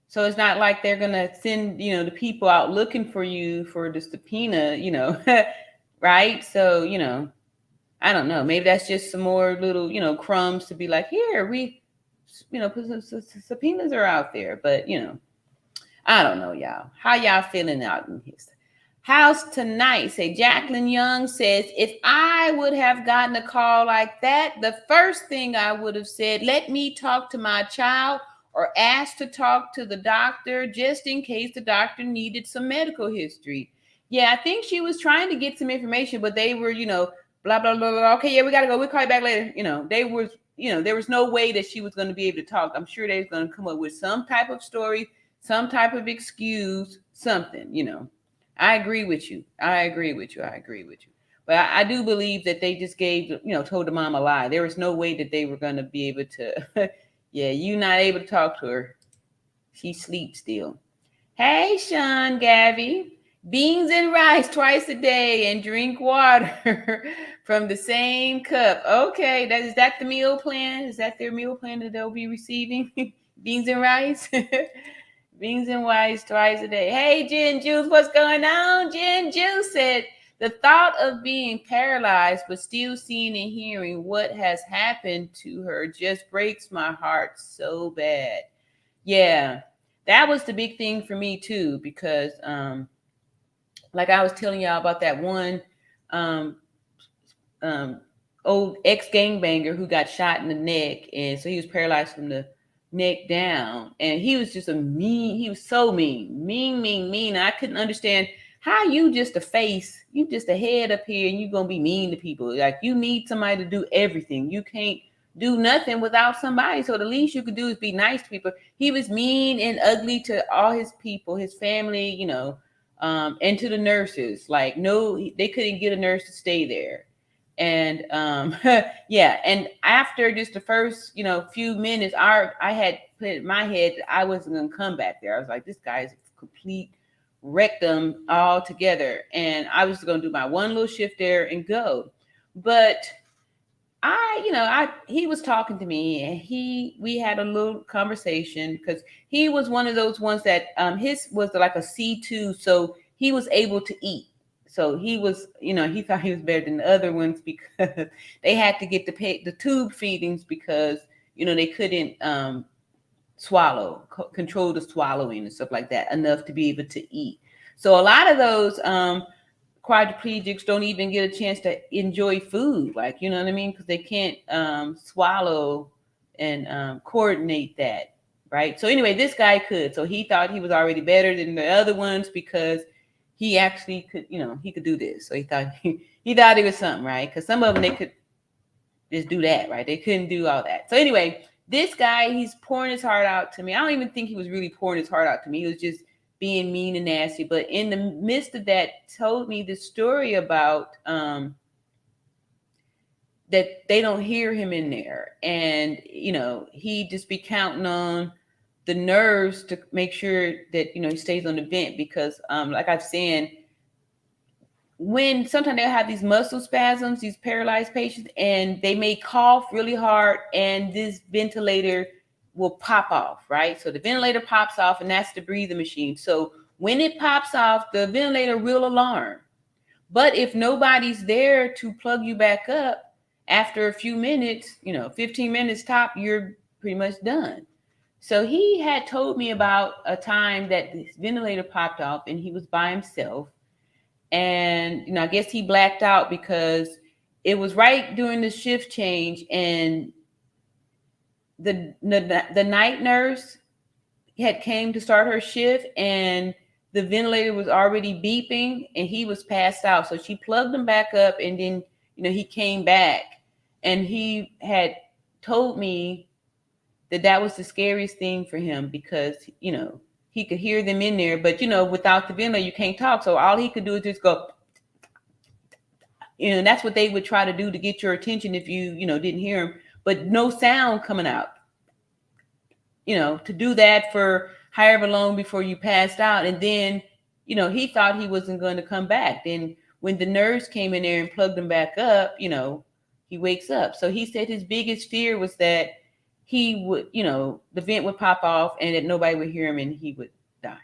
so it's not like they're going to send, you know, the people out looking for you for the subpoena, you know, right? So, you know, I don't know. Maybe that's just some more little, you know, crumbs to be like, here, we, you know, put some subpoenas are out there. But, you know, I don't know, y'all. How y'all feeling out in his house tonight? Say, Jacqueline Young says, if I would have gotten a call like that, the first thing I would have said, let me talk to my child, or ask to talk to the doctor just in case the doctor needed some medical history. Yeah, I think she was trying to get some information, but they were, you know, blah, blah, blah, blah. Okay, yeah, we got to go. We'll call you back later. You know, they were, you know, there was no way that she was going to be able to talk. I'm sure they was going to come up with some type of story, some type of excuse, something, you know. I agree with you. I agree with you. But I do believe that they just gave, you know, told the mom a lie. There was no way that they were going to be able to, yeah, you not able to talk to her. She sleeps still. Hey, Sean, Gabby. Beans and rice twice a day and drink water from the same cup. Okay, is that the meal plan? Is that their meal plan that they'll be receiving? Beans and rice? Beans and rice twice a day. Hey, Jen Juice, what's going on? Jen Juice said, the thought of being paralyzed but still seeing and hearing what has happened to her just breaks my heart so bad. Yeah, that was the big thing for me too, because like I was telling y'all about that one old ex-gangbanger who got shot in the neck, and so he was paralyzed from the neck down, and he was just he was so mean. I couldn't understand how you just a face, you just a head up here, and you gonna be mean to people. Like, you need somebody to do everything. You can't do nothing without somebody. So the least you could do is be nice to people. He was mean and ugly to all his people, his family, you know, and to the nurses. Like, no, they couldn't get a nurse to stay there. And yeah, and after just the first, you know, few minutes, I had put in my head that I wasn't gonna come back there. I was like, this guy is a complete rectum altogether, and I was gonna do my one little shift there and go. But he was talking to me, and we had a little conversation, because he was one of those ones that his was like a C2, so he was able to eat. So he was, you know, he thought he was better than the other ones because they had to get the tube feedings, because, you know, they couldn't control the swallowing and stuff like that enough to be able to eat. So a lot of those quadriplegics don't even get a chance to enjoy food, like, you know what I mean? Because they can't swallow and coordinate that, right? So anyway, this guy could. So he thought he was already better than the other ones because he actually could, you know, he could do this. So he thought he was something, right? Because some of them, they could just do that, right? They couldn't do all that. So anyway, this guy, he's pouring his heart out to me. I don't even think he was really pouring his heart out to me. He was just being mean and nasty. But in the midst of that, told me the story about that they don't hear him in there. And, you know, he just be counting on the nerves to make sure that, you know, he stays on the vent, because like I've said, when sometimes they'll have these muscle spasms, these paralyzed patients, and they may cough really hard, and this ventilator will pop off, right? So the ventilator pops off, and that's the breathing machine. So when it pops off, the ventilator will alarm. But if nobody's there to plug you back up, after a few minutes, you know, 15 minutes top, you're pretty much done. So he had told me about a time that this ventilator popped off, and he was by himself. And, you know, I guess he blacked out because it was right during the shift change, and the night nurse had came to start her shift, and the ventilator was already beeping, and he was passed out. So she plugged him back up, and then, you know, he came back, and he had told me that was the scariest thing for him, because, you know, he could hear them in there, but, you know, without the ventilator, you can't talk. So all he could do is just go, And that's what they would try to do to get your attention if you didn't hear him, but no sound coming out. To do that for however long before you passed out. And then, he thought he wasn't going to come back. Then when the nurse came in there and plugged him back up, he wakes up. So he said his biggest fear was that he would, the vent would pop off and that nobody would hear him and he would die.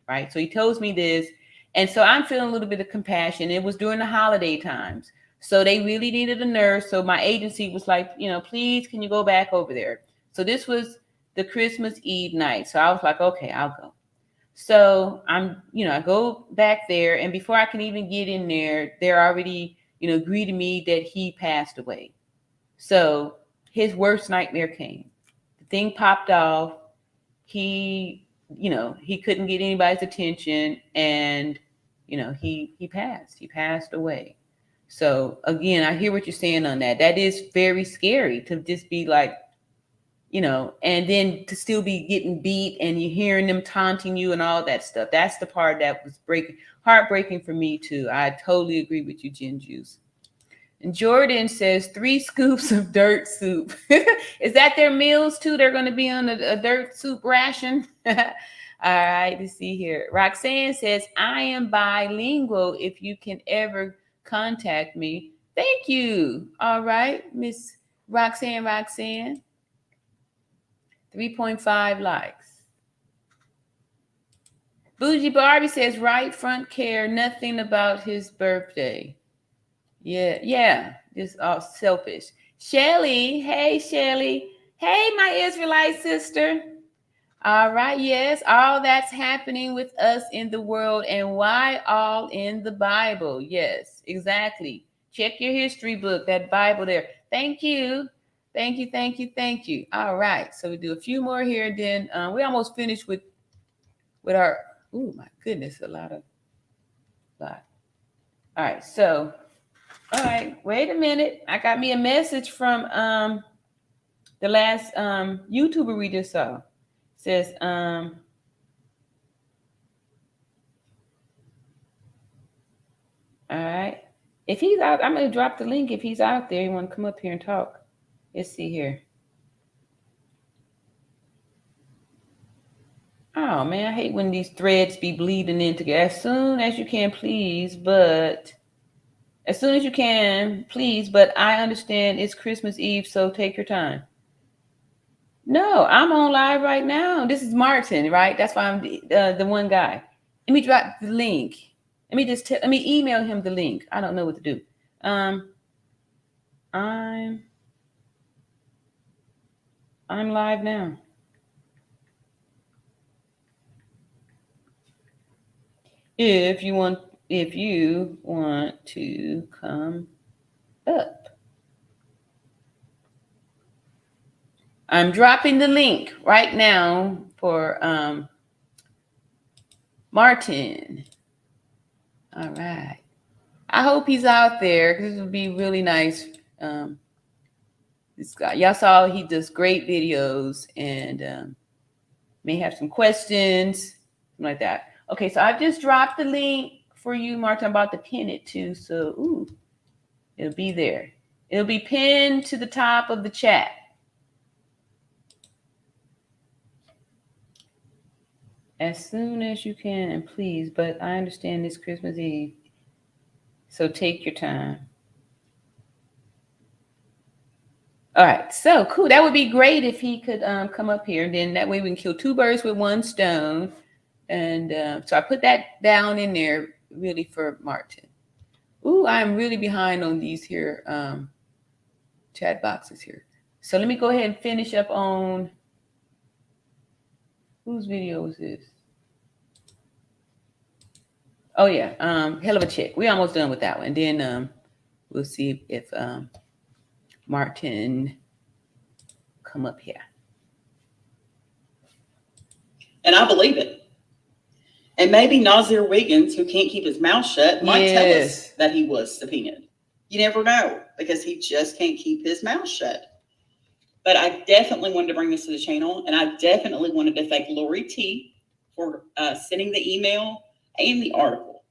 Right. So he tells me this. And so I'm feeling a little bit of compassion. It was during the holiday times. So they really needed a nurse. So my agency was like, please, can you go back over there? So this was the Christmas Eve night. So I was like, okay, I'll go. So I go back there. And before I can even get in there, they're already, greeting me that he passed away. So his worst nightmare came. The thing popped off. He couldn't get anybody's attention. And, he passed. He passed away. So again, I hear what you're saying on that. That is very scary to just be like, and then to still be getting beat and you're hearing them taunting you and all that stuff. That's the part that was heartbreaking for me too. I totally agree with you, Gin Juice. And Jordan says 3 scoops of dirt soup. Is that their meals too? They're going to be on a dirt soup ration. All right, let's see here. Roxanne says, I am bilingual if you can ever contact me. Thank you. All right, Miss Roxanne. 3.5 likes. Bougie Barbie says, right front care, nothing about his birthday. Yeah, just all selfish. Shelly, hey, Shelly. Hey, my Israelite sister. All right, yes, all that's happening with us in the world and why all in the Bible. Yes, exactly. Check your history book, that Bible there. Thank you. Thank you. All right, so we do a few more here. Then we almost finished with our, oh my goodness, a lot. All right, so, all right, wait a minute. I got me a message from the last YouTuber we just saw. It says, all right, if he's out, I'm going to drop the link if he's out there. You want to come up here and talk? Let's see here. Oh, man, I hate when these threads be bleeding in together. As soon as you can, please. But I understand it's Christmas Eve, so take your time. No, I'm on live right now. This is Martin, right? That's why I'm the one guy. Let me drop the link. Let me email him the link. I don't know what to do. I'm live now. If you want to come up. I'm dropping the link right now for Martin. All right. I hope he's out there because it would be really nice. This guy, y'all saw he does great videos and may have some questions, something like that. Okay, so I've just dropped the link for you, Martin. I'm about to pin it too, so it'll be there. It'll be pinned to the top of the chat. As soon as you can, please. But I understand it's Christmas Eve, so take your time. All right, so cool. That would be great if he could come up here. Then that way we can kill 2 birds with 1 stone. And so I put that down in there really for Martin. Ooh, I'm really behind on these here chat boxes here. So let me go ahead and finish up on whose video is this? Oh yeah, hell of a chick. We almost done with that one. Then we'll see if Martin come up here. And I believe it. And maybe Nazir Wiggins, who can't keep his mouth shut, might tell us that he was subpoenaed. You never know, because he just can't keep his mouth shut. But I definitely wanted to bring this to the channel, and I definitely wanted to thank Lori T for sending the email and the article.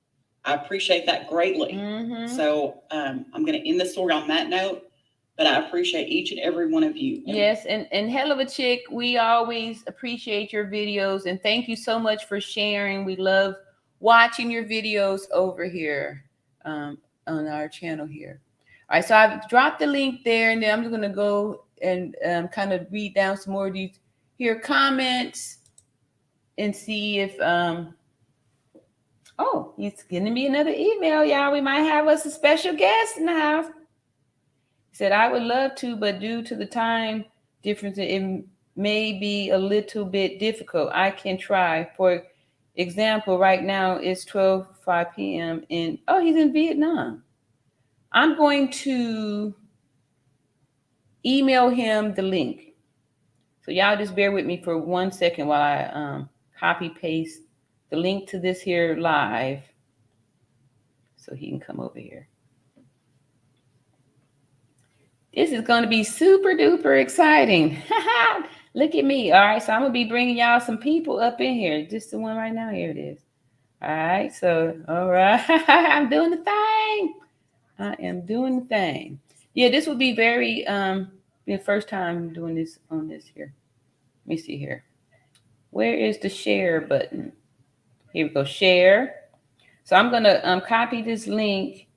I appreciate that greatly. So I'm going to end the story on that note, but I appreciate each and every one of you. Yes, and hell of a chick, we always appreciate your videos, and thank you so much for sharing. We love watching your videos over here on our channel here. All right, so I've dropped the link there, and then I'm going to go and kind of read down some more of these here comments and see if oh, he's giving me another email, y'all. We might have us a special guest in the house. He said, I would love to, but due to the time difference, it may be a little bit difficult. I can try. For example, right now it's 12:05 p.m. and oh, he's in Vietnam. I'm going to email him the link. So y'all just bear with me for 1 second while I copy paste the link to this here live so he can come over here. This is going to be super duper exciting. Look at me. All right. So I'm going to be bringing y'all some people up in here. Just the one right now. Here it is. All right. So, all right. I'm doing the thing. I am doing the thing. Yeah, this will be very, the first time doing this on this here. Let me see here. Where is the share button? Here we go. Share. So I'm going to copy this link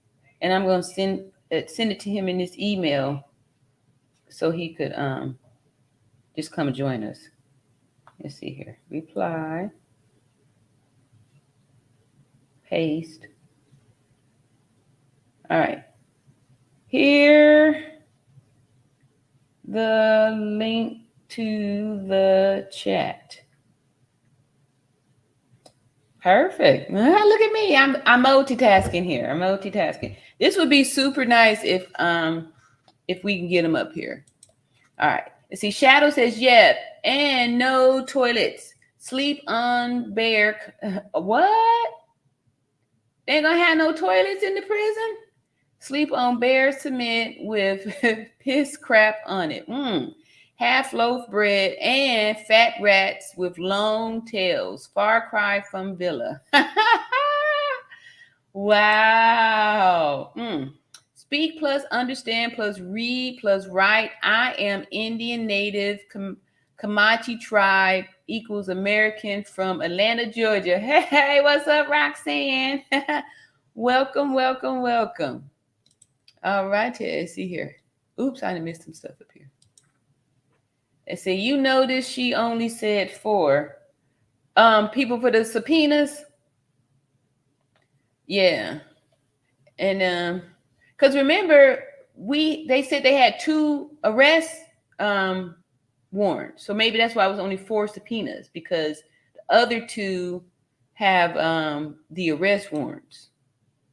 and I'm going to send it to him in this email so he could just come and join us. Let's see here. Reply. Paste. All right. Here the link to the chat. Perfect. Look at me. I'm multitasking here. I'm multitasking. This would be super nice if we can get him up here. All right. Let's see. Shadow says, yep, and no toilets. Sleep on bare. What? They ain't gonna have no toilets in the prison? Sleep on bare cement with piss crap on it. Half loaf bread and fat rats with long tails. Far cry from Villa. Wow. Speak plus understand plus read plus write. I am Indian native Comanche tribe equals American from Atlanta, Georgia. Hey, what's up, Roxanne? Welcome, welcome, welcome. All right, let's see here. Oops, I missed some stuff up here. Let's see, you notice she only said 4. People for the subpoenas. Yeah. And because remember, they said they had 2 arrest warrants. So maybe that's why it was only 4 subpoenas, because the other 2 have the arrest warrants.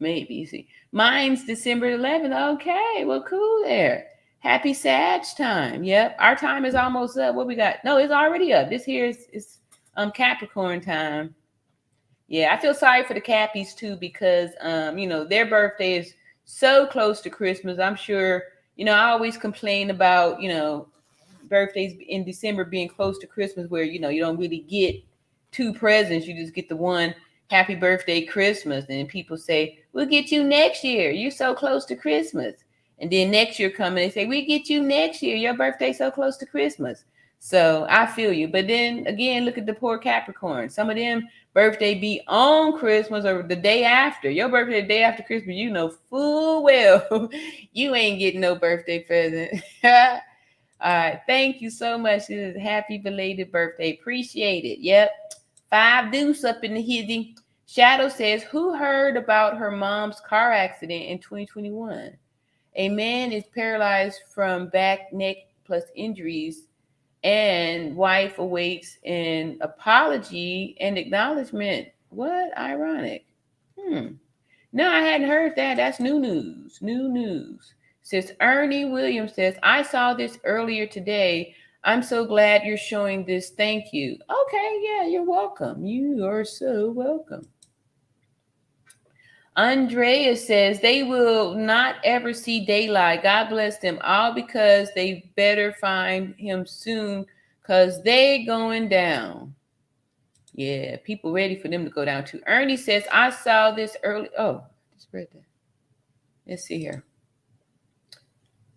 Maybe. You see. Mine's December 11th. Okay, well, cool there. Happy Sag time. Yep, our time is almost up. What we got? No, it's already up. This here is Capricorn time. Yeah, I feel sorry for the Cappies too, because their birthday is so close to Christmas. I'm sure, I always complain about, birthdays in December being close to Christmas where, you don't really get 2 presents. You just get the one happy birthday Christmas. And people say, we'll get you next year. You're so close to Christmas. And then next year come and they say, we get you next year. Your birthday's so close to Christmas. So I feel you. But then again, look at the poor Capricorn. Some of them birthday be on Christmas or the day after. Your birthday the day after Christmas, you know full well you ain't getting no birthday present. All right. Thank you so much. This is happy belated birthday. Appreciate it. Yep. 5 deuce up in the hizzy. Shadow says, who heard about her mom's car accident in 2021? A man is paralyzed from back, neck, plus injuries, and wife awaits an apology and acknowledgement. What? Ironic. No, I hadn't heard that. That's new news. New news. Says Ernie Williams says, I saw this earlier today. I'm so glad you're showing this. Thank you. Okay, yeah, you're welcome. You are so welcome. Andrea says they will not ever see daylight. God bless them all, because they better find him soon, because they going down. Yeah, people ready for them to go down too. Ernie says, I saw this early. Oh, just read that. Let's see here.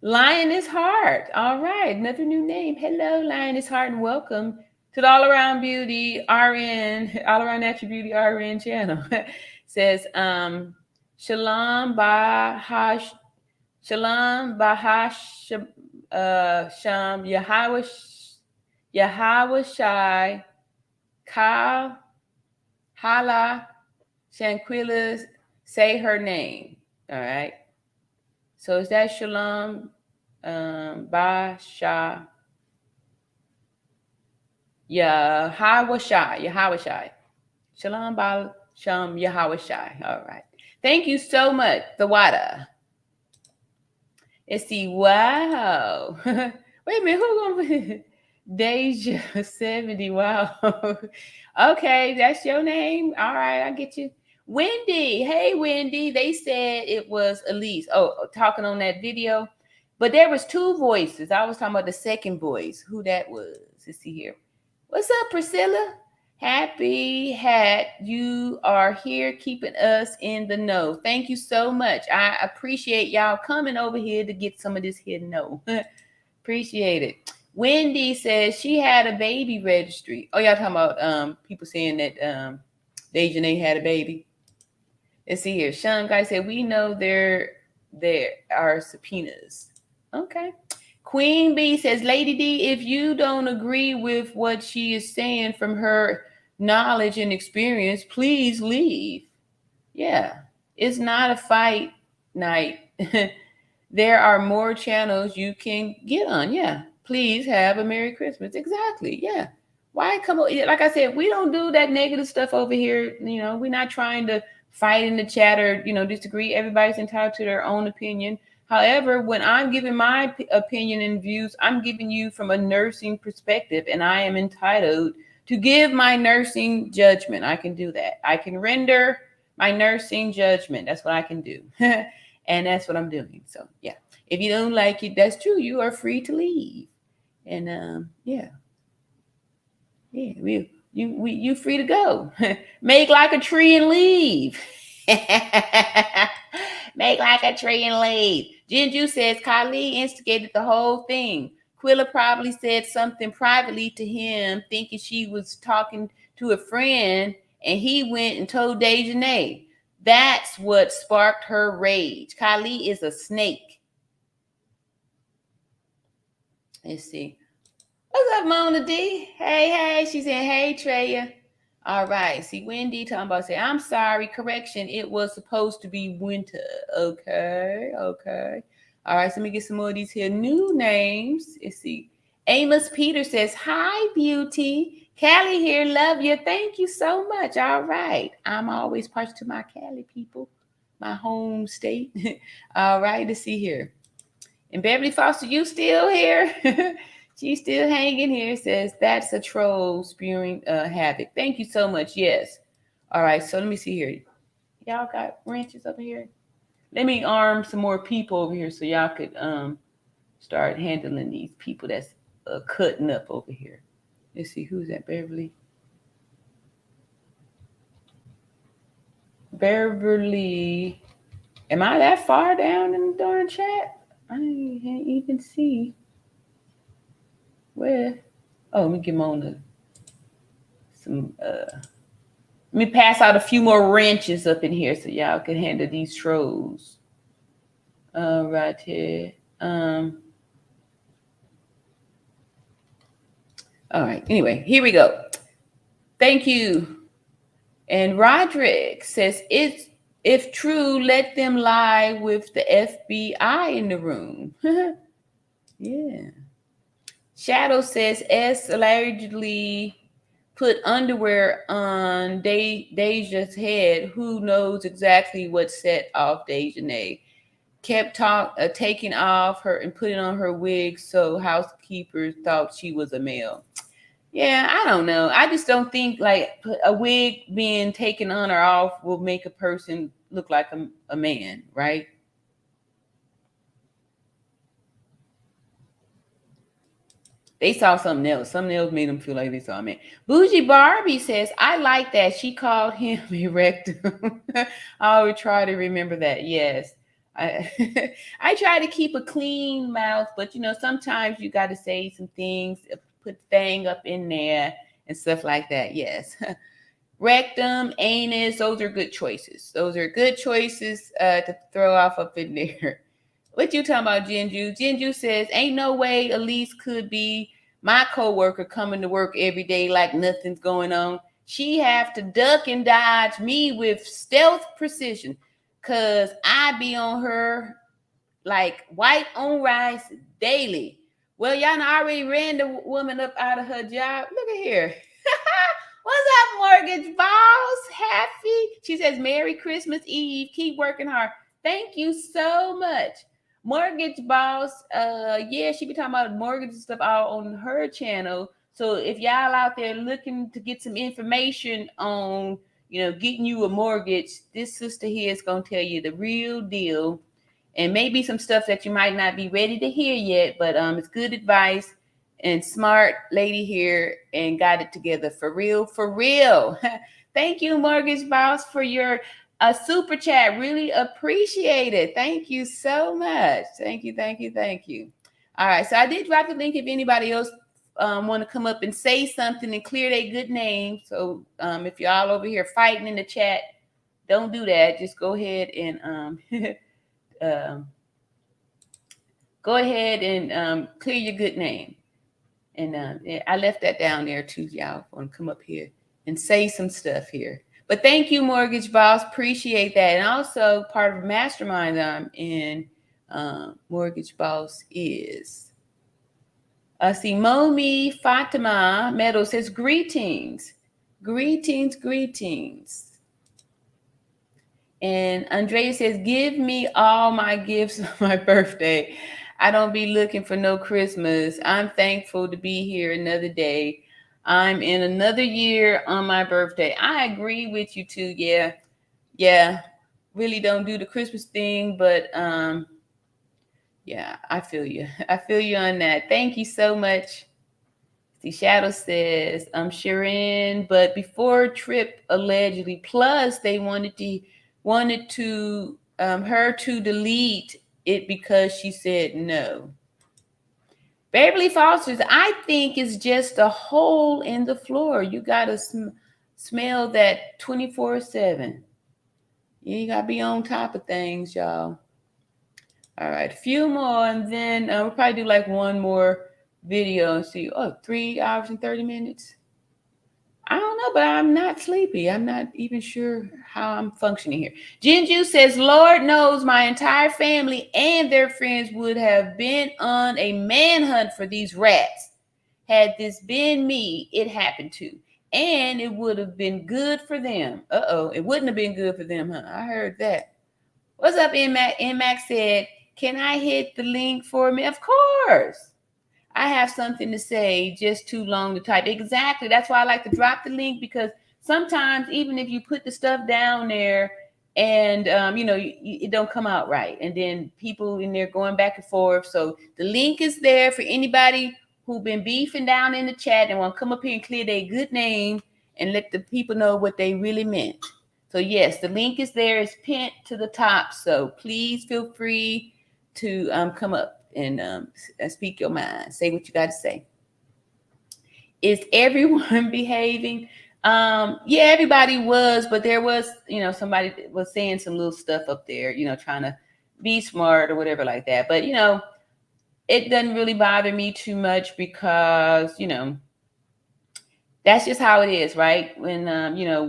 Lioness Heart. All right, another new name. Hello, Lioness Heart, and welcome to the All Around Beauty RN, All Around Natural Beauty RN channel. Says, Shalom Bahash, Shalom Bahash, Sham Yahweh Shai, Ka Hala Shanquella, say her name. All right. So is that Shalom Basha Yahweh Shai. Shalom Basham Yahweh Shai. All right. Thank you so much, the water. Let's see. Wow. Wait a minute. Who's gonna Deja 70? Wow. Okay, that's your name. All right, I get you. Wendy. Hey, Wendy. They said it was Elise. Oh, talking on that video. But there was two voices. I was talking about the second voice. Who that was. Let's see here. What's up, Priscilla? Happy hat. You are here keeping us in the know. Thank you so much. I appreciate y'all coming over here to get some of this here know. Appreciate it. Wendy says she had a baby registry. Oh, y'all talking about people saying that Dejanay had a baby. Let's see here. Sean Guy said, we know there are subpoenas. Okay. Queen Bee says, Lady D, if you don't agree with what she is saying from her knowledge and experience, please leave. Yeah. It's not a fight night. There are more channels you can get on. Yeah. Please have a Merry Christmas. Exactly. Yeah. Why come? Like I said, we don't do that negative stuff over here. You know, we're not trying to fight in the chat or, disagree. Everybody's entitled to their own opinion. However, when I'm giving my opinion and views, I'm giving you from a nursing perspective, and I am entitled to give my nursing judgment. I can do that. I can render my nursing judgment. That's what I can do. And that's what I'm doing. So, yeah. If you don't like it, that's true. You are free to leave. And yeah, you free to go. Make like a tree and leave. Make like a tree and leave. Jinju says Kylie instigated the whole thing. Quilla probably said something privately to him, thinking she was talking to a friend, and he went and told Dejanay. That's what sparked her rage. Kylie is a snake. Let's see. What's up, Mona D? Hey. She said, hey, Treya. All right. See, Wendy talking about, say, I'm sorry. Correction. It was supposed to be winter. Okay. All right. So let me get some more of these here new names. Let's see. Amos Peter says, hi, beauty. Callie here. Love you. Thank you so much. All right. I'm always partial to my Cali people, my home state. All right. Let's see here. And Beverly Foster, you still here? She's still hanging here. Says, that's a troll spewing havoc. Thank you so much. Yes. All right. So let me see here. Y'all got wrenches over here? Let me arm some more people over here so y'all could start handling these people that's cutting up over here. Let's see. Who's that? Beverly. Am I that far down in the darn chat? I can't even see. Where? Oh, let me give Mona some. Let me pass out a few more wrenches up in here so y'all can handle these trolls. Right here. All right. Anyway, here we go. Thank you. And Roderick says, if true, let them lie with the FBI in the room. Yeah. Shadow says S allegedly put underwear on Deja's head. Who knows exactly what set off Dejanay? Kept taking off her and putting on her wig, so housekeepers thought she was a male. Yeah, I don't know. I just don't think like a wig being taken on or off will make a person look like a man, right? They saw something else. Something else made them feel like they saw a man. Bougie Barbie says, I like that. She called him a rectum. I always try to remember that. Yes. I try to keep a clean mouth, but sometimes you got to say some things, put thing up in there and stuff like that. Yes. Rectum, anus, those are good choices. Those are good choices to throw off up in there. What you talking about, Jinju? Jinju says, ain't no way Elise could be my coworker coming to work every day like nothing's going on. She have to duck and dodge me with stealth precision because I be on her like white on rice daily. Well, y'all know I already ran the woman up out of her job. Look at here. What's up, mortgage boss? Happy. She says, Merry Christmas Eve. Keep working hard. Thank you so much. Mortgage boss, yeah, she be talking about mortgage and stuff out on her channel. So if y'all out there looking to get some information on, getting you a mortgage, this sister here is going to tell you the real deal. And maybe some stuff that you might not be ready to hear yet, but it's good advice and smart lady here and got it together for real, for real. Thank you, mortgage boss, for your super chat. Really appreciate it. Thank you so much. Thank you. All right, so I did drop the link if anybody else want to come up and say something and clear their good name. So if you're all over here fighting in the chat, don't do that. Just go ahead and clear your good name. And I left that down there too. Y'all want to come up here and say some stuff here. But thank you, Mortgage Boss. Appreciate that. And also part of the mastermind that I'm in, Mortgage Boss is. I see Momi Fatima Meadows says, greetings. And Andrea says, give me all my gifts on my birthday. I don't be looking for no Christmas. I'm thankful to be here another day. I'm in another year on my birthday. I agree with you too. Yeah. Really don't do the Christmas thing, but yeah, I feel you. I feel you on that. Thank you so much. See, Shadow says, I'm Sharon, but before trip allegedly, plus they wanted her to delete it because she said no. Beverly Foster's, I think it's just a hole in the floor. You got to smell that 24/7. You got to be on top of things, y'all. All right, a few more, and then we'll probably do like one more video and see. 3 hours and 30 minutes. I don't know, but I'm not sleepy. I'm not even sure how I'm functioning here. Jinju says, Lord knows my entire family and their friends would have been on a manhunt for these rats. Had this been me, it happened to. And it would have been good for them. It wouldn't have been good for them, huh? I heard that. What's up, NMAC? NMAC said, can I hit the link for me? Of course. I have something to say, just too long to type. Exactly. That's why I like to drop the link, because sometimes even if you put the stuff down there and, it don't come out right. And then people in there going back and forth. So the link is there for anybody who've been beefing down in the chat and want to come up here and clear their good name and let the people know what they really meant. So yes, the link is there. It's pinned to the top. So please feel free to come up and speak your mind. Say what you got to say. Is everyone behaving? Yeah, everybody was, but there was, somebody was saying some little stuff up there, trying to be smart or whatever like that. But, it doesn't really bother me too much because, that's just how it is, right? When,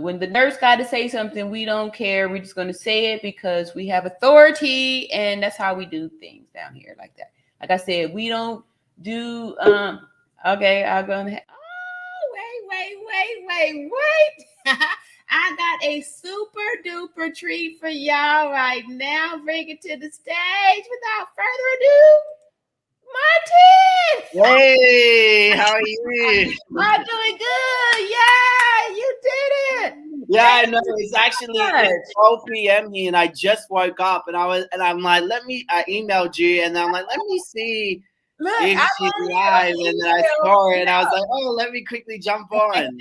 when the nurse got to say something, we don't care. We're just going to say it because we have authority, and that's how we do things down here like that. Like I said, we don't do, okay, I'm going to, wait. I got a super duper treat for y'all right now. Bring it to the stage without further ado. Martin! Hey, how are you? I'm doing good. Yeah, you did it. Yeah, I know. It's actually 12 p.m. here, and I just woke up, and I'm like, I emailed you, and I'm like, let me see Look, if I she's wanted live, to and then I email. saw it, and I was like, oh, let me quickly jump on.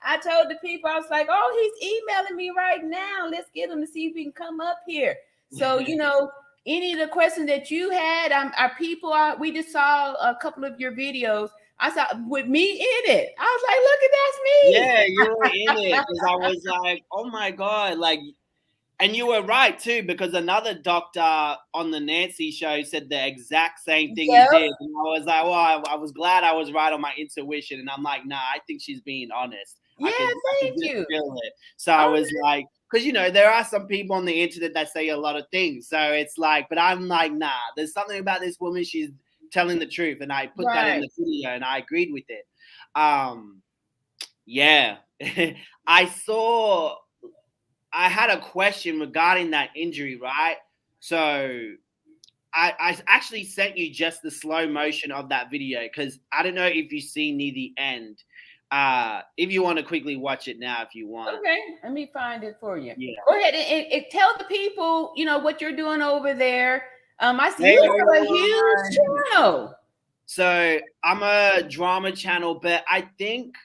I told the people, I was like, oh, he's emailing me right now. Let's get him to see if he can come up here. So, any of the questions that you had, our people, we just saw a couple of your videos. I saw with me in it. I was like, look at that's me. Yeah, you were in it because I was like, oh my God, like, and you were right too, because another doctor on the Nancy show said the exact same thing you did. And I was like, well, I was glad I was right on my intuition. And I'm like, nah, I think she's being honest. Yeah, I thank could you. feel it. So I was like, because there are some people on the internet that say a lot of things. So it's like, but I'm like, nah, there's something about this woman. She's telling the truth. And I put that in the video and I agreed with it. Yeah. I had a question regarding that injury, right? So I actually sent you just the slow motion of that video because I don't know if you see near the end. If you want to quickly watch it now, if you want. Okay, let me find it for you. Yeah. Go ahead and tell the people, what you're doing over there. I see you have a huge channel. So I'm a drama channel, but I think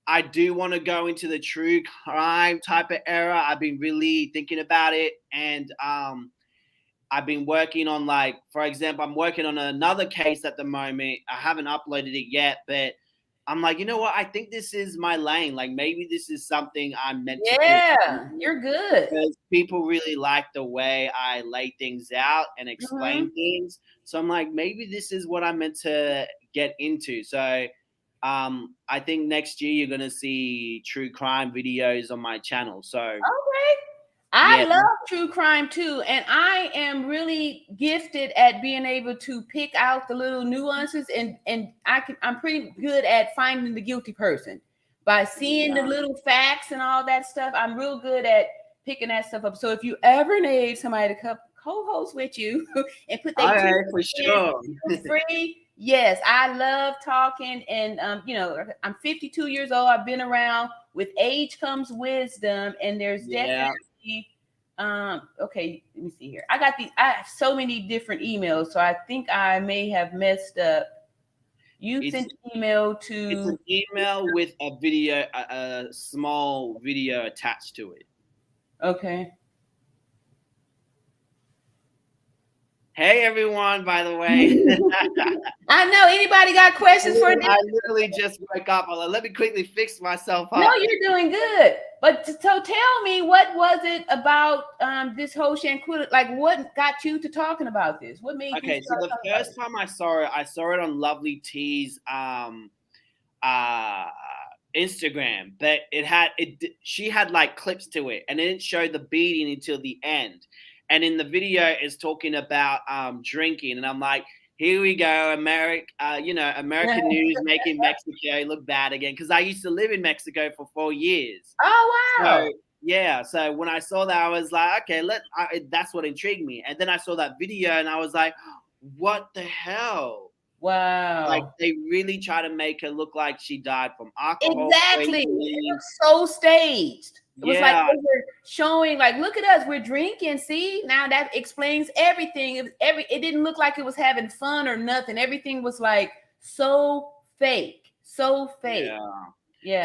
I do want to go into the true crime type of era. I've been really thinking about it. And I've been working on, like, for example, I'm working on another case at the moment. I haven't uploaded it yet, but I'm like, you know what? I think this is my lane. Like, maybe this is something I'm meant to do. Yeah, you're good. Because people really like the way I lay things out and explain things. So I'm like, maybe this is what I'm meant to get into. So I think next year you're gonna see true crime videos on my channel. So okay, I love true crime too, and I am really gifted at being able to pick out the little nuances, and I'm pretty good at finding the guilty person by seeing the little facts and all that stuff. I'm real good at picking that stuff up. So if you ever need somebody to co-host with you and put their for sure. free. Yes, I love talking, and I'm 52 years old. I've been around. With age comes wisdom, and there's definitely okay. Let me see here. I have so many different emails, so I think I may have messed up. You sent an email to. It's an email with a video, a small video attached to it. Okay. Hey everyone, by the way. I know. Anybody got questions for this? I literally just woke up. Let me quickly fix myself up. No, you're doing good. But so tell me, what was it about this whole Shanquella? Like, what got you to talking about this? What made you? Okay, so the first time I saw it on Lovely T's Instagram, but she had like clips to it, and it didn't show the beating until the end. And in the video, it's talking about drinking, and I'm like, here we go, American news making Mexico look bad again. Because I used to live in Mexico for 4 years. Oh wow! So, yeah, so when I saw that, I was like, okay, that's what intrigued me. And then I saw that video, and I was like, what the hell? Wow! Like they really try to make her look like she died from alcohol. Exactly, it was so staged. It was like they were showing, like, look at us, we're drinking. See, now that explains everything. It didn't look like it was having fun or nothing. Everything was like so fake, Yeah,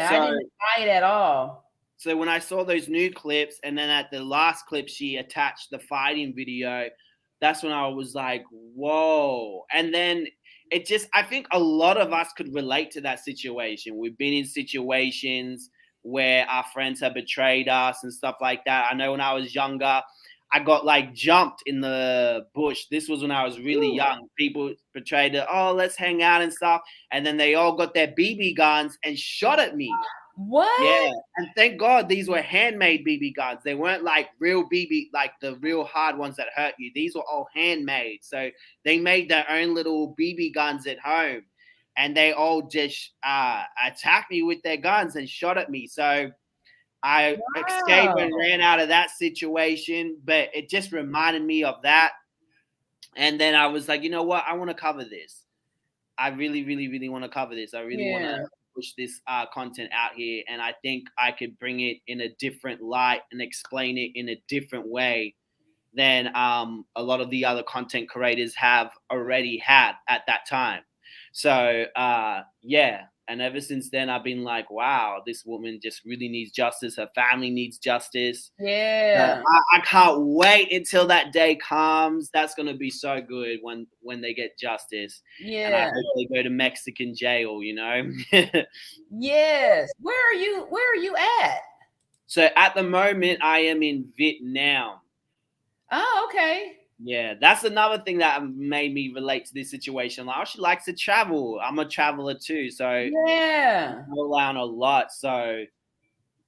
So, I didn't buy it at all. So when I saw those new clips, and then at the last clip, she attached the fighting video. That's when I was like, whoa. And then I think a lot of us could relate to that situation. We've been in situations where our friends have betrayed us and stuff like that. I know when I was younger, I got like jumped in the bush. This was when I was really young. People betrayed it. Oh, let's hang out and stuff. And then they all got their BB guns and shot at me. What? Yeah. And thank God these were handmade BB guns. They weren't like real BB, like the real hard ones that hurt you. These were all handmade. So they made their own little BB guns at home. And they all just attacked me with their guns and shot at me. So I escaped and ran out of that situation. But it just reminded me of that. And then I was like, you know what? I want to cover this. I really, really, really want to cover this. I really want to push this content out here. And I think I could bring it in a different light and explain it in a different way than a lot of the other content creators have already had at that time. So yeah, and ever since then I've been like, wow, this woman just really needs justice. Her family needs justice. Yeah. I can't wait until that day comes. That's gonna be so good when they get justice. And I Yeah. hope they go to Mexican jail, you know. Yes. Where are you at? So at the moment I am in Vietnam. Oh, okay. Yeah, that's another thing that made me relate to this situation. Like, she likes to travel. I'm a traveler too, so Yeah. I travel around a lot. So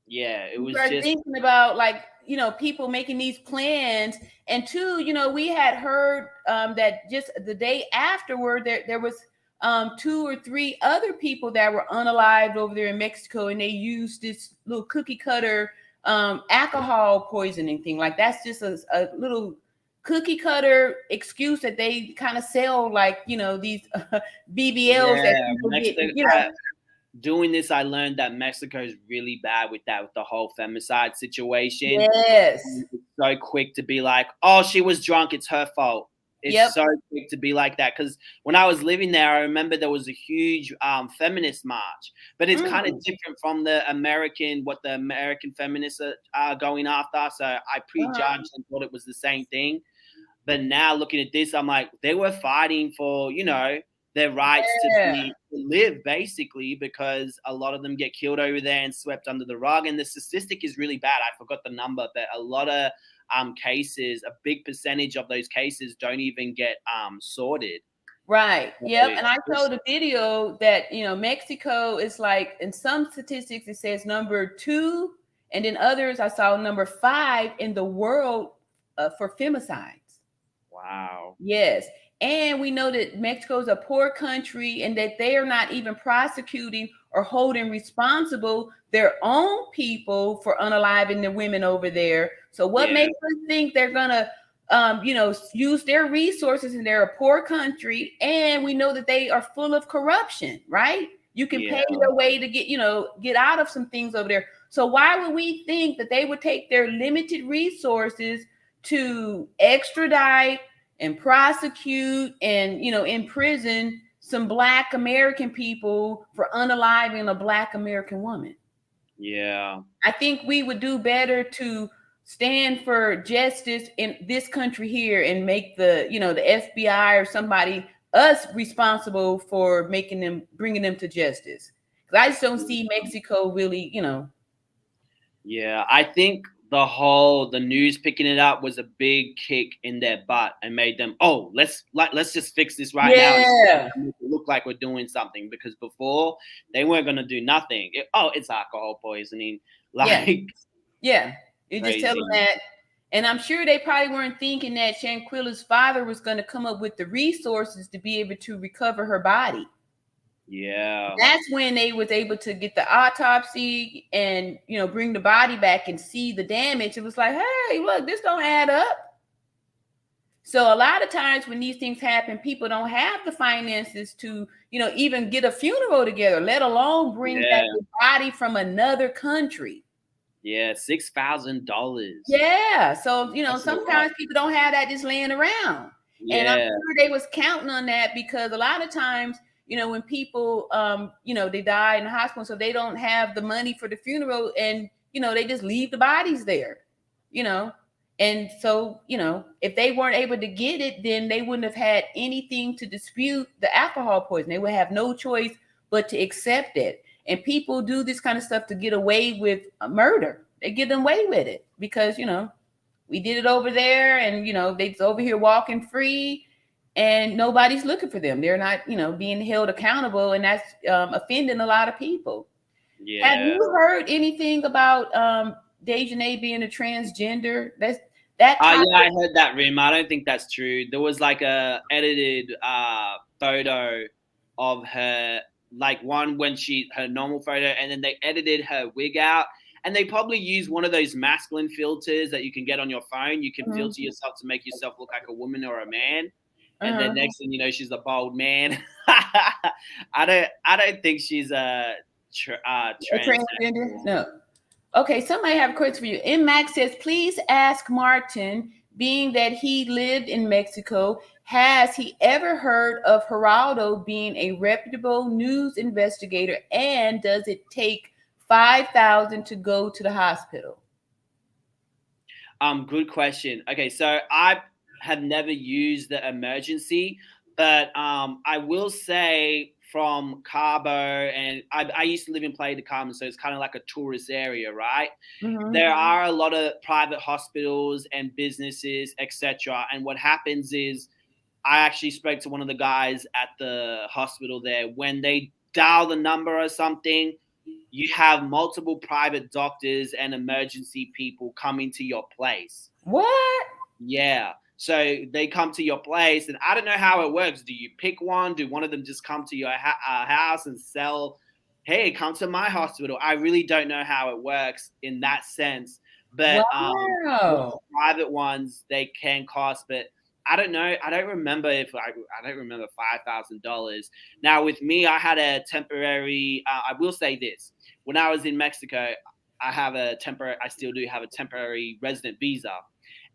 yeah, it was Start just thinking about, like, people making these plans. And two, we had heard that just the day afterward there was 2 or 3 other people that were unalived over there in Mexico, and they used this little cookie cutter alcohol poisoning thing. Like, that's just a little cookie cutter excuse that they kind of sell, like, these BBLs that people get, doing this, I learned that Mexico is really bad with the whole femicide situation. Yes. It's so quick to be like, oh, she was drunk, it's her fault. It's so quick to be like that. Because when I was living there, I remember there was a huge feminist march. But it's kind of different from what the American feminists are going after. So I prejudged and thought it was the same thing. But now looking at this, I'm like, they were fighting for, their rights to live, basically, because a lot of them get killed over there and swept under the rug. And the statistic is really bad. I forgot the number, but a lot of cases, a big percentage of those cases don't even get sorted. Right. Yep. And I saw the video that, Mexico is, like, in some statistics, it says number 2. And in others, I saw number 5 in the world for femicides. Wow. Yes. And we know that Mexico is a poor country, and that they are not even prosecuting or holding responsible their own people for unaliving the women over there. So what makes us think they're going to, use their resources, and they're a poor country, and we know that they are full of corruption, right? You can pay your way to get out of some things over there. So why would we think that they would take their limited resources to extradite and prosecute and, imprison some Black American people for unaliving a Black American woman? Yeah. I think we would do better to stand for justice in this country here and make the FBI or somebody, us, responsible for bringing them to justice. Because I just don't see Mexico really, Yeah, I think the news picking it up was a big kick in their butt and made them, let's just fix this right now and make it look like we're doing something, because before they weren't going to do nothing. It's alcohol poisoning. You just tell them that. And I'm sure they probably weren't thinking that Shanquella's father was going to come up with the resources to be able to recover her body. Yeah. That's when they was able to get the autopsy and, bring the body back and see the damage. It was like, hey, look, this don't add up. So a lot of times when these things happen, people don't have the finances to, even get a funeral together, let alone bring back the body from another country. Yeah, $6,000. Yeah. So, sometimes people don't have that just laying around. Yeah. And I'm sure they was counting on that, because a lot of times, when people, they die in the hospital, so they don't have the money for the funeral, and, they just leave the bodies there, And so, if they weren't able to get it, then they wouldn't have had anything to dispute the alcohol poison. They would have no choice but to accept it. And people do this kind of stuff to get away with murder. They get away with it because, we did it over there, and, they're over here walking free, and nobody's looking for them. They're not, being held accountable, and that's offending a lot of people. Yeah. Have you heard anything about Dejanay being a transgender? Yeah, I heard that, Rim. I don't think that's true. There was like a edited photo of her, like one when her normal photo, and then they edited her wig out. And they probably use one of those masculine filters that you can get on your phone. You can filter yourself to make yourself look like a woman or a man. And then next thing you know, she's a bald man. I don't think she's a transgender. No. Okay, somebody have a question for you. M. Max says, please ask Martin, being that he lived in Mexico, has he ever heard of Geraldo being a reputable news investigator? And does it take $5,000 to go to the hospital? Good question. Okay, so I have never used the emergency, but I will say from Cabo, and I used to live in Playa del Carmen, so it's kind of like a tourist area, right? Mhm. There are a lot of private hospitals and businesses, etc. And what happens is, I actually spoke to one of the guys at the hospital there. When they dial the number or something, you have multiple private doctors and emergency people coming to your place. What? Yeah. So they come to your place, and I don't know how it works. Do you pick one? Do one of them just come to your house and sell, hey, come to my hospital? I really don't know how it works in that sense. But Wow. private ones, they can cost, but I don't know. I don't remember I don't remember $5,000. Now with me, I had a temporary. I will say this: when I was in Mexico, I still do have a temporary resident visa,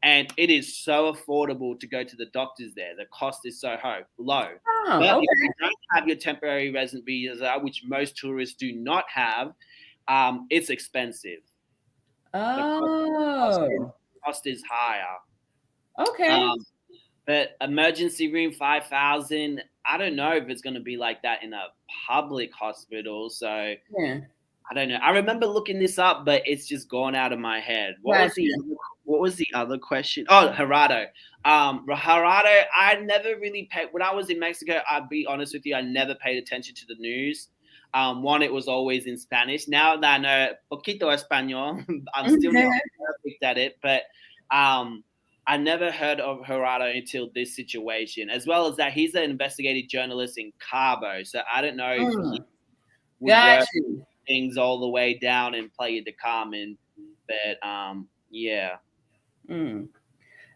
and it is so affordable to go to the doctors there. The cost is so low. Oh, But okay. if you don't have your temporary resident visa, which most tourists do not have, it's expensive. Oh. Cost is higher. Okay. But emergency room 5,000. I don't know if it's going to be like that in a public hospital. So Yeah. I don't know. I remember looking this up, but it's just gone out of my head. What was the other question? Oh, Gerardo. Gerardo, I never really paid when I was in Mexico. I'll be honest with you, I never paid attention to the news. One, it was always in Spanish. Now that I know poquito español, I'm still not perfect at it, but I never heard of Gerardo until this situation, as well as that he's an investigative journalist in Cabo. So I don't know if he would Got work you. things all the way down and Playa del Carmen, but yeah. Mm.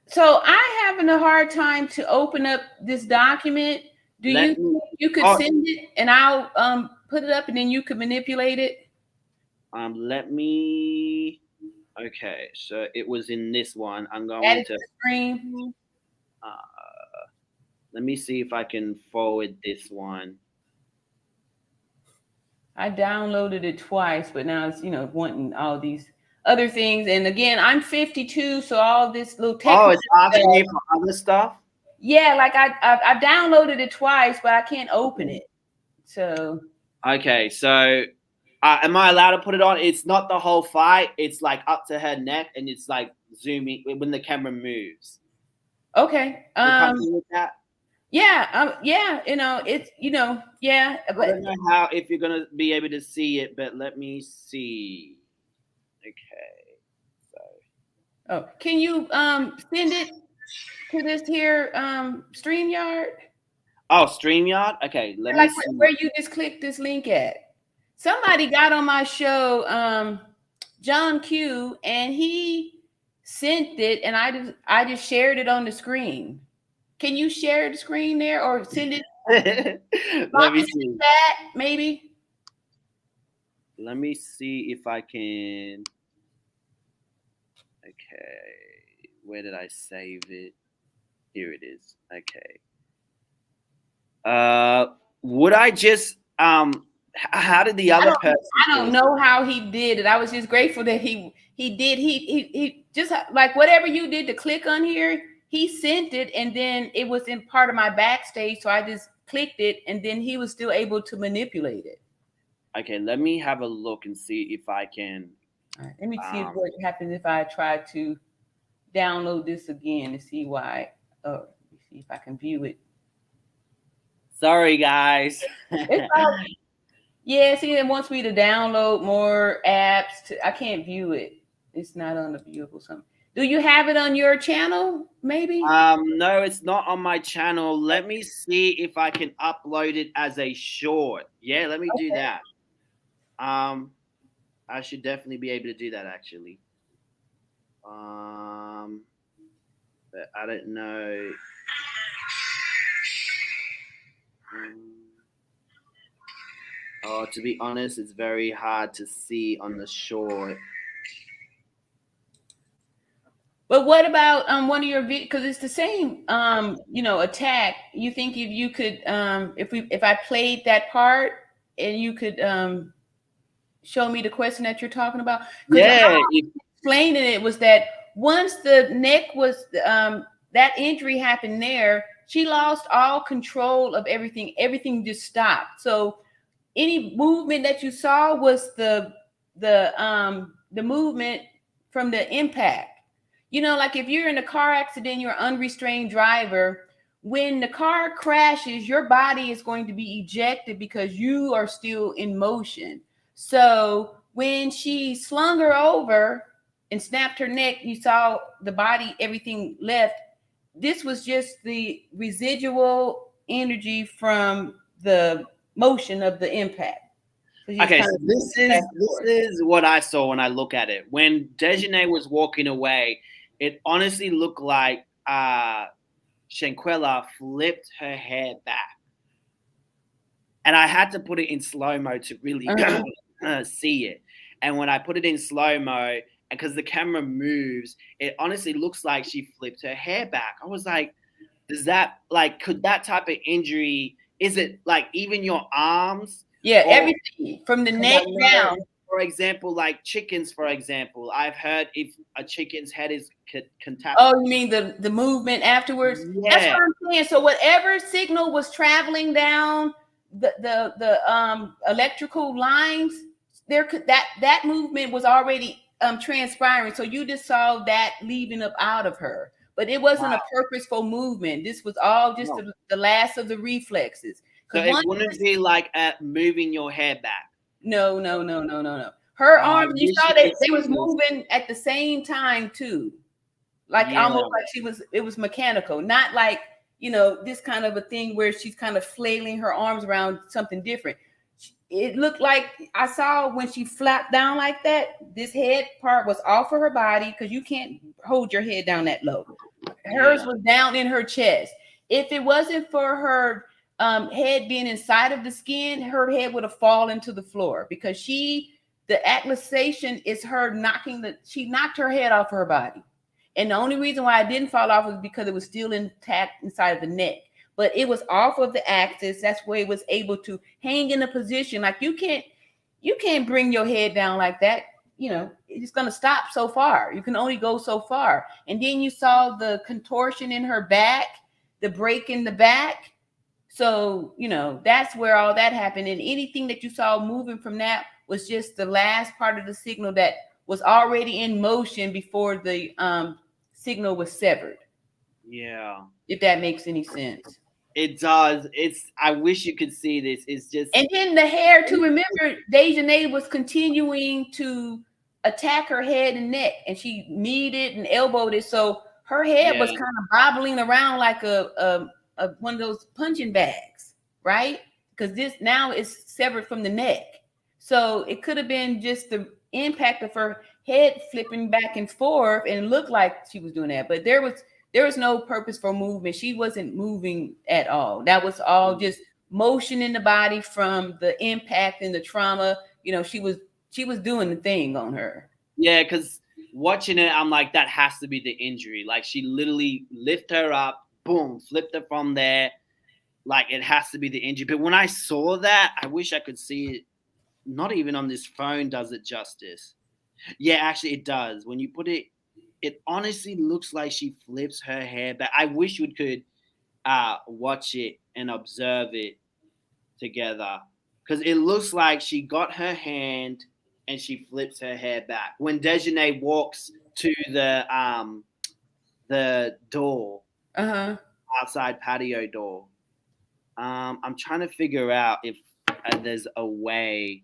So I'm having a hard time to open up this document. Do you think you could send it and I'll put it up and then you could manipulate it? Let me. Okay, so it was in this one. I'm going Add it to to the screen. let me see if I can forward this one. I downloaded it twice, but now it's wanting all these other things. And again, I'm 52, so all this little technical it's asking me for other stuff. Yeah, like I downloaded it twice, but I can't open it. So okay, so am I allowed to put it on? It's not the whole fight. It's like up to her neck, and it's like zooming when the camera moves. Okay. With that? Yeah. Yeah. It's yeah. But I don't know how if you're gonna be able to see it, but let me see. Okay. So. Can you send it to this here StreamYard? Oh, StreamYard. Okay, let me see. Where you just click this link at. Somebody got on my show, John Q, and he sent it, and I just shared it on the screen. Can you share the screen there or send it? Let me see. That maybe. Let me see if I can. Okay, where did I save it? Here it is. Okay. Would I just how did the other person? I don't know how he did it. I was just grateful that he did. He just like whatever you did to click on here, he sent it, and then it was in part of my backstage, so I just clicked it, and then he was still able to manipulate it. Okay, let me have a look and see if I can. All right, let me see what happens if I try to download this again to see why. Let me see if I can view it. Sorry, guys. Yeah, see, it wants me to download more apps. I can't view it. It's not on the viewable something. Do you have it on your channel, maybe? No, it's not on my channel. Let me see if I can upload it as a short. Yeah, let me do that. I should definitely be able to do that, actually. But I don't know. To be honest, it's very hard to see on the short. But what about one of your videos? Because it's the same attack. You think if you could if I played that part and you could show me the question that you're talking about? Yeah. Explaining it was that once the neck was that injury happened there, she lost all control of everything. Everything just stopped. So any movement that you saw was the movement from the impact. Like if you're in a car accident, you're an unrestrained driver. When the car crashes, your body is going to be ejected because you are still in motion. So when she slung her over and snapped her neck, you saw the body, everything left. This was just the residual energy from the motion of the impact. Okay, so this is what I saw when I look at it. When Dejanay was walking away, it honestly looked like Shanquella flipped her hair back. And I had to put it in slow-mo to really see it. And when I put it in slow-mo, because the camera moves, it honestly looks like she flipped her hair back. I was like, could that type of injury, is it like even your arms? Yeah, everything from the neck down. For example, like chickens, for example, I've heard if a chicken's head is contact. Oh, you mean the movement afterwards? Yeah. That's what I'm saying. So whatever signal was traveling down the electrical lines, that movement was already transpiring. So you just saw that leaving up out of her. But it wasn't a purposeful movement. This was all just the last of the reflexes. So it wouldn't be like moving your hair back. No. Her arms, you saw they was moving at the same time too. Like almost like it was mechanical, not like, this kind of a thing where she's kind of flailing her arms around something different. It looked like I saw when she flapped down like that, this head part was off of her body because you can't hold your head down that low. Hers was down in her chest. If it wasn't for her head being inside of the skin, her head would have fallen to the floor because the luxation is her she knocked her head off her body. And the only reason why it didn't fall off was because it was still intact inside of the neck. But it was off of the axis. That's where it was able to hang in a position. Like you can't bring your head down like that. It's going to stop so far. You can only go so far. And then you saw the contortion in her back, the break in the back. So, that's where all that happened. And anything that you saw moving from that was just the last part of the signal that was already in motion before the signal was severed. Yeah. If that makes any sense. It does. I wish you could see this. It's just. And then the hair too. Remember, Dejanay was continuing to attack her head and neck, and she kneed it and elbowed it. So her head was kind of bobbling around like a one of those punching bags, right? Because this now is severed from the neck. So it could have been just the impact of her head flipping back and forth and looked like she was doing that. But there was no purpose for movement. She wasn't moving at all. That was all just motion in the body from the impact and the trauma. She was doing the thing on her. Yeah, because watching it, I'm like, that has to be the injury. Like she literally lifted her up, boom, flipped her from there. Like it has to be the injury. But when I saw that, I wish I could see it. Not even on this phone does it justice. Yeah, actually it does. When you put it, it honestly looks like she flips her hair back. I wish we could watch it and observe it together. Because it looks like she got her hand and she flips her hair back. When Dejanay walks to the door, outside patio door, I'm trying to figure out if there's a way.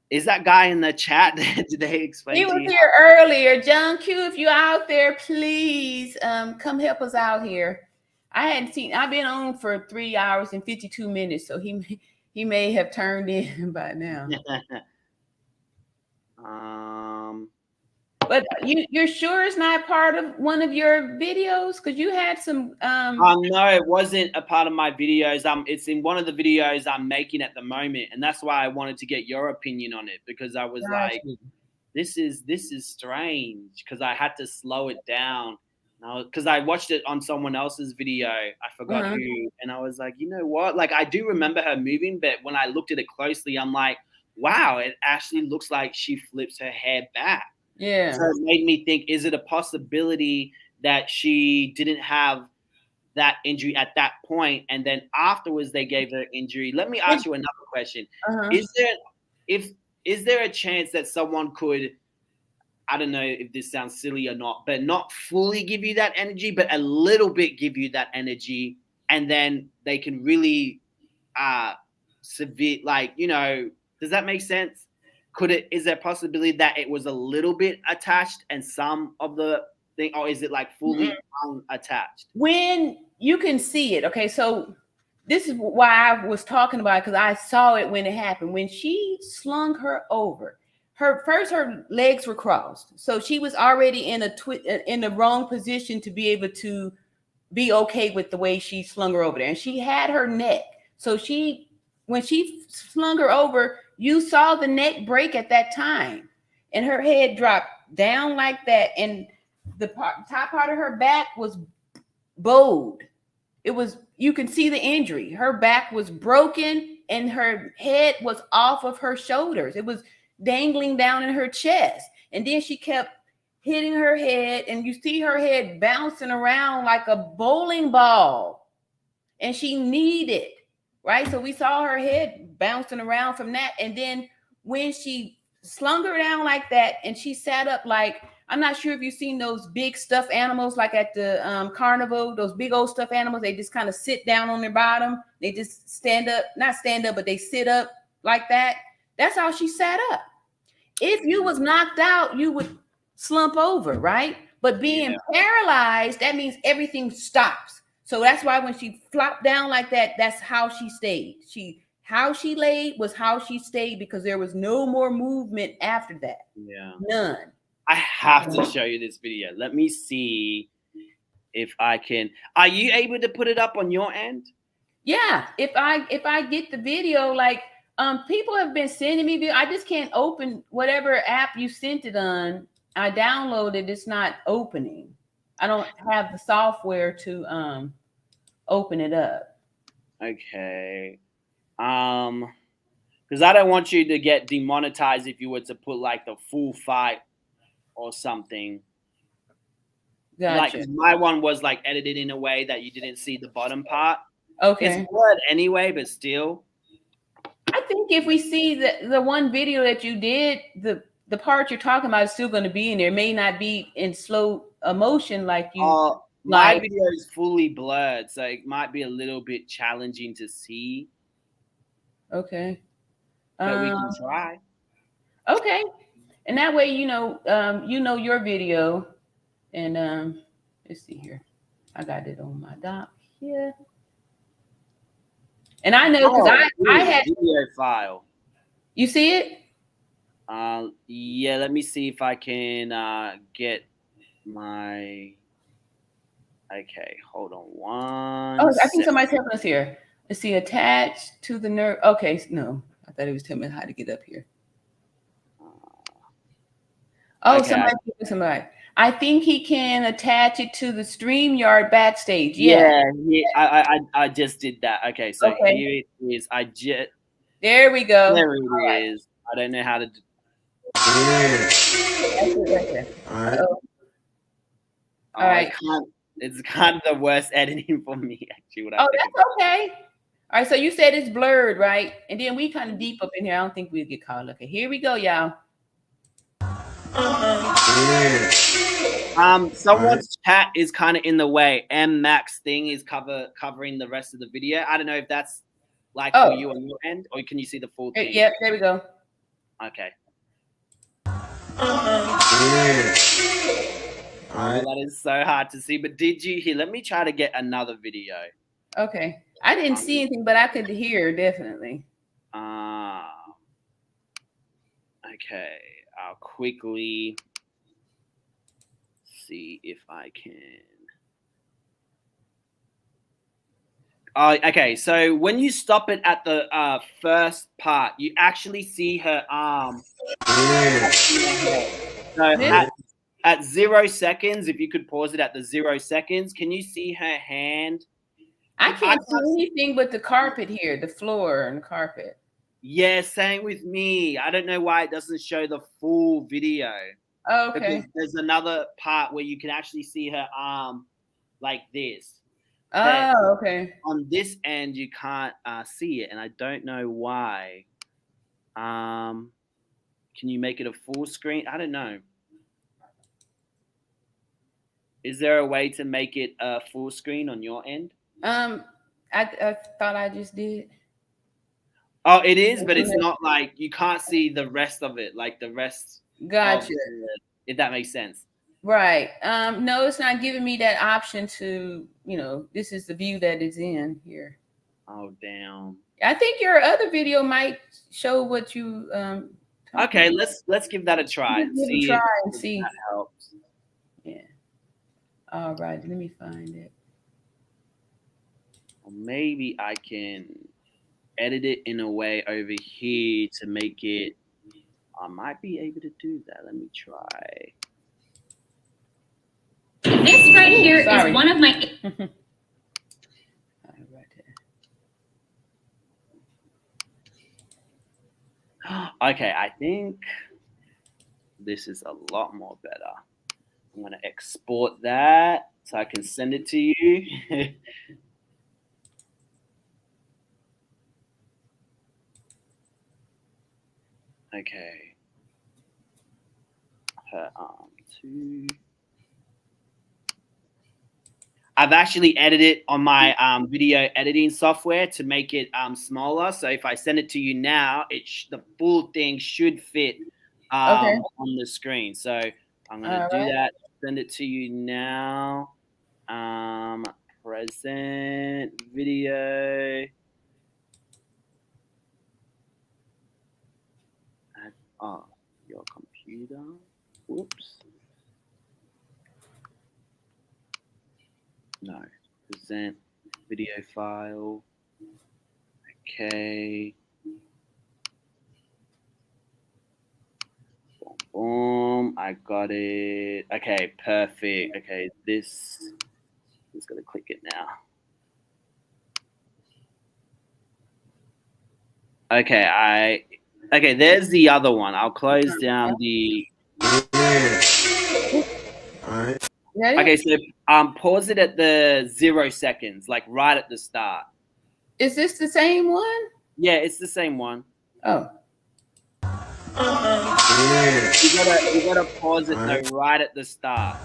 Is that guy in the chat? Did they explain? He was here earlier. John Q, if you're out there, please come help us out here. I've been on for 3 hours and 52 minutes, so he may have turned in by now. But you're sure it's not part of one of your videos? Because you had some. No, it wasn't a part of my videos. It's in one of the videos I'm making at the moment, and that's why I wanted to get your opinion on it because I was this is strange, because I had to slow it down. Because I watched it on someone else's video. I forgot who. And I was like, you know what? Like, I do remember her moving, but when I looked at it closely, I'm like, wow, it actually looks like she flips her hair back. Yeah. So it made me think, is it a possibility that she didn't have that injury at that point, and then afterwards they gave her injury? Let me ask you another question. Is there a chance that someone could, I don't know if this sounds silly or not, but not fully give you that energy, but a little bit give you that energy, and then they can really severe, like, you know, does that make sense? Is there a possibility that it was a little bit attached and some of the thing, or is it like fully unattached? When you can see it, okay, so this is why I was talking about it, because I saw it when it happened. When she slung her over, her legs were crossed, so she was already in the wrong position to be able to be okay with the way she slung her over there, and she had her neck. So when she slung her over, you saw the neck break at that time, and her head dropped down like that, and the top part of her back was bowed. You can see the injury. Her back was broken, and her head was off of her shoulders. It was dangling down in her chest. And then she kept hitting her head, and you see her head bouncing around like a bowling ball. And she kneed, right? So we saw her head bouncing around from that. And then when she slung her down like that, and she sat up, like, I'm not sure if you've seen those big stuffed animals, like at the carnival, those big old stuffed animals, they just kind of sit down on their bottom. They just not stand up, but they sit up like that. That's how she sat up. If you was knocked out, you would slump over, right? But being paralyzed, that means everything stops. So that's why when she flopped down like that, that's how she stayed. How she laid was how she stayed, because there was no more movement after that. Yeah. None. I have to show you this video. Let me see if I can. Are you able to put it up on your end? Yeah. If I get the video, like, people have been sending me video. I just can't open whatever app you sent it on. I downloaded, it's not opening. I don't have the software to open it up. Okay. Because I don't want you to get demonetized if you were to put like the full fight or something. Gotcha. Like my one was like edited in a way that you didn't see the bottom part. Okay. It's good anyway, but still. I think if we see the one video that you did, the part you're talking about is still going to be in there. It may not be in slow motion like you. My video is fully blurred, so it might be a little bit challenging to see. Okay. But we can try. Okay. And that way, you know your video. And let's see here. I got it on my doc here. And I know because I had video file. You see it? Yeah, let me see if I can get my. Okay, hold on one. Oh, I think somebody's helping us here. Let's see, attached to the nerve. Okay, no, I thought it was telling me how to get up here. Oh, okay. Somebody. I think he can attach it to the StreamYard backstage. Yeah, I just did that. Okay, so here it is. There we go. There it is. I don't know how to do. That's it right there. All right. All right. It's kind of the worst editing for me, actually. That's okay. All right, so you said it's blurred, right? And then we kind of deep up in here. I don't think we'll get caught. Okay, here we go, y'all. Someone's chat is kind of in the way. Max thing is covering the rest of the video. I don't know if that's like for you on your end, or can you see the full thing? Yeah, there we go. Okay. That is so hard to see. But did you hear? Let me try to get another video. Okay. I didn't see anything, but I could hear definitely. Okay. I'll quickly see if I can. Okay, so when you stop it at the first part, you actually see her arm So at 0 seconds, if you could pause it at the 0 seconds, can you see her hand? I can't see anything but the carpet here, the floor and the carpet. Yeah, same with me. I don't know why it doesn't show the full video. Oh, okay. Because there's another part where you can actually see her arm like this. Oh, okay. On this end, you can't see it, and I don't know why. Can you make it a full screen? I don't know. Is there a way to make it a full screen on your end? I thought I just did. Oh, it is, but it's not like you can't see the rest of it, like the rest. Gotcha. If that makes sense. Right. No, it's not giving me that option to, this is the view that is in here. Oh, damn. I think your other video might show what you. Okay, let's give that a try. See and see. That helps. Yeah. All right. Let me find it. Or maybe I can edit it in a way over here to make it. I might be able to do that. Let me try. This right here is one of my. Okay, I think this is a lot more better. I'm going to export that so I can send it to you. Okay. Her arm too. I've actually edited it on my video editing software to make it smaller. So if I send it to you now, the full thing should fit on the screen. So I'm going to do that. Send it to you now. Present video. Your computer. Whoops. No. Present video file. Okay. Boom, boom. I got it. Okay, perfect. Okay, this is gonna click it now. Okay, okay, there's the other one. I'll close down the. Okay, so pause it at the 0 seconds, like right at the start. Is this the same one? Yeah, it's the same one. Oh. You gotta pause it though right at the start.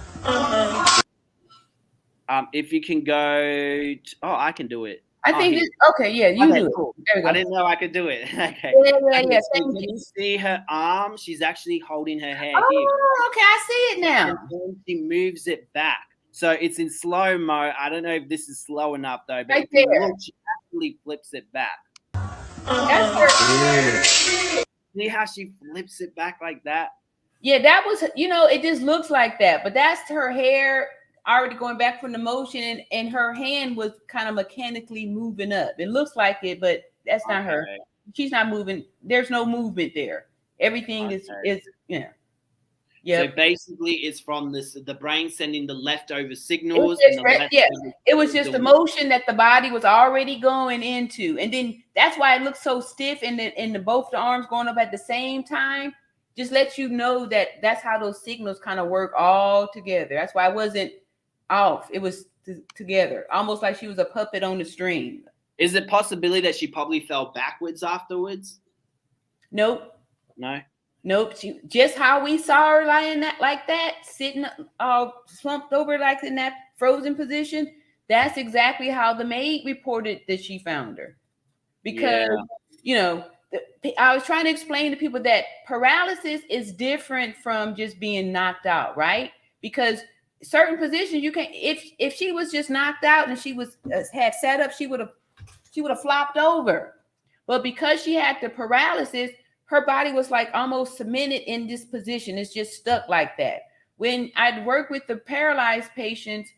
If you can go. I can do it. I think it's okay. Yeah, you do it. Cool. There we go. I didn't know I could do it. Okay. Yeah. So can you see her arm? She's actually holding her hair here. Oh, okay. I see it now. And then she moves it back. So it's in slow mo. I don't know if this is slow enough though, but right there. Look, she actually flips it back. That's her. See how she flips it back like that? Yeah, that was, it just looks like that, but that's her hair already going back from the motion, and her hand was kind of mechanically moving up. It looks like it, but that's not her. She's not moving. There's no movement there. Everything is yeah. So basically, it's from the brain sending the leftover signals. It was just the motion that the body was already going into, and then that's why it looks so stiff, and both the arms going up at the same time. Just lets you know that that's how those signals kind of work all together. That's why it wasn't off. It was together, almost like she was a puppet on the string. Is it possibility that she probably fell backwards afterwards? Nope. No. Nope. She, just how we saw her lying like that, sitting all slumped over like in that frozen position. That's exactly how the maid reported that she found her. Because, I was trying to explain to people that paralysis is different from just being knocked out, right? Because certain positions you can't. If she was just knocked out and she was had sat up, she would have flopped over. But because she had the paralysis, her body was like almost cemented in this position. It's just stuck like that. When I'd work with the paralyzed patients,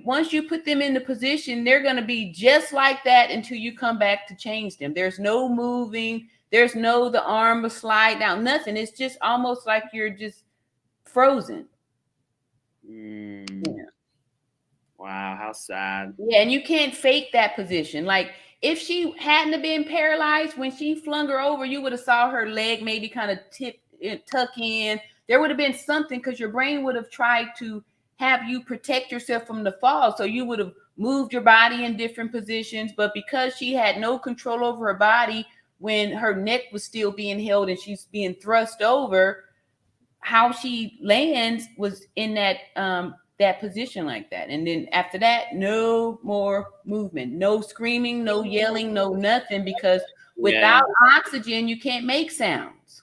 once you put them in the position, they're going to be just like that until you come back to change them. There's no moving. There's no the arm will slide down, nothing. It's just almost like you're just frozen. Yeah. Wow, how sad. Yeah, and you can't fake that position. Like if she hadn't been paralyzed when she flung her over, you would have saw her leg maybe kind of tuck in. There would have been something because your brain would have tried to have you protect yourself from the fall. So you would have moved your body in different positions. But because she had no control over her body when her neck was still being held and she's being thrust over, how she lands was in that position like that. And then after that, no more movement, no screaming, no yelling, no nothing, because without oxygen, you can't make sounds.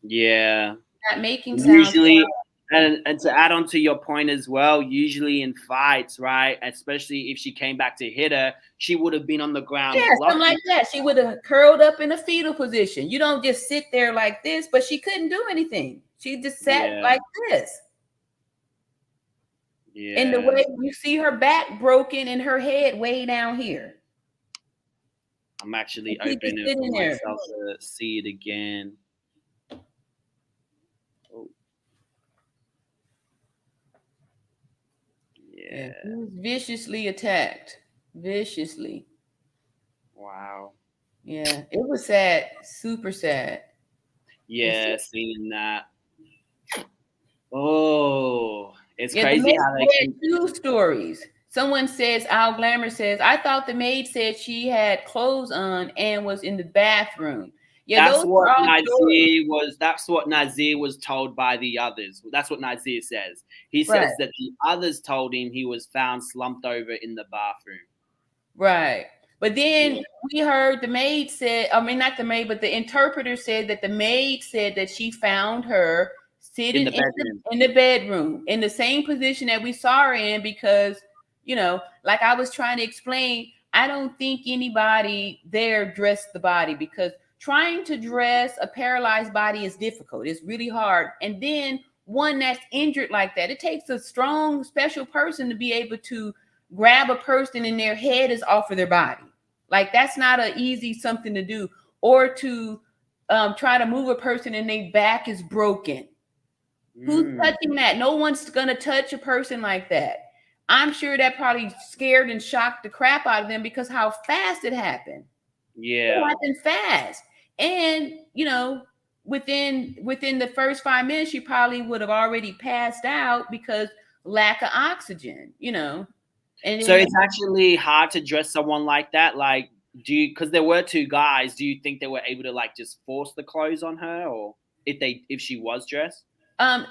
Yeah. Not making sounds. Usually, and to add on to your point as well, usually in fights, right, especially if she came back to hit her, she would have been on the ground. Yeah, something like that. She would have curled up in a fetal position. You don't just sit there like this, but she couldn't do anything. She just sat like this. Yeah. And the way you see her back broken and her head way down here. I'm actually opening it for myself to see it again. Oh. Yeah. He was viciously attacked. Viciously. Wow. Yeah, it was sad. Super sad. Yeah, seeing that. Oh, it's crazy how they had two stories. Someone says, Al Glamour says, I thought the maid said she had clothes on and was in the bathroom. Yeah, that's what Nazir was told by the others. That's what Nazir says. He says that the others told him he was found slumped over in the bathroom. Right. But then we heard the maid said, I mean, not the maid, but the interpreter said that the maid said that she found her sitting in the bedroom in the same position that we saw her in, because, you know, like I was trying to explain, I don't think anybody there dressed the body, because trying to dress a paralyzed body is difficult. It's really hard. And then one that's injured like that, it takes a strong, special person to be able to grab a person and their head is off of their body. Like that's not an easy something to do. Or to try to move a person and their back is broken. Who's touching that? No one's going to touch a person like that. I'm sure that probably scared and shocked the crap out of them because how fast it happened. Yeah. It happened fast. And, you know, within the first 5 minutes, she probably would have already passed out because lack of oxygen, you know. And so it's actually hard to dress someone like that. Like, because there were two guys, do you think they were able to like just force the clothes on her, or if she was dressed?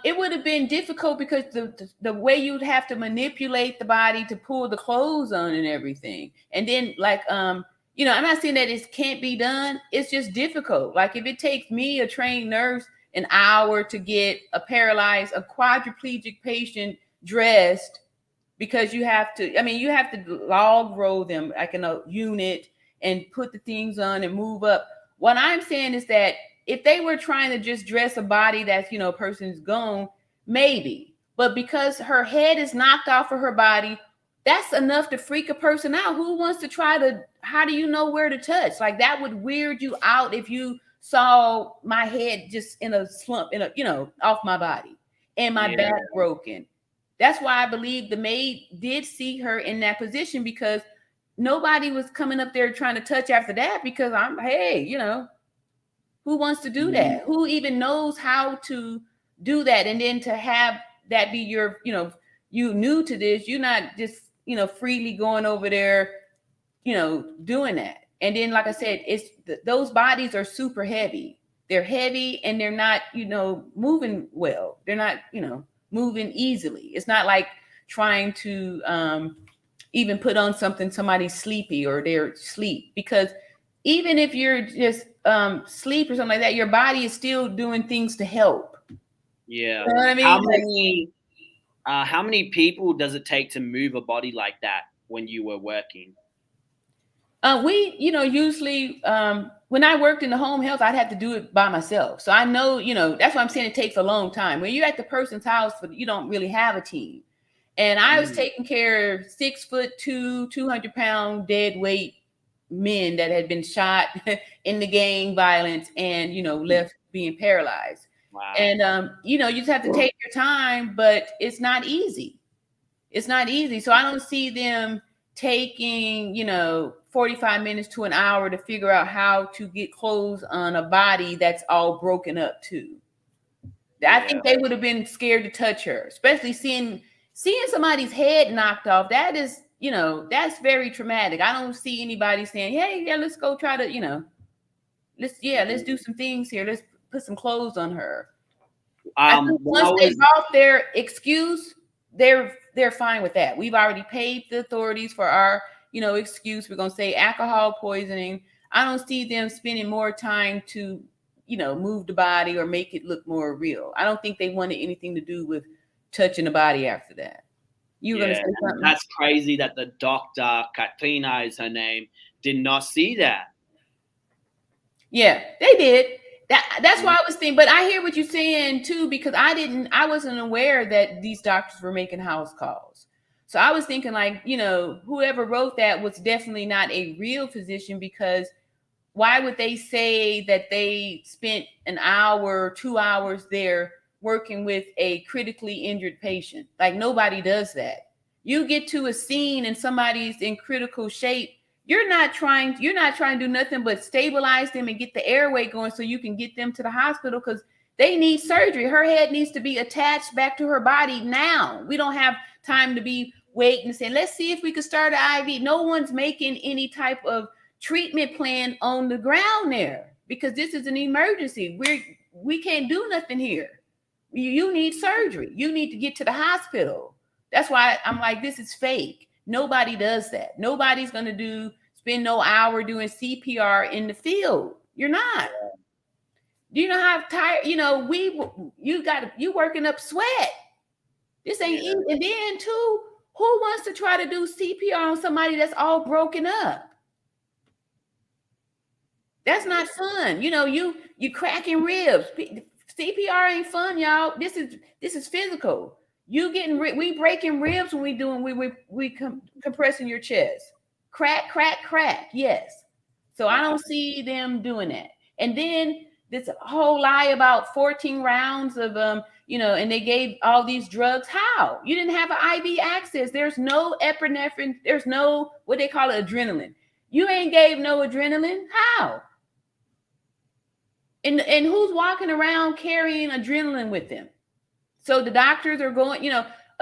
It would have been difficult because the way you'd have to manipulate the body to pull the clothes on and everything. And then like, you know, I'm not saying that it can't be done. It's just difficult. Like if it takes me, a trained nurse, an hour to get a quadriplegic patient dressed, because you have to, I mean, you have to log roll them like in a unit and put the things on and move up. What I'm saying is that if they were trying to just dress a body that's, you know, a person's gone, maybe. But because her head is knocked off of her body, that's enough to freak a person out. Who wants to try to, how do you know where to touch? Like that would weird you out if you saw my head just in a slump, you know, off my body and my back broken. That's why I believe the maid did see her in that position, because nobody was coming up there trying to touch after that, because hey, you know, who wants to do that? Who even knows how to do that? And then to have that be your, you know, you new to this, you're not just, you know, freely going over there, you know, doing that. And then, like I said, those bodies are super heavy. They're heavy and they're not, you know, moving well. They're not, you know, moving easily. It's not like trying to even put on something somebody's sleepy or they're asleep, because even if you're just sleep or something like that, your body is still doing things to help. Yeah. You know what I mean? How many people does it take to move a body like that when you were working? We, you know, usually when I worked in the home health, I'd have to do it by myself. So I know, you know, that's why I'm saying it takes a long time. When you're at the person's house, you don't really have a team. And I was taking care of 6'2", 200-pound dead weight men that had been shot in the gang violence and, left being paralyzed. Wow. And, you just have to take your time, but it's not easy. It's not easy. So I don't see them taking, 45 minutes to an hour to figure out how to get clothes on a body that's all broken up too. I think they would have been scared to touch her, especially seeing somebody's head knocked off. That is, that's very traumatic. I don't see anybody saying, hey, yeah, let's go try to, let's do some things here. Let's put some clothes on her. I think once they brought their excuse, they're fine with that. We've already paid the authorities for our, excuse. We're going to say alcohol poisoning. I don't see them spending more time to, move the body or make it look more real. I don't think they wanted anything to do with touching the body after that. You were going to say something? That's crazy that the doctor, Katrina is her name, did not see that. Yeah, they did. That's why I was thinking, but I hear what you're saying too, because I wasn't aware that these doctors were making house calls. So I was thinking like, whoever wrote that was definitely not a real physician, because why would they say that they spent an hour, 2 hours there working with a critically injured patient? Like, nobody does that. You get to a scene and somebody's in critical shape. You're not trying to do nothing but stabilize them and get the airway going so you can get them to the hospital, because they need surgery. Her head needs to be attached back to her body now. We don't have time to be waiting and saying, let's see if we could start an IV. No one's making any type of treatment plan on the ground there, because this is an emergency. We can't do nothing here. You need surgery. You need to get to the hospital. That's why I'm like, this is fake. Nobody does that. Nobody's going to spend no hour doing CPR in the field. You're not. Do you know how tired, you working up sweat. This ain't easy. And then too, who wants to try to do CPR on somebody that's all broken up? That's not fun. You cracking ribs. CPR ain't fun, y'all. This is physical. We breaking ribs when we compressing your chest. Crack, crack, crack. Yes. So I don't see them doing that. And then this whole lie about 14 rounds of and they gave all these drugs. How? You didn't have an IV access. There's no epinephrine. There's no what they call it, adrenaline. You ain't gave no adrenaline. How? And who's walking around carrying adrenaline with them? So the doctors are going,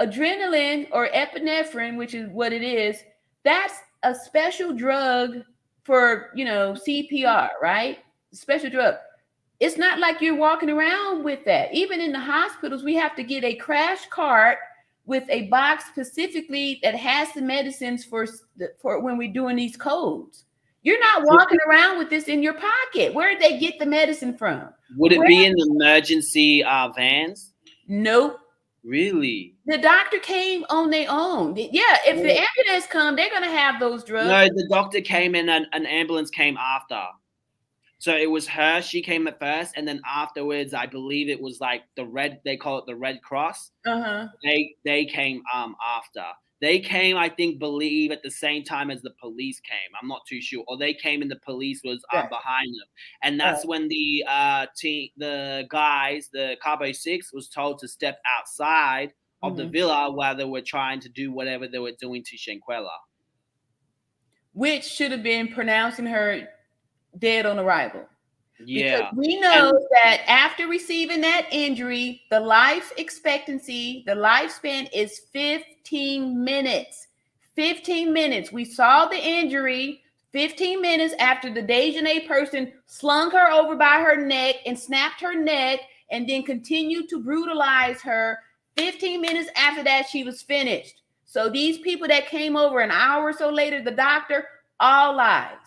adrenaline or epinephrine, which is what it is, that's a special drug for, CPR, right? Special drug. It's not like you're walking around with that. Even in the hospitals, we have to get a crash cart with a box specifically that has the medicines for when we're doing these codes. You're not walking around with this in your pocket. Where did they get the medicine from? Would it be in the emergency vans? Nope. Really? The doctor came on their own. Yeah, if the ambulance come, they're going to have those drugs. No, the doctor came and an ambulance came after. So it was her. She came at first, and then afterwards, I believe it was like they call it the Red Cross. Uh-huh. They came after. They came, I think, believe at the same time as the police came. I'm not too sure. Or they came and the police was behind them. And that's when the guys, the Cabo 6, was told to step outside of the villa while they were trying to do whatever they were doing to Shanquella. Which should have been pronouncing her dead on arrival. Yeah. Because we know that after receiving that injury, the life expectancy, the lifespan is 15 minutes. 15 minutes. We saw the injury 15 minutes after the Dejanay person slung her over by her neck and snapped her neck and then continued to brutalize her. 15 minutes after that, she was finished. So these people that came over an hour or so later, the doctor, all lies.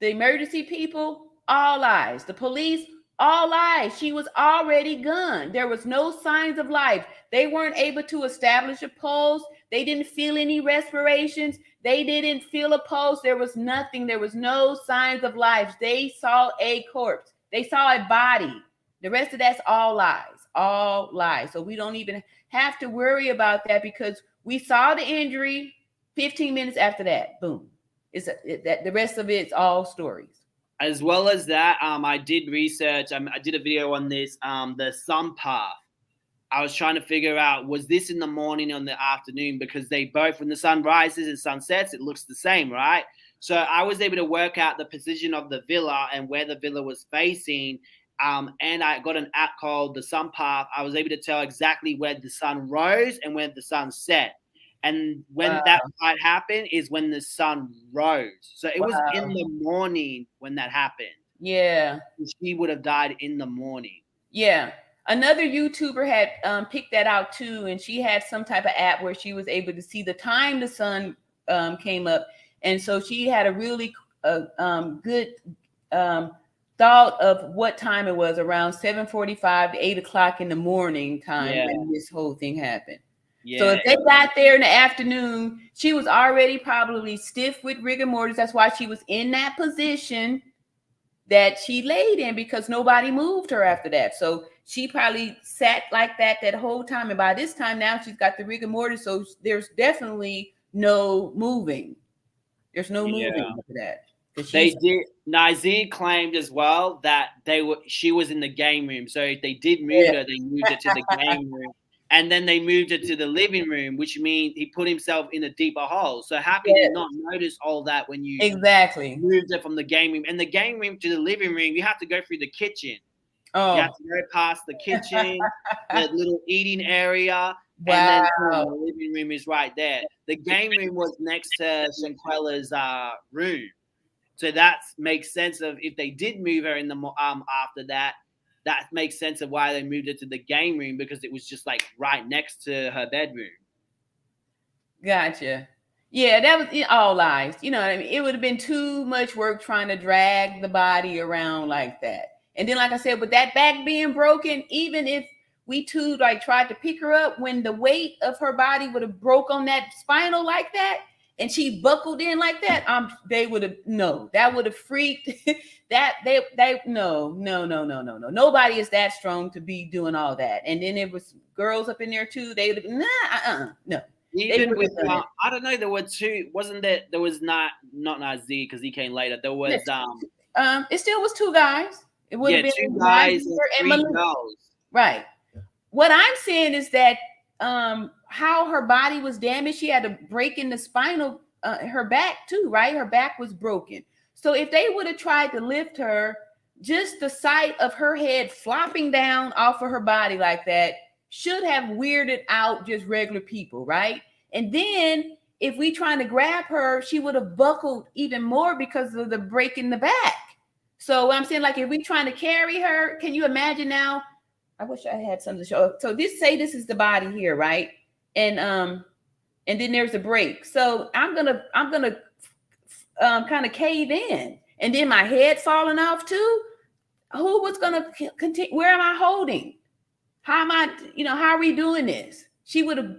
The emergency people, all lies. The police, all lies. She was already gone. There was no signs of life. They weren't able to establish a pulse. They didn't feel any respirations. They didn't feel a pulse. There was nothing. There was no signs of life. They saw a corpse. They saw a body. The rest of that's all lies. All lies. So we don't even have to worry about that because we saw the injury 15 minutes after that. Boom. that the rest of it's all stories. As well as that, I did research. I did a video on this, the sun path. I was trying to figure out, was this in the morning or in the afternoon? Because they both, when the sun rises and sun sets, it looks the same, right? So I was able to work out the position of the villa and where the villa was facing. And I got an app called the Sun Path. I was able to tell exactly where the sun rose and where the sun set. And when that might happen is when the sun rose. So it was in the morning when that happened. Yeah. She would have died in the morning. Yeah. Another YouTuber had picked that out too. And she had some type of app where she was able to see the time the sun came up. And so she had a really good thought of what time it was, around 7:45 to 8 o'clock in the morning time when this whole thing happened. Yeah. So if they got there in the afternoon, she was already probably stiff with rigor mortis. That's why she was in that position that she laid in, because nobody moved her after that. So she probably sat like that whole time. And by this time now she's got the rigor mortis. So there's definitely no moving. There's no moving after that. They did. Nazir claimed as well that she was in the game room. So if they did move her, they moved her to the game room. And then they moved it to the living room, which means he put himself in a deeper hole. So how can you not notice all that when you moved it from the game room? And the game room to the living room, you have to go through the kitchen. Oh. You have to go past the kitchen, the little eating area, and then the living room is right there. The game room was next to Shanquella's room. So that makes sense of if they did move her in the after that. That makes sense of why they moved it to the game room, because it was just like right next to her bedroom. Gotcha. Yeah, that was all lies. You know what I mean? It would have been too much work trying to drag the body around like that. And then, like I said, with that back being broken, even if we two tried to pick her up, when the weight of her body would have broke on that spinal like that, and she buckled in like that, they would have that would have freaked no. Nobody is that strong to be doing all that. And then there was girls up in there too. They would have no. Even with I don't know, there were two. Wasn't there was not Nazir because he came later. There was it still was two guys. It would have been two guys and three girls. Right. What I'm saying is that how her body was damaged, she had a break in the spinal, her back too, right? Her back was broken. So if they would have tried to lift her, just the sight of her head flopping down off of her body like that should have weirded out just regular people, right? And then if we trying to grab her, she would have buckled even more because of the break in the back. So I'm saying, like, if we trying to carry her, can you imagine now? I wish I had something to show. So this is the body here, right? And then there's a break. So I'm gonna kind of cave in, and then my head falling off too. Who was gonna continue? Where am I holding? How am I? How are we doing this? She would have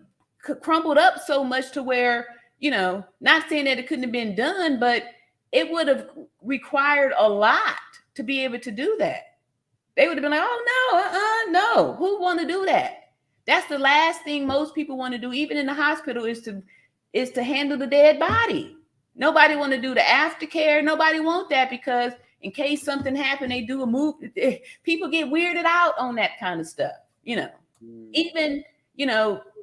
crumpled up so much to where, not saying that it couldn't have been done, but it would have required a lot to be able to do that. They would have been like, oh, no. Who want to do that? That's the last thing most people want to do, even in the hospital, is to handle the dead body. Nobody want to do the aftercare. Nobody want that, because in case something happened, they do a move. People get weirded out on that kind of stuff. Even,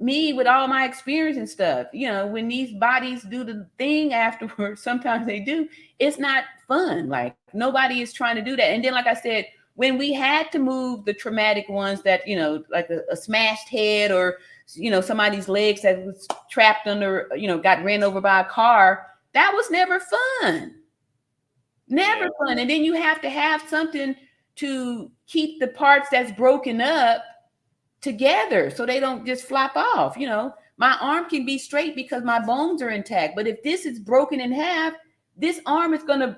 me with all my experience and stuff, when these bodies do the thing afterwards, sometimes they do, it's not fun. Like, nobody is trying to do that. And then, like I said, when we had to move the traumatic ones that, like a smashed head, or, somebody's legs that was trapped under, got ran over by a car, that was never fun. Never fun. And then you have to have something to keep the parts that's broken up together so they don't just flop off. My arm can be straight because my bones are intact. But if this is broken in half, this arm is gonna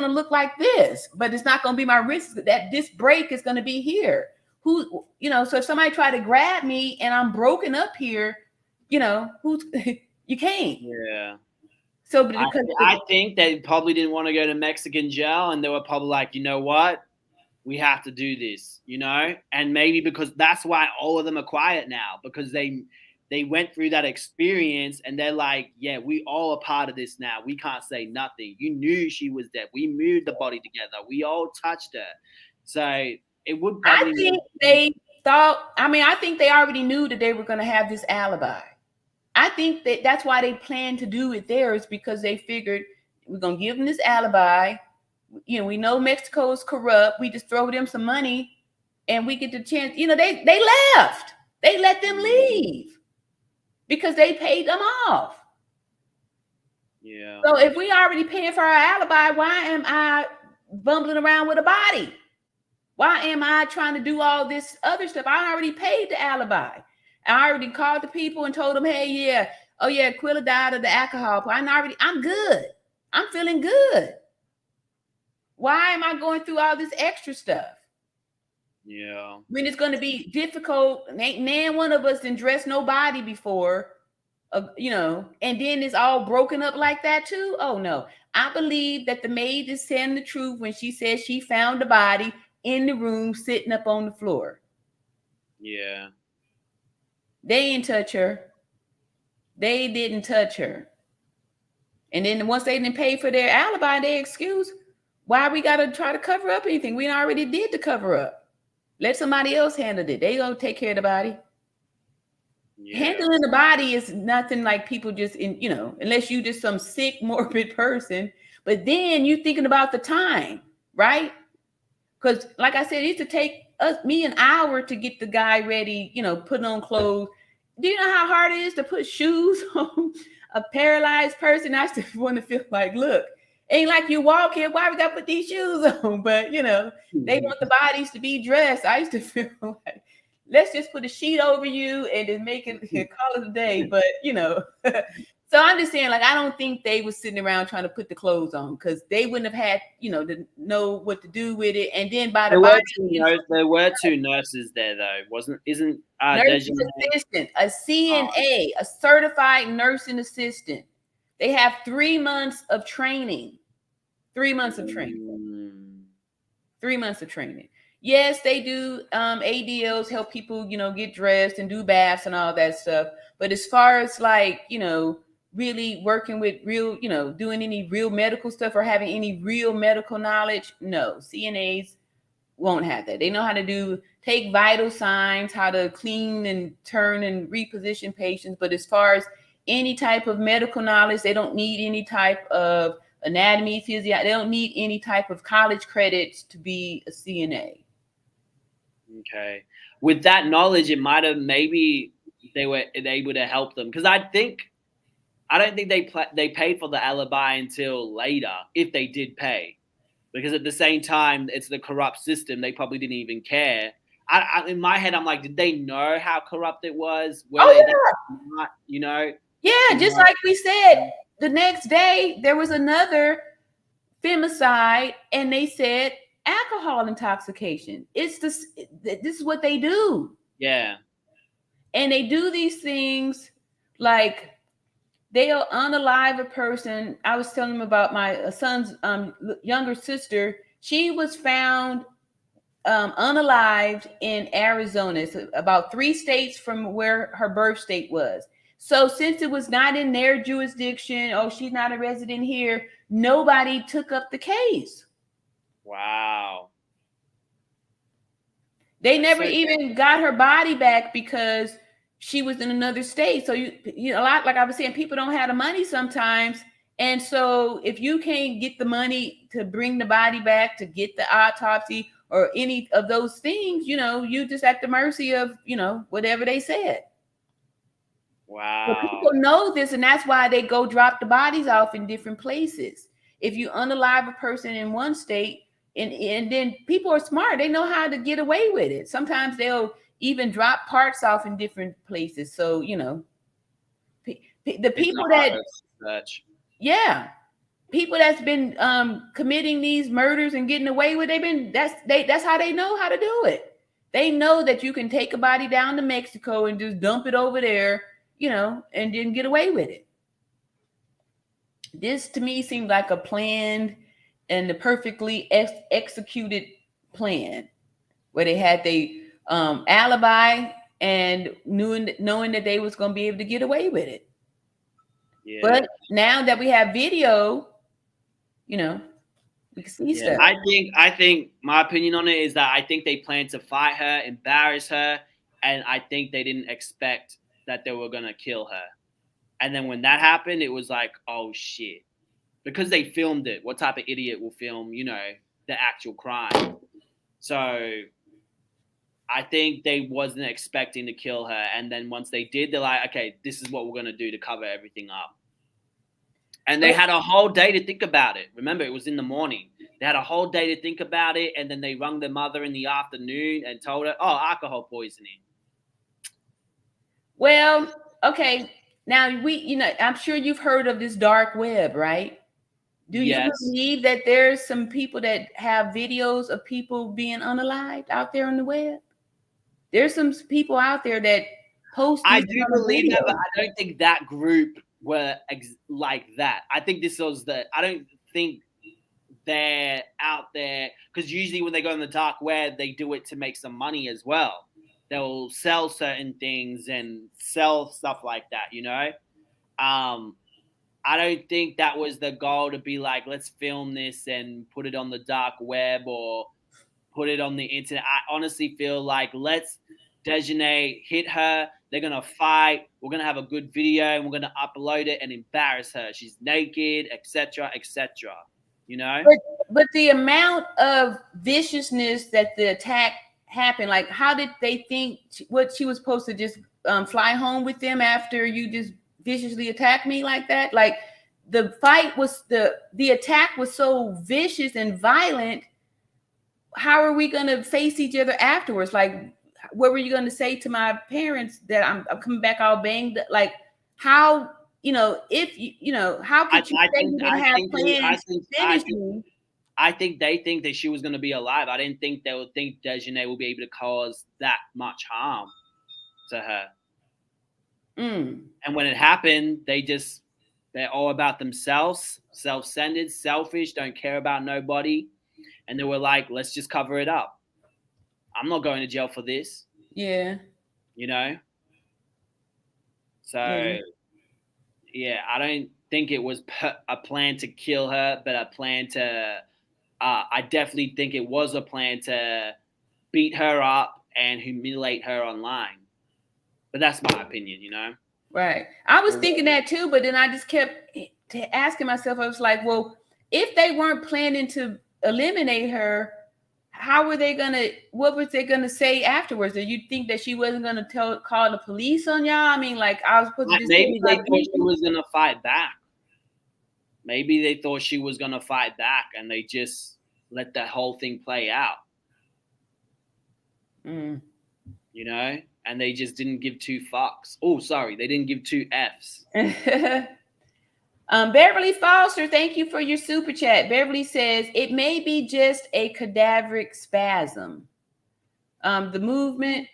look like this, but it's not gonna be my wrist. That this break is gonna be here. So if somebody try to grab me and I'm broken up here, you can't. Yeah. So because I think they probably didn't want to go to Mexican jail, and they were probably like, you know what? We have to do this, and maybe because that's why all of them are quiet now, because they they went through that experience and they're like, yeah, we all a part of this now. We can't say nothing. You knew she was dead. We moved the body together. We all touched her. So it would probably. I think they thought, I think they already knew that they were going to have this alibi. I think that's why they planned to do it there, is because they figured we're going to give them this alibi. You know, we know Mexico is corrupt. We just throw them some money and we get the chance. You know, they left. They let them leave because they paid them off. Yeah. So if we already paying for our alibi, why am I bumbling around with a body? Why am I trying to do all this other stuff? I already paid the alibi. I already called the people and told them, hey, yeah, oh yeah, Quilla died of the alcohol. I'm good. I'm feeling good. Why am I going through all this extra stuff? Yeah. When it's going to be difficult, ain't nan one of us didn't dress nobody before, you know, and then it's all broken up like that too. Oh no, I believe that the maid is saying the truth when she says she found the body in the room sitting up on the floor. Yeah. They didn't touch her. They didn't touch her. And then once they didn't pay for their alibi, their excuse, why we got to try to cover up anything? We already did the cover up. Let somebody else handle it. They gonna take care of the body. Yeah. Handling the body is nothing like people just you know, unless you just some sick, morbid person. But then you thinking about the time, right? Because like I said, it used to take me an hour to get the guy ready, you know, putting on clothes. Do you know how hard it is to put shoes on a paralyzed person? I still want to feel like, look, ain't like you walk here. Why we got to put these shoes on? But, you know, they want the bodies to be dressed. I used to feel like, let's just put a sheet over you and then make it, call it a day. But, you know, so I'm just saying, like, I don't think they was sitting around trying to put the clothes on because they wouldn't have had, you know, to know what to do with it. And then by the body, there were two nurses there, though, isn't nursing assistant, a CNA, a certified nursing assistant. They have 3 months of training. 3 months of training. 3 months of training. Yes, they do ADLs, help people, you know, get dressed and do baths and all that stuff. But as far as like, you know, really working with real, you know, doing any real medical stuff or having any real medical knowledge, no, CNAs won't have that. They know how to take vital signs, how to clean and turn and reposition patients. But as far as any type of medical knowledge, they don't need any type of anatomy, physiology. They don't need any type of college credits to be a CNA. Okay. With that knowledge, it might have maybe they were able to help them because I don't think they paid for the alibi until later, if they did pay, because at the same time it's the corrupt system. They probably didn't even care. In my head, I'm like, did they know how corrupt it was? Not, you know? Yeah, just like we said, the next day there was another femicide, and they said alcohol intoxication. This is what they do. Yeah. And they do these things like they'll unalive a person. I was telling them about my son's younger sister. She was found unalived in Arizona. It's about 3 states from where her birth state was. So since it was not in their jurisdiction, oh, she's not a resident here, nobody took up the case. Wow. They never even got her body back because she was in another state. So you know, a lot, like I was saying, people don't have the money sometimes. And so if you can't get the money to bring the body back, to get the autopsy or any of those things, you know, you just at the mercy of, you know, whatever they said. Wow. So people know this, and that's why they go drop the bodies off in different places. If you unalive a person in one state, and then people are smart, they know how to get away with it. Sometimes they'll even drop parts off in different places. So, you know, the people that, people that's been committing these murders and getting away with, that's how they know how to do it. They know that you can take a body down to Mexico and just dump it over there, you know, and then get away with it. This to me seemed like a planned and the perfectly executed plan where they had the alibi and knowing that they was going to be able to get away with it. Yeah. But now that we have video, you know, we can see stuff. I think my opinion on it is that I think they planned to fight her, embarrass her, and I think they didn't expect that they were gonna kill her. And then when that happened, it was like, oh shit. Because they filmed it. What type of idiot will film, you know, the actual crime? So I think they wasn't expecting to kill her. And then once they did, they're like, okay, this is what we're gonna do to cover everything up. And they had a whole day to think about it. Remember, it was in the morning. They had a whole day to think about it, and then they rung their mother in the afternoon and told her, oh, alcohol poisoning. Well, okay. Now, I'm sure you've heard of this dark web, right? Do you believe that there's some people that have videos of people being unalived out there on the web? There's some people out there that post. I do believe that, but I don't think that group were like that. I think this was I don't think they're out there, because usually when they go on the dark web, they do it to make some money as well. They'll sell certain things and sell stuff like that, you know? I don't think that was the goal, to be like, let's film this and put it on the dark web or put it on the internet. I honestly feel like, let's Dejanay hit her. They're going to fight. We're going to have a good video and we're going to upload it and embarrass her. She's naked, etc., etc. You know? But the amount of viciousness that the attack happened, like, how did they think what she was supposed to just fly home with them after you just viciously attacked me like that? Like, the fight was the attack was so vicious and violent. How are we going to face each other afterwards? Like, what were you going to say to my parents that I'm coming back all banged? Like, how, you know, if you know, how could you say you didn't have plans to finish me? I think they think that she was going to be alive. I didn't think they would think Dejanay will be able to cause that much harm to her. And when it happened, they're all about themselves, self-centered, selfish, don't care about nobody. And they were like, let's just cover it up. I'm not going to jail for this. Yeah. You know? So, yeah, I don't think it was a plan to kill her, but a plan to, I definitely think it was a plan to beat her up and humiliate her online. But that's my opinion, you know? Right. I was thinking that too, but then I just kept asking myself, I was like, well, if they weren't planning to eliminate her, how were they gonna, what was they gonna say afterwards? Did you think that she wasn't gonna call the police on y'all? I mean, like, I was supposed to just maybe they thought she was gonna fight back. Maybe they thought she was gonna fight back and they just let the whole thing play out. You know? And they just didn't give two fucks. Oh, sorry, they didn't give two Fs. Beverly Foster, thank you for your super chat. Beverly says, it may be just a cadaveric spasm. The movement.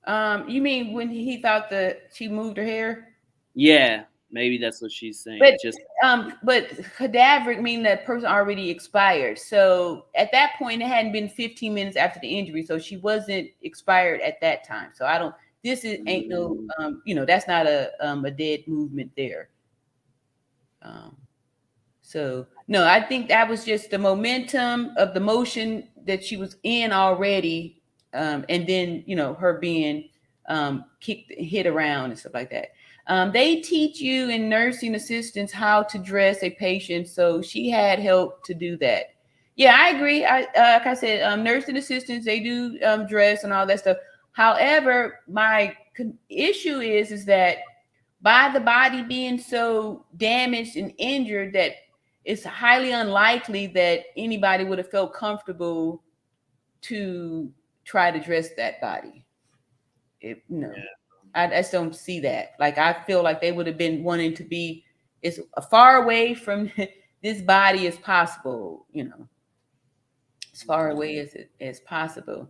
You mean when he thought that she moved her hair? Yeah, maybe that's what she's saying. But cadaveric mean that person already expired. So at that point, it hadn't been 15 minutes after the injury. So she wasn't expired at that time. So I don't, ain't no, you know, that's not a dead movement there. So no, I think that was just the momentum of the motion that she was in already. And then, you know, her being hit around and stuff like that. They teach you in nursing assistants how to dress a patient. So she had help to do that. Yeah, I agree. Like I said, nursing assistants, they do dress and all that stuff. However, my issue is that by the body being so damaged and injured, that it's highly unlikely that anybody would have felt comfortable to try to dress that body. I just don't see that. Like, I feel like they would have been wanting to be as far away from this body as possible, you know, as far away as possible.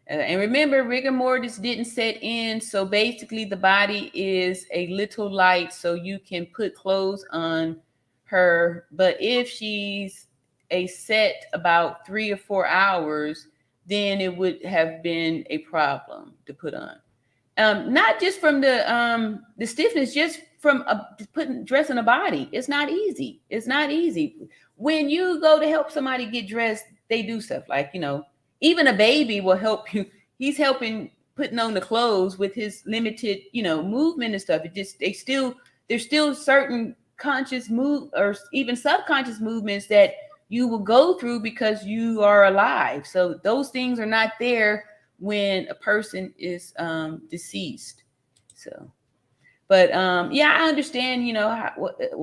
And remember, rigor mortis didn't set in. So basically the body is a little light, so you can put clothes on her. But if she's a set about 3 or 4 hours, then it would have been a problem to put on. Not just from the stiffness, just from dressing a body. It's not easy. It's not easy. When you go to help somebody get dressed, they do stuff like, even a baby will help you. He's helping putting on the clothes with his limited, movement and stuff. There's still certain conscious move or even subconscious movements that you will go through because you are alive. So those things are not there when a person is deceased. So, but yeah, I understand,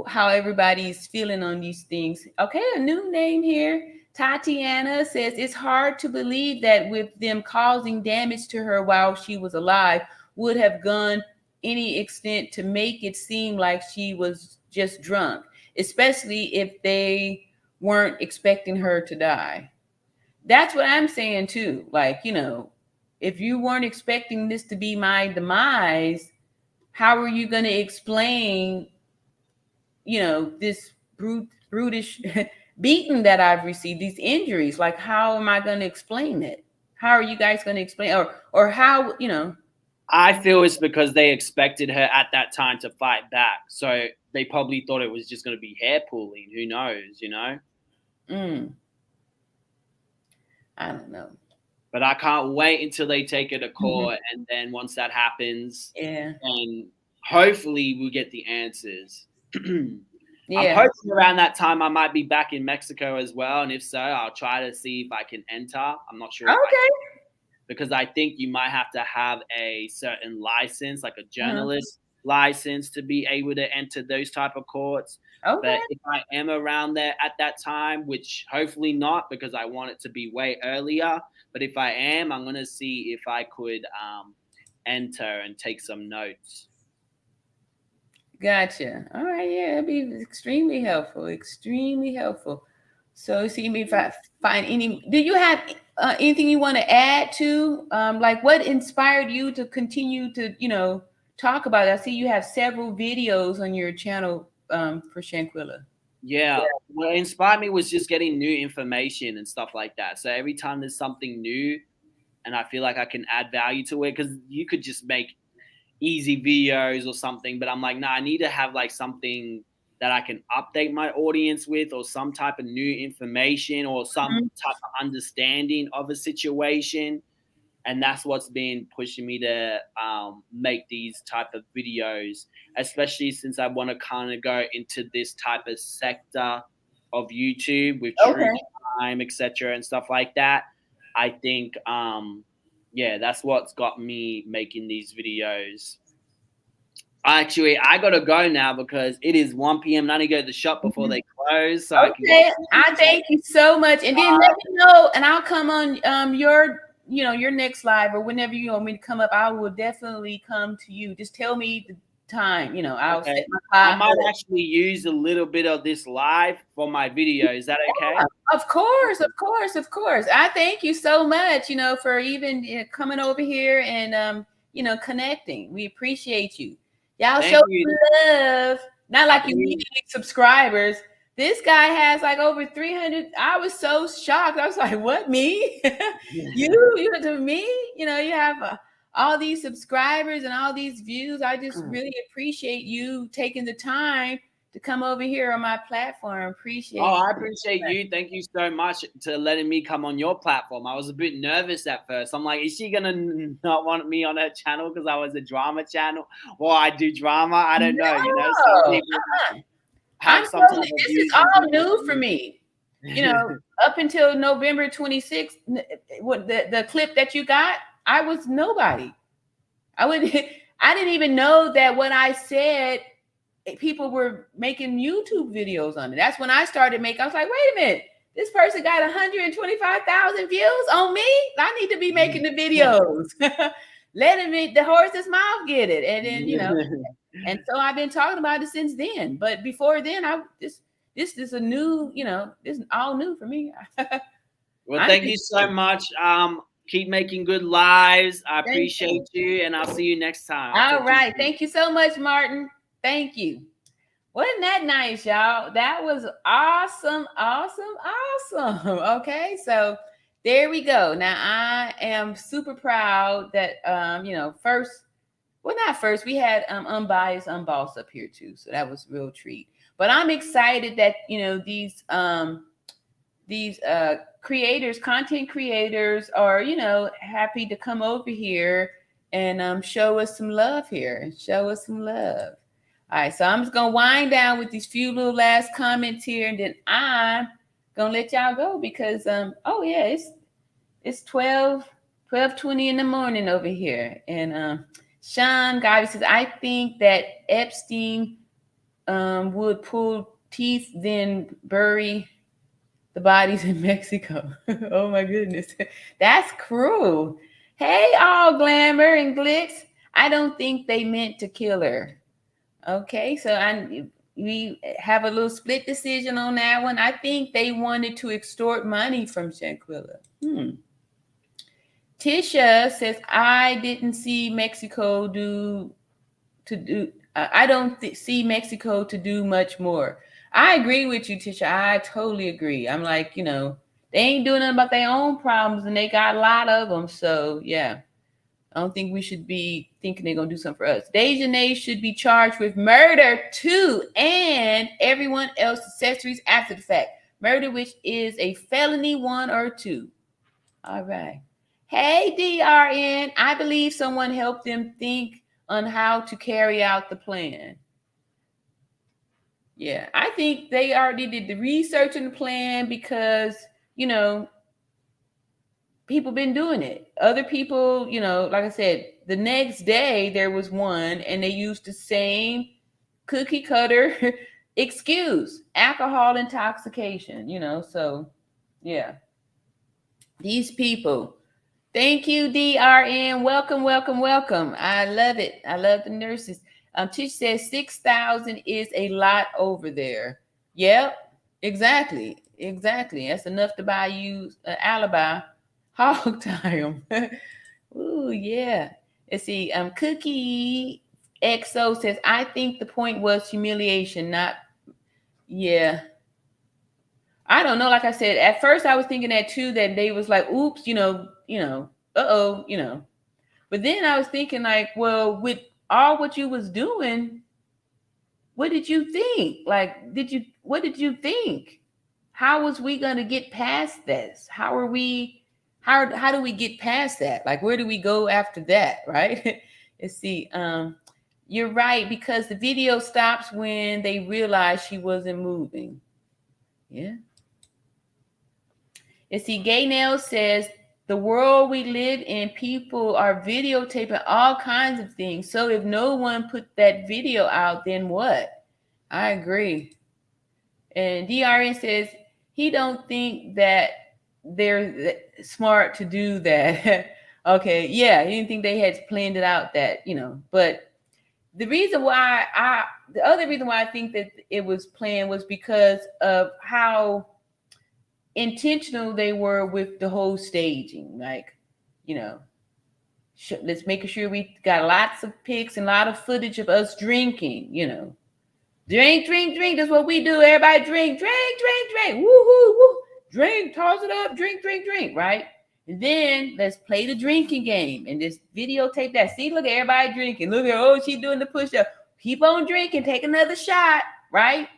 how everybody's feeling on these things. Okay, a new name here. Tatiana says it's hard to believe that with them causing damage to her while she was alive would have gone any extent to make it seem like she was just drunk, especially if they weren't expecting her to die. That's what I'm saying too. Like, if you weren't expecting this to be my demise, how are you going to explain, this brutish beating that I've received, these injuries? Like, how am I going to explain it? How are you guys going to explain, or how, I feel it's because they expected her at that time to fight back. So they probably thought it was just going to be hair pulling. Who knows, I don't know. But I can't wait until they take her to court. And then once that happens, then hopefully we'll get the answers. I'm hoping around that time I might be back in Mexico as well. And if so, I'll try to see if I can enter. I'm not sure. Because I think you might have to have a certain license, like a journalist license, to be able to enter those type of courts. But if I am around there at that time, which hopefully not, because I want it to be way earlier. But if I am, I'm going to see if I could enter and take some notes. Gotcha. All right. Yeah, it'd be extremely helpful. Extremely helpful. So see if I find any. Do you have anything you want to add to? Like, what inspired you to continue to, talk about it? I see you have several videos on your channel for Shanquella. Yeah. What inspired me was just getting new information and stuff like that. So every time there's something new and I feel like I can add value to it, because you could just make easy videos or something, but I'm like, nah, I need to have like something that I can update my audience with, or some type of new information, or some type of understanding of a situation. And that's what's been pushing me to make these type of videos, especially since I want to kind of go into this type of sector of YouTube with true crime, etc. and stuff like that. I think, that's what's got me making these videos. Actually, I got to go now because it is 1 p.m. and I need to go to the shop before they close. So I thank you so much. And then let me know, and I'll come on your next live, or whenever you want me to come up, I will definitely come to you. Just tell me the time, I'll set my I might actually use a little bit of this live for my video. Is that okay? Yeah, of course. I thank you so much, for even coming over here and, connecting. We appreciate you. Y'all show love. Not like you need subscribers. This guy has like over 300. I was so shocked. I was like, what, me? you to me? You have all these subscribers and all these views. I just really appreciate you taking the time to come over here on my platform. Appreciate I appreciate you. Thank you so much to letting me come on your platform. I was a bit nervous at first. I'm like, is she going to not want me on her channel because I was a drama channel? Well, I do drama. I don't know. Some people this is all new for me. Up until November 26th, the clip that you got, I was nobody. I didn't even know that what I said, people were making YouTube videos on it. That's when I started making. I was like, wait a minute, this person got 125,000 views on me. I need to be making the videos. Letting the horse's mouth get it, and then and so I've been talking about it since then. But before then, this is a new, this is all new for me. Well, thank you so much. Keep making good lives. I appreciate you, and I'll see you next time. All right. Thank you so much, Martin. Thank you. Wasn't that nice, y'all? That was awesome. Okay. So There we go. Now I am super proud that first, well, not first, we had Unbiased Unbossed up here too, so that was a real treat. But I'm excited that these creators, content creators, are happy to come over here and show us some love here. Show us some love. All right, so I'm just gonna wind down with these few little last comments here, and then I'm gonna let y'all go because it's 12:20 in the morning over here. And Sean Gotti says, I think that Epstein would pull teeth, then bury the bodies in Mexico. Oh my goodness. That's cruel. Hey, all glamour and glitz. I don't think they meant to kill her. Okay, so we have a little split decision on that one. I think they wanted to extort money from Shanquella. Tisha says, I didn't see Mexico I don't see Mexico to do much more. I agree with you, Tisha. I totally agree. I'm like, they ain't doing nothing about their own problems, and they got a lot of them. So, yeah, I don't think we should be thinking they're going to do something for us. Dejanay should be charged with murder, too, and everyone else accessories after the fact. Murder, which is a felony 1 or 2. All right. Hey, DRN. I believe someone helped them think on how to carry out the plan. Yeah, I think they already did the research and the plan because, people been doing it. Other people, like I said, the next day there was one and they used the same cookie cutter excuse, alcohol intoxication, so yeah. These people. Thank you, DRN. Welcome, welcome, welcome. I love it. I love the nurses. Tish says 6,000 is a lot over there. Yep, exactly. That's enough to buy you an alibi. Hog tie them. Ooh, yeah. Let's see. Cookie XO says, I think the point was humiliation, not. Yeah. I don't know. Like I said, at first I was thinking that too, that they was like, oops, uh-oh. But then I was thinking like, well, with all what you was doing, what did you think? Like, what did you think? How was we going to get past this? How do we get past that? Like, where do we go after that? Right? Let's see. You're right, because the video stops when they realize she wasn't moving. Yeah. Let's see. Gay Nail says, the world we live in, people are videotaping all kinds of things. So if no one put that video out, then what? I agree. And DRN says he don't think that they're smart to do that. Okay, yeah, he didn't think they had planned it out that, But the other reason why I think that it was planned was because of how intentional they were with the whole staging. Like, let's make sure we got lots of pics and a lot of footage of us drinking, Drink. That's what we do. Everybody drink. Woo, woo, woo. Drink, toss it up, drink, right? And then let's play the drinking game and just videotape that. See, look at everybody drinking. Look at, she's doing the push-up. Keep on drinking, take another shot, right?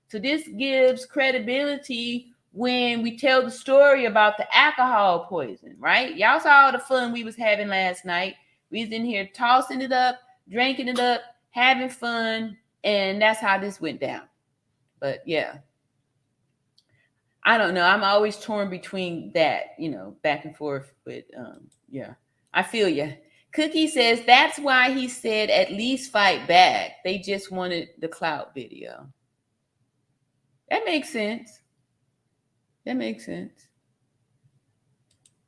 So this gives credibility when we tell the story about the alcohol poison, right? Y'all saw all the fun we was having last night. We was in here tossing it up, drinking it up, having fun, and that's how this went down. But yeah, I don't know. I'm always torn between that, back and forth. But yeah, I feel you. Cookie says that's why he said at least fight back. They just wanted the clout video. That makes sense.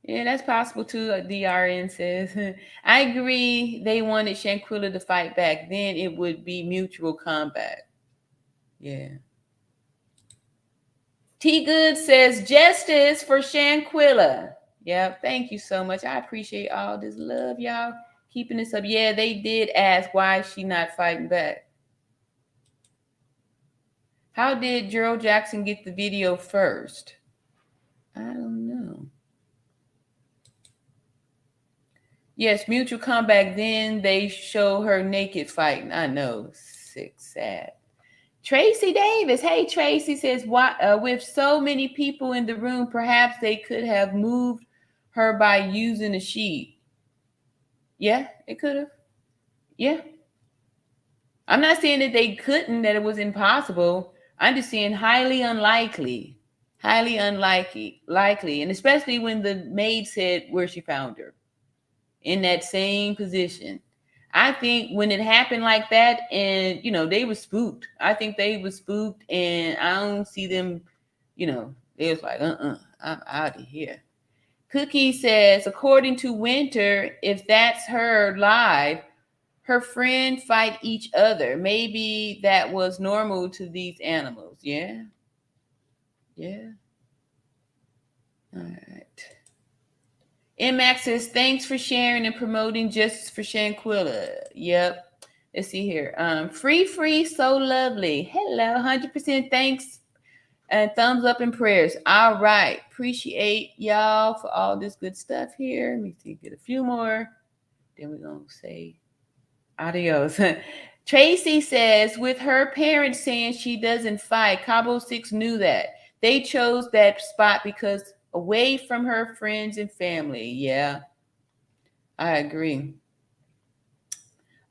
Yeah, that's possible too. DRN says, I agree. They wanted Shanquella to fight back. Then it would be mutual combat. Yeah. T Good says justice for Shanquella. Yeah, thank you so much. I appreciate all this love, y'all. Keeping this up. Yeah, they did ask why is she not fighting back. How did Gerald Jackson get the video first? I don't know. Yes, mutual combat. Then they show her naked fighting. I know. Sick, sad. Tracy Davis. Hey, Tracy says, "Why? With so many people in the room, perhaps they could have moved her by using a sheet." Yeah, it could have. Yeah. I'm not saying that they couldn't, that it was impossible. I'm just saying highly unlikely. Highly likely. And especially when the maid said where she found her. In that same position. I think when it happened like that, and they were spooked. I think they were spooked, and I don't see them, they was like, I'm out of here. Cookie says, according to Winter, if that's her live, her friend fight each other. Maybe that was normal to these animals. Yeah. Yeah. All right. MX says, thanks for sharing and promoting justice for Shanquella. Yep. Let's see here. Free, so lovely. Hello, 100% thanks and thumbs up and prayers. All right. Appreciate y'all for all this good stuff here. Let me see, get a few more. Then we're going to say adios. Tracy says, with her parents saying she doesn't fight, Cabo 6 knew that. They chose that spot because away from her friends and family. Yeah, I agree.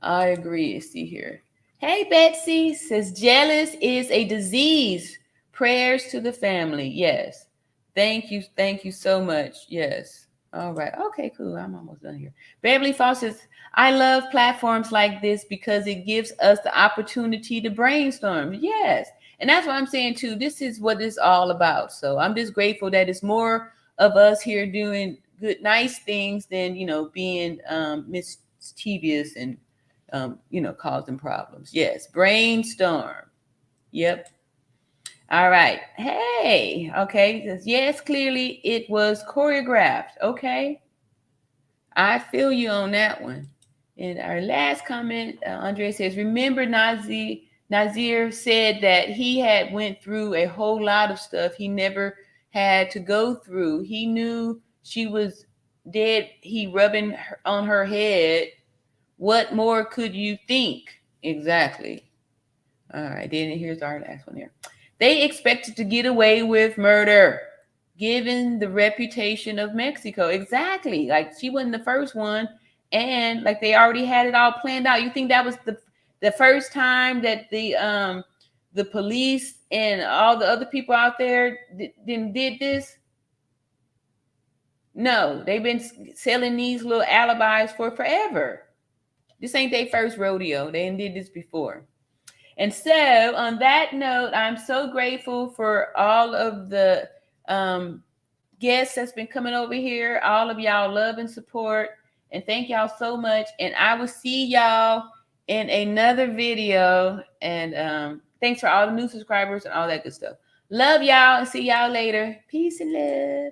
Let's see here. Hey, Betsy says, jealous is a disease. Prayers to the family. Yes. Thank you so much. Yes. All right. Okay, cool. I'm almost done here. Beverly Falls says, I love platforms like this because it gives us the opportunity to brainstorm. Yes. And that's what I'm saying too. This is what it's all about. So I'm just grateful that it's more of us here doing good, nice things than, being mischievous and, causing problems. Yes. Brainstorm. Yep. All right. Hey. Okay. Yes, clearly it was choreographed. Okay. I feel you on that one. And our last comment, Andre says, remember Nazir said that he had went through a whole lot of stuff he never had to go through. He knew she was dead. He rubbing on her head. What more could you think? Exactly. All right. Then here's our last one here. They expected to get away with murder, given the reputation of Mexico. Exactly. Like she wasn't the first one. And like they already had it all planned out. You think that was the first time that the police and all the other people out there did this? No, they've been selling these little alibis for forever. This ain't their first rodeo. They did this before. And so on that note, I'm so grateful for all of the guests that's been coming over here, all of y'all love and support. And thank y'all so much. And I will see y'all in another video. And thanks for all the new subscribers and all that good stuff. Love y'all and see y'all later. Peace and love.